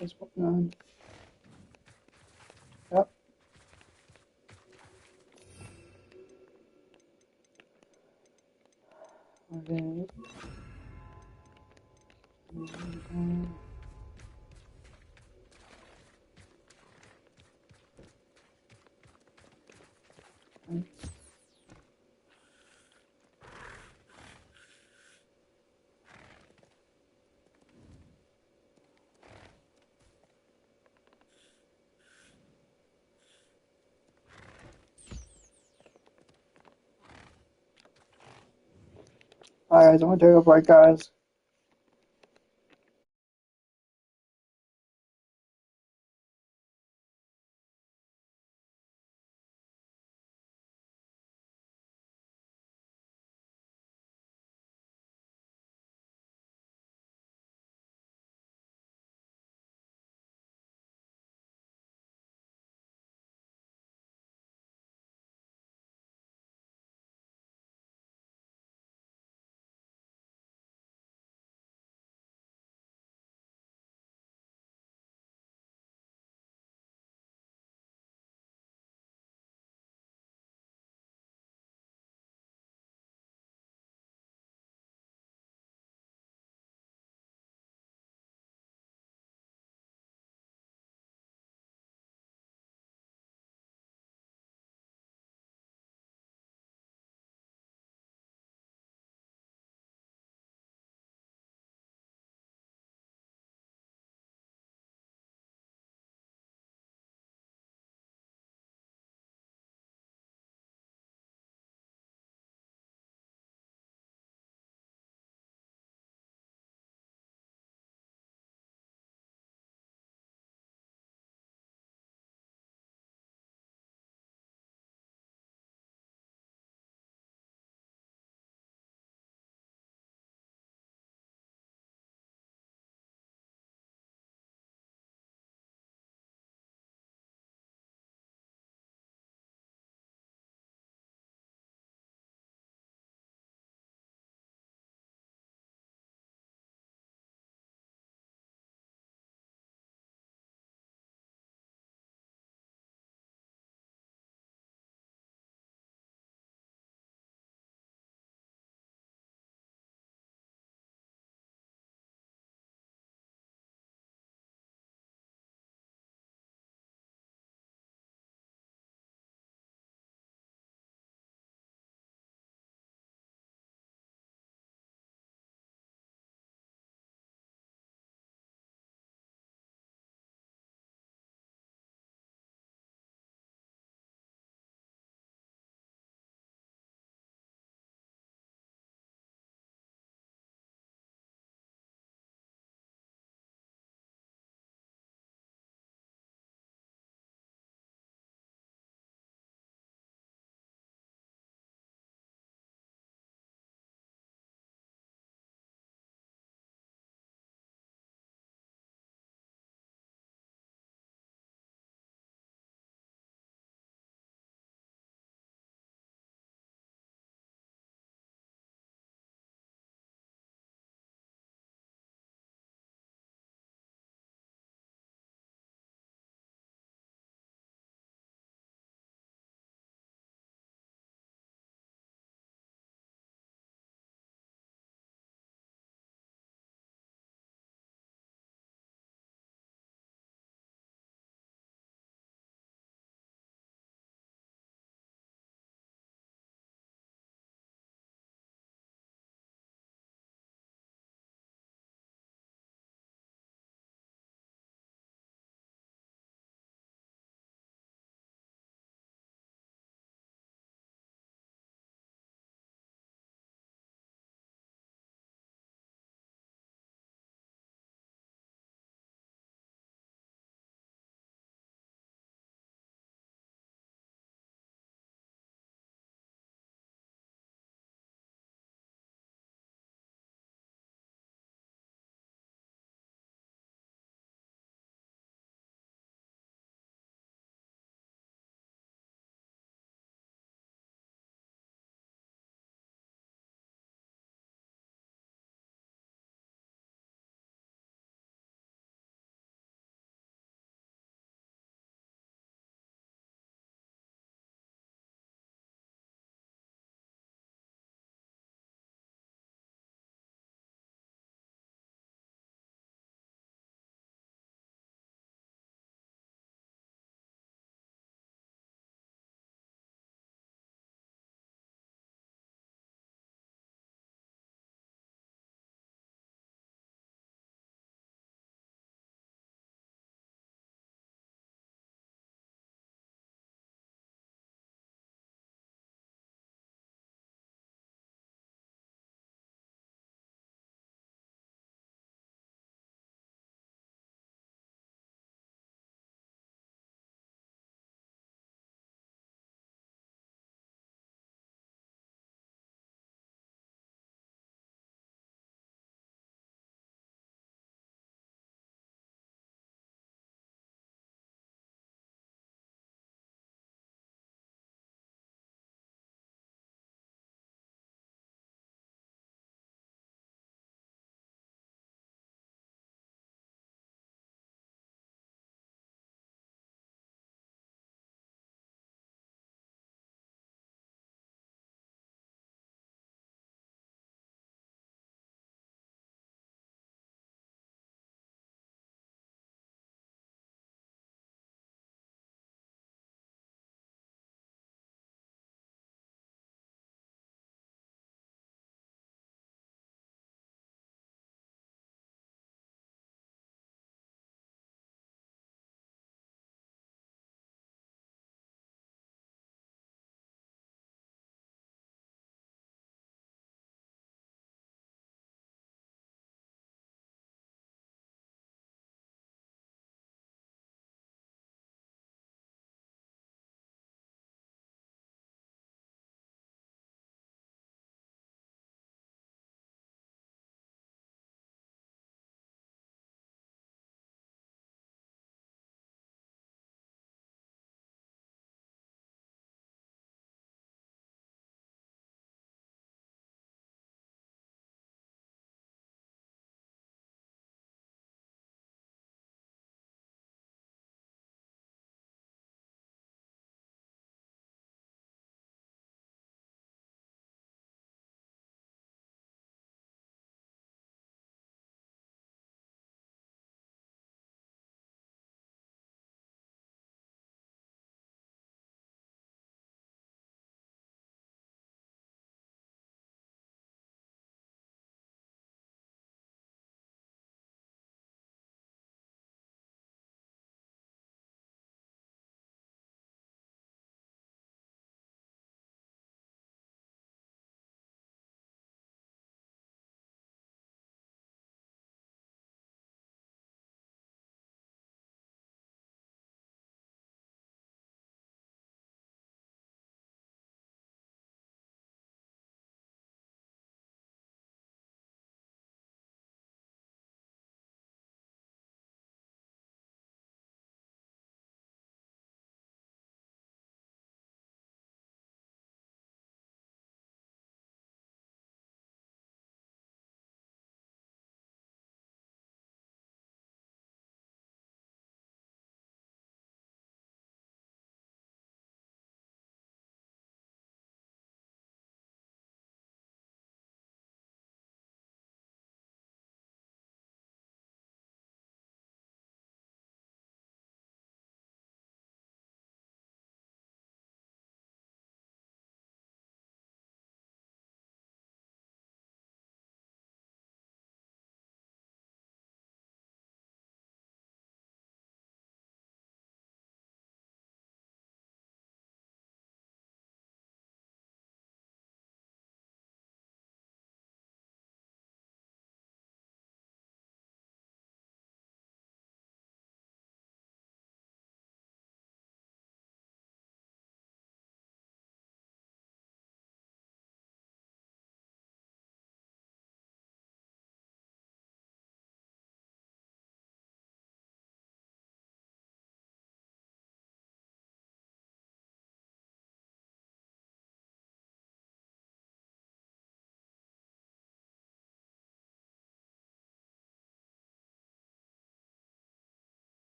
Speaker 1: Let's put nine. Yep. Okay. Alright, guys, I'm gonna take a break, guys.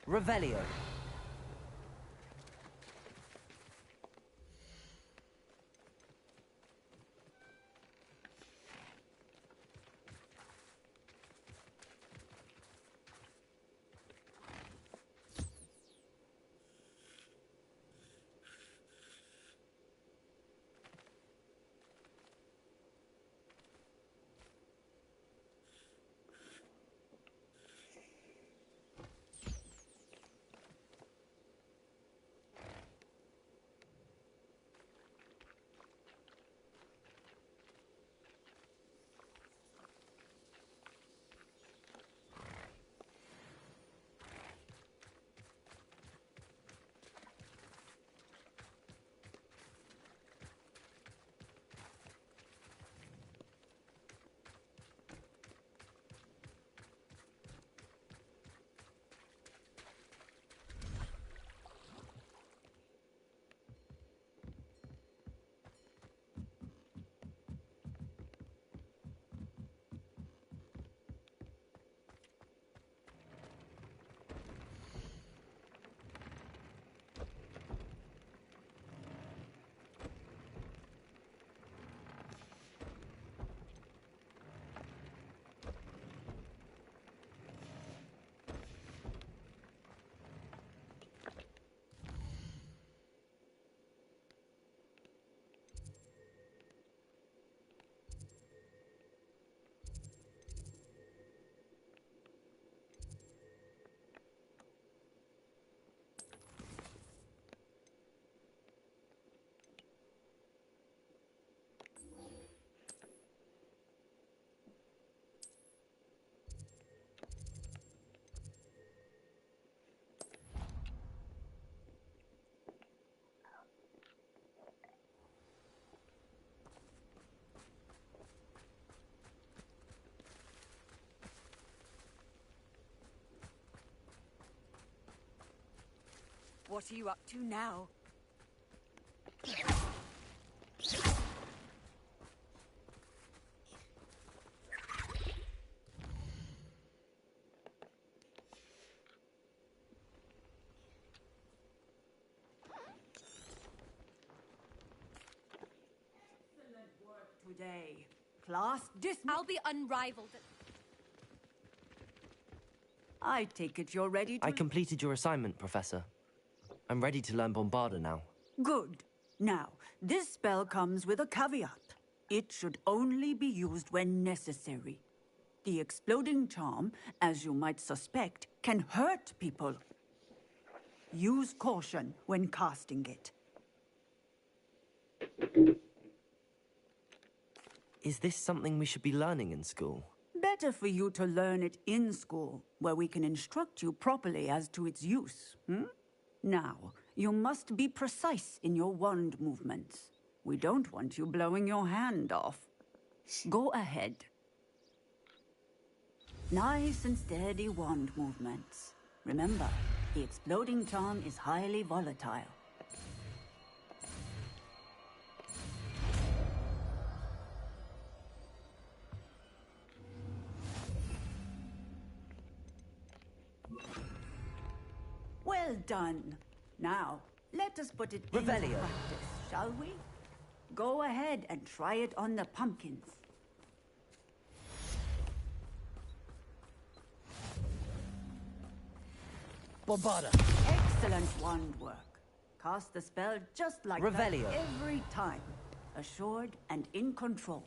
Speaker 8: Revelio.
Speaker 14: What are you up to now? Today. Class
Speaker 16: I'll be unrivaled.
Speaker 14: I take it you're ready to...
Speaker 8: I completed your assignment, Professor. I'm ready to learn Bombarda now.
Speaker 14: Good. Now, this spell comes with a caveat. It should only be used when necessary. The exploding charm, as you might suspect, can hurt people. Use caution when casting it.
Speaker 8: Is this something we should be learning in school?
Speaker 14: Better for you to learn it in school, where we can instruct you properly as to its use. Now, you must be precise in your wand movements. We don't want you blowing your hand off. Go ahead. Nice and steady wand movements. Remember, the exploding charm is highly volatile. Well done. Now, let us put it into
Speaker 8: Revelio.
Speaker 14: practice, shall we? Go ahead and try it on the pumpkins.
Speaker 8: Bombarda.
Speaker 14: Excellent wand work. Cast the spell just like
Speaker 8: Revelio.
Speaker 14: that every time. Assured and in control.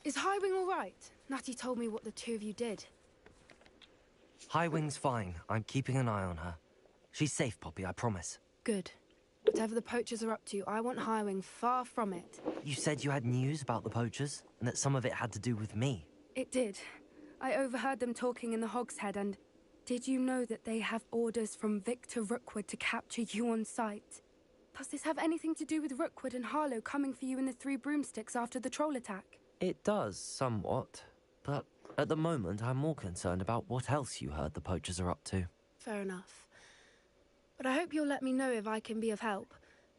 Speaker 13: Is Highwing all right? Natty told me what the two of you did.
Speaker 8: Highwing's fine. I'm keeping an eye on her. She's safe, Poppy, I promise.
Speaker 13: Good. Whatever the poachers are up to, I want Highwing far from it.
Speaker 8: You said you had news about the poachers, and that some of it had to do with me.
Speaker 13: It did. I overheard them talking in the Hogshead, and did you know that they have orders from Victor Rookwood to capture you on sight? Does this have anything to do with Rookwood and Harlow coming for you in the Three Broomsticks after the troll attack?
Speaker 8: It does, somewhat. But at the moment, I'm more concerned about what else you heard the poachers are up to.
Speaker 13: Fair enough. But I hope you'll let me know if I can be of help,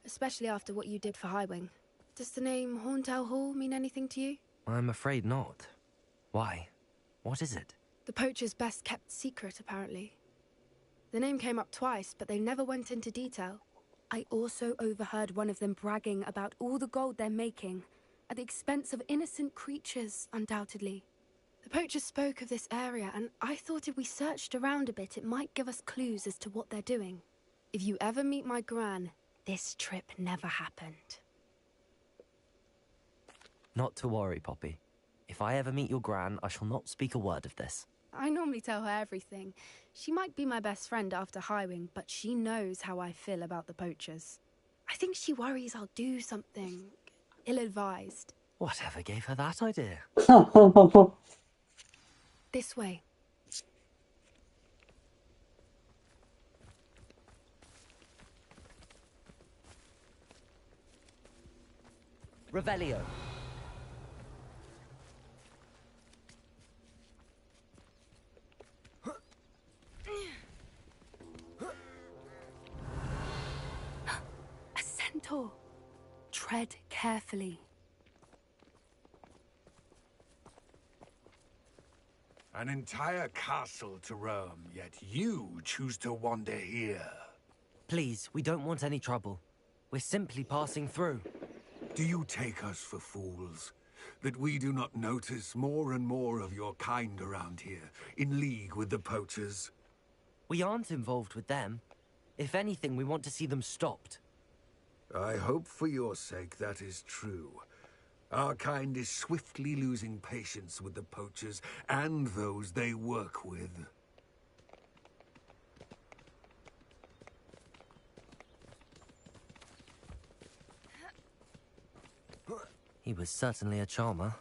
Speaker 13: especially after what you did for Highwing. Does the name Horntail Hall mean anything to you?
Speaker 8: I'm afraid not. Why? What is it?
Speaker 13: The poachers' best kept secret, apparently. The name came up twice, but they never went into detail. I also overheard one of them bragging about all the gold they're making, at the expense of innocent creatures, undoubtedly. The poachers spoke of this area, and I thought if we searched around a bit, it might give us clues as to what they're doing. If you ever meet my Gran, this trip never happened.
Speaker 8: Not to worry, Poppy. If I ever meet your Gran, I shall not speak a word of this.
Speaker 13: I normally tell her everything. She might be my best friend after Highwing, but she knows how I feel about the poachers. I think she worries I'll do something ill-advised.
Speaker 8: Whatever gave her that idea?
Speaker 13: This way.
Speaker 8: Revelio.
Speaker 13: A centaur. Tread carefully.
Speaker 22: An entire castle to roam, yet you choose to wander here.
Speaker 8: Please, we don't want any trouble. We're simply passing through.
Speaker 22: Do you take us for fools? That we do not notice more and more of your kind around here, in league with the poachers?
Speaker 8: We aren't involved with them. If anything, we want to see them stopped.
Speaker 22: I hope for your sake that is true. Our kind is swiftly losing patience with the poachers and those they work with.
Speaker 8: He was certainly a charmer.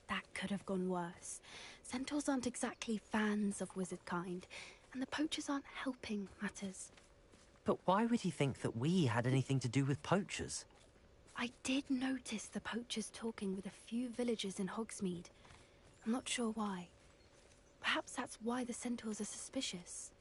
Speaker 13: That could have gone worse. Centaurs aren't exactly fans of wizard kind, and the poachers aren't helping matters.
Speaker 8: But why would he think that we had anything to do with poachers?
Speaker 13: I did notice the poachers talking with a few villagers in Hogsmeade. I'm not sure why. Perhaps that's why the centaurs are suspicious.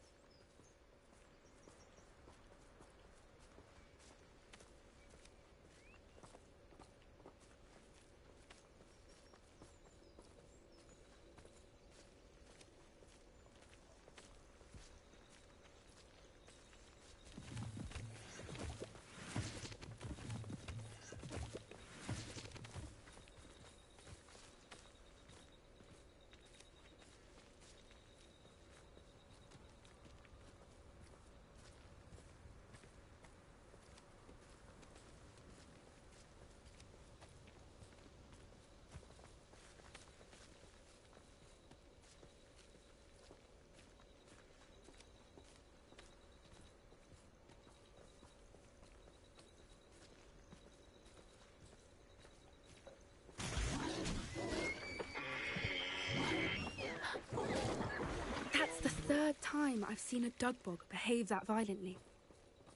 Speaker 13: That's the third time I've seen a dugbog behave that violently.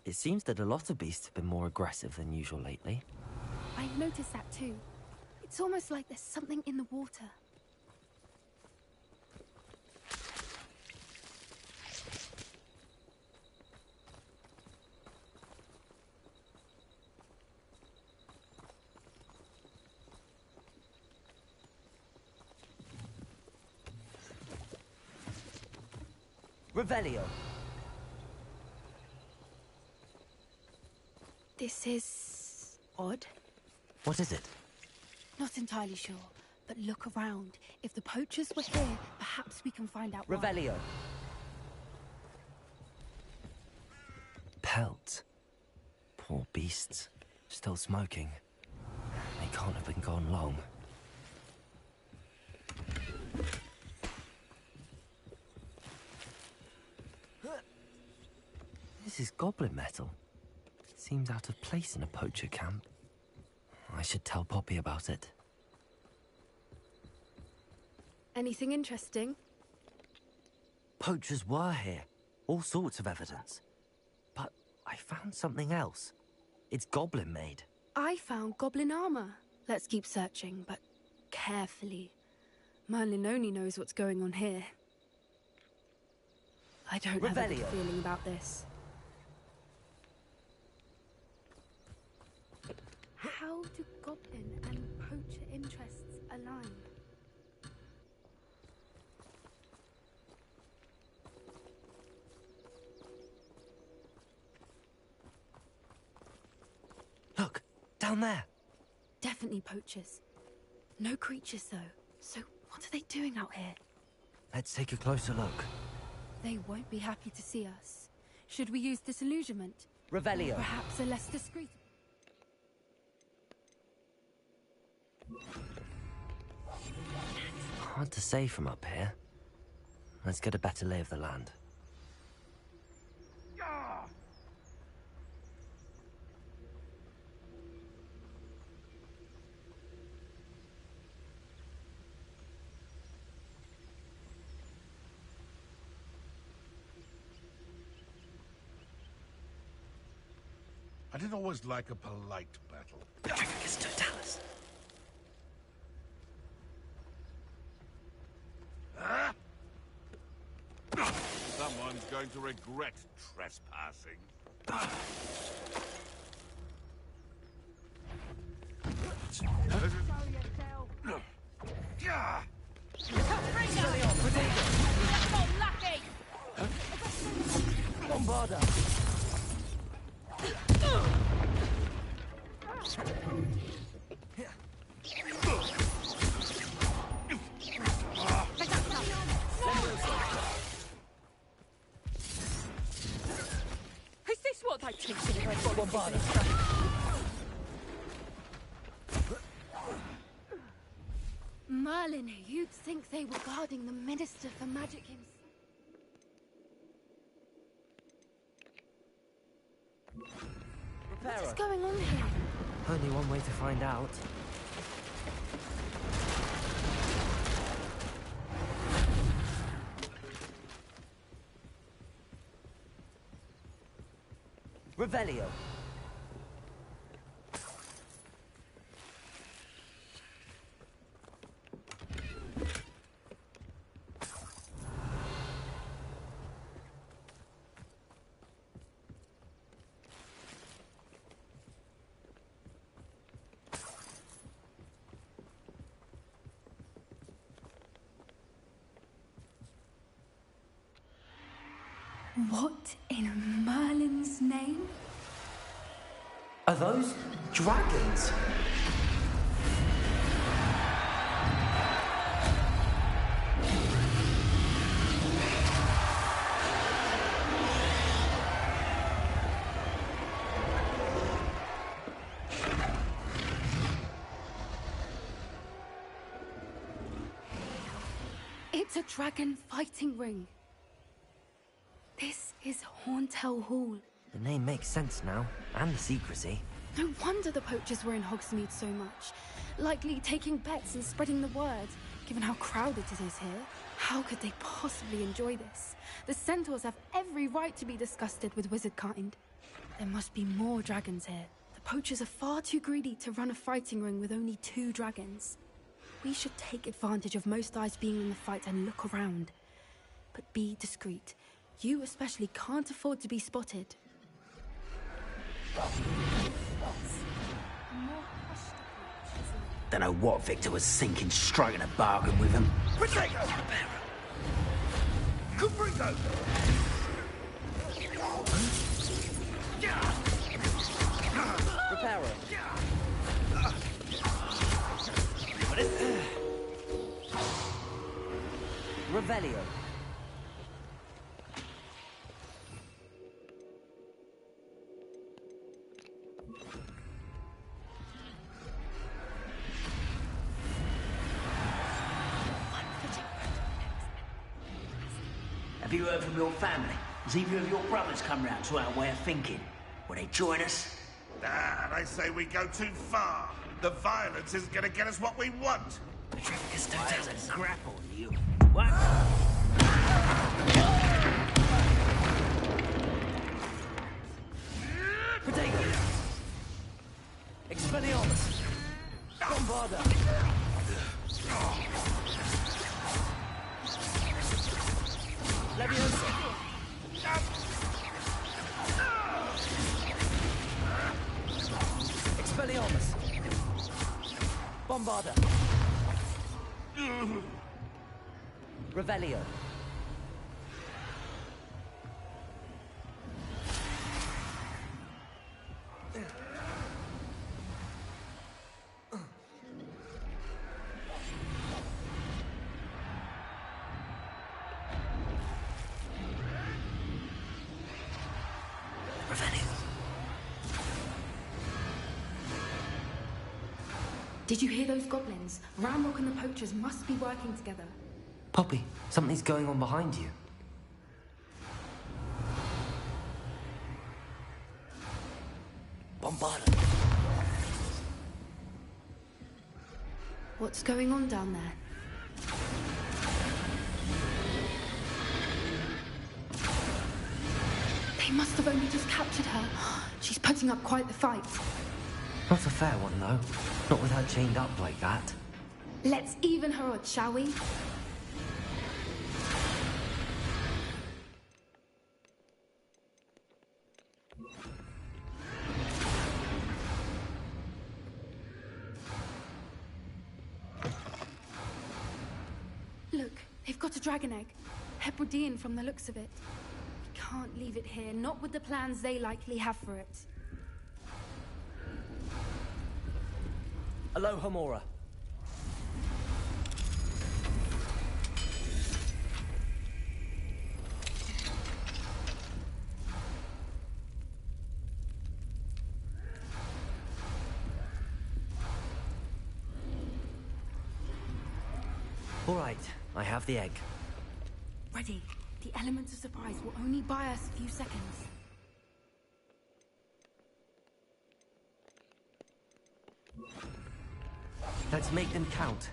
Speaker 8: It seems that a lot of beasts have been more aggressive than usual lately.
Speaker 13: I've noticed that too. It's almost like there's something in the water.
Speaker 8: Revelio.
Speaker 13: This is odd.
Speaker 8: What is it?
Speaker 13: Not entirely sure, but look around. If the poachers were here, perhaps we can find out why.
Speaker 8: Revelio. Pelts. Poor beasts. Still smoking. They can't have been gone long. This is goblin metal. Seems out of place in a poacher camp. I should tell Poppy about it.
Speaker 13: Anything interesting?
Speaker 8: Poachers were here. All sorts of evidence. But I found something else. It's goblin-made.
Speaker 13: I found goblin armor. Let's keep searching, but carefully. Merlin only knows what's going on here. I don't have a good feeling about this. How do goblin and poacher interests align?
Speaker 8: Look, down there.
Speaker 13: Definitely poachers. No creatures, though. So what are they doing out here?
Speaker 8: Let's take a closer look.
Speaker 13: They won't be happy to see us. Should we use disillusionment?
Speaker 8: Revelio.
Speaker 13: Perhaps a less discreet...
Speaker 8: Hard to say from up here. Let's get a better lay of the land.
Speaker 12: I didn't always like a polite battle.
Speaker 8: It's Totalis.
Speaker 12: Huh? Someone's going to regret trespassing.
Speaker 8: Bombarda.
Speaker 16: Is this what they teach you in Bombarda?
Speaker 13: Merlin, you'd think they were guarding the Minister for Magic himself. What is going on here?
Speaker 8: Only one way to find out. Revelio.
Speaker 13: What in Merlin's name?
Speaker 8: Are those dragons?
Speaker 13: It's a dragon fighting ring. This is Horntail Hall.
Speaker 8: The name makes sense now, and the secrecy.
Speaker 13: No wonder the poachers were in Hogsmeade so much. Likely taking bets and spreading the word, given how crowded it is here. How could they possibly enjoy this? The centaurs have every right to be disgusted with wizard kind. There must be more dragons here. The poachers are far too greedy to run a fighting ring with only 2 dragons. We should take advantage of most eyes being in the fight and look around. But be discreet. You especially can't afford to be spotted.
Speaker 18: Don't know what Victor was thinking, striking a bargain with him.
Speaker 11: Protego! Cubrigo!
Speaker 8: Revelio.
Speaker 17: Have you heard from your family? Has either of your brothers come round to our way of thinking? Will they join us?
Speaker 12: Ah, they say we go too far. The violence isn't going to get us what we want.
Speaker 17: The traffickers don't have a grapple on you. What?
Speaker 8: Protego. Expelliarmus. Bombarda. Leviosa. Expelliarmus. Bombarda. Revelio.
Speaker 13: Did you hear those goblins? Ramrock and the poachers must be working together.
Speaker 8: Poppy, something's going on behind you. Bombarda.
Speaker 13: What's going on down there? They must have only just captured her. She's putting up quite the fight.
Speaker 8: Not a fair one, though. Not with her chained up like that.
Speaker 13: Let's even her odds, shall we? Look, they've got a dragon egg. Hebridean from the looks of it. We can't leave it here, not with the plans they likely have for it.
Speaker 8: Aloha Mora. All right, I have the egg.
Speaker 13: Ready. The element of surprise will only buy us a few seconds.
Speaker 8: Let's make them count.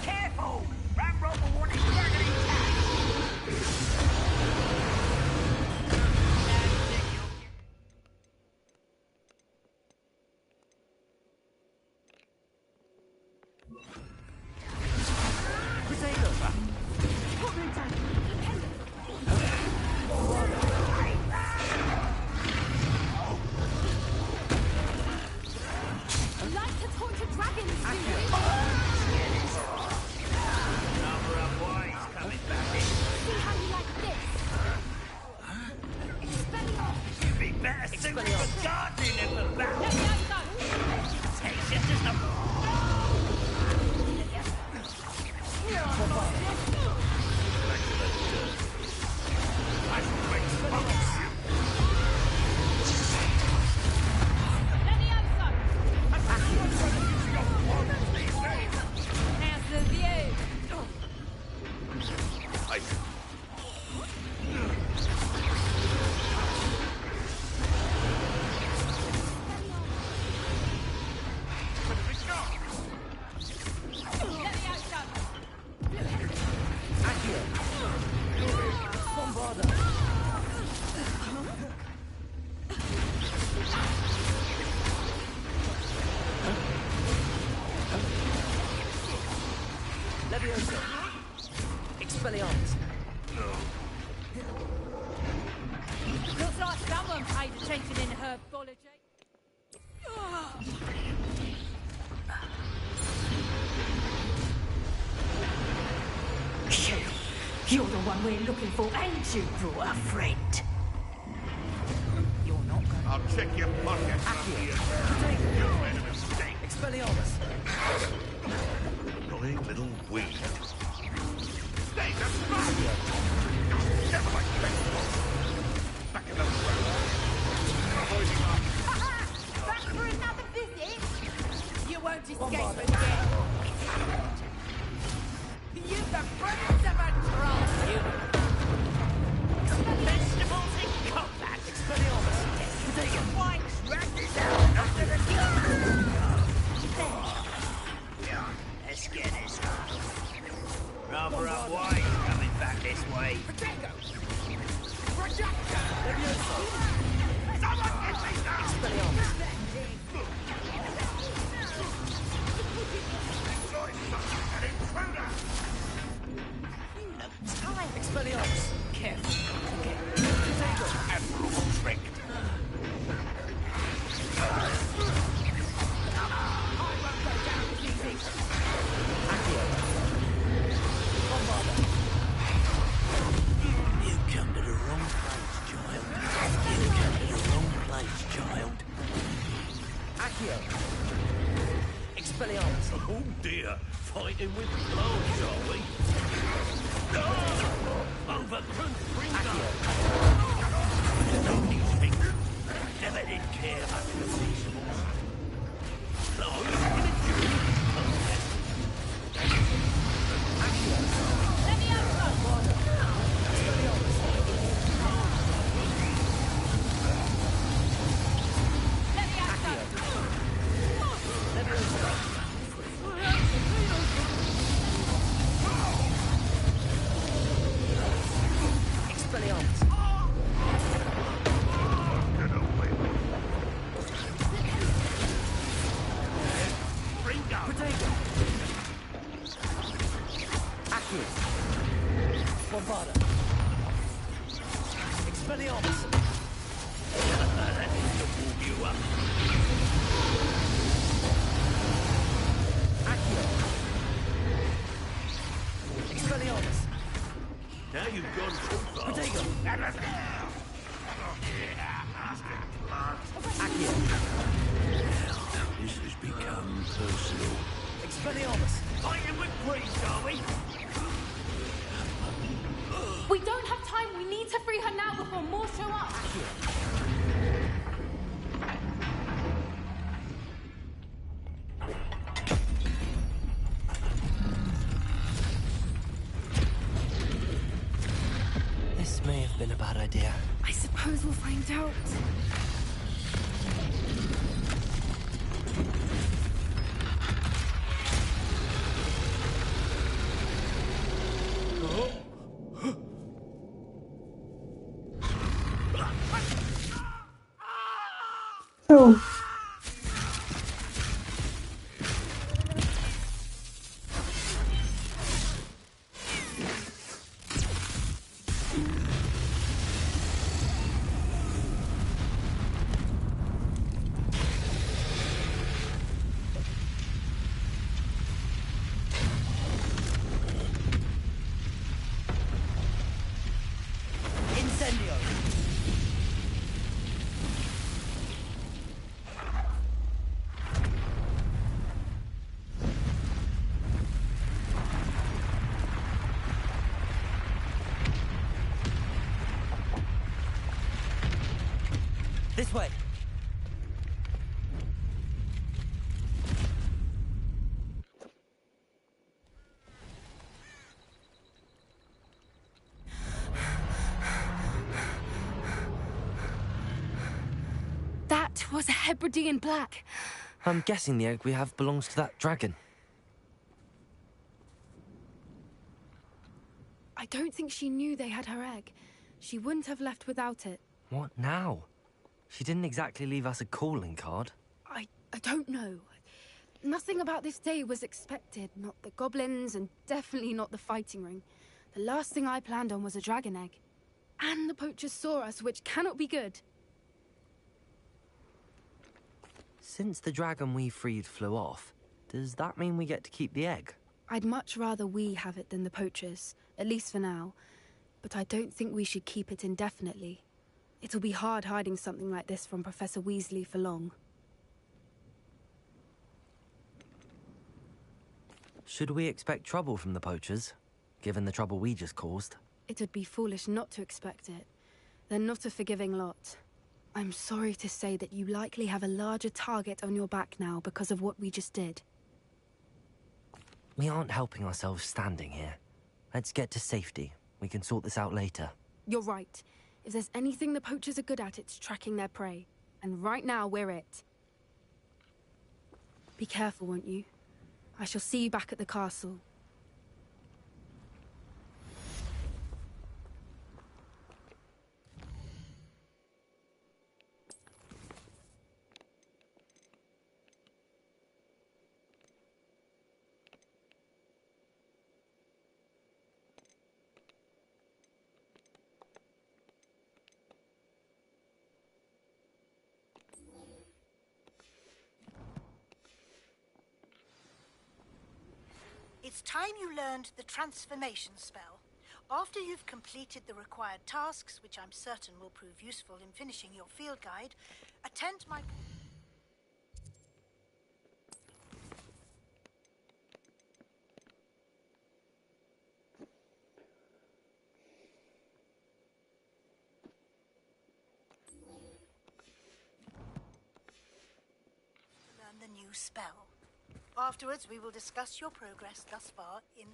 Speaker 17: Careful! Ramrock will want his dragon intact!
Speaker 8: Leviosa. Expelliarmus.
Speaker 16: Looks like someone paid attention in herbology.
Speaker 14: You're the one we're looking for, ain't you, brought a friend? You're not gonna...
Speaker 12: I'll check your pockets. Your enemy's dead.
Speaker 8: Expelliarmus!
Speaker 12: Annoying little weed. Back in the
Speaker 16: Back for another visit? You won't escape again. You've the presence of a troll, you.
Speaker 17: Vegetables in combat.
Speaker 8: Expelliarmus! Take it!
Speaker 17: Flanks, rat this out under the gun. Let's get this. Rather up wide, coming back this way.
Speaker 16: Potato!
Speaker 17: Someone get me down!
Speaker 8: Expelliarmus!
Speaker 17: Time.
Speaker 8: Expelliarmus!
Speaker 17: Careful. Okay.
Speaker 12: Admirable trick.
Speaker 17: You come to the wrong place, child. You come to the wrong place, child.
Speaker 8: Accio! Expelliarmus!
Speaker 12: Oh dear, fighting with blows, are we? Overproof, bring Never did care much for vegetables. Close in a duty contest.
Speaker 16: Let me have some. Let me have some.
Speaker 8: Expelliarmus! Potato! Accio! Bombarda! Expelliarmus!
Speaker 12: That is to warm you up.
Speaker 8: Accio! Expelliarmus!
Speaker 12: Now you've gone too far.
Speaker 8: Potato! Accio!
Speaker 12: This has become personal.
Speaker 8: Expelliarmus!
Speaker 17: Fighting with breeze, are we?
Speaker 13: We don't have time. We need to free her now before more show up.
Speaker 8: This may have been a bad idea.
Speaker 13: I suppose we'll find out.
Speaker 1: Oh.
Speaker 8: Incendio! This way!
Speaker 13: That was a Hebridean black.
Speaker 8: I'm guessing the egg we have belongs to that dragon.
Speaker 13: I don't think she knew they had her egg. She wouldn't have left without it.
Speaker 8: What now? She didn't exactly leave us a calling card.
Speaker 13: I don't know. Nothing about this day was expected. Not the goblins, and definitely not the fighting ring. The last thing I planned on was a dragon egg. And the poachers saw us, which cannot be good.
Speaker 8: Since the dragon we freed flew off, does that mean we get to keep the egg?
Speaker 13: I'd much rather we have it than the poachers, at least for now. But I don't think we should keep it indefinitely. It'll be hard hiding something like this from Professor Weasley for long.
Speaker 8: Should we expect trouble from the poachers, given the trouble we just caused?
Speaker 13: It would be foolish not to expect it. They're not a forgiving lot. I'm sorry to say that you likely have a larger target on your back now because of what we just did.
Speaker 8: We aren't helping ourselves standing here. Let's get to safety. We can sort this out later.
Speaker 13: You're right. If there's anything the poachers are good at, it's tracking their prey. And right now, we're it. Be careful, won't you? I shall see you back at the castle.
Speaker 19: It's time you learned the transformation spell. After you've completed the required tasks, which I'm certain will prove useful in finishing your field guide, attend my... learn the new spell. Afterwards, we will discuss your progress thus far in...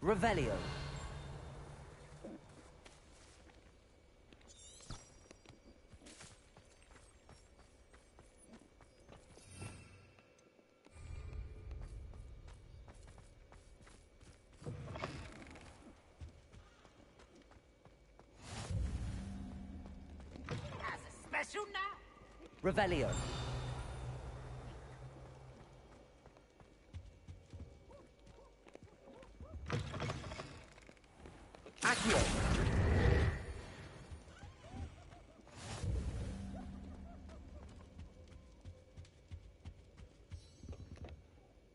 Speaker 8: Revelio.
Speaker 17: As a special now.
Speaker 8: Revelio. Accio.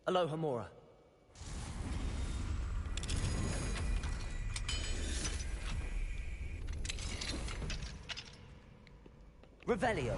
Speaker 8: Aloha Mora. Revelio.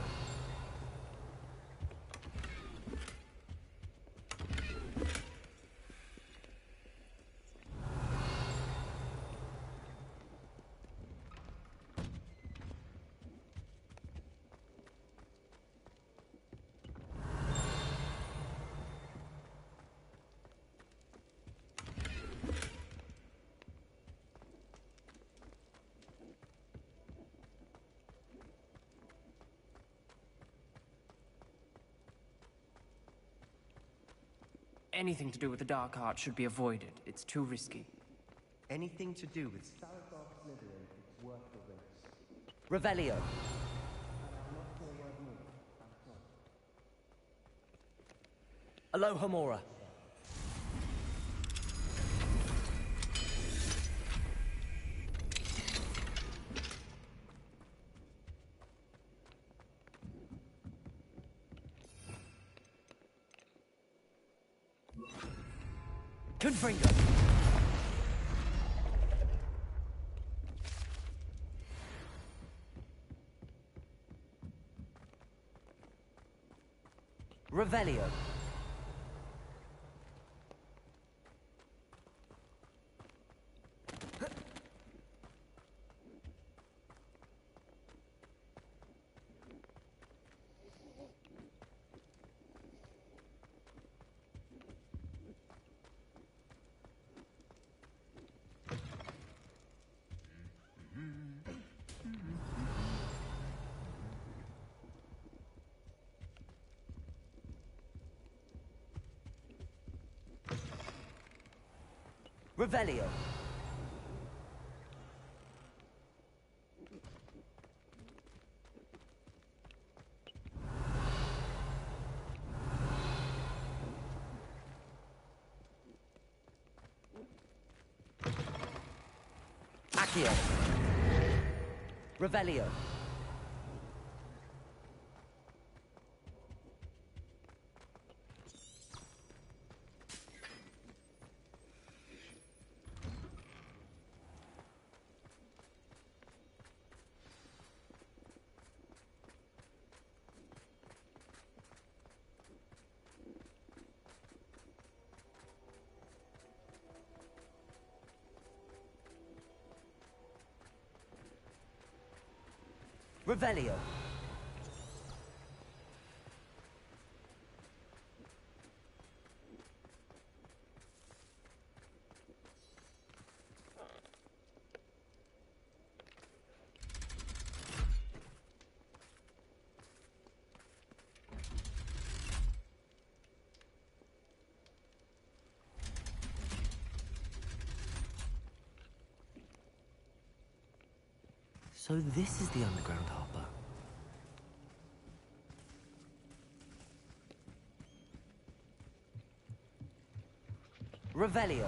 Speaker 9: Anything to do with the dark art should be avoided. It's too risky.
Speaker 20: Anything to do with Salazar Slytherin is worth the risk.
Speaker 8: Revelio. Aloha Mora. Confringo. Revelio. Revelio. Accio. Revelio. Revelio. So this is the underground harbor. Revelio.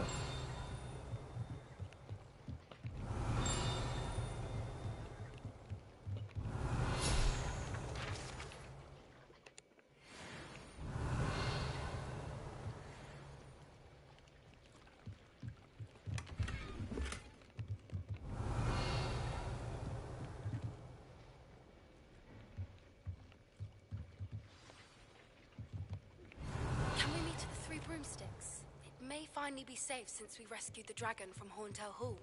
Speaker 13: Can we meet at the Three Broomsticks? It may finally be safe since we rescued the dragon from Horntail Hall.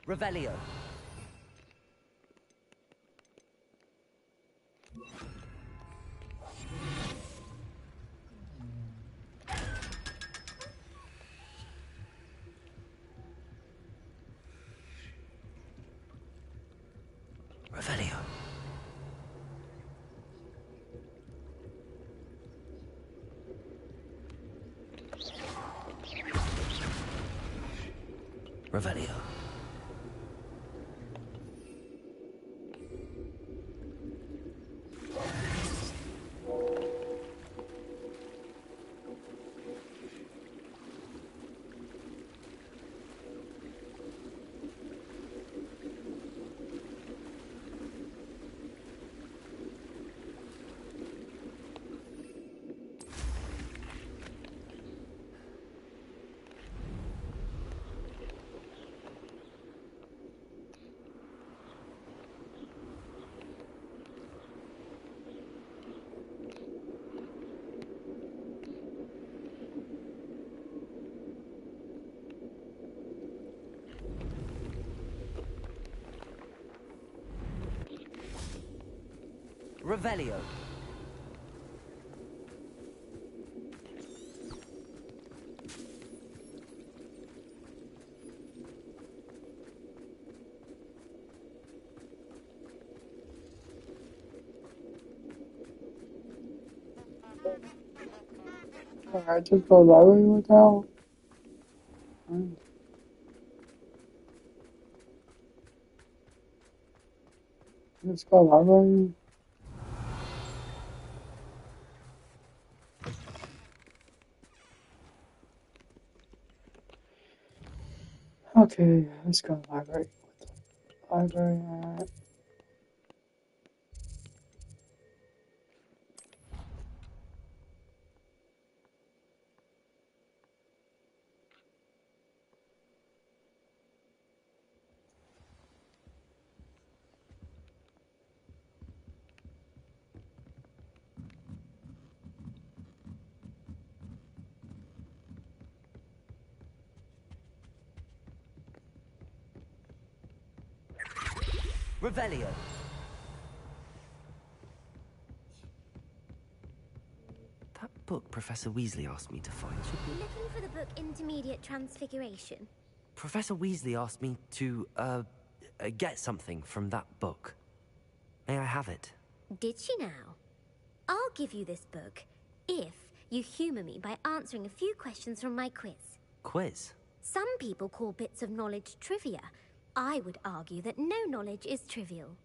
Speaker 8: Revelio. Revelio. Revelio. Revelio.
Speaker 1: I just go library without. Let's go library. Okay, let's go library. Library.
Speaker 8: Revelio. That book Professor Weasley asked me to find should be...
Speaker 5: Looking for the book Intermediate Transfiguration?
Speaker 8: Professor Weasley asked me to, get something from that book. May I have it?
Speaker 5: Did she now? I'll give you this book if you humour me by answering a few questions from my quiz.
Speaker 8: Quiz?
Speaker 5: Some people call bits of knowledge trivia. I would argue that no knowledge is trivial.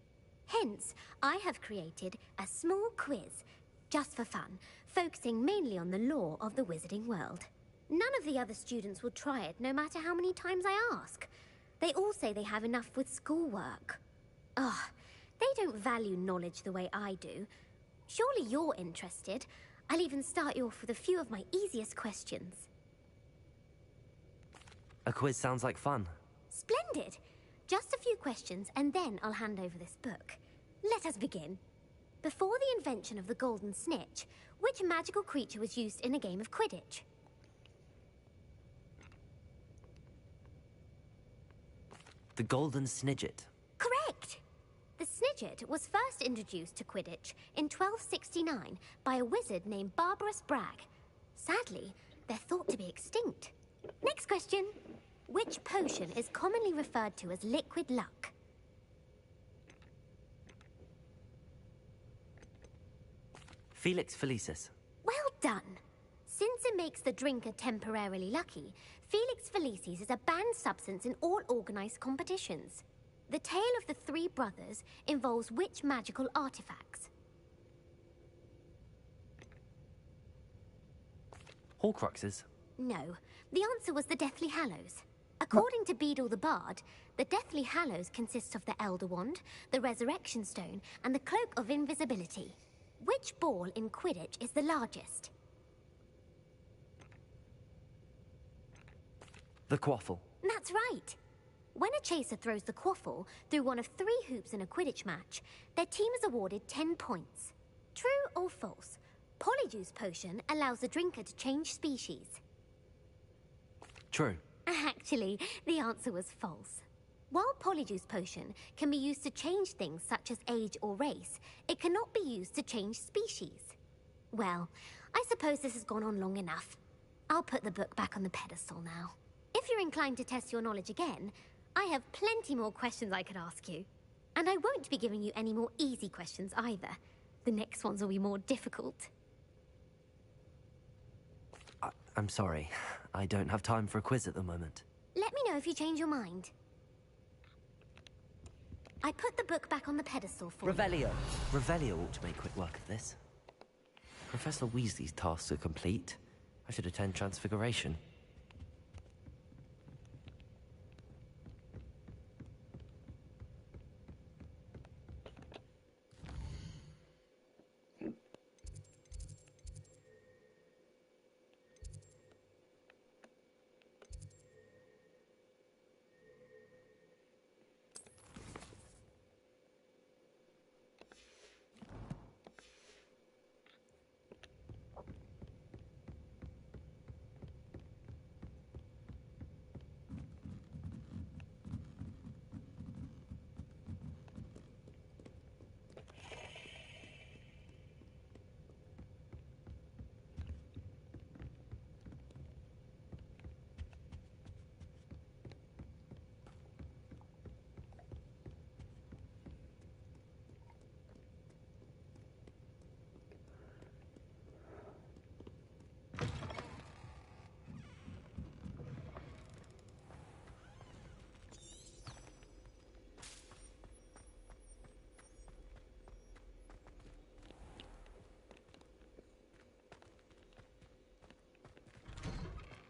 Speaker 5: Hence, I have created a small quiz, just for fun, focusing mainly on the lore of the wizarding world. None of the other students will try it, no matter how many times I ask. They all say they have enough with schoolwork. Ugh, they don't value knowledge the way I do. Surely you're interested. I'll even start you off with a few of my easiest questions.
Speaker 8: A quiz sounds like fun.
Speaker 5: Splendid! Just a few questions, and then I'll hand over this book. Let us begin. Before the invention of the golden snitch, which magical creature was used in a game of Quidditch?
Speaker 8: The Golden Snidget.
Speaker 5: Correct! The Snidget was first introduced to Quidditch in 1269 by a wizard named Barbarous Bragg. Sadly, they're thought to be extinct. Next question. Which potion is commonly referred to as liquid luck?
Speaker 8: Felix Felicis.
Speaker 5: Well done! Since it makes the drinker temporarily lucky, Felix Felicis is a banned substance in all organised competitions. The tale of the three brothers involves which magical artifacts?
Speaker 8: Horcruxes.
Speaker 5: No, the answer was the Deathly Hallows. According to Beedle the Bard, the Deathly Hallows consists of the Elder Wand, the Resurrection Stone, and the Cloak of Invisibility. Which ball in Quidditch is the largest?
Speaker 8: The Quaffle.
Speaker 5: That's right. When a chaser throws the quaffle through one of 3 hoops in a Quidditch match, their team is awarded 10 points. True or false? Polyjuice Potion allows the drinker to change species.
Speaker 8: True.
Speaker 5: Actually, the answer was false. While Polyjuice Potion can be used to change things such as age or race, it cannot be used to change species. Well, I suppose this has gone on long enough. I'll put the book back on the pedestal now. If you're inclined to test your knowledge again, I have plenty more questions I could ask you. And I won't be giving you any more easy questions either. The next ones will be more difficult.
Speaker 8: I'm sorry. I don't have time for a quiz at the moment.
Speaker 5: Let me know if you change your mind. I put the book back on the pedestal for
Speaker 8: Revelio.
Speaker 5: you.
Speaker 8: Revelio ought to make quick work of this. Professor Weasley's tasks are complete. I should attend Transfiguration.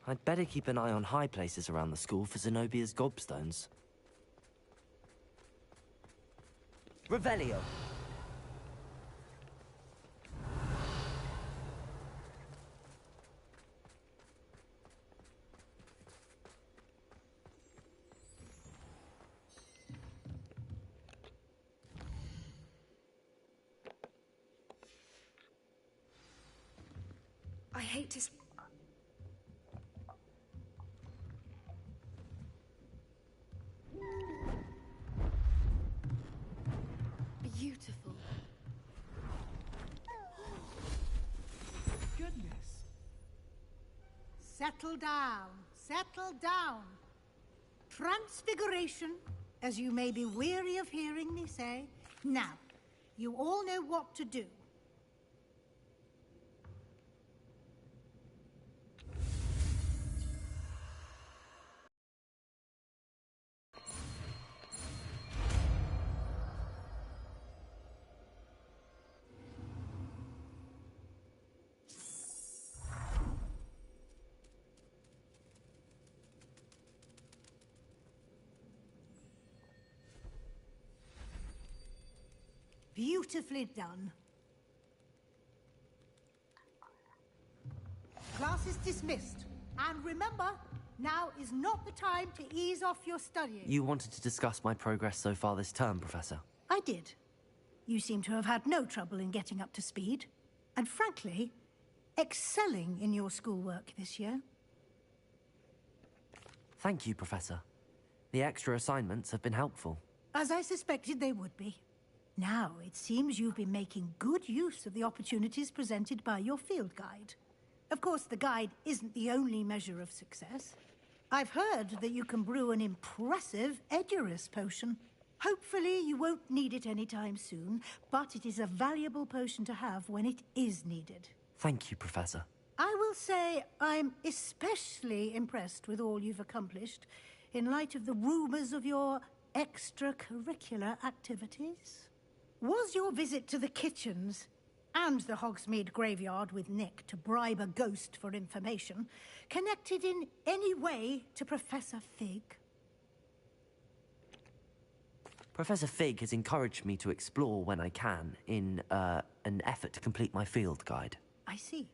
Speaker 8: I'd better keep an eye on high places around the school for Zenobia's gobstones. Revelio.
Speaker 13: I hate to... Beautiful.
Speaker 19: Goodness. Settle down. Settle down. Transfiguration, as you may be weary of hearing me say. Now, you all know what to do. Beautifully done. Class is dismissed. And remember, now is not the time to ease off your studying.
Speaker 8: You wanted to discuss my progress so far this term, Professor?
Speaker 19: I did. You seem to have had no trouble in getting up to speed. And frankly, excelling in your schoolwork this year.
Speaker 8: Thank you, Professor. The extra assignments have been helpful.
Speaker 19: As I suspected they would be. Now, it seems you've been making good use of the opportunities presented by your field guide. Of course, the guide isn't the only measure of success. I've heard that you can brew an impressive Edurus potion. Hopefully, you won't need it anytime soon, but it is a valuable potion to have when it is needed.
Speaker 8: Thank you, Professor.
Speaker 19: I will say I'm especially impressed with all you've accomplished in light of the rumors of your extracurricular activities. Was your visit to the kitchens and the Hogsmeade graveyard with Nick to bribe a ghost for information connected in any way to Professor Fig?
Speaker 8: Professor Fig has encouraged me to explore when I can in an effort to complete my field guide.
Speaker 19: I see.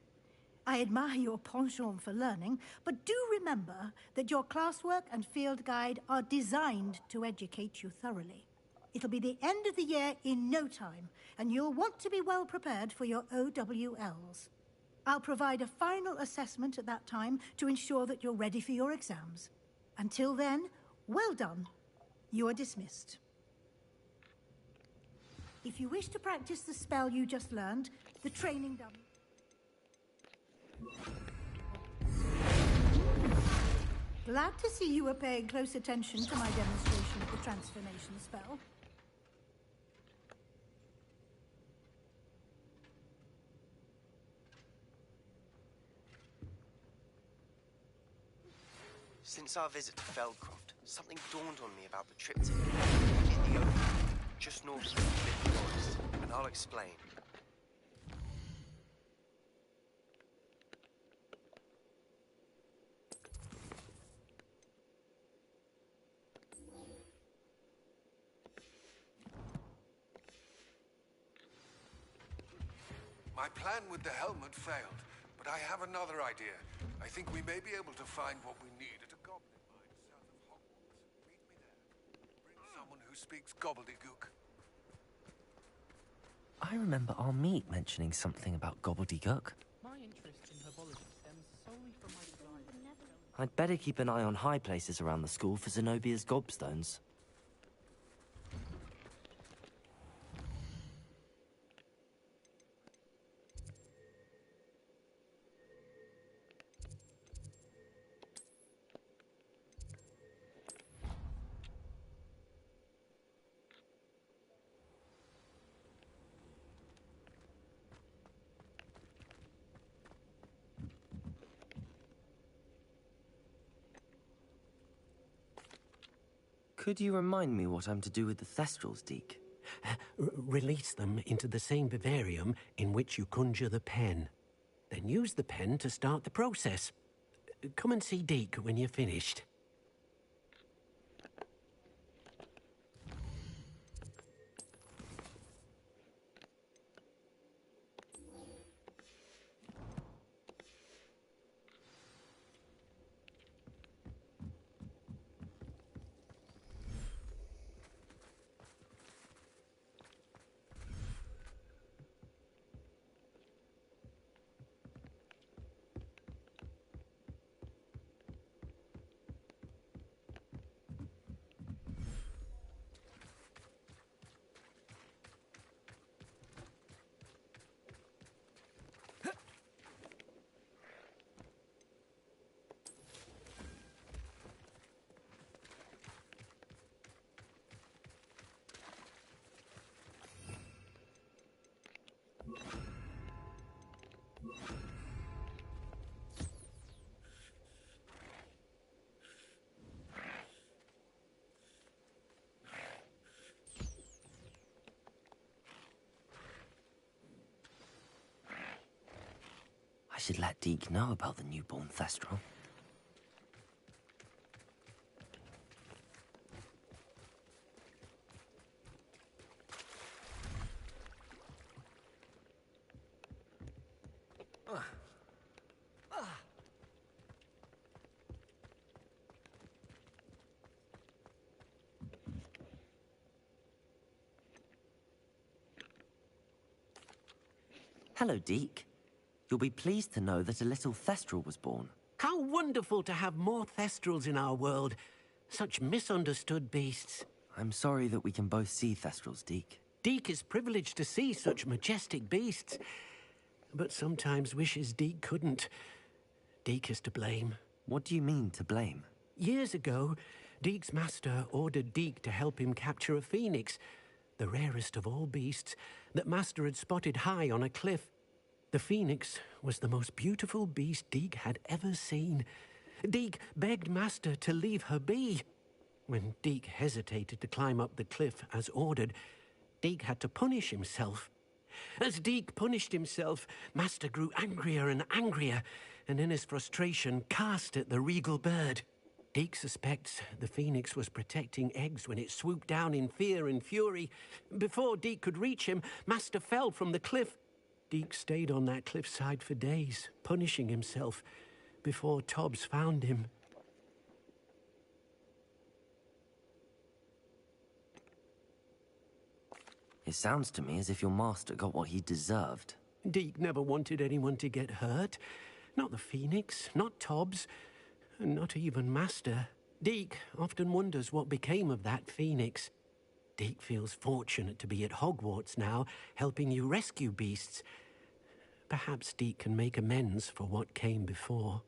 Speaker 19: I admire your penchant for learning, but do remember that your classwork and field guide are designed to educate you thoroughly. It'll be the end of the year in no time, and you'll want to be well prepared for your OWLs. I'll provide a final assessment at that time to ensure that you're ready for your exams. Until then, well done. You are dismissed. If you wish to practice the spell you just learned, the training done. Glad to see you were paying close attention to my demonstration of the transformation spell.
Speaker 7: Since our visit to Feldcroft, something dawned on me about the trip to in the open, just north of the Forbidden Forest, and I'll explain.
Speaker 10: My plan with the helmet failed, but I have another idea. I think we may be able to find what we need at a goblin mine south of Hogwarts. Meet me there. Bring someone who speaks gobbledygook.
Speaker 8: I remember our meet mentioning something about gobbledygook.
Speaker 23: My interest in herbology stems solely from my desire.
Speaker 8: I'd better keep an eye on high places around the school for Zenobia's gobstones. Could you remind me what I'm to do with the Thestrals, Deke?
Speaker 4: Release them into the same vivarium in which you conjure the pen. Then use the pen to start the process. Come and see Deke when you're finished.
Speaker 8: I should let Deke know about the newborn Thestral. Hello, Deke. You'll be pleased to know that a little Thestral was born.
Speaker 4: How wonderful to have more Thestrals in our world. Such misunderstood beasts.
Speaker 8: I'm sorry that we can both see Thestrals, Deke.
Speaker 4: Deke is privileged to see such majestic beasts, but sometimes wishes Deke couldn't. Deke is to blame.
Speaker 8: What do you mean, to blame?
Speaker 4: Years ago, Deke's master ordered Deke to help him capture a phoenix, the rarest of all beasts, that master had spotted high on a cliff. The phoenix was the most beautiful beast Deke had ever seen. Deke begged master to leave her be. When Deke hesitated to climb up the cliff as ordered, Deke had to punish himself. As Deke punished himself, master grew angrier and angrier, and in his frustration cast at the regal bird. Deke suspects the phoenix was protecting eggs when it swooped down in fear and fury. Before Deke could reach him, master fell from the cliff. Deke stayed on that cliffside for days, punishing himself, before Tobbs found him.
Speaker 8: It sounds to me as if your master got what he deserved.
Speaker 4: Deke never wanted anyone to get hurt. Not the phoenix, not Tobbs, and not even master. Deke often wonders what became of that phoenix. Deke feels fortunate to be at Hogwarts now, helping you rescue beasts. Perhaps Deke can make amends for what came before.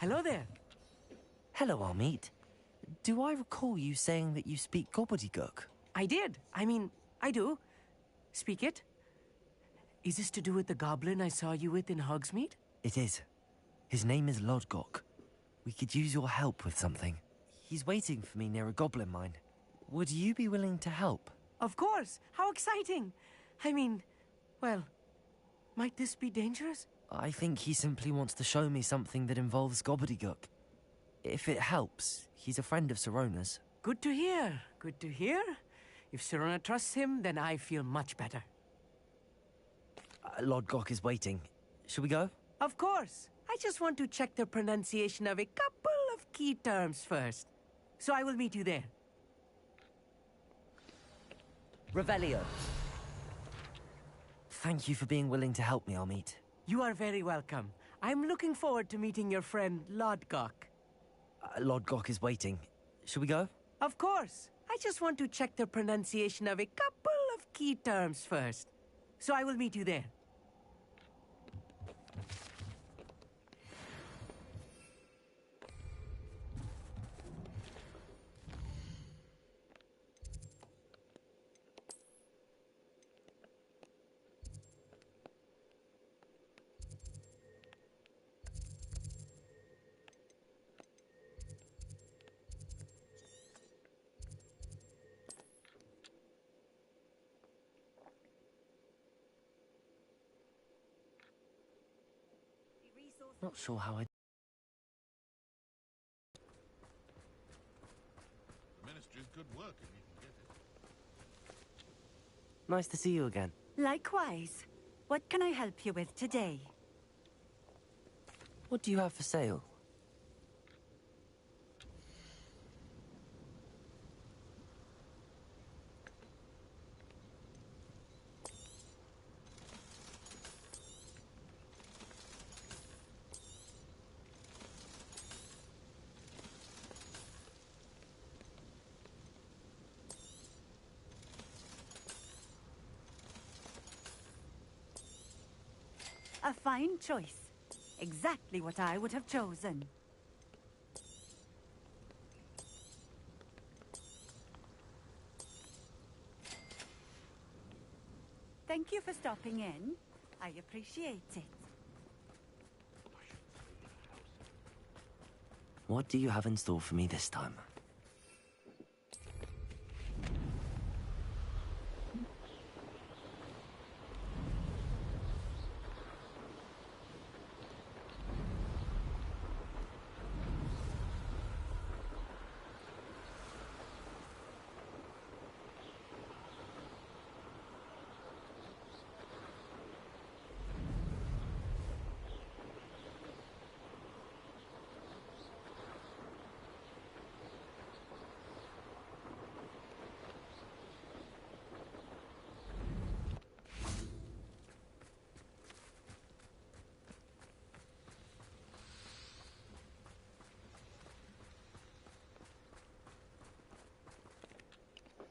Speaker 9: Hello there.
Speaker 8: Hello, Armeet. Do I recall you saying that you speak gobbledygook?
Speaker 9: I did. I mean, I do. Speak it. Is this to do with the goblin I saw you with in Hogsmeade?
Speaker 8: It is. His name is Lodgok. We could use your help with something. He's waiting for me near a goblin mine. Would you be willing to help?
Speaker 9: Of course. How exciting. I mean, well, Might this be dangerous?
Speaker 8: I think he simply wants to show me something that involves gobbledygook. If it helps, he's a friend of Sirona's.
Speaker 9: Good to hear. Good to hear. If Sirona trusts him, then I feel much better.
Speaker 8: Lord Gok is waiting. Shall we go?
Speaker 9: Of course. I just want to check the pronunciation of a couple of key terms first. So I will meet you there.
Speaker 8: Revelio. Thank you for being willing to help me, Amit.
Speaker 9: You are very welcome. I'm looking forward to meeting your friend, Lord Gok.
Speaker 8: Lord Gok is waiting. Shall we go?
Speaker 9: Of course. I just want to check the pronunciation of a couple of key terms first. So I will meet you there.
Speaker 8: Not sure how I...
Speaker 10: Ministry's good work if you can get it.
Speaker 8: Nice to see you again.
Speaker 14: Likewise. What can I help you with today?
Speaker 8: What do you have for sale?
Speaker 14: A fine choice. Exactly what I would have chosen. Thank you for stopping in. I appreciate it.
Speaker 8: What do you have in store for me this time?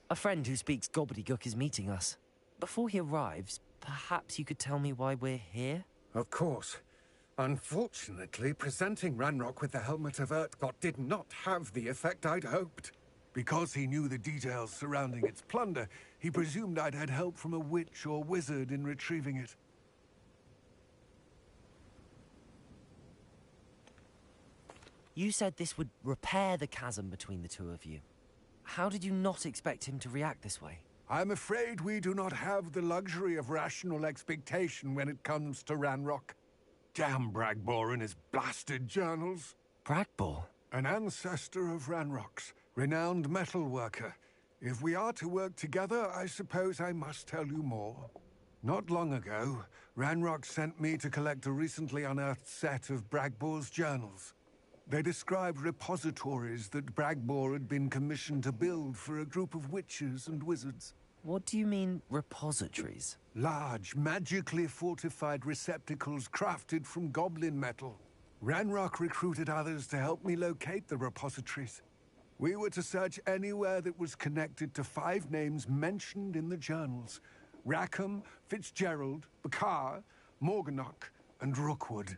Speaker 8: A friend who speaks gobbledygook is meeting us. Before he arrives, perhaps you could tell me why we're here?
Speaker 10: Of course. Unfortunately, presenting Ranrock with the Helmet of Urtkot did not have the effect I'd hoped. Because he knew the details surrounding its plunder, he presumed I'd had help from a witch or wizard in retrieving it.
Speaker 8: You said this would repair the chasm between the two of you. How did you not expect him to react this way?
Speaker 10: I'm afraid we do not have the luxury of rational expectation when it comes to Ranrock. Damn Bragbor and his blasted journals.
Speaker 8: Bragbor?
Speaker 10: An ancestor of Ranrock's, renowned metalworker. If we are to work together, I suppose I must tell you more. Not long ago, Ranrock sent me to collect a recently unearthed set of Bragbor's journals. They described repositories that Bragbor had been commissioned to build for a group of witches and wizards.
Speaker 8: What do you mean, repositories?
Speaker 10: Large, magically fortified receptacles crafted from goblin metal. Ranrock recruited others to help me locate the repositories. We were to search anywhere that was connected to 5 names mentioned in the journals. Rackham, Fitzgerald, Bakar, Morganach, and Rookwood.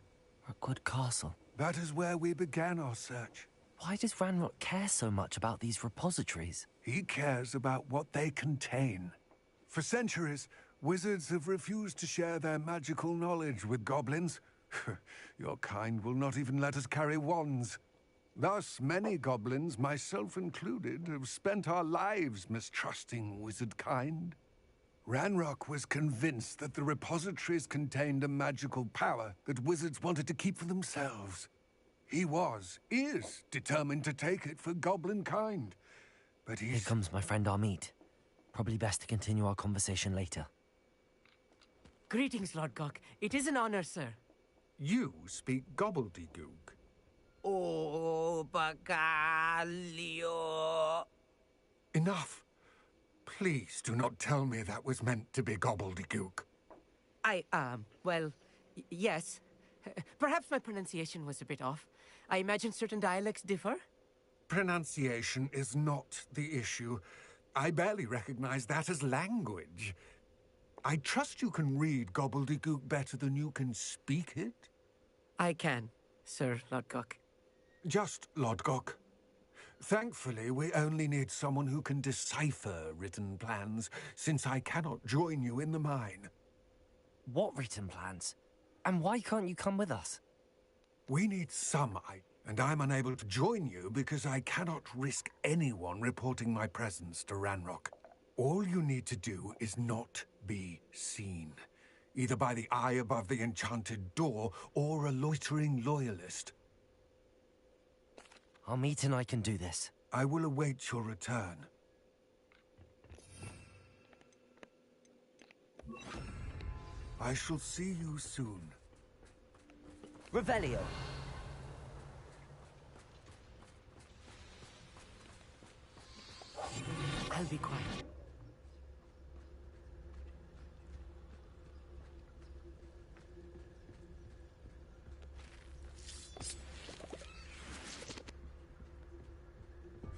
Speaker 8: Rookwood Castle.
Speaker 10: That is where we began our search.
Speaker 8: Why does Ranrock care so much about these repositories?
Speaker 10: He cares about what they contain. For centuries, wizards have refused to share their magical knowledge with goblins. Your kind will not even let us carry wands. Thus, many goblins, myself included, have spent our lives mistrusting wizard kind. Ranrock was convinced that the repositories contained a magical power that wizards wanted to keep for themselves. He is determined to take it for goblin kind. But
Speaker 8: Here comes my friend Amit. Probably best to continue our conversation later.
Speaker 9: Greetings, Lord Gok. It is an honor, sir.
Speaker 10: You speak gobbledygook.
Speaker 17: Oh, Bacalio.
Speaker 10: Enough. Please do not tell me that was meant to be gobbledygook.
Speaker 9: Well, yes. Perhaps my pronunciation was a bit off. I imagine certain dialects differ.
Speaker 10: Pronunciation is not the issue. I barely recognize that as language. I trust you can read gobbledygook better than you can speak it?
Speaker 9: I can, Sir Lodgok.
Speaker 10: Just Lodgok. Thankfully, we only need someone who can decipher written plans, since I cannot join you in the mine.
Speaker 8: What written plans? And why can't you come with us?
Speaker 10: We need some, and I'm unable to join you because I cannot risk anyone reporting my presence to Ranrock. All you need to do is not be seen, either by the eye above the enchanted door or a loitering loyalist.
Speaker 8: Amit and I can do this.
Speaker 10: I will await your return. I shall see you soon.
Speaker 8: Revelio.
Speaker 9: I'll be quiet.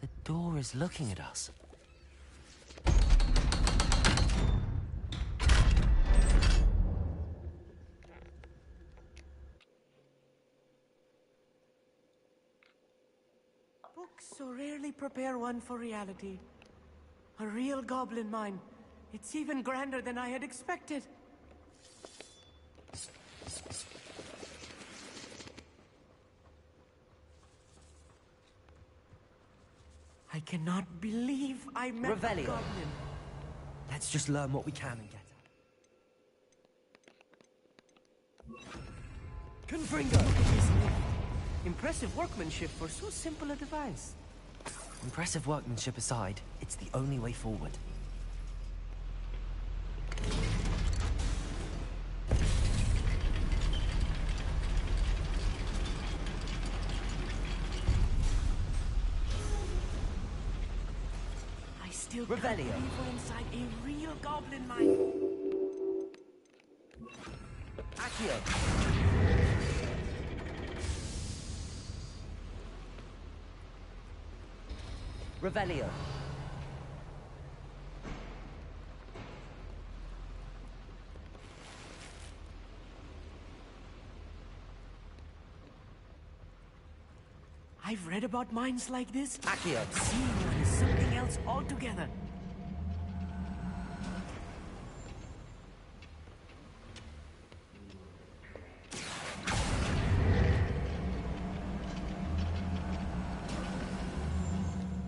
Speaker 8: The door is looking at us.
Speaker 9: Books so rarely prepare one for reality. A real goblin mine. It's even grander than I had expected. I cannot believe I met a
Speaker 8: Revelio.
Speaker 9: goblin.
Speaker 8: Let's just learn what we can and get out. Confringo!
Speaker 9: Look at this lift. Impressive workmanship for so simple a device.
Speaker 8: Impressive workmanship aside, it's the only way forward.
Speaker 9: I still
Speaker 8: Revelio.
Speaker 9: can't believe we're inside a real goblin mine.
Speaker 8: Accio. Revelio.
Speaker 9: I've read about mines like this.
Speaker 8: Accio.
Speaker 9: Seeing one is something else altogether.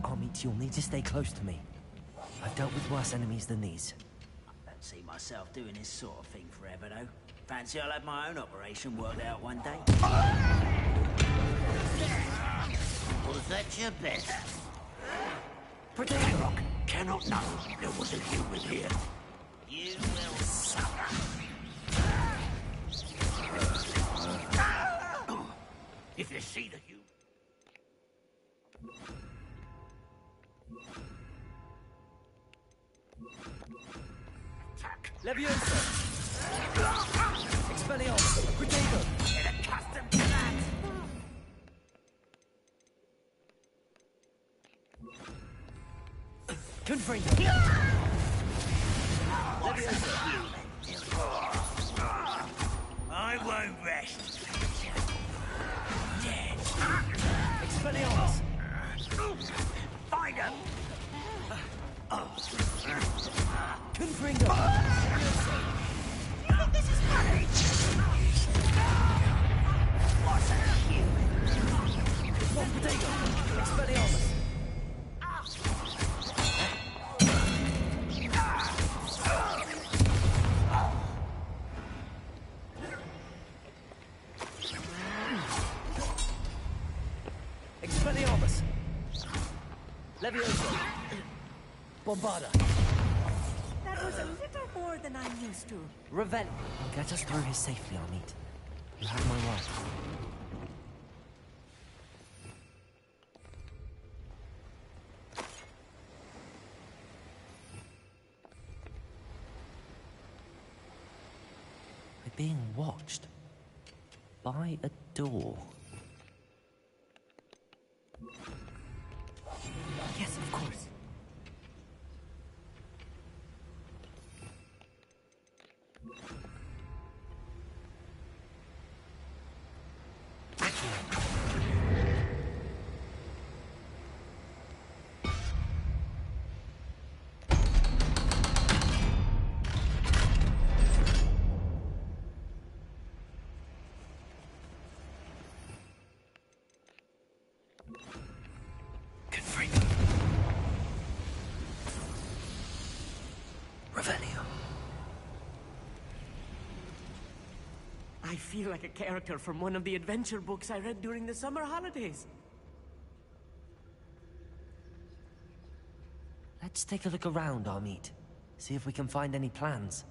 Speaker 8: Amit, you'll need to stay close to me. I've dealt with worse enemies than these.
Speaker 17: I don't see myself doing this sort of thing forever, though. Fancy I'll have my own operation worked out one day. Was that your best?
Speaker 12: Ranrock cannot know there was a human here.
Speaker 17: You will suffer.
Speaker 12: If you see the human...
Speaker 8: Leviosa! Expelliarmus! Protego!
Speaker 12: Get accustomed to that!
Speaker 8: Confringo! Leviosa!
Speaker 12: I won't rest. Dead.
Speaker 8: Expelliarmus!
Speaker 12: Find him!
Speaker 8: Confringo!
Speaker 12: You think this is funny? What's a human?
Speaker 8: Protego! Expelliarmus! Bombarda.
Speaker 9: That was a little more than I'm used to.
Speaker 8: Revel. Get us through here safely, Amit. You have my word. We're being watched by a door.
Speaker 9: Yes, of course. I feel like a character from one of the adventure books I read during the summer holidays.
Speaker 8: Let's take a look around, Amit. See if we can find any plans.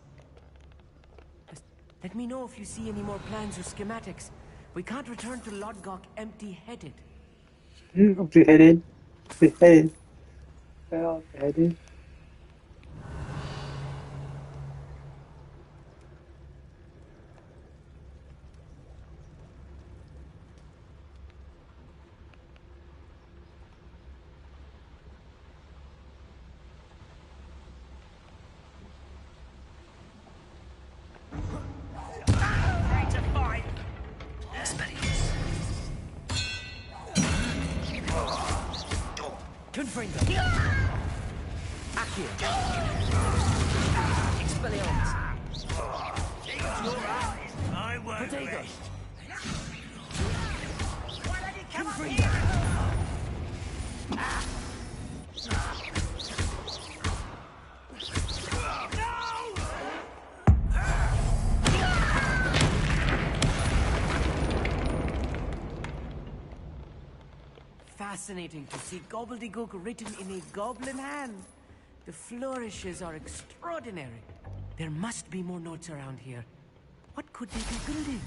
Speaker 9: Let me know if you see any more plans or schematics. We can't return to Lodgok empty-headed.
Speaker 1: Beheaded. Beheaded. Well, beheaded.
Speaker 8: Confringo. Accio. Expelliarmus.
Speaker 12: I won't
Speaker 8: Protego.
Speaker 12: rest.
Speaker 8: Confringo.
Speaker 9: Fascinating to see gobbledygook written in a goblin hand. The flourishes are extraordinary. There must be more notes around here. What could they be building?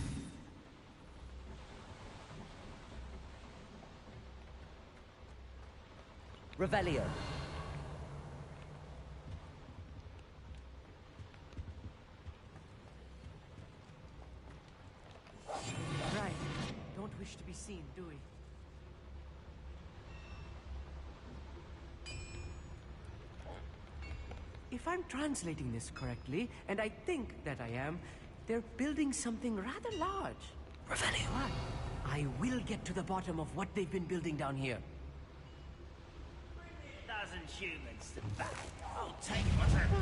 Speaker 8: Revelio.
Speaker 9: Right. Don't wish to be seen, do we? If I'm translating this correctly, and I think that I am, they're building something rather large.
Speaker 8: Revelio.
Speaker 9: But I will get to the bottom of what they've been building down here.
Speaker 12: Doesn't humans the back? I'll take whatever.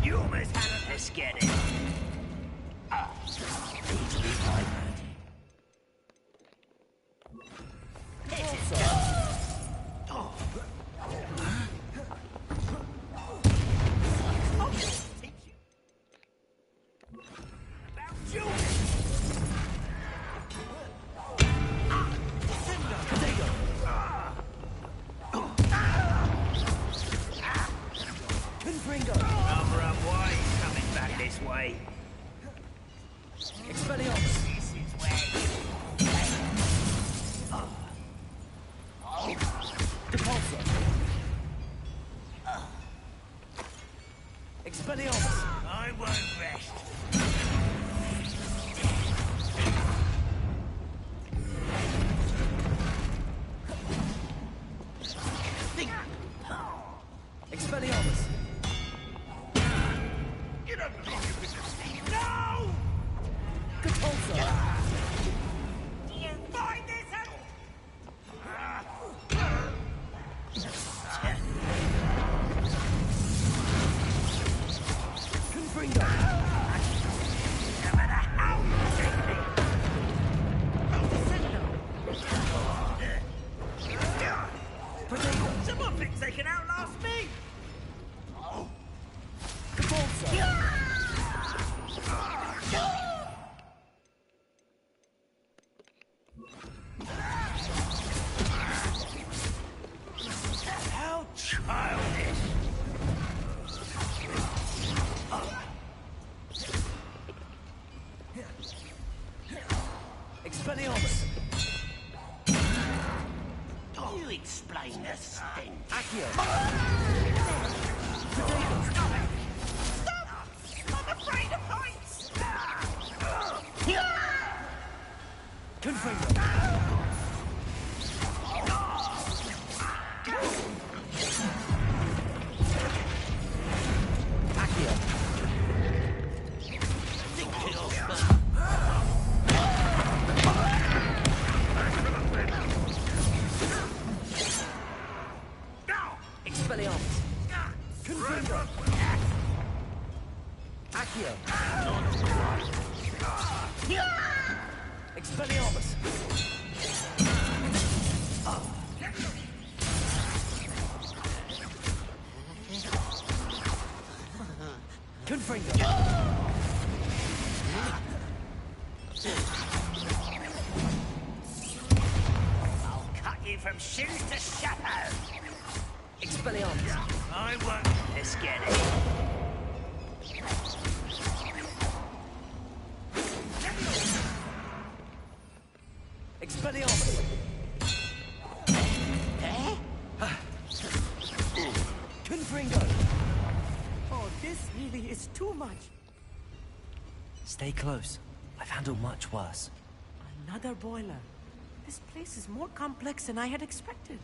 Speaker 12: You almost had a piss get it. Need to be my Number up wide coming back this way.
Speaker 8: Expelliarmus.
Speaker 12: This is where you
Speaker 8: Depulso. Expelliarmus.
Speaker 12: I won't rest.
Speaker 8: Expelliarmus.
Speaker 12: You don't believe you can No!
Speaker 8: Depulso.
Speaker 12: Do you find this out?
Speaker 8: Confringo.
Speaker 12: No matter how you take me.
Speaker 8: Protego.
Speaker 12: Someone thinks they can outlast me.
Speaker 17: you explain the stench?
Speaker 8: Accio!
Speaker 17: Stop it! Stop! I'm afraid of heights!
Speaker 8: Confringo! Accio! Expelliarmus! Confringo! Accio! Expelliarmus! Confringo!
Speaker 17: I'll cut you from shoes to shadow!
Speaker 8: Expelliarmus!
Speaker 17: I won't. Let's get it.
Speaker 8: Expelliarmus! Confringo!
Speaker 9: Oh, this really is too much.
Speaker 8: Stay close. I've handled much worse.
Speaker 9: Another boiler. This place is more complex than I had expected.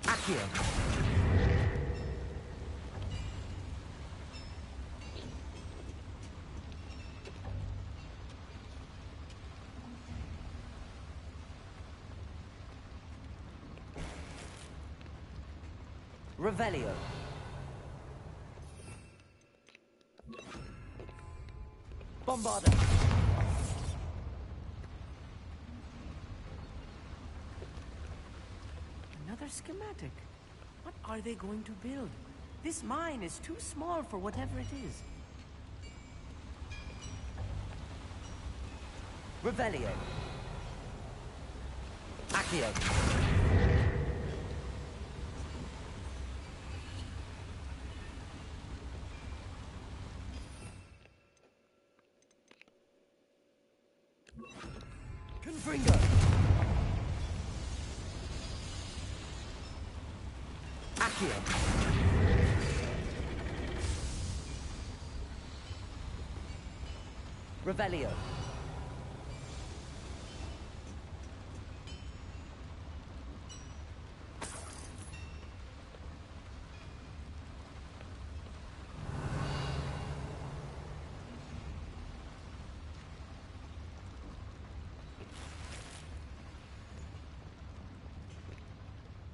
Speaker 8: Accio! Revelio. Bombarda.
Speaker 9: Another schematic. What are they going to build? This mine is too small for whatever it is.
Speaker 8: Revelio. Accio. Confringo. Accio. Revelio.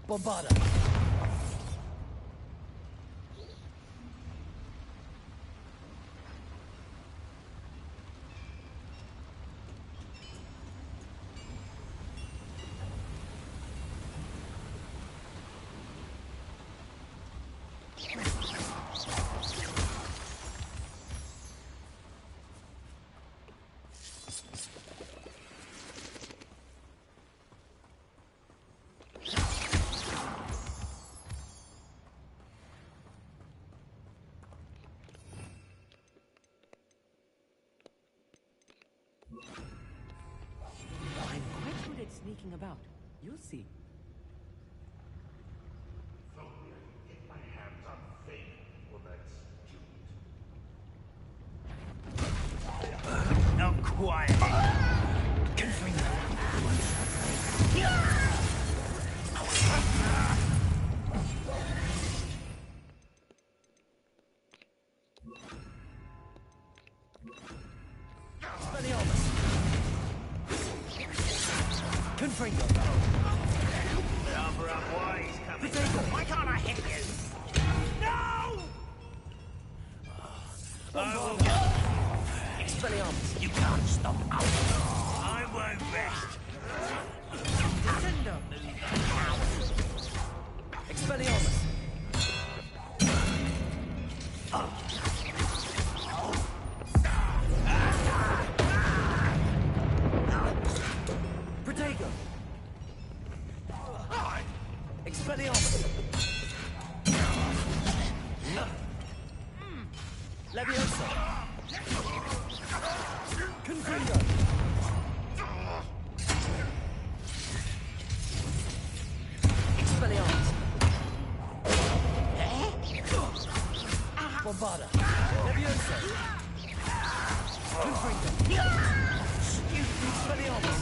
Speaker 8: Bombarda.
Speaker 9: I'm quite good at sneaking about. You'll see.
Speaker 12: Get my hands on fake woman's cute.
Speaker 17: Not quiet.
Speaker 8: Expelliarmus. Confringo.
Speaker 17: Number of ways coming. Why can't I hit you? No!
Speaker 8: Bombarda. Expelliarmus.
Speaker 17: You can't stop us. I won't rest.
Speaker 9: Defender.
Speaker 8: Expelliarmus. Protego. Expelliarmus. Leviosa. Confringo. Bombarda. Leviosa. Confringo. Expelliarmus.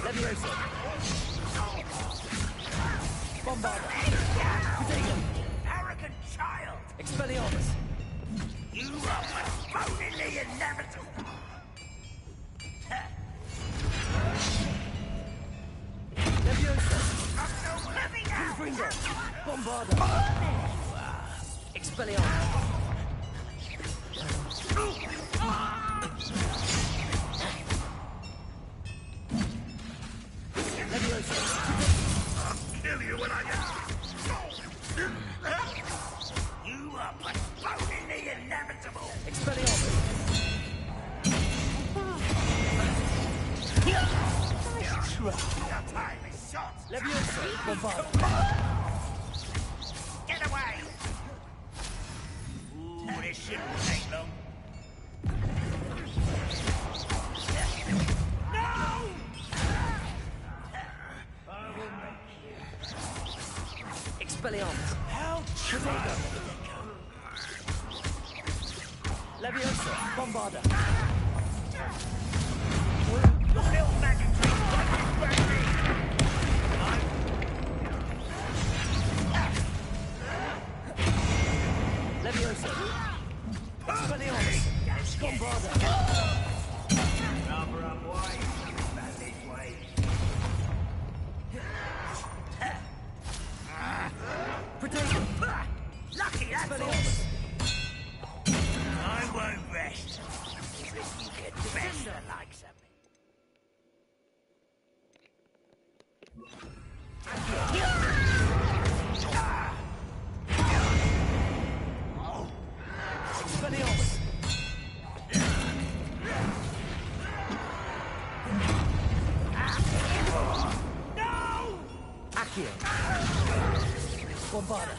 Speaker 8: Leviosa. Bombarda. Protego.
Speaker 17: Arrogant child!
Speaker 8: Expelliarmus.
Speaker 17: You are postponing the inevitable!
Speaker 8: Leviosa. Confringo. Bombarda. Expelliarmus. Leviosa.
Speaker 17: I'll kill you when I get... You are postponing the inevitable!
Speaker 8: Expelliarmus.
Speaker 17: Your time is short!
Speaker 8: Leviosa. Bombarda.
Speaker 17: Get away! Ooh, this shouldn't take long. No! I will make you.
Speaker 8: Expelliarmus.
Speaker 17: How
Speaker 8: Protego. Leviosa. Bombarda.
Speaker 17: The little magic trick like this back
Speaker 8: Leviosa. Expelliarmus. Bombarda.
Speaker 17: Number up way. Back this way.
Speaker 8: Protego.
Speaker 17: Lucky, that's all.
Speaker 8: Expelliarmus.
Speaker 17: I won't rest. If you get the best the likes of me.
Speaker 8: Expelliarmus.
Speaker 17: No!
Speaker 8: Accio. Bombarda.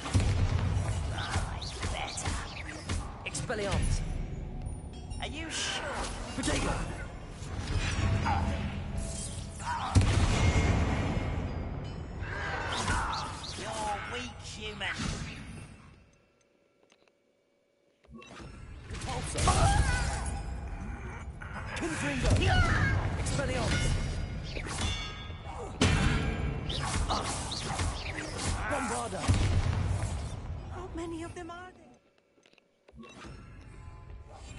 Speaker 17: Better.
Speaker 8: Expelliarmus.
Speaker 17: Are you sure?
Speaker 8: Protego.
Speaker 17: You're weak, human.
Speaker 8: Repulsor. Confringo. Expelliarmus. Bombarda.
Speaker 17: How many of them are there?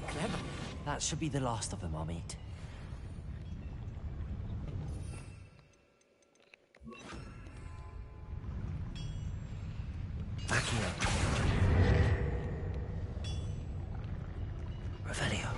Speaker 8: Clever. That should be the last of them I'll meet. Accio. Revelio.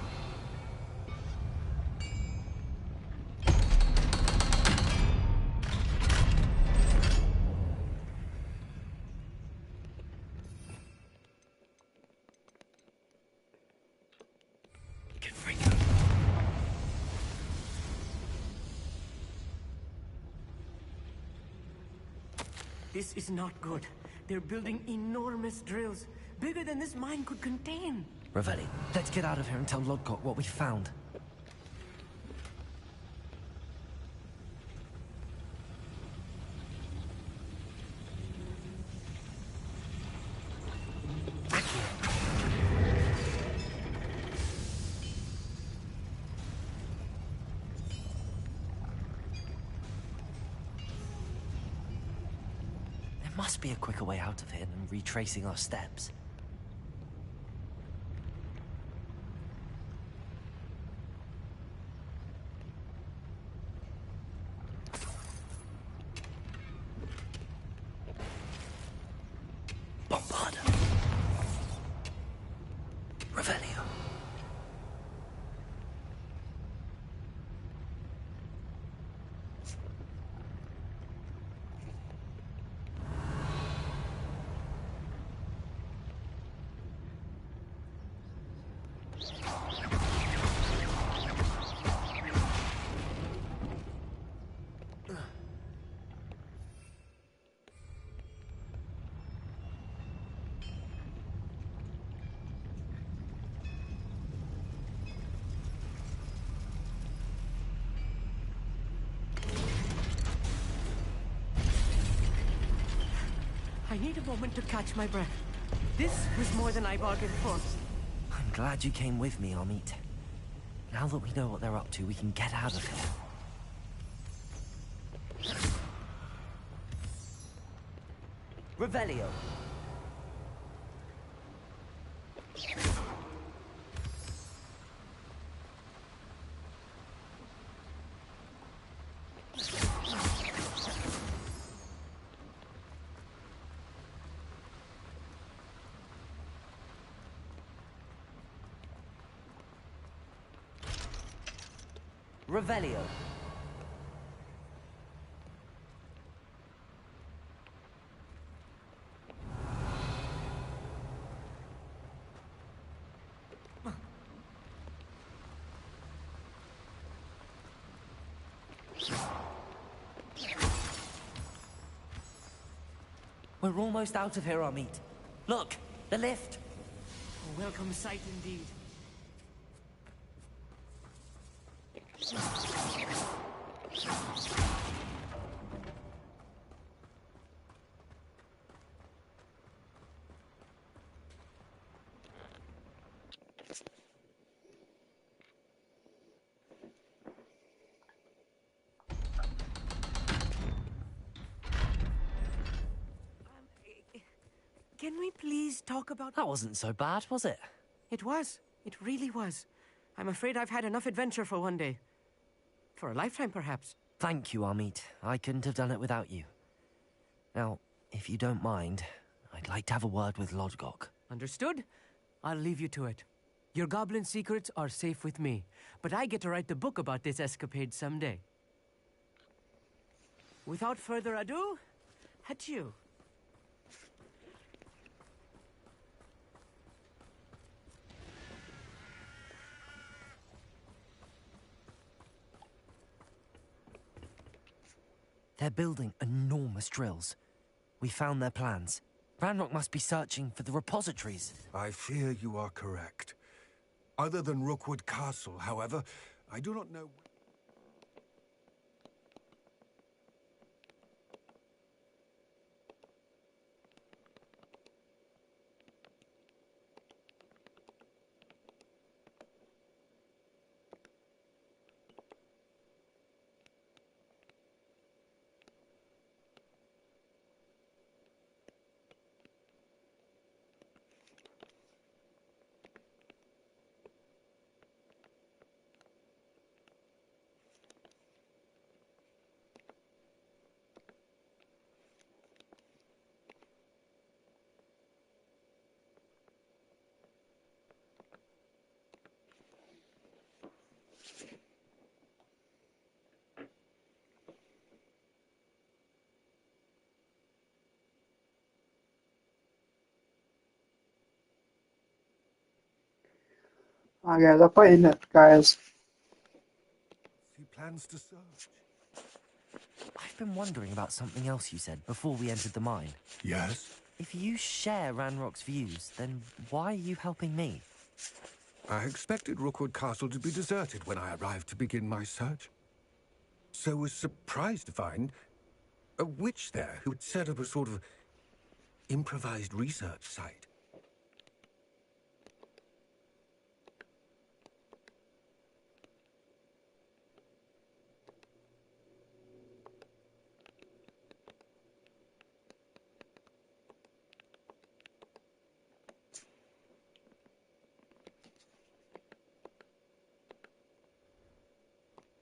Speaker 8: Confringo.
Speaker 9: This is not good. They're building enormous drills, bigger than this mine could contain.
Speaker 8: Revelli, let's get out of here and tell Lodgott what we found. There must be a quicker way out of here than retracing our steps. Bombarda. Revelio.
Speaker 9: I need a moment to catch my breath. This was more than I bargained for.
Speaker 8: I'm glad you came with me, Amit. Now that we know what they're up to, we can get out of here. Revelio. Revelio. We're almost out of here, Amit. Look, the lift.
Speaker 9: A welcome sight indeed. Can we please talk about...
Speaker 8: That wasn't so bad, was it?
Speaker 9: It was. It really was. I'm afraid I've had enough adventure for one day. For a lifetime, perhaps.
Speaker 8: Thank you, Amit. I couldn't have done it without you. Now, if you don't mind, I'd like to have a word with Lodgok.
Speaker 9: Understood? I'll leave you to it. Your goblin secrets are safe with me, but I get to write the book about this escapade someday. Without further ado, adieu.
Speaker 8: They're building enormous drills. We found their plans. Ranrock must be searching for the repositories.
Speaker 10: I fear you are correct. Other than Rookwood Castle, however, I do not know...
Speaker 1: Oh, guys, I'll put in it, guys.
Speaker 10: He plans to search.
Speaker 8: I've been wondering about something else you said before we entered the mine.
Speaker 10: Yes?
Speaker 8: If you share Ranrock's views, then why are you helping me?
Speaker 10: I expected Rookwood Castle to be deserted when I arrived to begin my search. So was surprised to find a witch there who had set up a sort of improvised research site.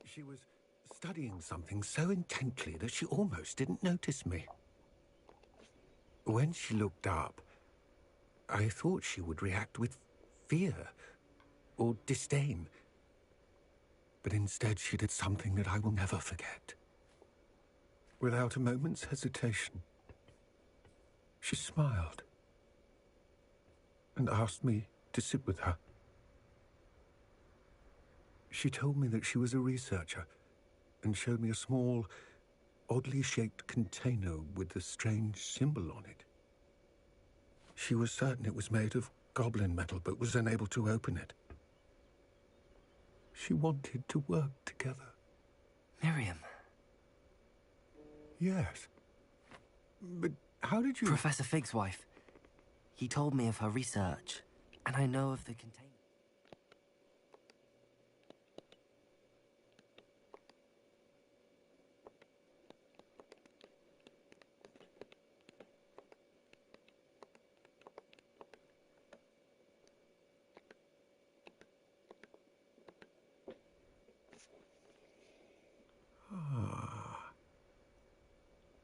Speaker 10: She was studying something so intently that she almost didn't notice me. When she looked up, I thought she would react with fear or disdain. But instead she did something that I will never forget. Without a moment's hesitation, she smiled and asked me to sit with her. She told me that she was a researcher and showed me a small, oddly shaped container with a strange symbol on it. She was certain it was made of goblin metal, but was unable to open it. She wanted to work together.
Speaker 8: Miriam.
Speaker 10: Yes. But
Speaker 22: How did you...
Speaker 8: Professor Fig's wife. He told me of her research, and I know of the container.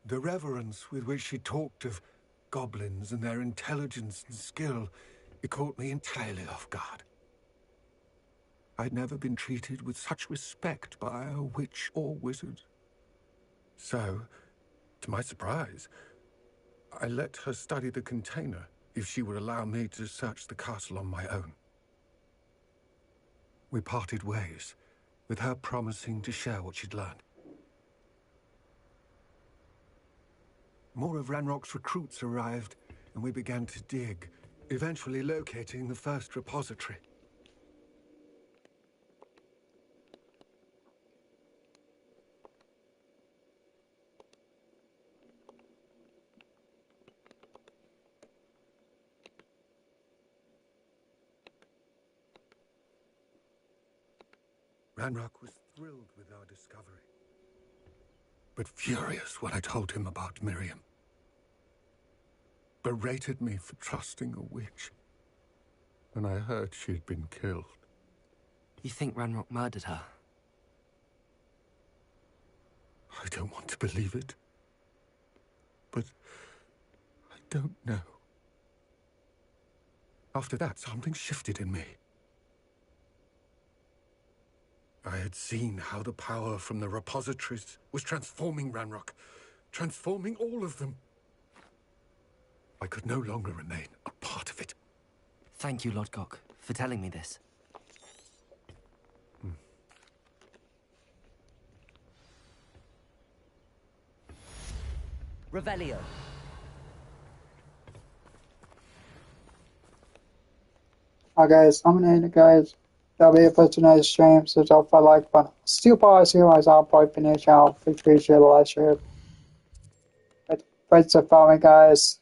Speaker 10: The reverence with which she talked of goblins and their intelligence and skill, it caught me entirely off guard. I'd never been treated with such respect by a witch or wizard. So, to my surprise, I let her study the container if she would allow me to search the castle on my own. We parted ways, with her promising to share what she'd learned. More of Ranrock's recruits arrived, and we began to dig, eventually locating the first repository. Ranrock was thrilled with our discovery, but furious when I told him about Miriam. Berated me for trusting a witch when I heard she'd been killed.
Speaker 8: You think Ranrock murdered her?
Speaker 10: I don't want to believe it, but I don't know. After that, something shifted in me. I had seen how the power from the repositories was transforming Ranrock, transforming all of them. I could no longer remain a part of it.
Speaker 8: Thank you, Lodgok, for telling me this.
Speaker 3: Revelio.
Speaker 1: Alright guys, I'm gonna end it guys. That'll be it for tonight's stream, so drop a like button. Still probably see my I'll probably finish out. Please share the live stream. Thanks for following guys.